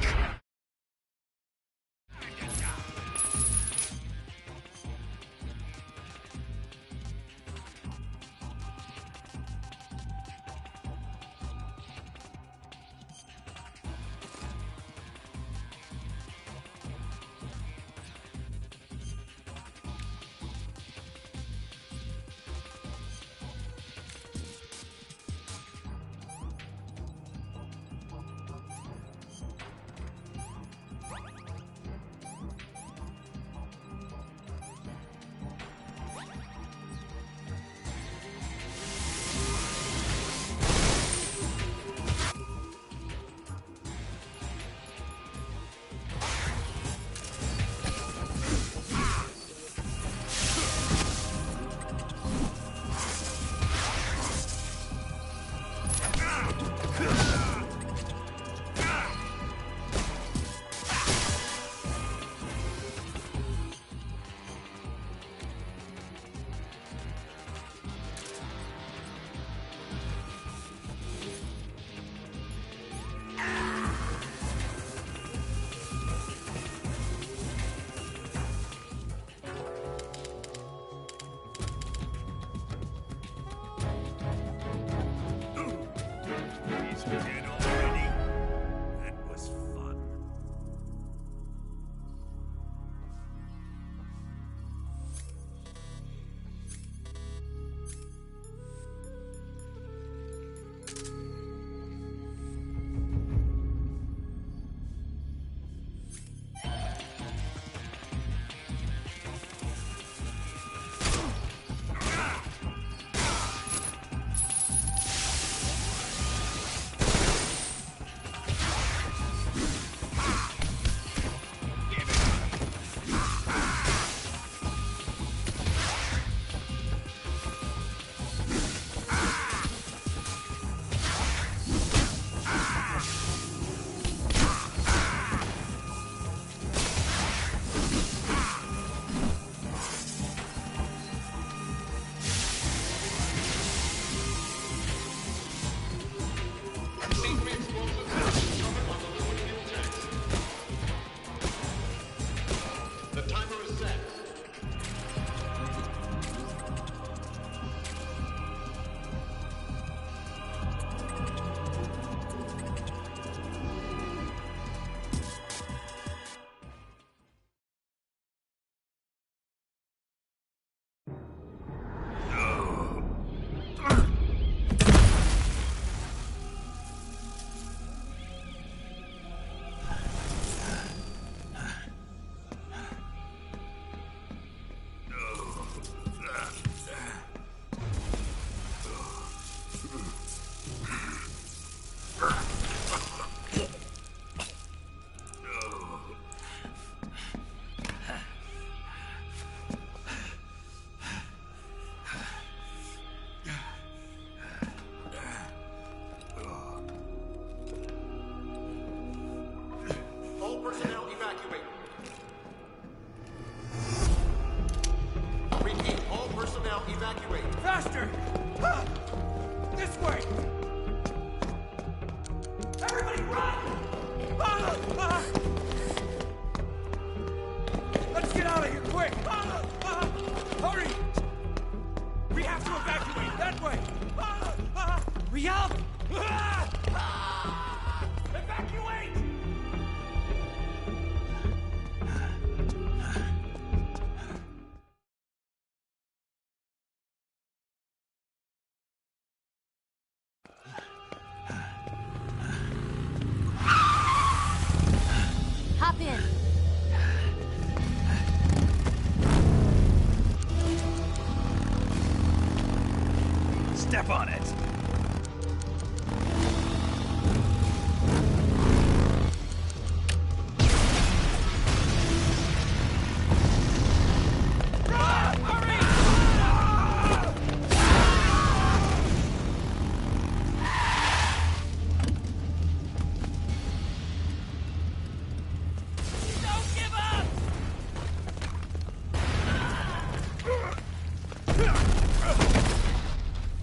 step on it!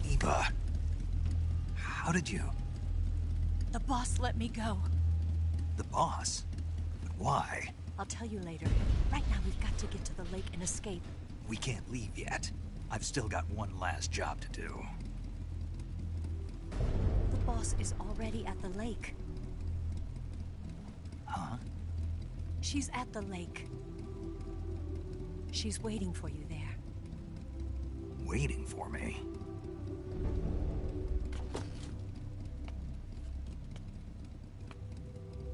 Eva, how did you? The boss let me go. The boss? But why? I'll tell you later. Right now, we've got to get to the lake and escape. We can't leave yet. I've still got one last job to do. The boss is already at the lake. Huh? She's at the lake. She's waiting for you there. Waiting for me?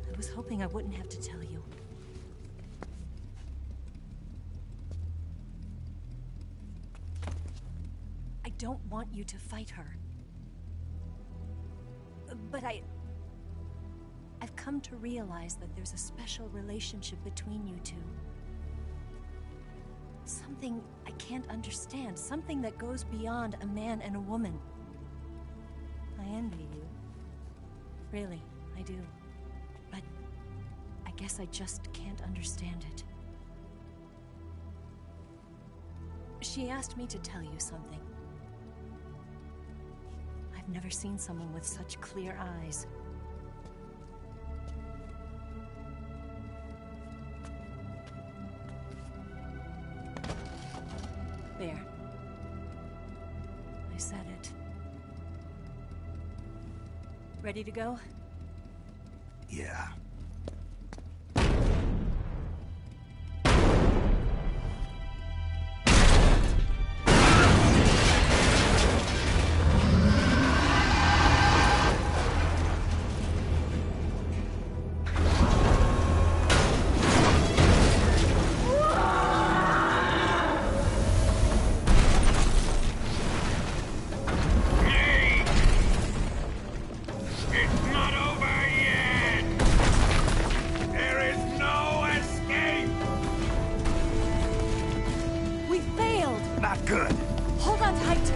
I was hoping I wouldn't have to tell you. I don't want you to fight her. But I've come to realize that there's a special relationship between you two. Something I can't understand. Something that goes beyond a man and a woman. I envy you. Really, I do. But I guess I just can't understand it. She asked me to tell you something. I've never seen someone with such clear eyes. There. I said it. Ready to go? Yeah. Good. Hold on tight.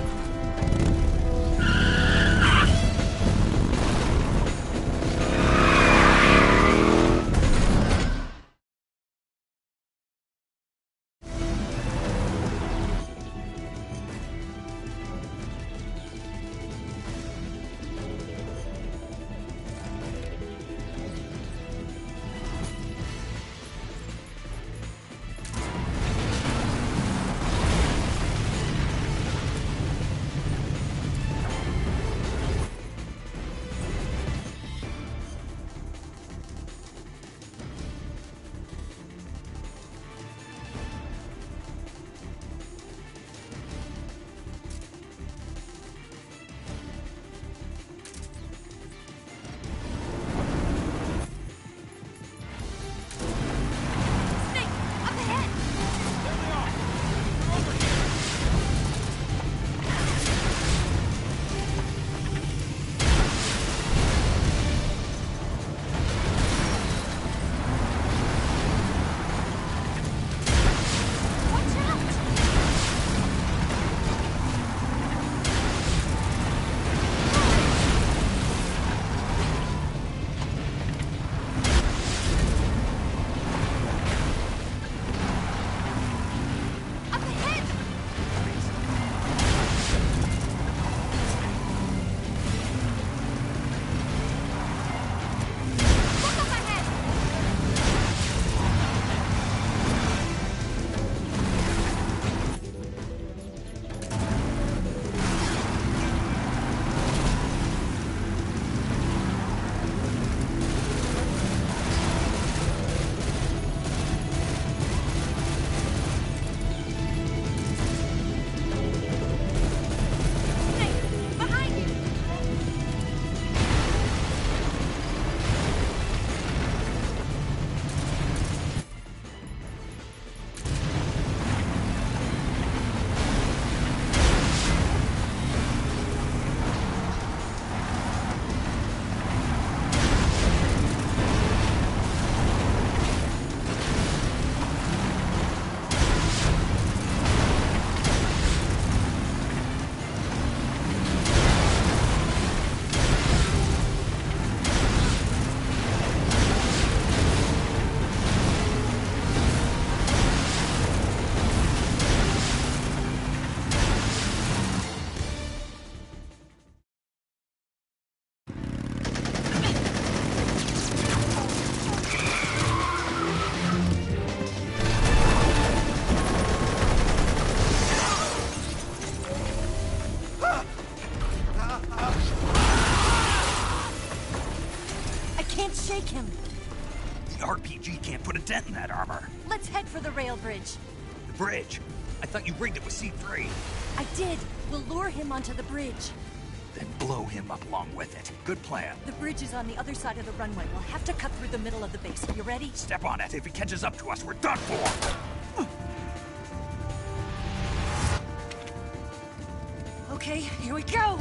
that armor. Let's head for the rail bridge. The bridge? I thought you rigged it with C3. I did. We'll lure him onto the bridge. Then blow him up along with it. Good plan. The bridge is on the other side of the runway. We'll have to cut through the middle of the base. You ready? Step on it. If he catches up to us, we're done for. Okay, here we go!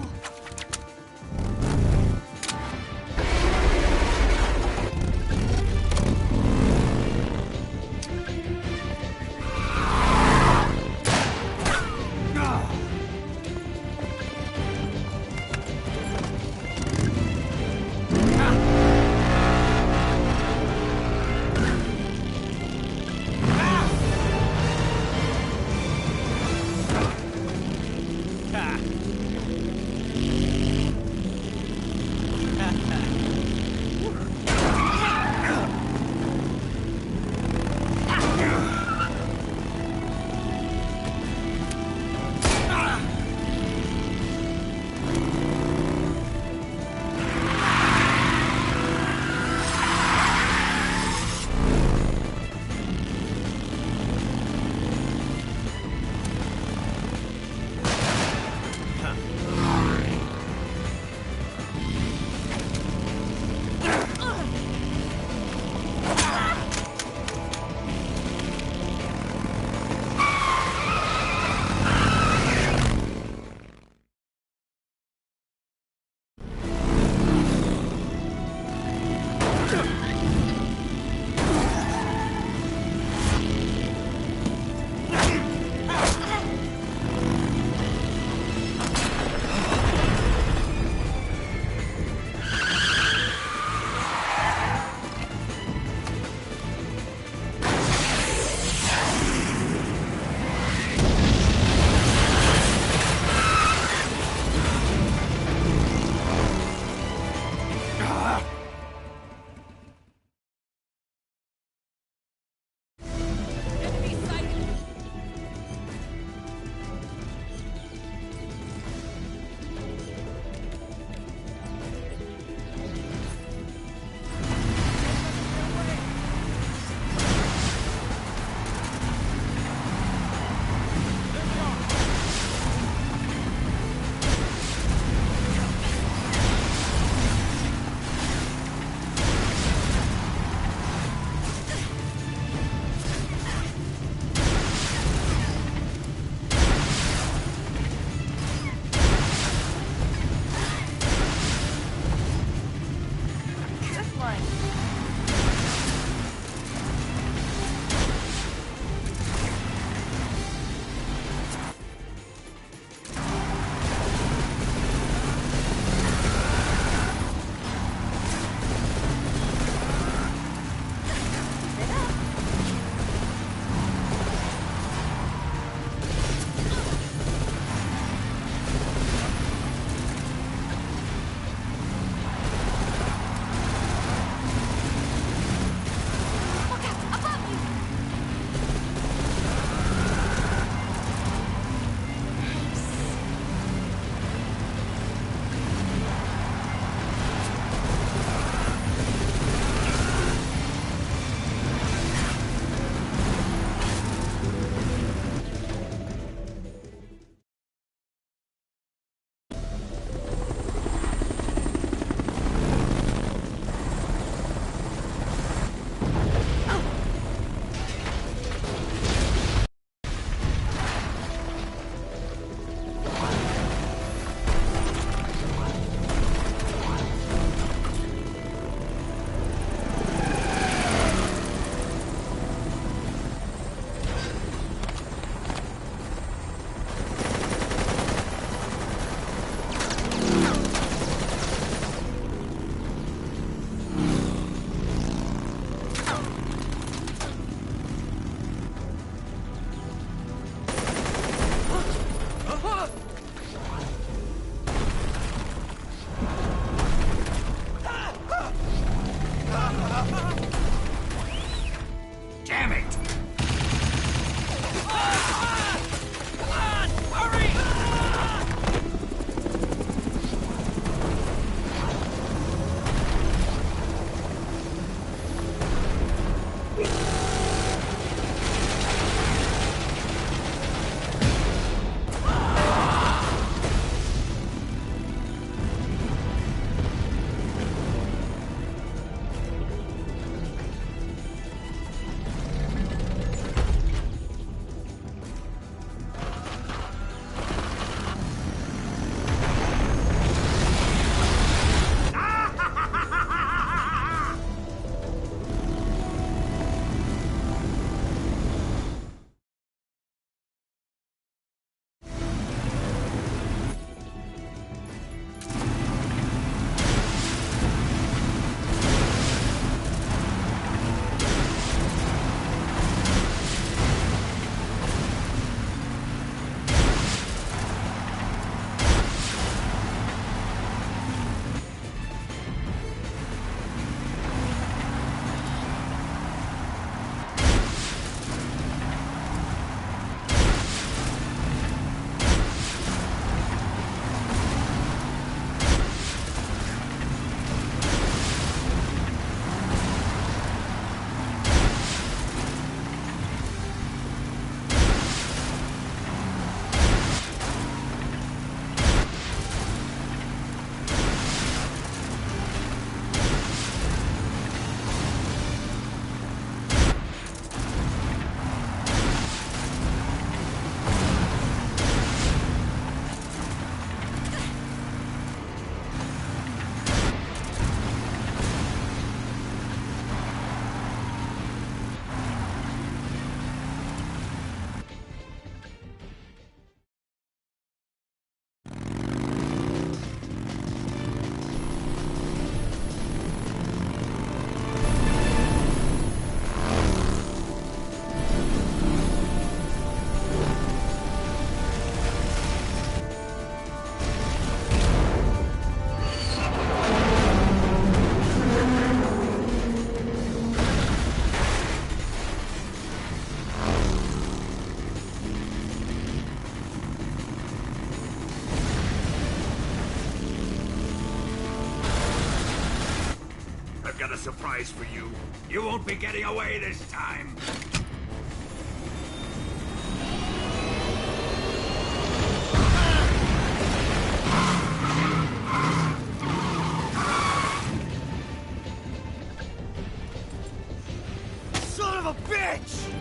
surprise for you. You won't be getting away this time. Son of a bitch!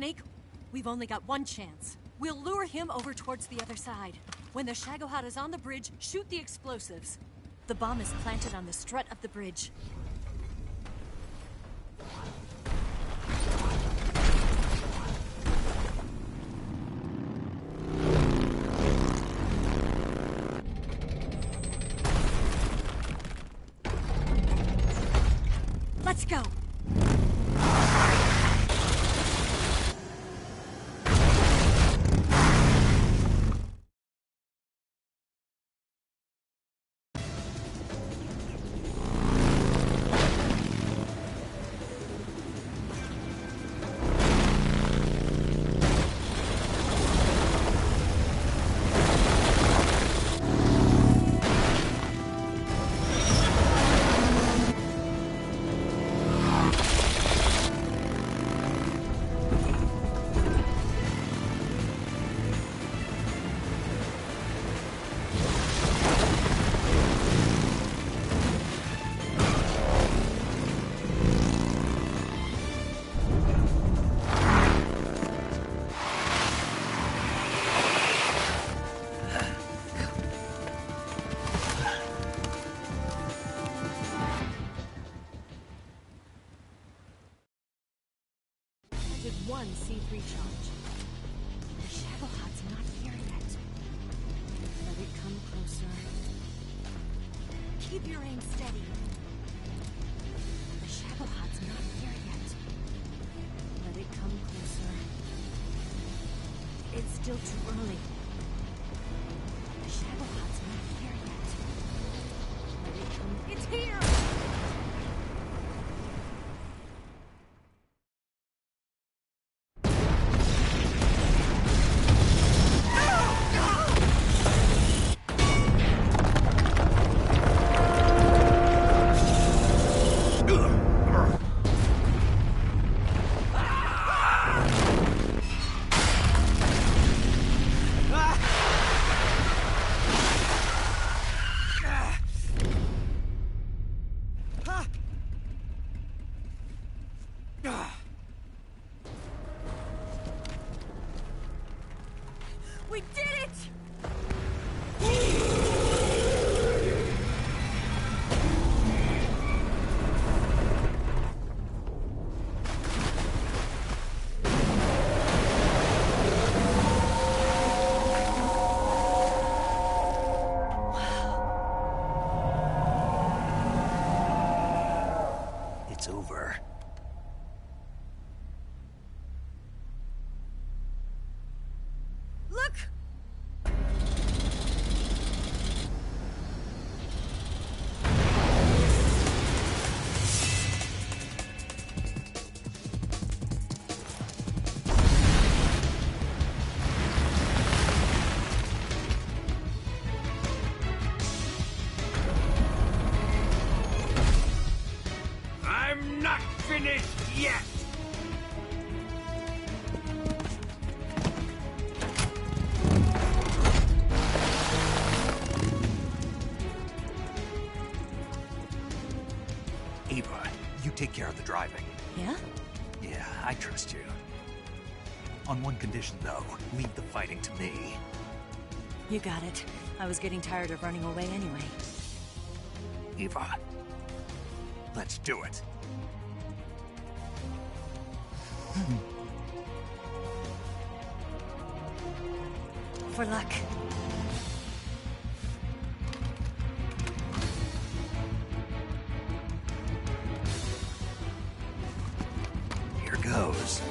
Snake, we've only got one chance. We'll lure him over towards the other side. When the Shagohod is on the bridge, shoot the explosives. The bomb is planted on the strut of the bridge. Let's go! One C3 charge. The Shagohod's not here yet. Let it come closer. Keep your aim steady. The Shagohod's not here yet. Let it come closer. It's still too early. The Shagohod's not here yet. Let it come. It's here! We did it! It's over. Look! I'm not finished yet! Ava, you take care of the driving. Yeah? Yeah, I trust you. On one condition, though. Leave the fighting to me. You got it. I was getting tired of running away anyway. Ava, let's do it. For luck. Here goes.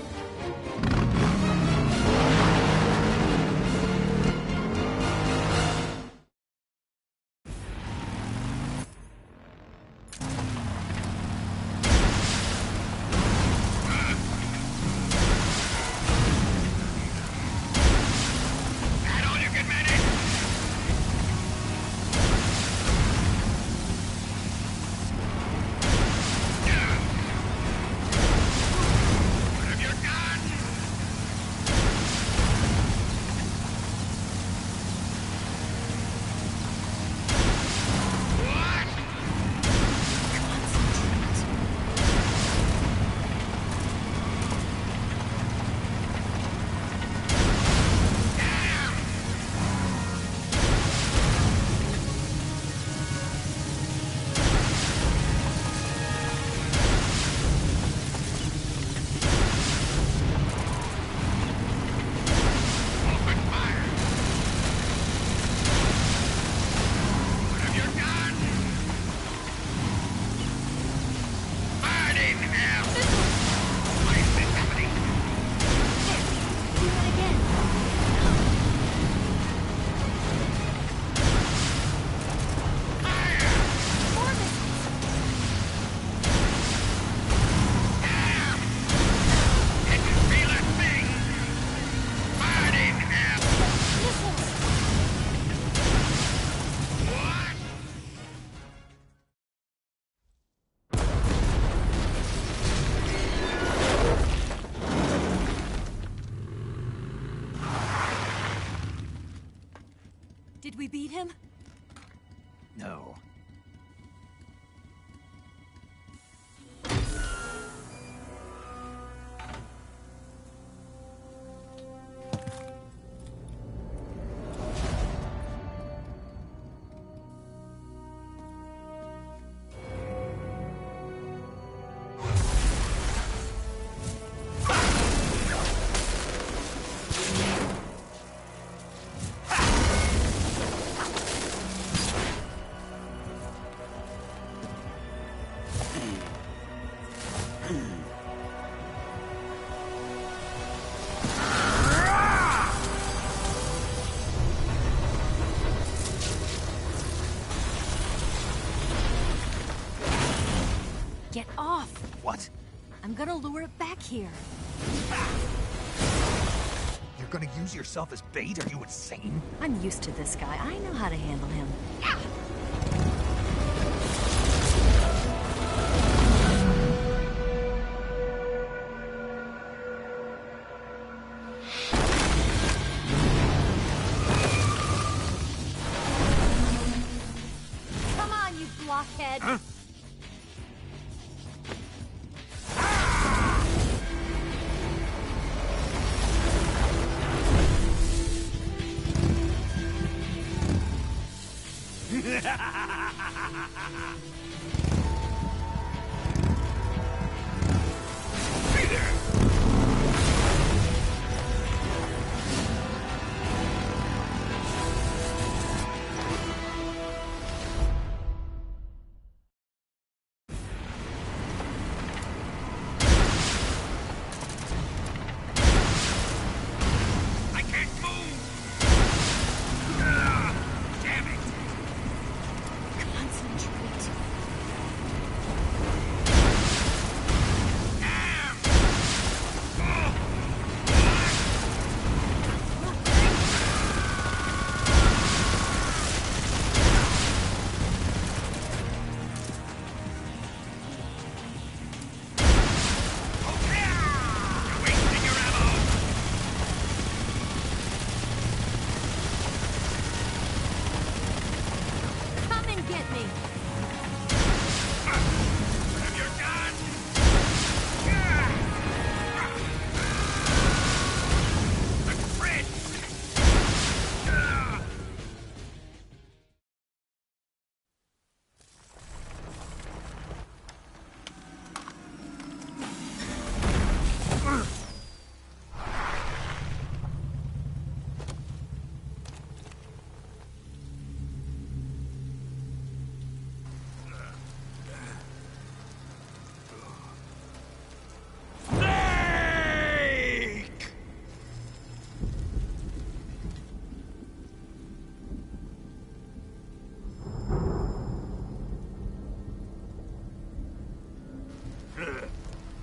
Did we beat him? No. Get off! What? I'm gonna lure it back here. You're gonna use yourself as bait? Are you insane? I'm used to this guy. I know how to handle him. Come on, you blockhead! Huh?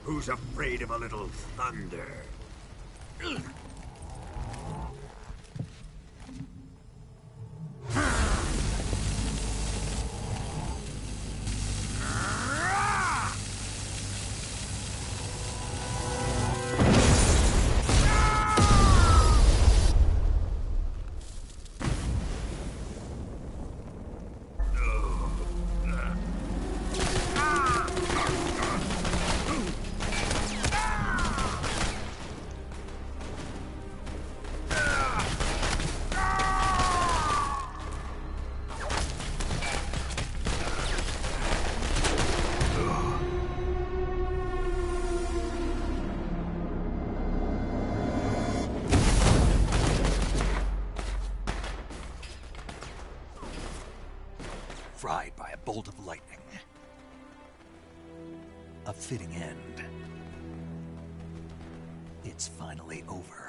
Who's afraid of a little thunder? Fried by a bolt of lightning. A fitting end. It's finally over.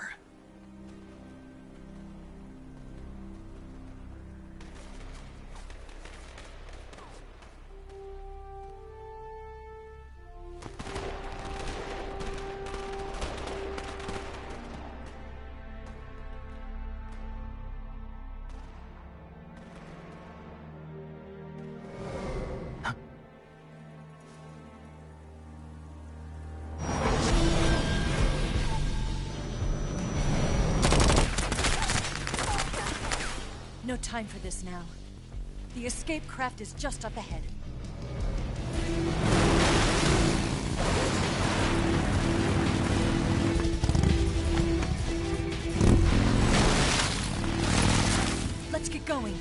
No time for this now. The escape craft is just up ahead. Let's get going.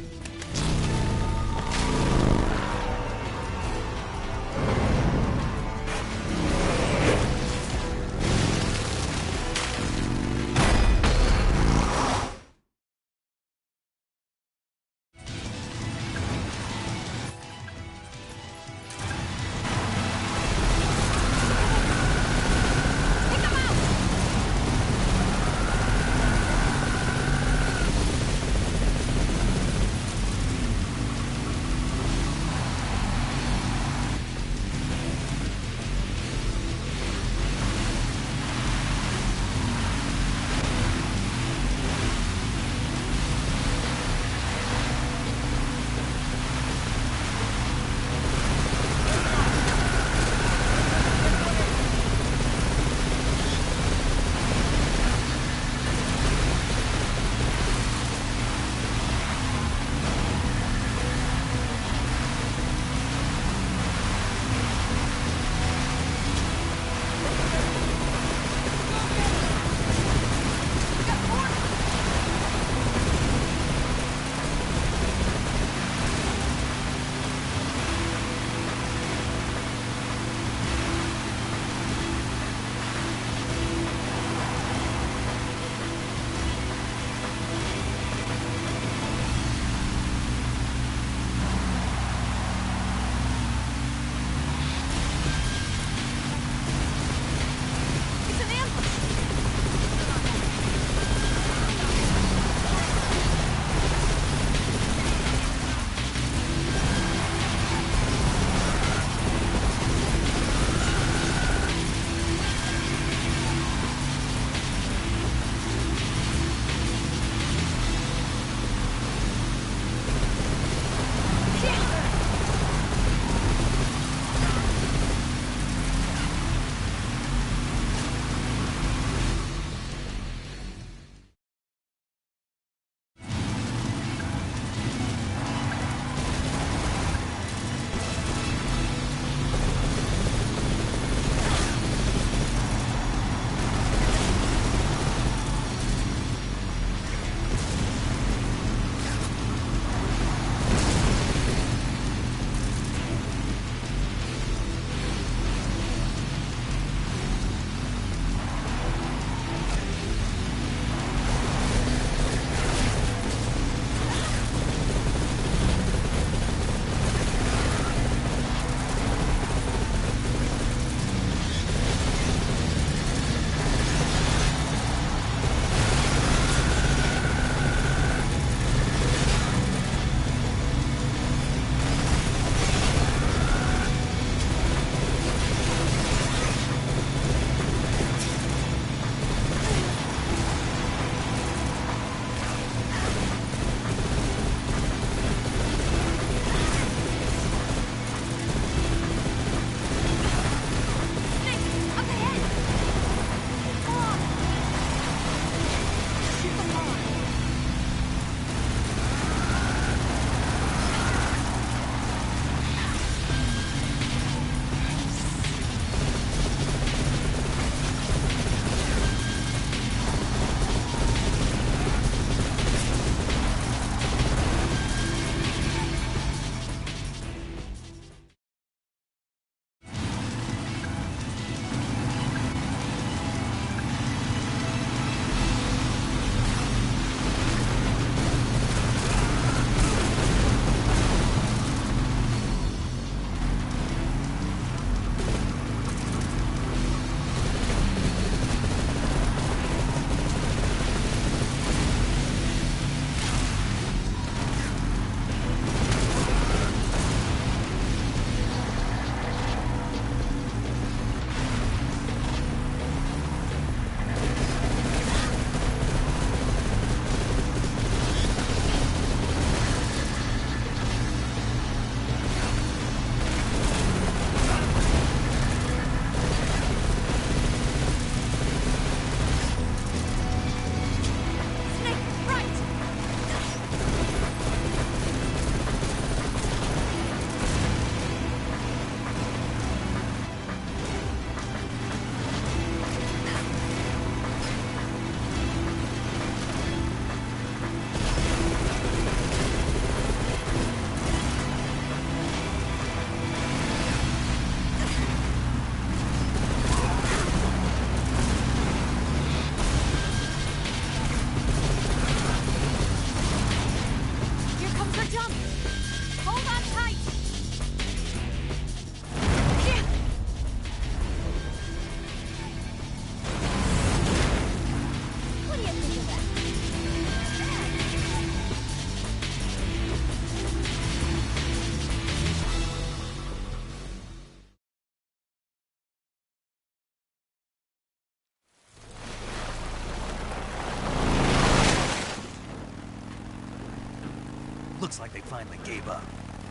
Looks like they finally gave up.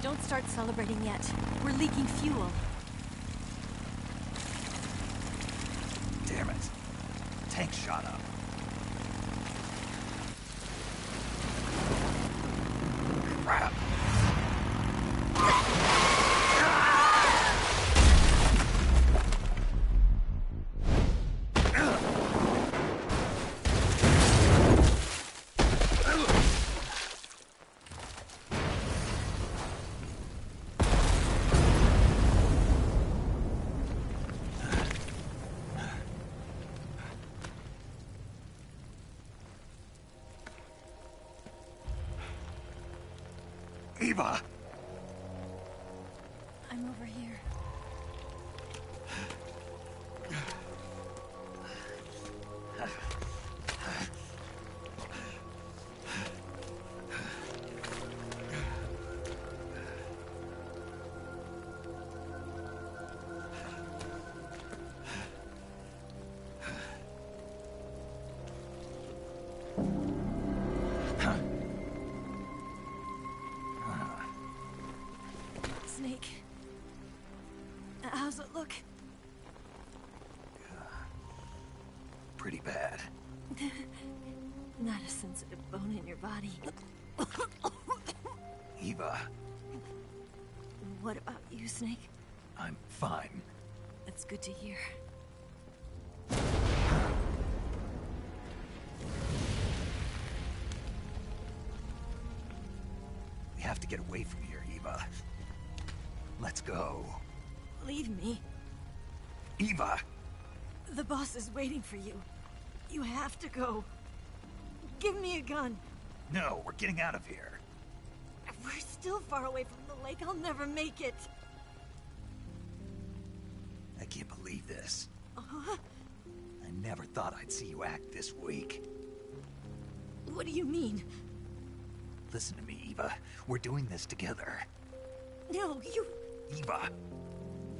Don't start celebrating yet. We're leaking fuel. Damn it. Tank shot up. Crap. Eva! I'm over here. Snake. How's it look? Pretty bad. Not a sensitive bone in your body. Eva, What about you, Snake? I'm fine. That's good to hear. We have to get away from here, Eva. Let's go. Leave me. Eva! The boss is waiting for you. You have to go. Give me a gun. No, we're getting out of here. We're still far away from the lake. I'll never make it. I can't believe this. I never thought I'd see you act this weak. What do you mean? Listen to me, Eva. We're doing this together. No, you... Eva,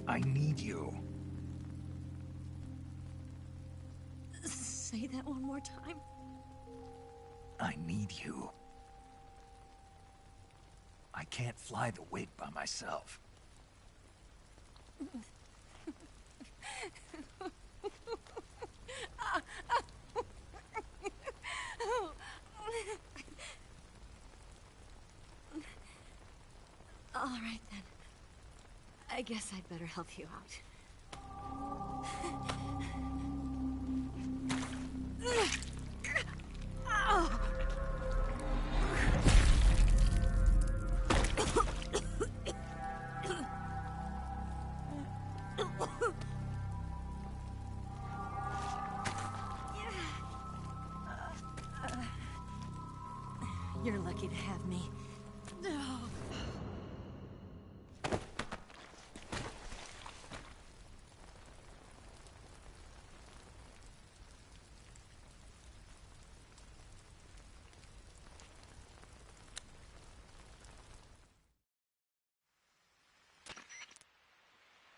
I need you. Say that one more time. I need you. I can't fly the wig by myself. All right, then. I guess I'd better help you out. You're lucky to have me.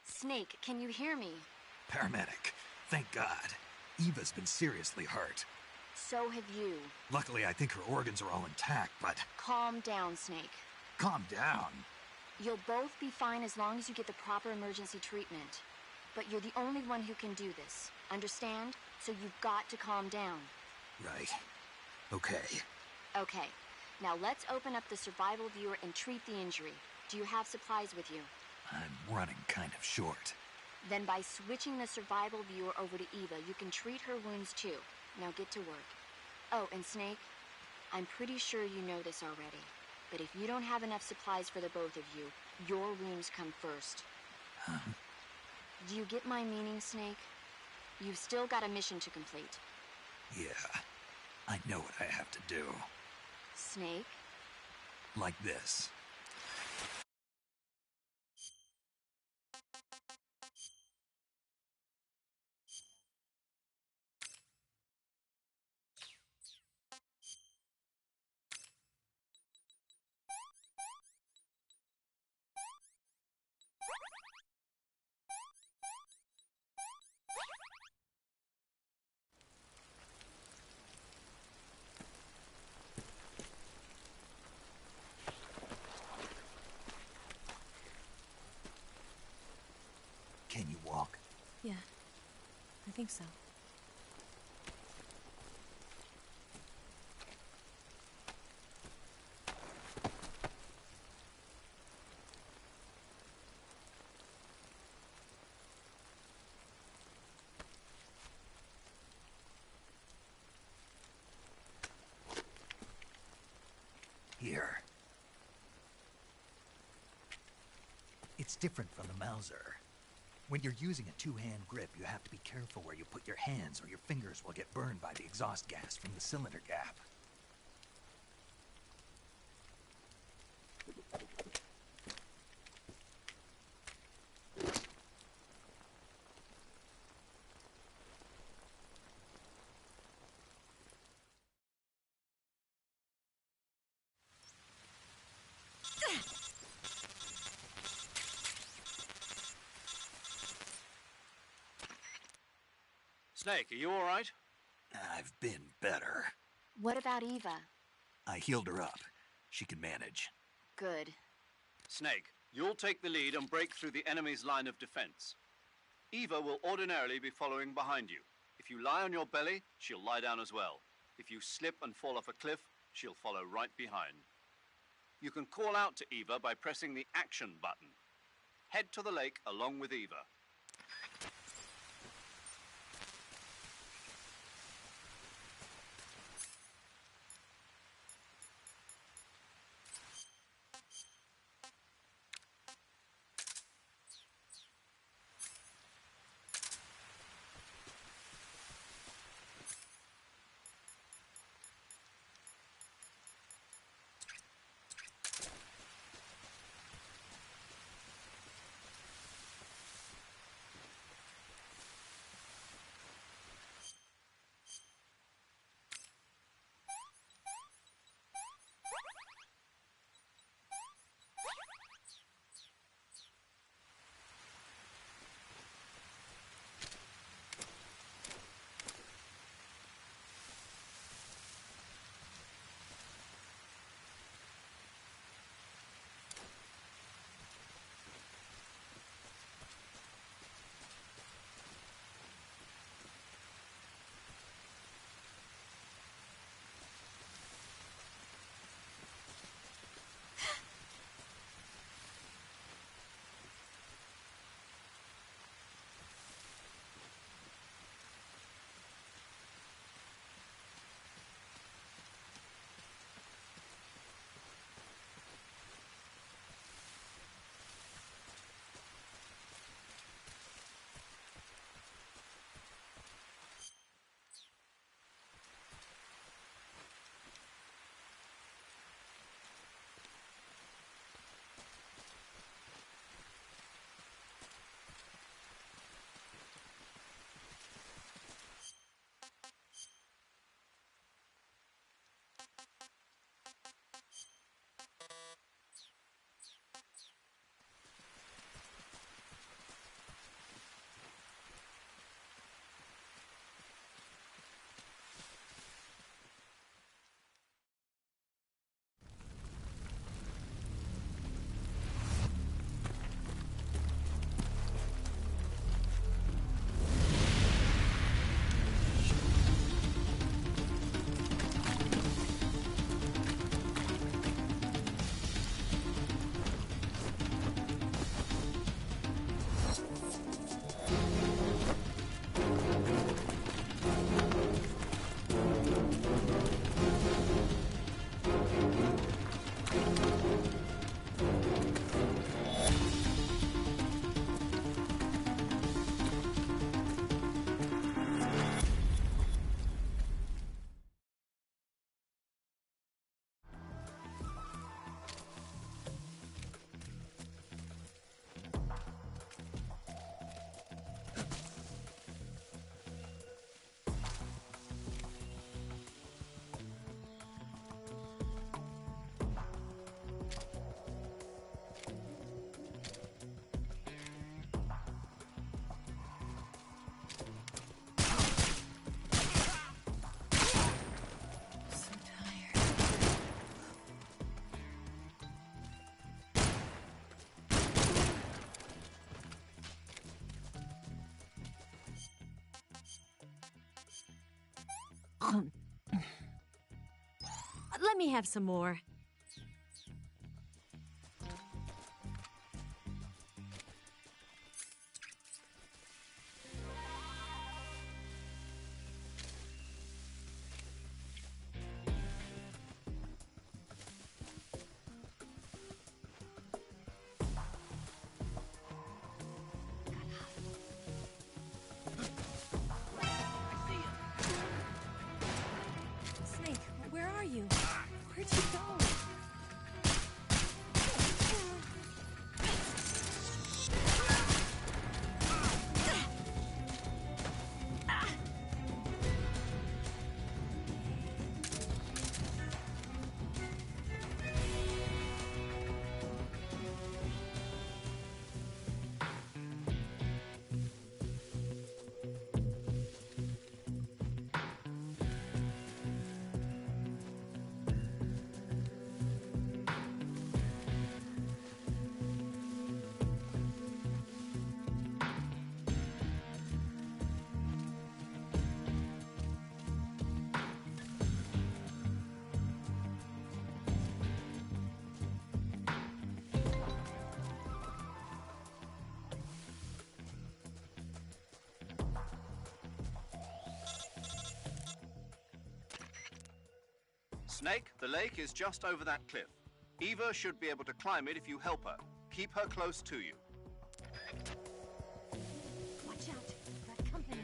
Snake, can you hear me? Paramedic. Thank God. Eva's been seriously hurt. So have you. Luckily, I think her organs are all intact, but... Calm down, Snake. Calm down. You'll both be fine as long as you get the proper emergency treatment. But you're the only one who can do this. Understand? So you've got to calm down. Right. Okay. Okay. Now let's open up the survival viewer and treat the injury. Do you have supplies with you? I'm running kind of short. Then by switching the survival viewer over to Eva, you can treat her wounds too. Now get to work. Oh, and Snake, I'm pretty sure you know this already, but if you don't have enough supplies for the both of you, your wounds come first. Do you get my meaning, Snake? You've still got a mission to complete. Yeah, I know what I have to do. Snake? Like this. Yeah, I think so. Here. It's different from the Mauser. When you're using a two-hand grip, you have to be careful where you put your hands or your fingers will get burned by the exhaust gas from the cylinder gap. Snake, are you all right? I've been better. What about Eva? I healed her up. She can manage. Good. Snake, you'll take the lead and break through the enemy's line of defense. Eva will ordinarily be following behind you. If you lie on your belly, she'll lie down as well. If you slip and fall off a cliff, she'll follow right behind. You can call out to Eva by pressing the action button. Head to the lake along with Eva. Let me have some more. Where'd you go? Snake, the lake is just over that cliff. Eva should be able to climb it if you help her. Keep her close to you. Watch out. Got company.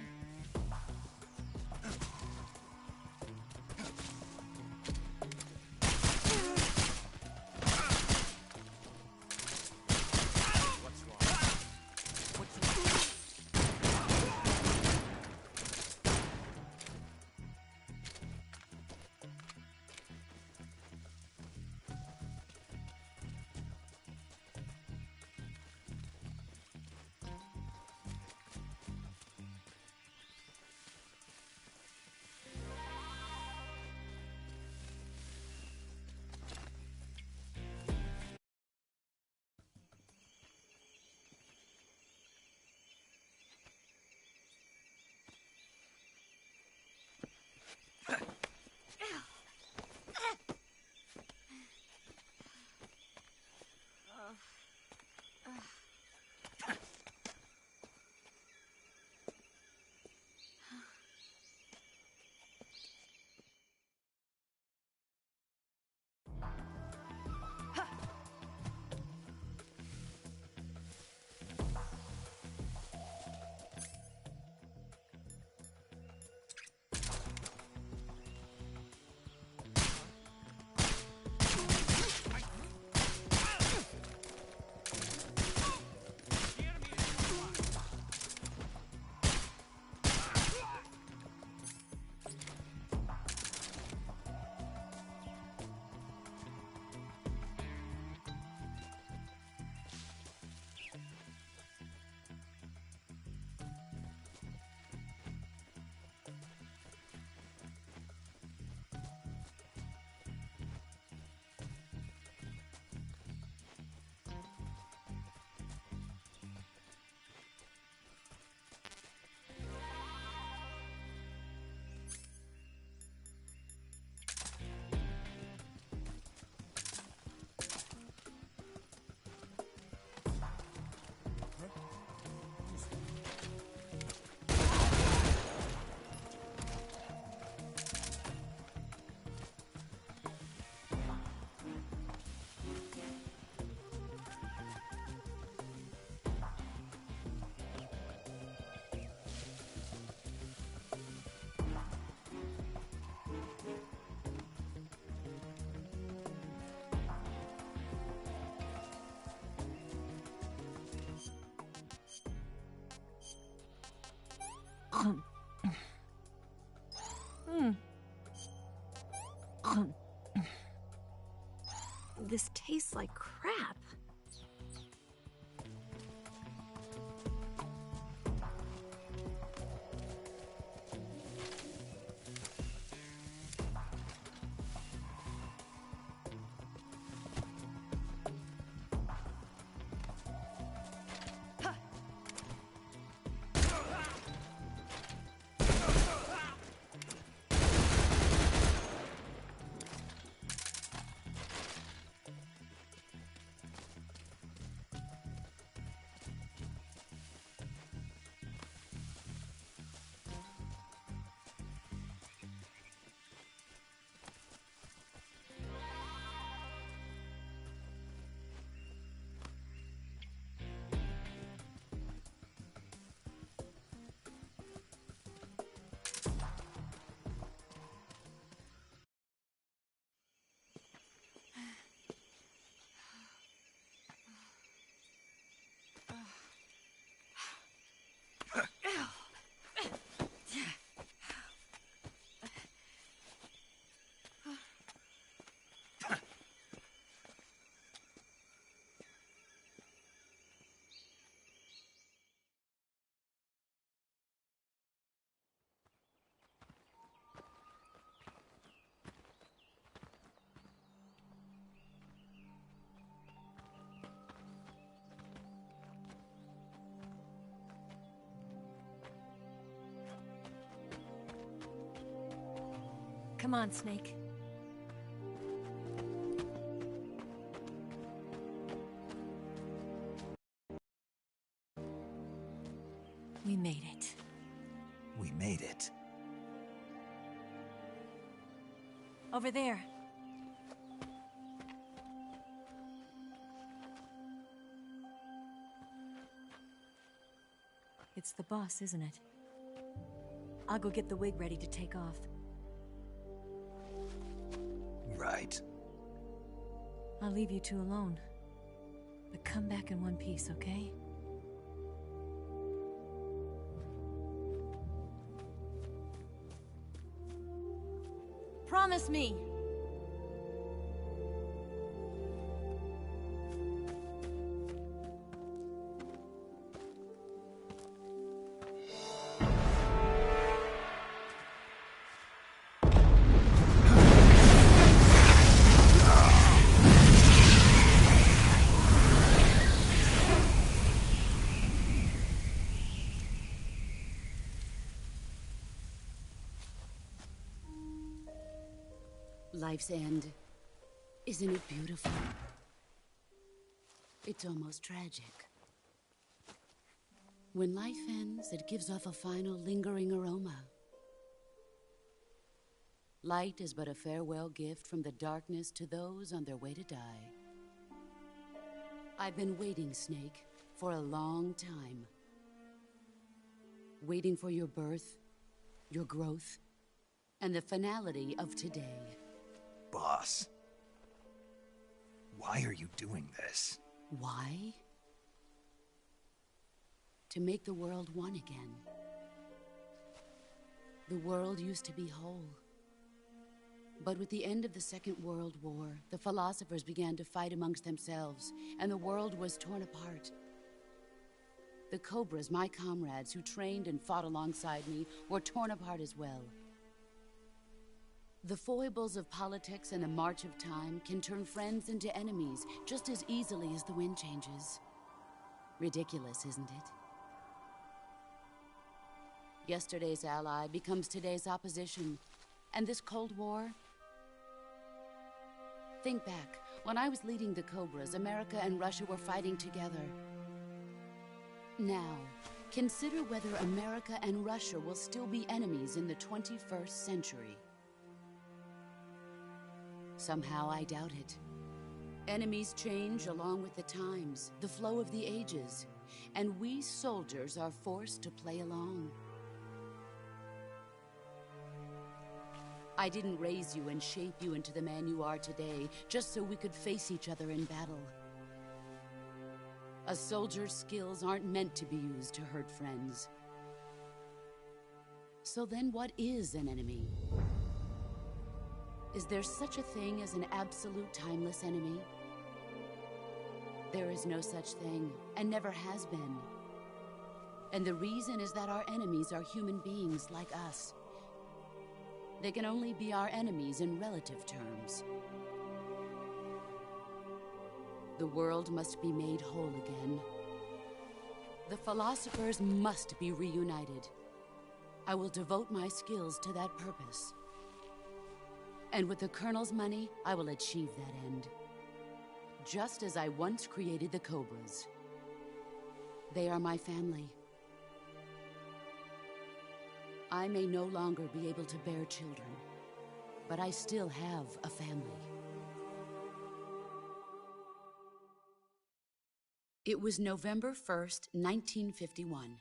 This tastes like crap. Come on, Snake. We made it. We made it. Over there. It's the boss, isn't it? I'll go get the wig ready to take off. Right. I'll leave you two alone. But come back in one piece, okay? Promise me! Life's end. Isn't it beautiful? It's almost tragic. When life ends, it gives off a final lingering aroma. Light is but a farewell gift from the darkness to those on their way to die. I've been waiting, Snake, for a long time. Waiting for your birth, your growth, and the finality of today. Boss. Why are you doing this? Why? To make the world one again. The world used to be whole. But with the end of the Second World War, the philosophers began to fight amongst themselves, and the world was torn apart. The Cobras, my comrades who trained and fought alongside me, were torn apart as well. The foibles of politics and the march of time can turn friends into enemies just as easily as the wind changes. Ridiculous, isn't it? Yesterday's ally becomes today's opposition, and this Cold War? Think back. When I was leading the Cobras, America and Russia were fighting together. Now, consider whether America and Russia will still be enemies in the 21st century. Somehow I doubt it. Enemies change along with the times, the flow of the ages, and we soldiers are forced to play along. I didn't raise you and shape you into the man you are today just so we could face each other in battle. A soldier's skills aren't meant to be used to hurt friends. So then what is an enemy? Is there such a thing as an absolute timeless enemy? There is no such thing, and never has been. And the reason is that our enemies are human beings like us. They can only be our enemies in relative terms. The world must be made whole again. The philosophers must be reunited. I will devote my skills to that purpose. And with the Colonel's money, I will achieve that end. Just as I once created the Cobras. They are my family. I may no longer be able to bear children, but I still have a family. It was November 1st, 1951.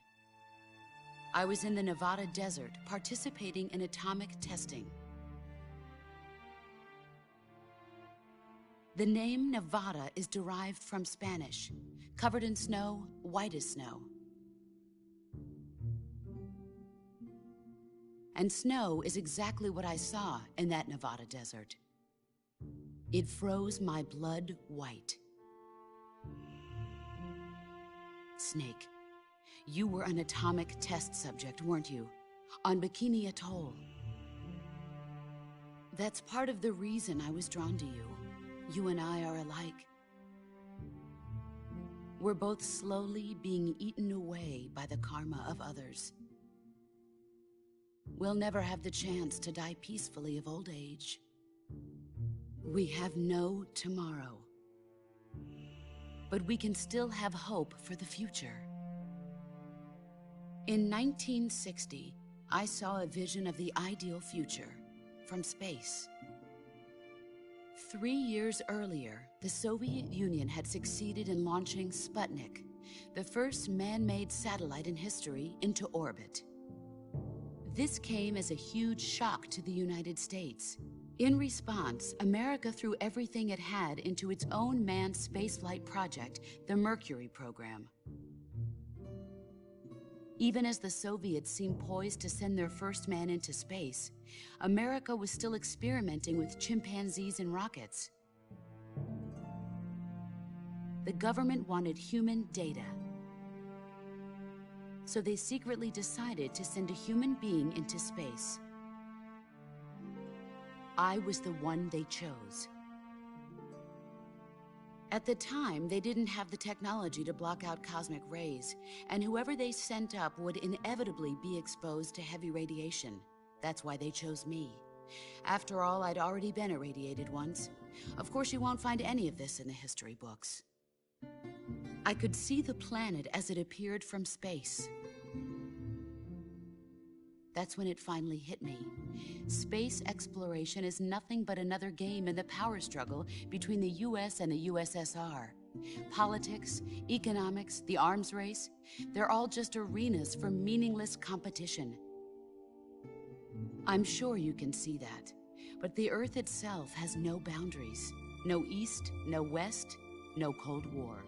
I was in the Nevada desert participating in atomic testing. The name Nevada is derived from Spanish, covered in snow, white as snow. And snow is exactly what I saw in that Nevada desert. It froze my blood white. Snake, you were an atomic test subject, weren't you? On Bikini Atoll. That's part of the reason I was drawn to you. You and I are alike. We're both slowly being eaten away by the karma of others. we'll never have the chance to die peacefully of old age. We have no tomorrow. But we can still have hope for the future. In 1960, I saw a vision of the ideal future from space. 3 years earlier, the Soviet Union had succeeded in launching Sputnik, the first man-made satellite in history, into orbit. This came as a huge shock to the United States. In response, America threw everything it had into its own manned spaceflight project, the Mercury program. Even as the Soviets seemed poised to send their first man into space, America was still experimenting with chimpanzees and rockets. The government wanted human data. So they secretly decided to send a human being into space. I was the one they chose. At the time, they didn't have the technology to block out cosmic rays, and whoever they sent up would inevitably be exposed to heavy radiation. That's why they chose me. After all, I'd already been irradiated once. Of course, you won't find any of this in the history books. I could see the planet as it appeared from space. That's when it finally hit me. Space exploration is nothing but another game in the power struggle between the US and the USSR. Politics, economics, the arms race, they're all just arenas for meaningless competition. I'm sure you can see that, but the Earth itself has no boundaries. No East, no West, no Cold War.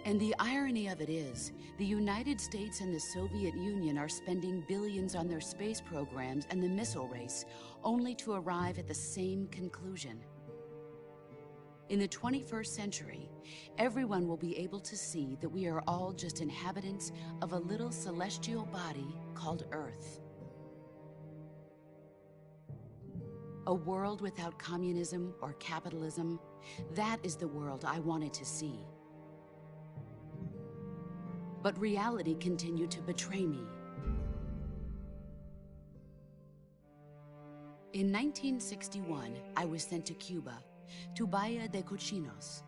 And the irony of it is, the United States and the Soviet Union are spending billions on their space programs and the missile race, only to arrive at the same conclusion. In the 21st century, everyone will be able to see that we are all just inhabitants of a little celestial body called Earth. A world without communism or capitalism, that is the world I wanted to see. But reality continued to betray me. In 1961, I was sent to Cuba, to Bahia de Cochinos.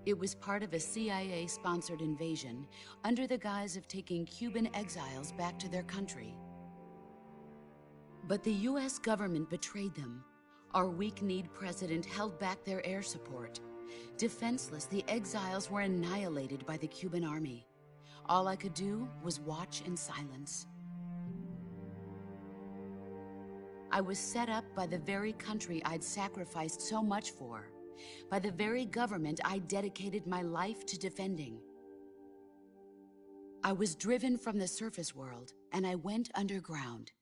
It was part of a CIA-sponsored invasion under the guise of taking Cuban exiles back to their country. But the US government betrayed them. Our weak-kneed president held back their air support. Defenseless, the exiles were annihilated by the Cuban army. All I could do was watch in silence. I was set up by the very country I'd sacrificed so much for, by the very government I dedicated my life to defending. I was driven from the surface world, and I went underground.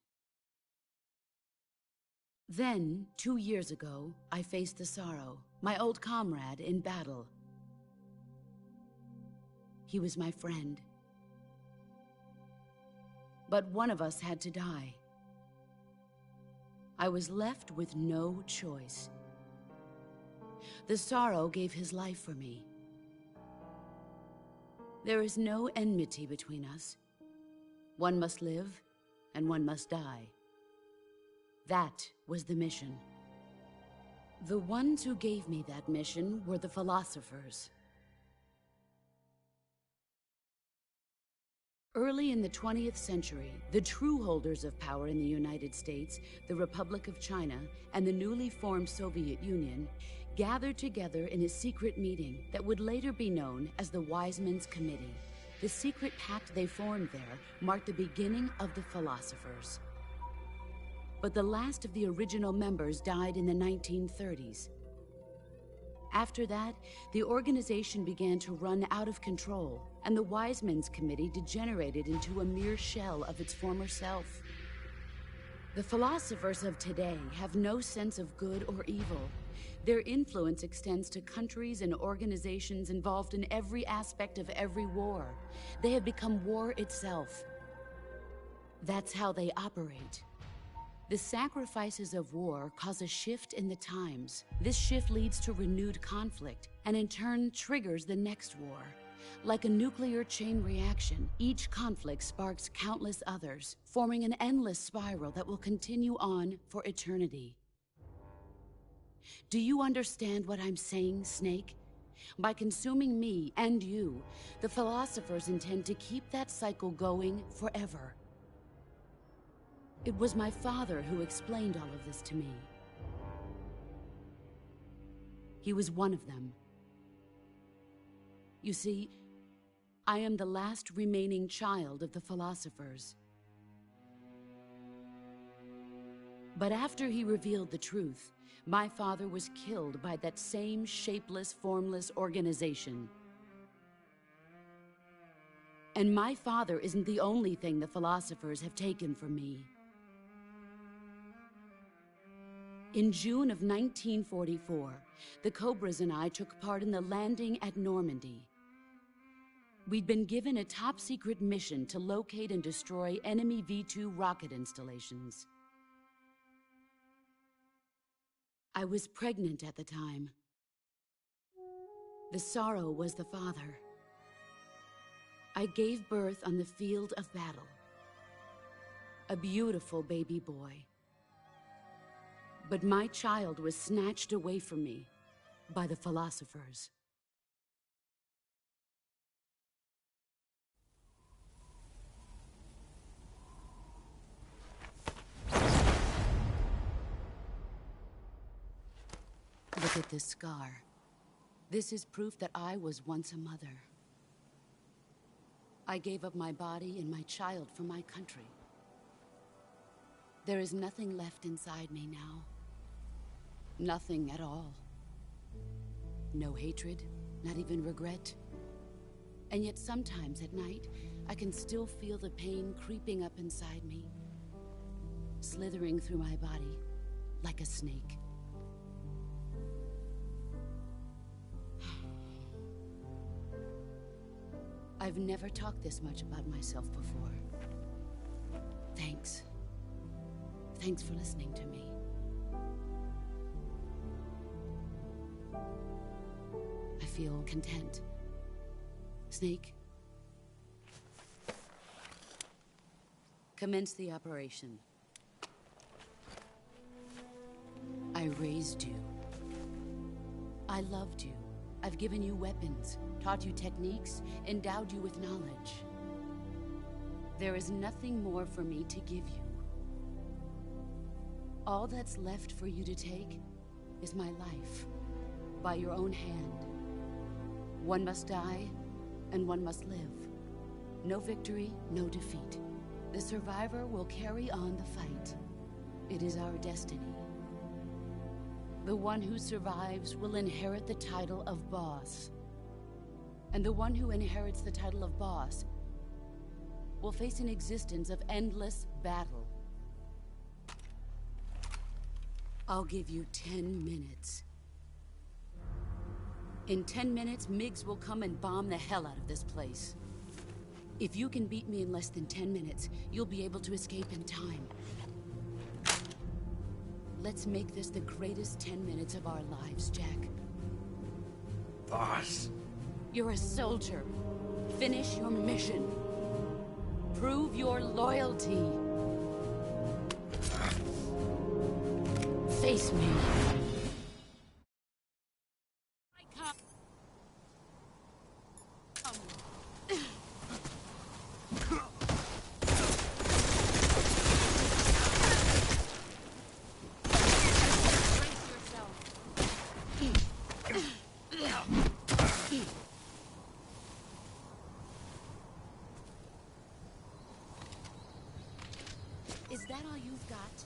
Then, 2 years ago, I faced the Sorrow, my old comrade in battle. He was my friend. But one of us had to die. I was left with no choice. The Sorrow gave his life for me. There is no enmity between us. One must live, and one must die. That was the mission. The ones who gave me that mission were the philosophers. Early in the 20th century, the true holders of power in the United States, the Republic of China, and the newly formed Soviet Union gathered together in a secret meeting that would later be known as the Wiseman's Committee. The secret pact they formed there marked the beginning of the philosophers. But the last of the original members died in the 1930s. After that, the organization began to run out of control, and the Wiseman's Committee degenerated into a mere shell of its former self. The philosophers of today have no sense of good or evil. Their influence extends to countries and organizations involved in every aspect of every war. They have become war itself. That's how they operate. The sacrifices of war cause a shift in the times. This shift leads to renewed conflict, and in turn triggers the next war. Like a nuclear chain reaction, each conflict sparks countless others, forming an endless spiral that will continue on for eternity. Do you understand what I'm saying, Snake? By consuming me and you, the philosophers intend to keep that cycle going forever. It was my father who explained all of this to me. He was one of them. You see, I am the last remaining child of the philosophers. But after he revealed the truth, my father was killed by that same shapeless, formless organization. And my father isn't the only thing the philosophers have taken from me. In June of 1944, the Cobras and I took part in the landing at Normandy. We'd been given a top-secret mission to locate and destroy enemy V-2 rocket installations. I was pregnant at the time. The Sorrow was the father. I gave birth on the field of battle. A beautiful baby boy. But my child was snatched away from me by the philosophers. Look at this scar. This is proof that I was once a mother. I gave up my body and my child for my country. There is nothing left inside me now. Nothing at all. No hatred, not even regret. And yet sometimes at night, I can still feel the pain creeping up inside me, slithering through my body like a snake. I've never talked this much about myself before. Thanks. Thanks for listening to me. I feel content. Snake, commence the operation. I raised you. I loved you. I've given you weapons, taught you techniques, endowed you with knowledge. There is nothing more for me to give you. All that's left for you to take is my life, by your own hand. One must die, and one must live. No victory, no defeat. The survivor will carry on the fight. It is our destiny. The one who survives will inherit the title of boss. And the one who inherits the title of boss will face an existence of endless battle. I'll give you 10 minutes. In 10 minutes, MiGs will come and bomb the hell out of this place. If you can beat me in less than 10 minutes, you'll be able to escape in time. Let's make this the greatest 10 minutes of our lives, Jack. Boss. You're a soldier. Finish your mission. Prove your loyalty. Face me. Is that all you've got?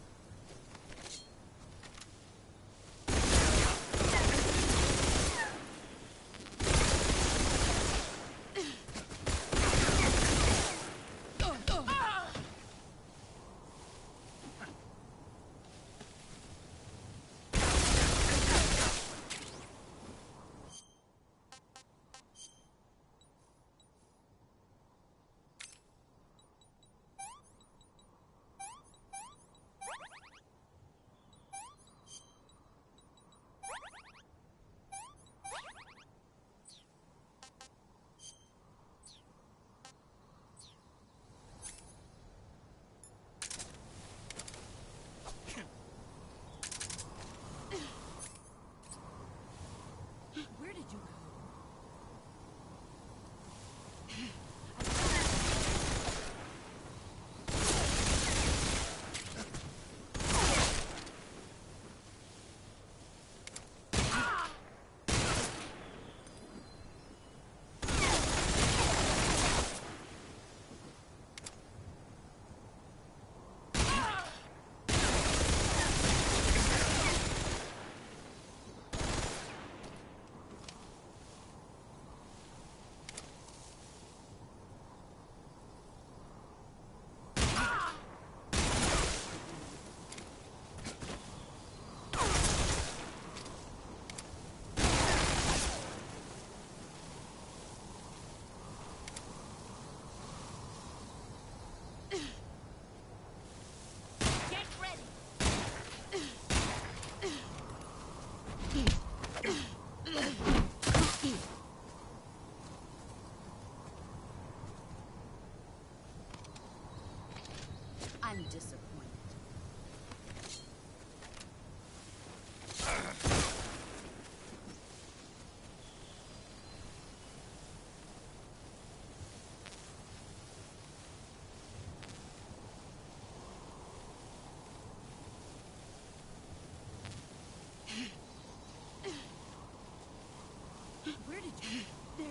Where did you... There.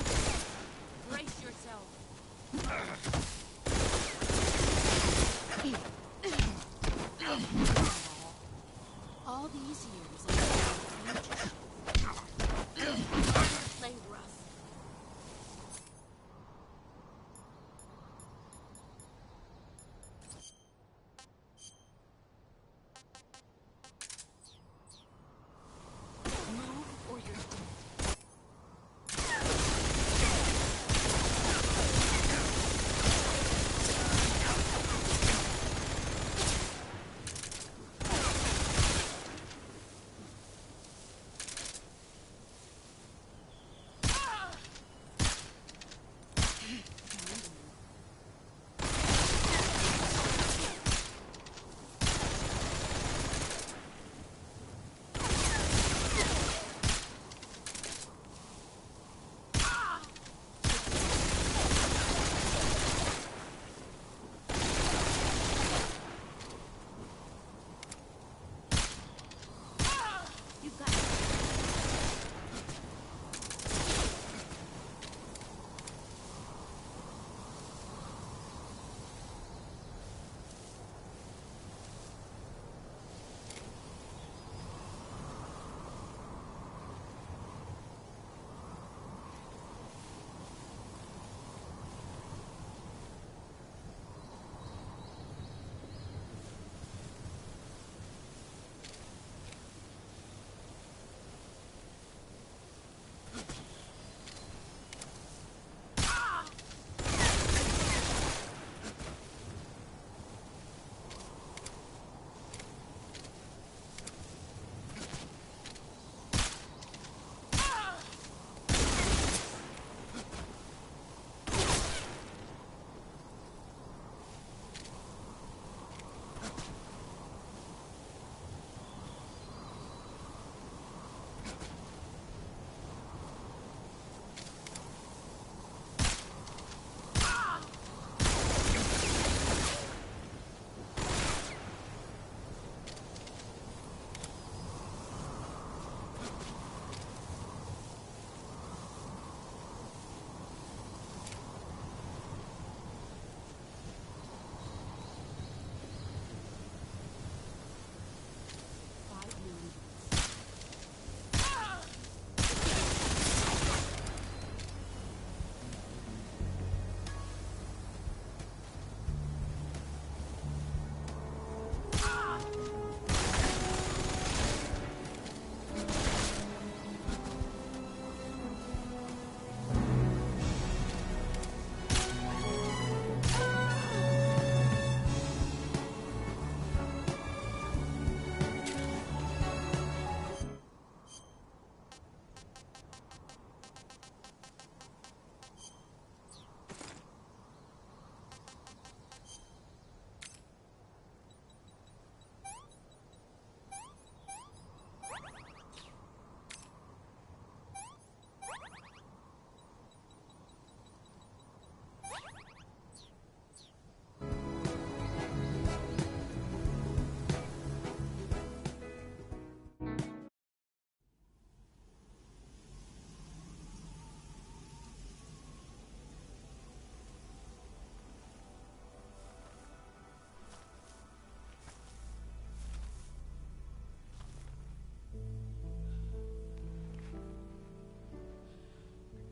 Brace yourself. All these years I've play rough. Move or you're dead.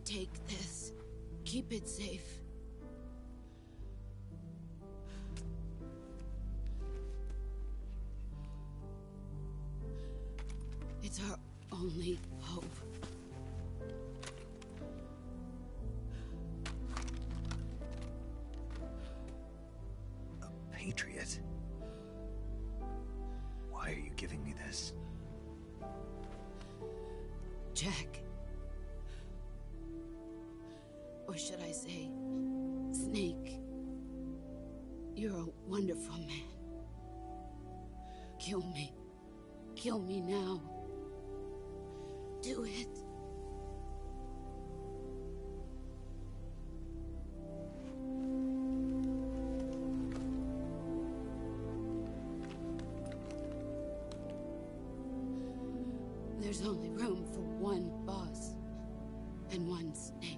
Take this. Keep it safe. It's our only hope. A patriot? Why are you giving me this? Jack. Or should I say, Snake. You're a wonderful man. Kill me. Kill me now. do it. There's only room for one boss and one snake.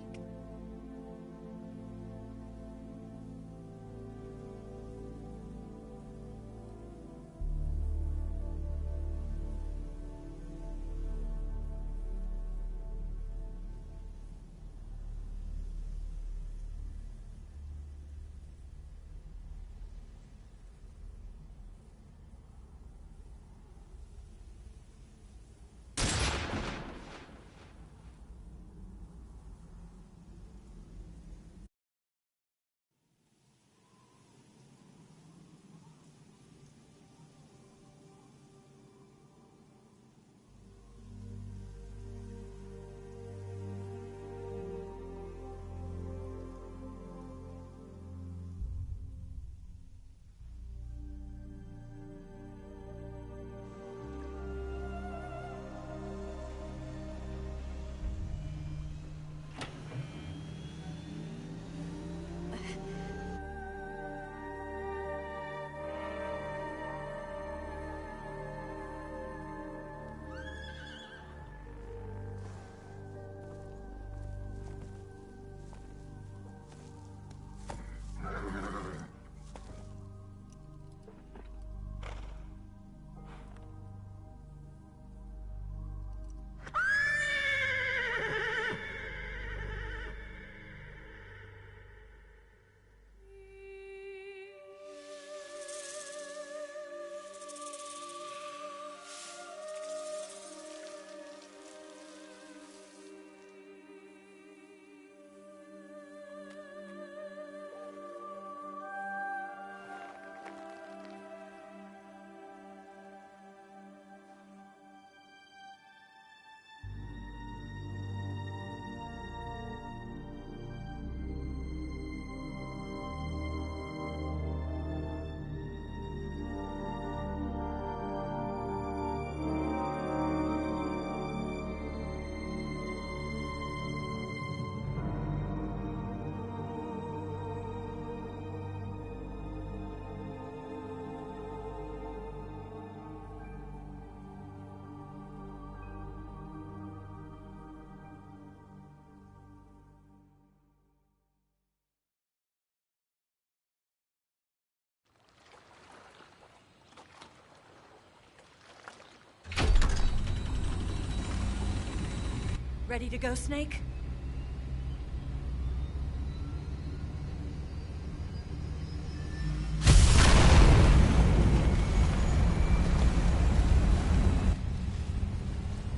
Ready to go, Snake?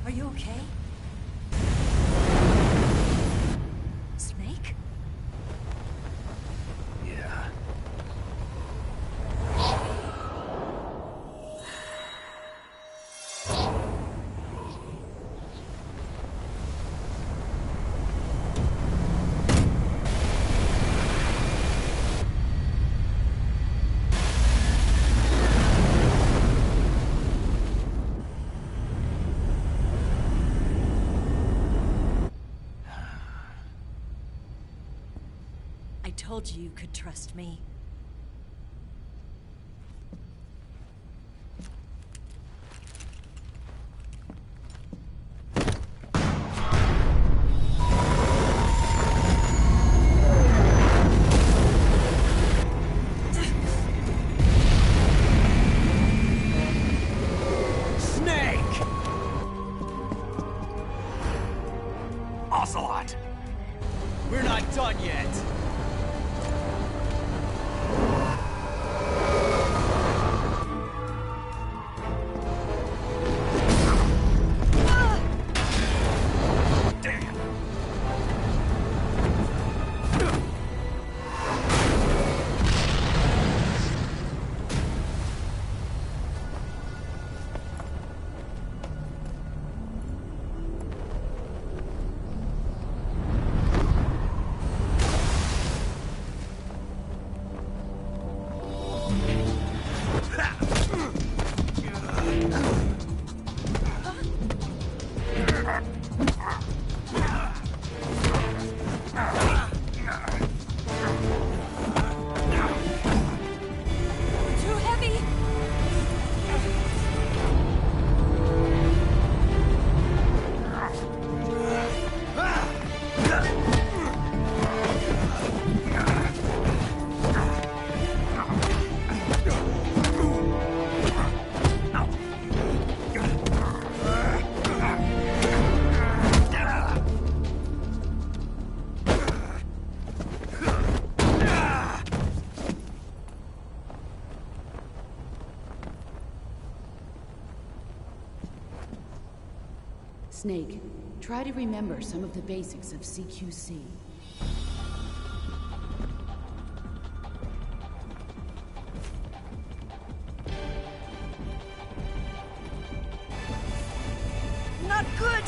Are you okay? Snake? Yeah. I told you you could trust me. Snake! Ocelot! We're not done yet! Snake, try to remember some of the basics of CQC. Not good!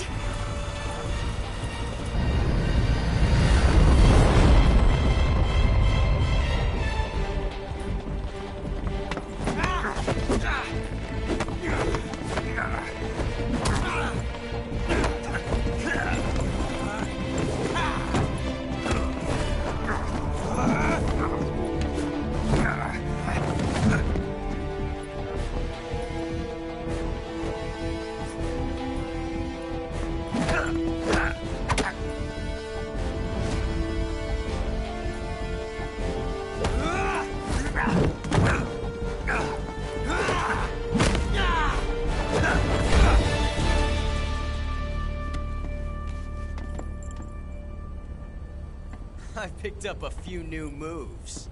I picked up a few new moves.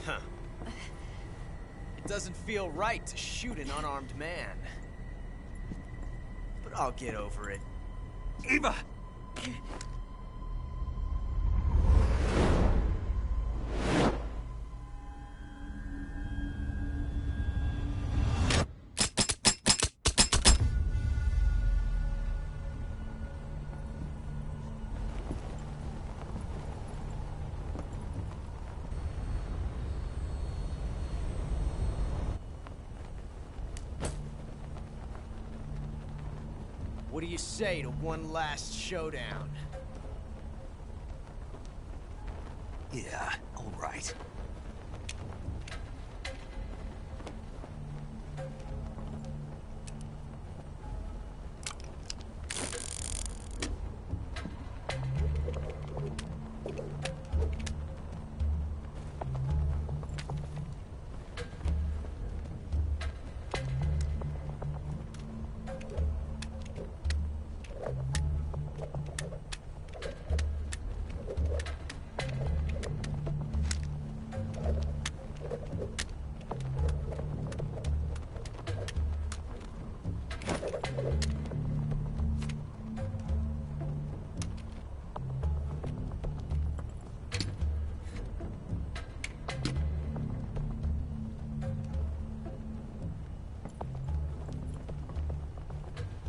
Huh. It doesn't feel right to shoot an unarmed man. But I'll get over it. Eva! What do you say to one last showdown? Yeah, all right.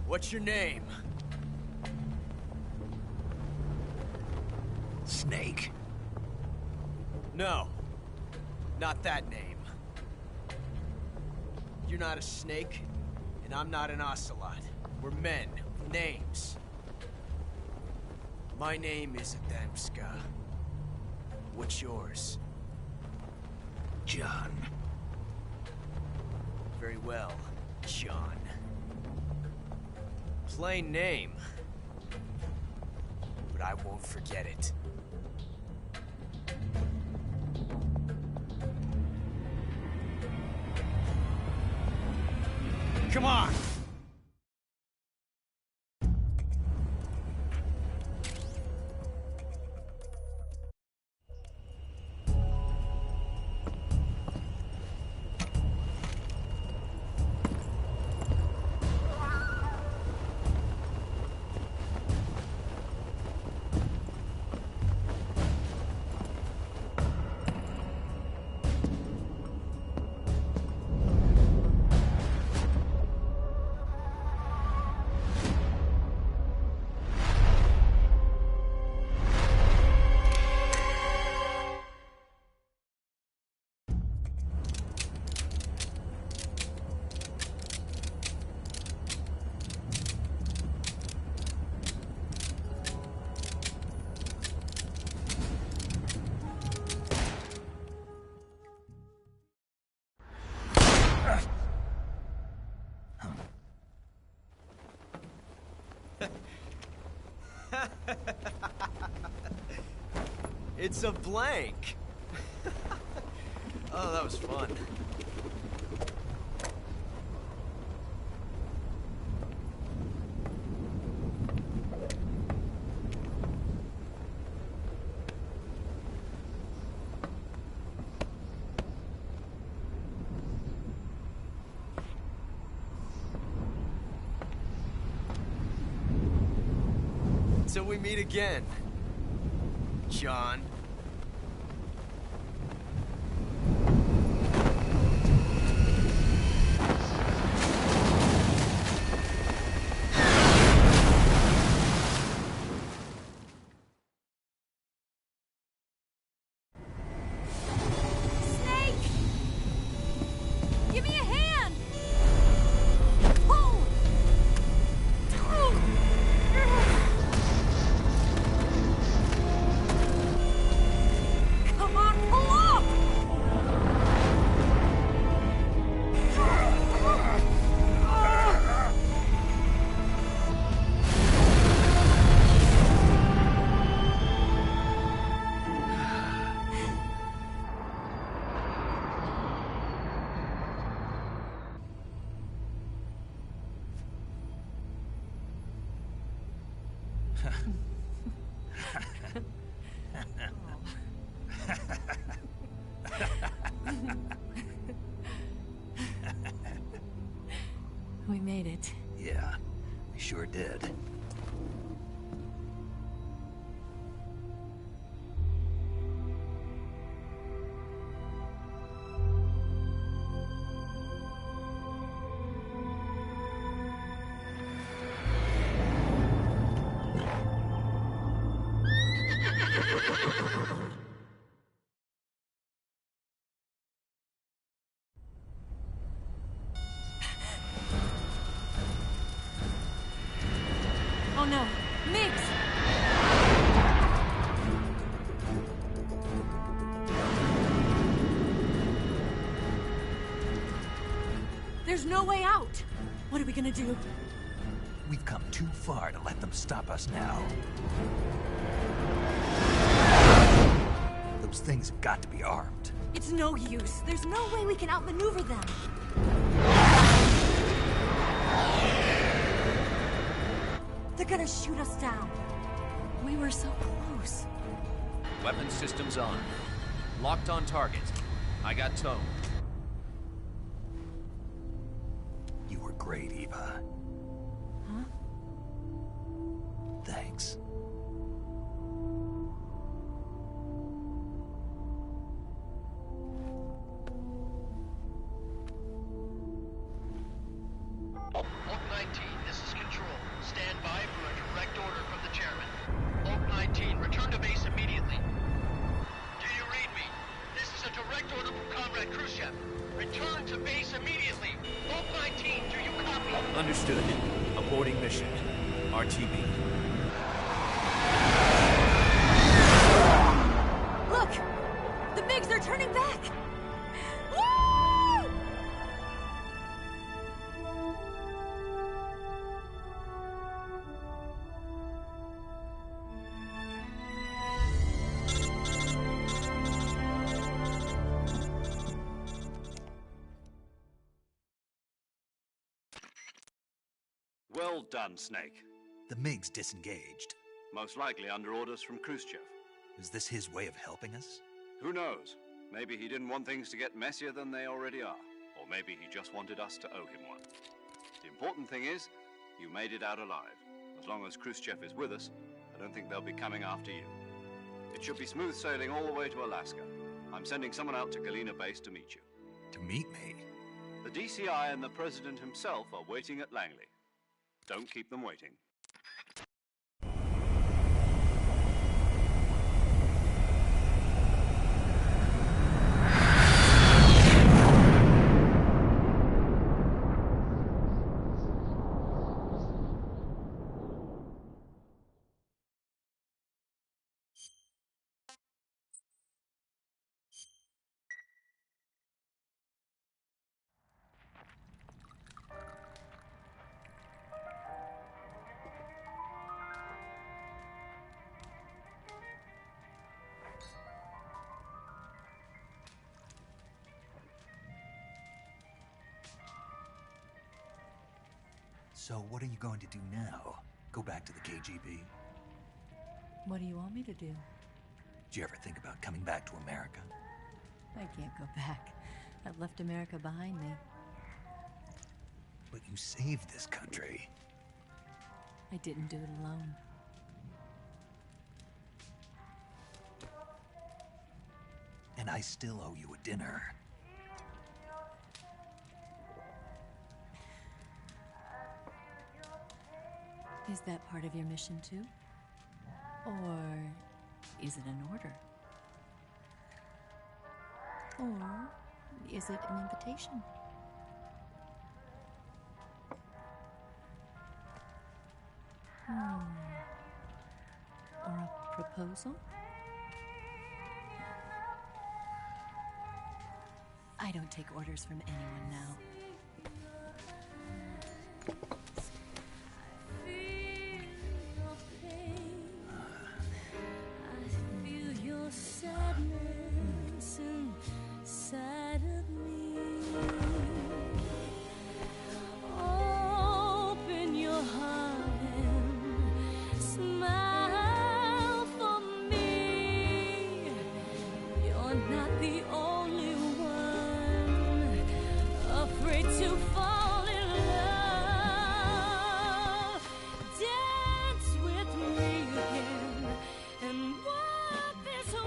What's your name? Snake. No. Not that name. You're not a snake, and I'm not an ocelot. We're men with names. My name is Adamska. What's yours? John. Very well, John. Plain name. But I won't forget it. Come on! It's a blank. Oh, that was fun. Until we meet again, John. Give me a hand! Pull! Come on, pull up! We made it. Yeah, we sure did. Oh no, Miggs! There's no way out! What are we gonna do? We've come too far to let them stop us now. Those things have got to be armed. It's no use. There's no way we can outmaneuver them. They're gonna shoot us down. We were so close. Weapon systems on. Locked on target. I got tone. You were great, Eva. Huh? Thanks. Oak 19, this is Control. Stand by for a direct order from the chairman. Oak 19, return to base immediately. Do you read me? This is a direct order from Comrade Khrushchev. Return to base immediately. Oak 19, do you copy? Understood. Aborting mission. RTB. Look! The MiGs are turning back! Woo! Well done, Snake. The MiGs disengaged. Most likely under orders from Khrushchev. Is this his way of helping us? Who knows? Maybe he didn't want things to get messier than they already are. Or maybe he just wanted us to owe him one. The important thing is, you made it out alive. As long as Khrushchev is with us, I don't think they'll be coming after you. It should be smooth sailing all the way to Alaska. I'm sending someone out to Galena Base to meet you. To meet me? The DCI and the President himself are waiting at Langley. Don't keep them waiting. So what are you going to do now? Go back to the KGB? What do you want me to do? Did you ever think about coming back to America? I can't go back. I've left America behind me. But you saved this country. I didn't do it alone. and I still owe you a dinner. Is that part of your mission too? Or is it an order? Or is it an invitation? Or a proposal? I don't take orders from anyone now. Sadness inside of me. Open your heart and smile for me. You're not the only one afraid to fall in love. Dance with me again and walk this way.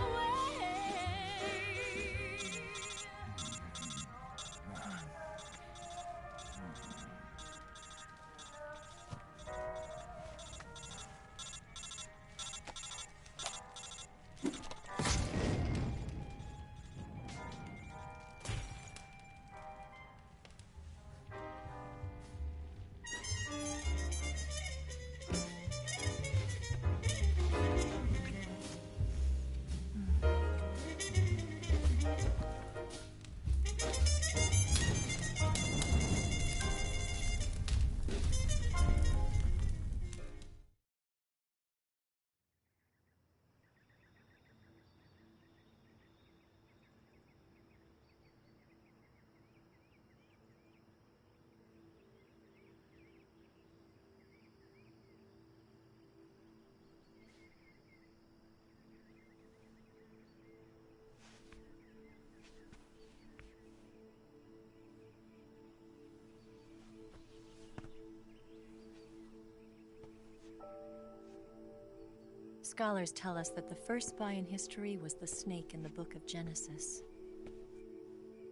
Scholars tell us that the first spy in history was the snake in the book of Genesis.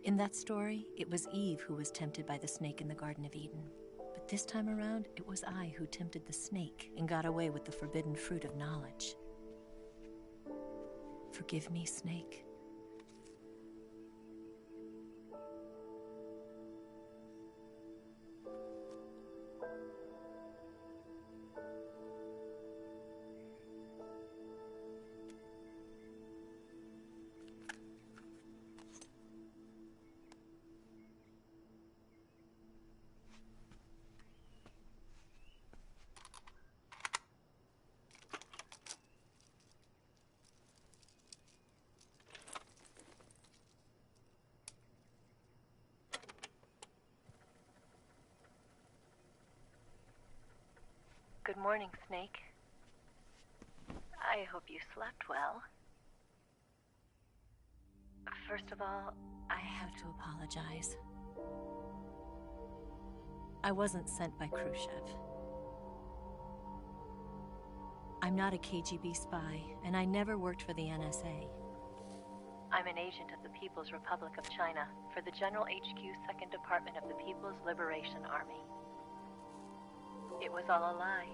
In that story, it was Eve who was tempted by the snake in the Garden of Eden. But this time around, it was I who tempted the snake and got away with the forbidden fruit of knowledge. Forgive me, Snake. Good morning, Snake. I hope you slept well. First of all, I have to apologize. I wasn't sent by Khrushchev. I'm not a KGB spy, and I never worked for the NSA. I'm an agent of the People's Republic of China for the General HQ 2nd Department of the People's Liberation Army. It was all a lie.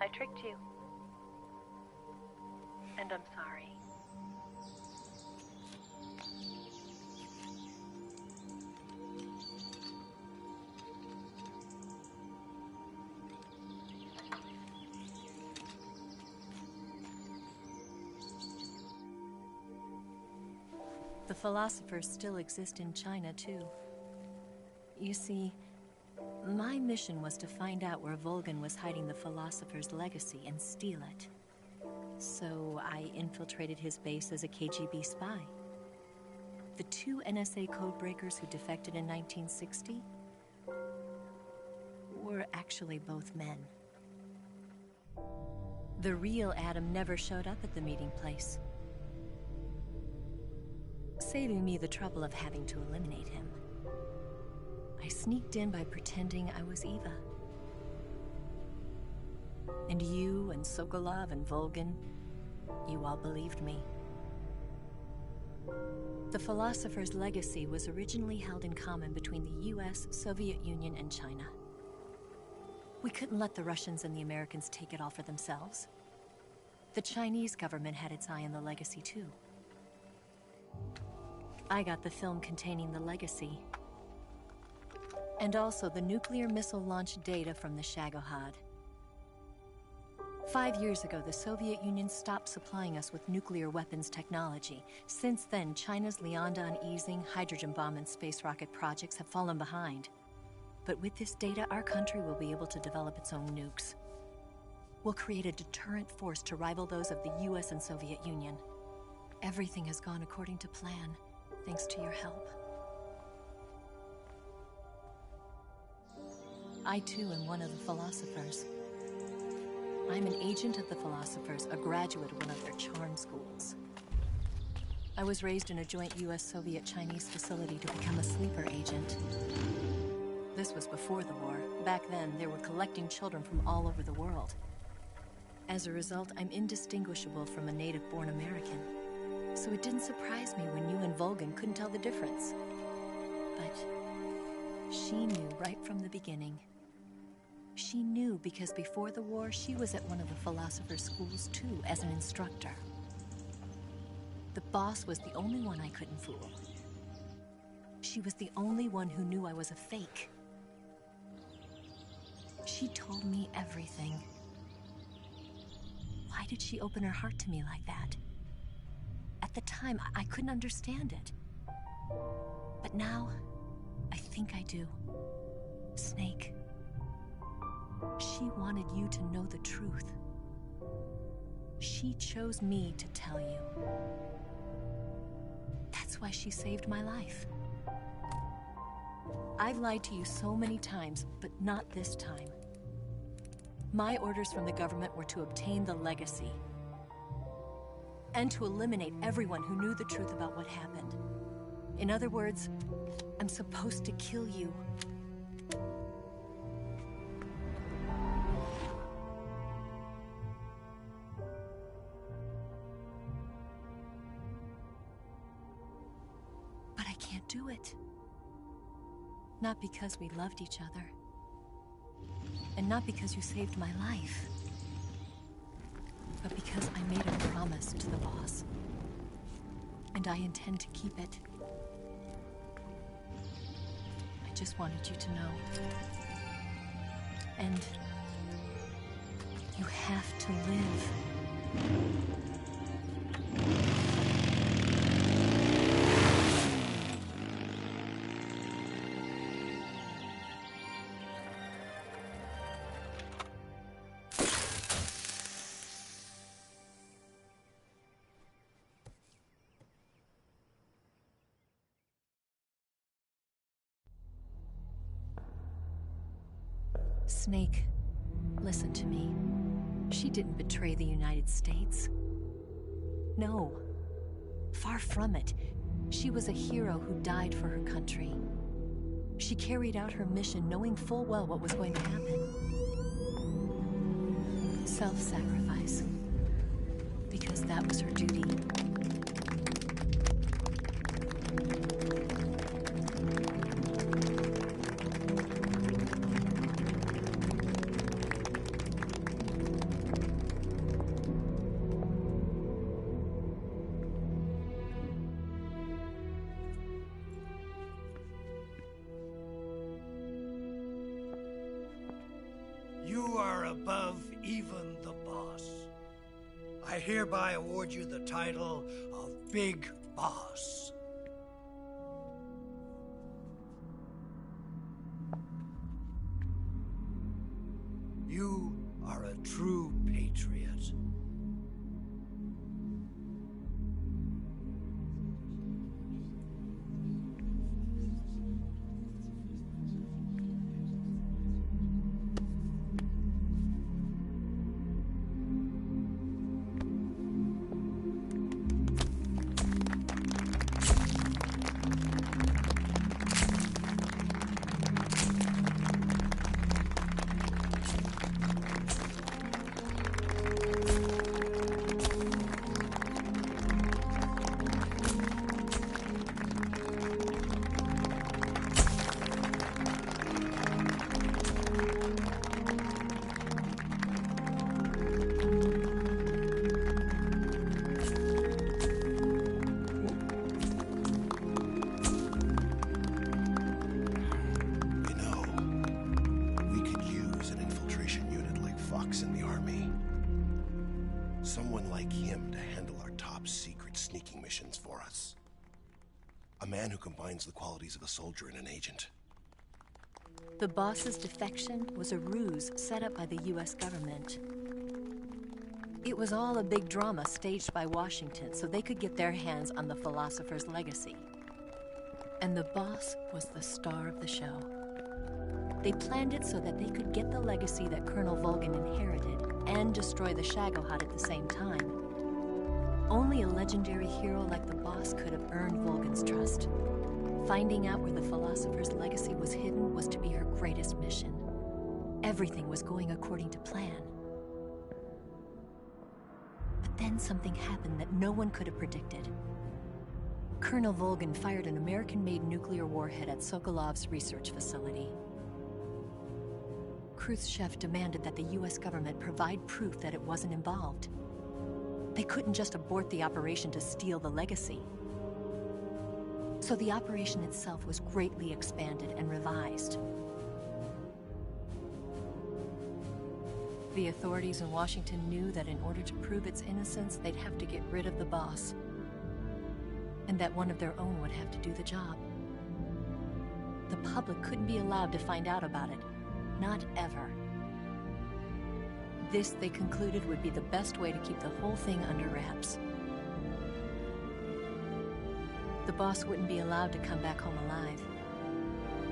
I tricked you. And I'm sorry. The philosophers still exist in China, too. You see, my mission was to find out where Volgin was hiding the philosopher's legacy and steal it. So I infiltrated his base as a KGB spy. The two NSA codebreakers who defected in 1960 were actually both men. The real Adam never showed up at the meeting place, saving me the trouble of having to eliminate him. I sneaked in by pretending I was Eva. And you and Sokolov and Volgin, you all believed me. The philosopher's legacy was originally held in common between the US, Soviet Union, and China. We couldn't let the Russians and the Americans take it all for themselves. The Chinese government had its eye on the legacy, too. I got the film containing the legacy, and also the nuclear missile launch data from the Shagohod. 5 years ago, the Soviet Union stopped supplying us with nuclear weapons technology. Since then, China's Liaodong easing, hydrogen bomb, and space rocket projects have fallen behind. But with this data, our country will be able to develop its own nukes. We'll create a deterrent force to rival those of the US and Soviet Union. Everything has gone according to plan, thanks to your help. I, too, am one of the philosophers. I'm an agent of the philosophers, a graduate of one of their charm schools. I was raised in a joint US-Soviet-Chinese facility to become a sleeper agent. This was before the war. Back then, they were collecting children from all over the world. As a result, I'm indistinguishable from a native-born American. So it didn't surprise me when you and Volgin couldn't tell the difference. But she knew right from the beginning. She knew because before the war, she was at one of the philosopher's schools too, as an instructor. The boss was the only one I couldn't fool. She was the only one who knew I was a fake. She told me everything. Why did she open her heart to me like that? At the time, I couldn't understand it. But now, I think I do. Snake. She wanted you to know the truth. She chose me to tell you. That's why she saved my life. I've lied to you so many times, but not this time. My orders from the government were to obtain the legacy and to eliminate everyone who knew the truth about what happened. In other words, I'm supposed to kill you. But I can't do it. Not because we loved each other. And not because you saved my life. But because I made a promise to the boss. And I intend to keep it. I just wanted you to know. And you have to live. Snake, listen to me. She didn't betray the United States. No. Far from it. She was a hero who died for her country. She carried out her mission knowing full well what was going to happen. Self-sacrifice. Because that was her duty. You are above even the boss. I hereby award you the title of Big Boss. You are a true patriot. making missions for us. A man who combines the qualities of a soldier and an agent. The boss's defection was a ruse set up by the US government. It was all a big drama staged by Washington so they could get their hands on the philosopher's legacy. And the boss was the star of the show. They planned it so that they could get the legacy that Colonel Volgin inherited and destroy the Shagohod at the same time. Only a legendary hero like the boss could have earned Volgin's trust. Finding out where the philosopher's legacy was hidden was to be her greatest mission. Everything was going according to plan. But then something happened that no one could have predicted. Colonel Volgin fired an American-made nuclear warhead at Sokolov's research facility. Khrushchev demanded that the US government provide proof that it wasn't involved. They couldn't just abort the operation to steal the legacy. So the operation itself was greatly expanded and revised. The authorities in Washington knew that in order to prove its innocence, they'd have to get rid of the boss, and that one of their own would have to do the job. The public couldn't be allowed to find out about it. Not ever. This, they concluded, would be the best way to keep the whole thing under wraps. The boss wouldn't be allowed to come back home alive,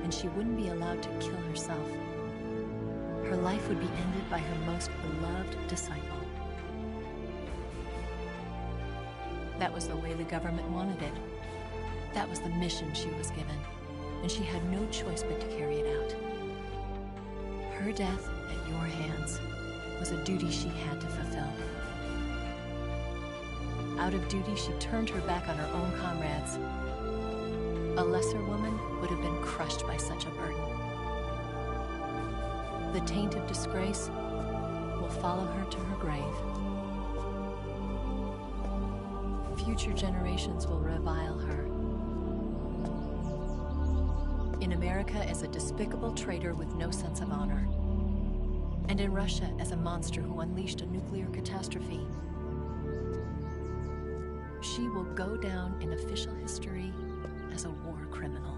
and she wouldn't be allowed to kill herself. Her life would be ended by her most beloved disciple. That was the way the government wanted it. That was the mission she was given, and she had no choice but to carry it out. Her death at your hands was a duty she had to fulfill. Out of duty, she turned her back on her own comrades. A lesser woman would have been crushed by such a burden. The taint of disgrace will follow her to her grave. Future generations will revile her. In America as a despicable traitor with no sense of honor. And in Russia as a monster who unleashed a nuclear catastrophe. She will go down in official history as a war criminal.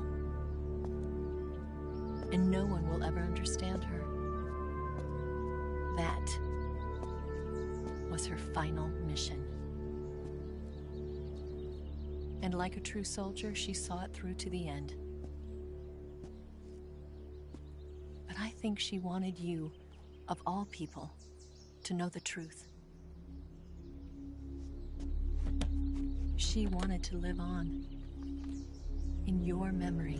And no one will ever understand her. That was her final mission. And like a true soldier, she saw it through to the end. But I think she wanted you, of all people, to know the truth. She wanted to live on in your memory.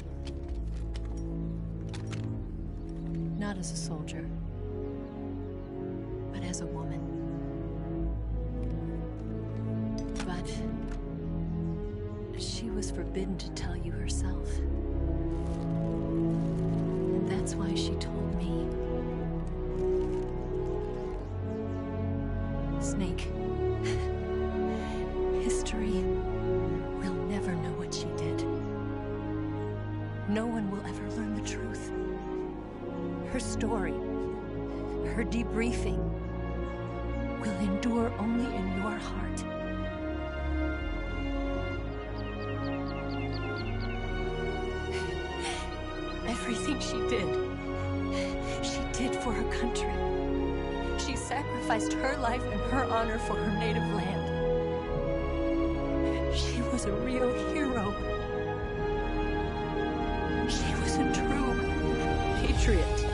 Not as a soldier, but as a woman. But she was forbidden to tell you herself. And that's why she told me. Snake, history will never know what she did. No one will ever learn the truth. Her story, her debriefing, will endure only in your heart. Everything she did for her country. She sacrificed her life and her honor for her native land. She was a real hero. She was a true patriot.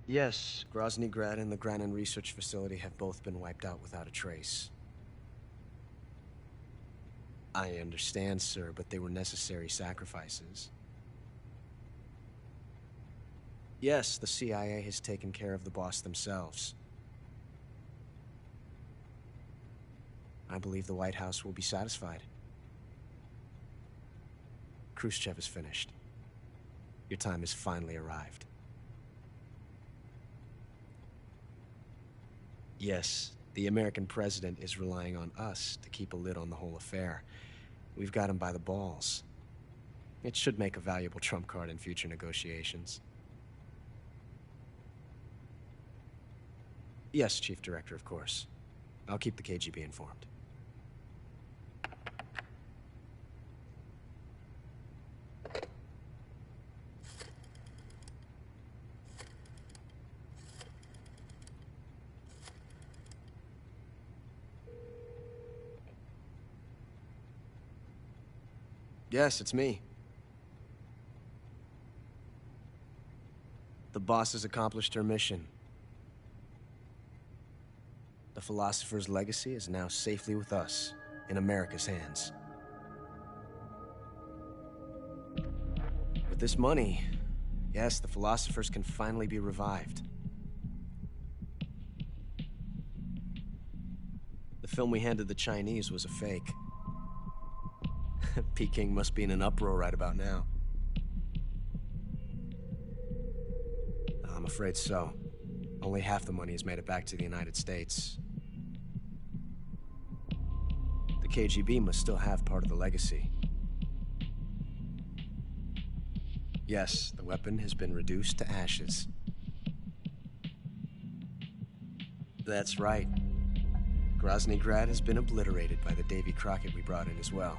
Yes, Grozny Grad and the Granin Research Facility have both been wiped out without a trace. I understand, sir, but they were necessary sacrifices. Yes, the CIA has taken care of the boss themselves. I believe the White House will be satisfied. Khrushchev is finished. Your time has finally arrived. Yes, the American president is relying on us to keep a lid on the whole affair. We've got him by the balls. It should make a valuable trump card in future negotiations. Yes, Chief Director, of course. I'll keep the KGB informed. Yes, it's me. The boss has accomplished her mission. The philosopher's legacy is now safely with us, in America's hands. With this money, yes, the philosophers can finally be revived. The film we handed the Chinese was a fake. Peking must be in an uproar right about now. I'm afraid so. Only half the money has made it back to the United States. The KGB must still have part of the legacy. Yes, the weapon has been reduced to ashes. That's right. Grozny Grad has been obliterated by the Davy Crockett we brought in as well.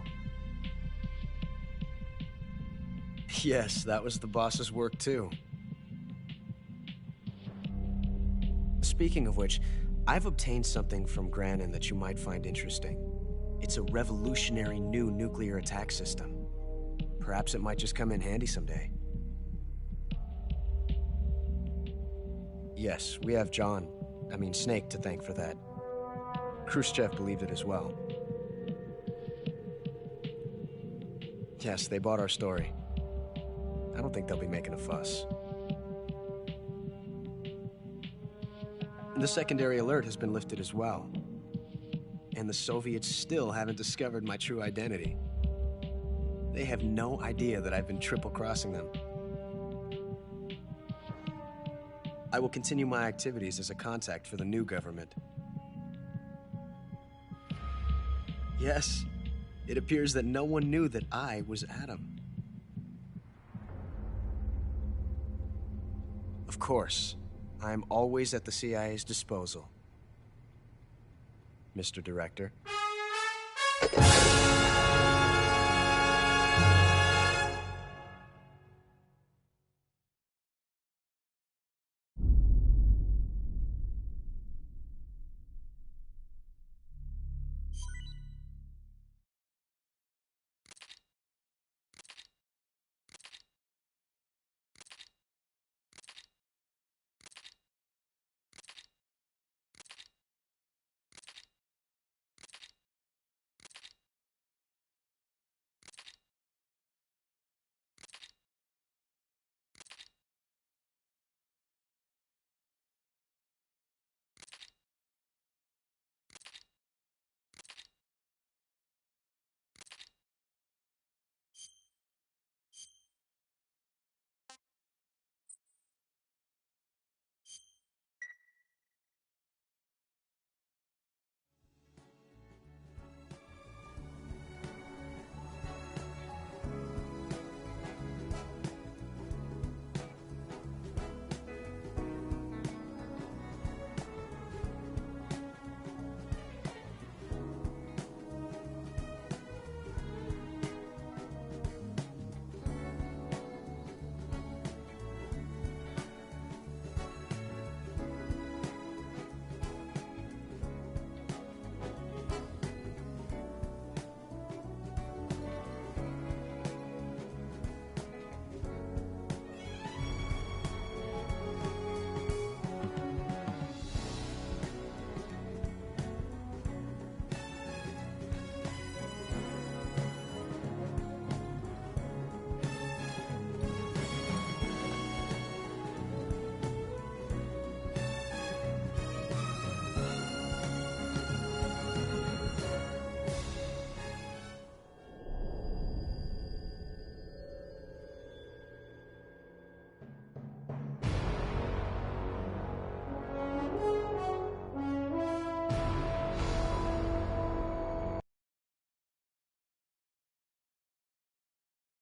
Yes, that was the boss's work too. Speaking of which, I've obtained something from Granin that you might find interesting. It's a revolutionary new nuclear attack system. Perhaps it might just come in handy someday. Yes, we have Snake to thank for that. Khrushchev believed it as well. Yes, they bought our story. I don't think they'll be making a fuss. The secondary alert has been lifted as well. And the Soviets still haven't discovered my true identity. They have no idea that I've been triple-crossing them. I will continue my activities as a contact for the new government. Yes, it appears that no one knew that I was Adam. Of course, I am always at the CIA's disposal, Mr. Director.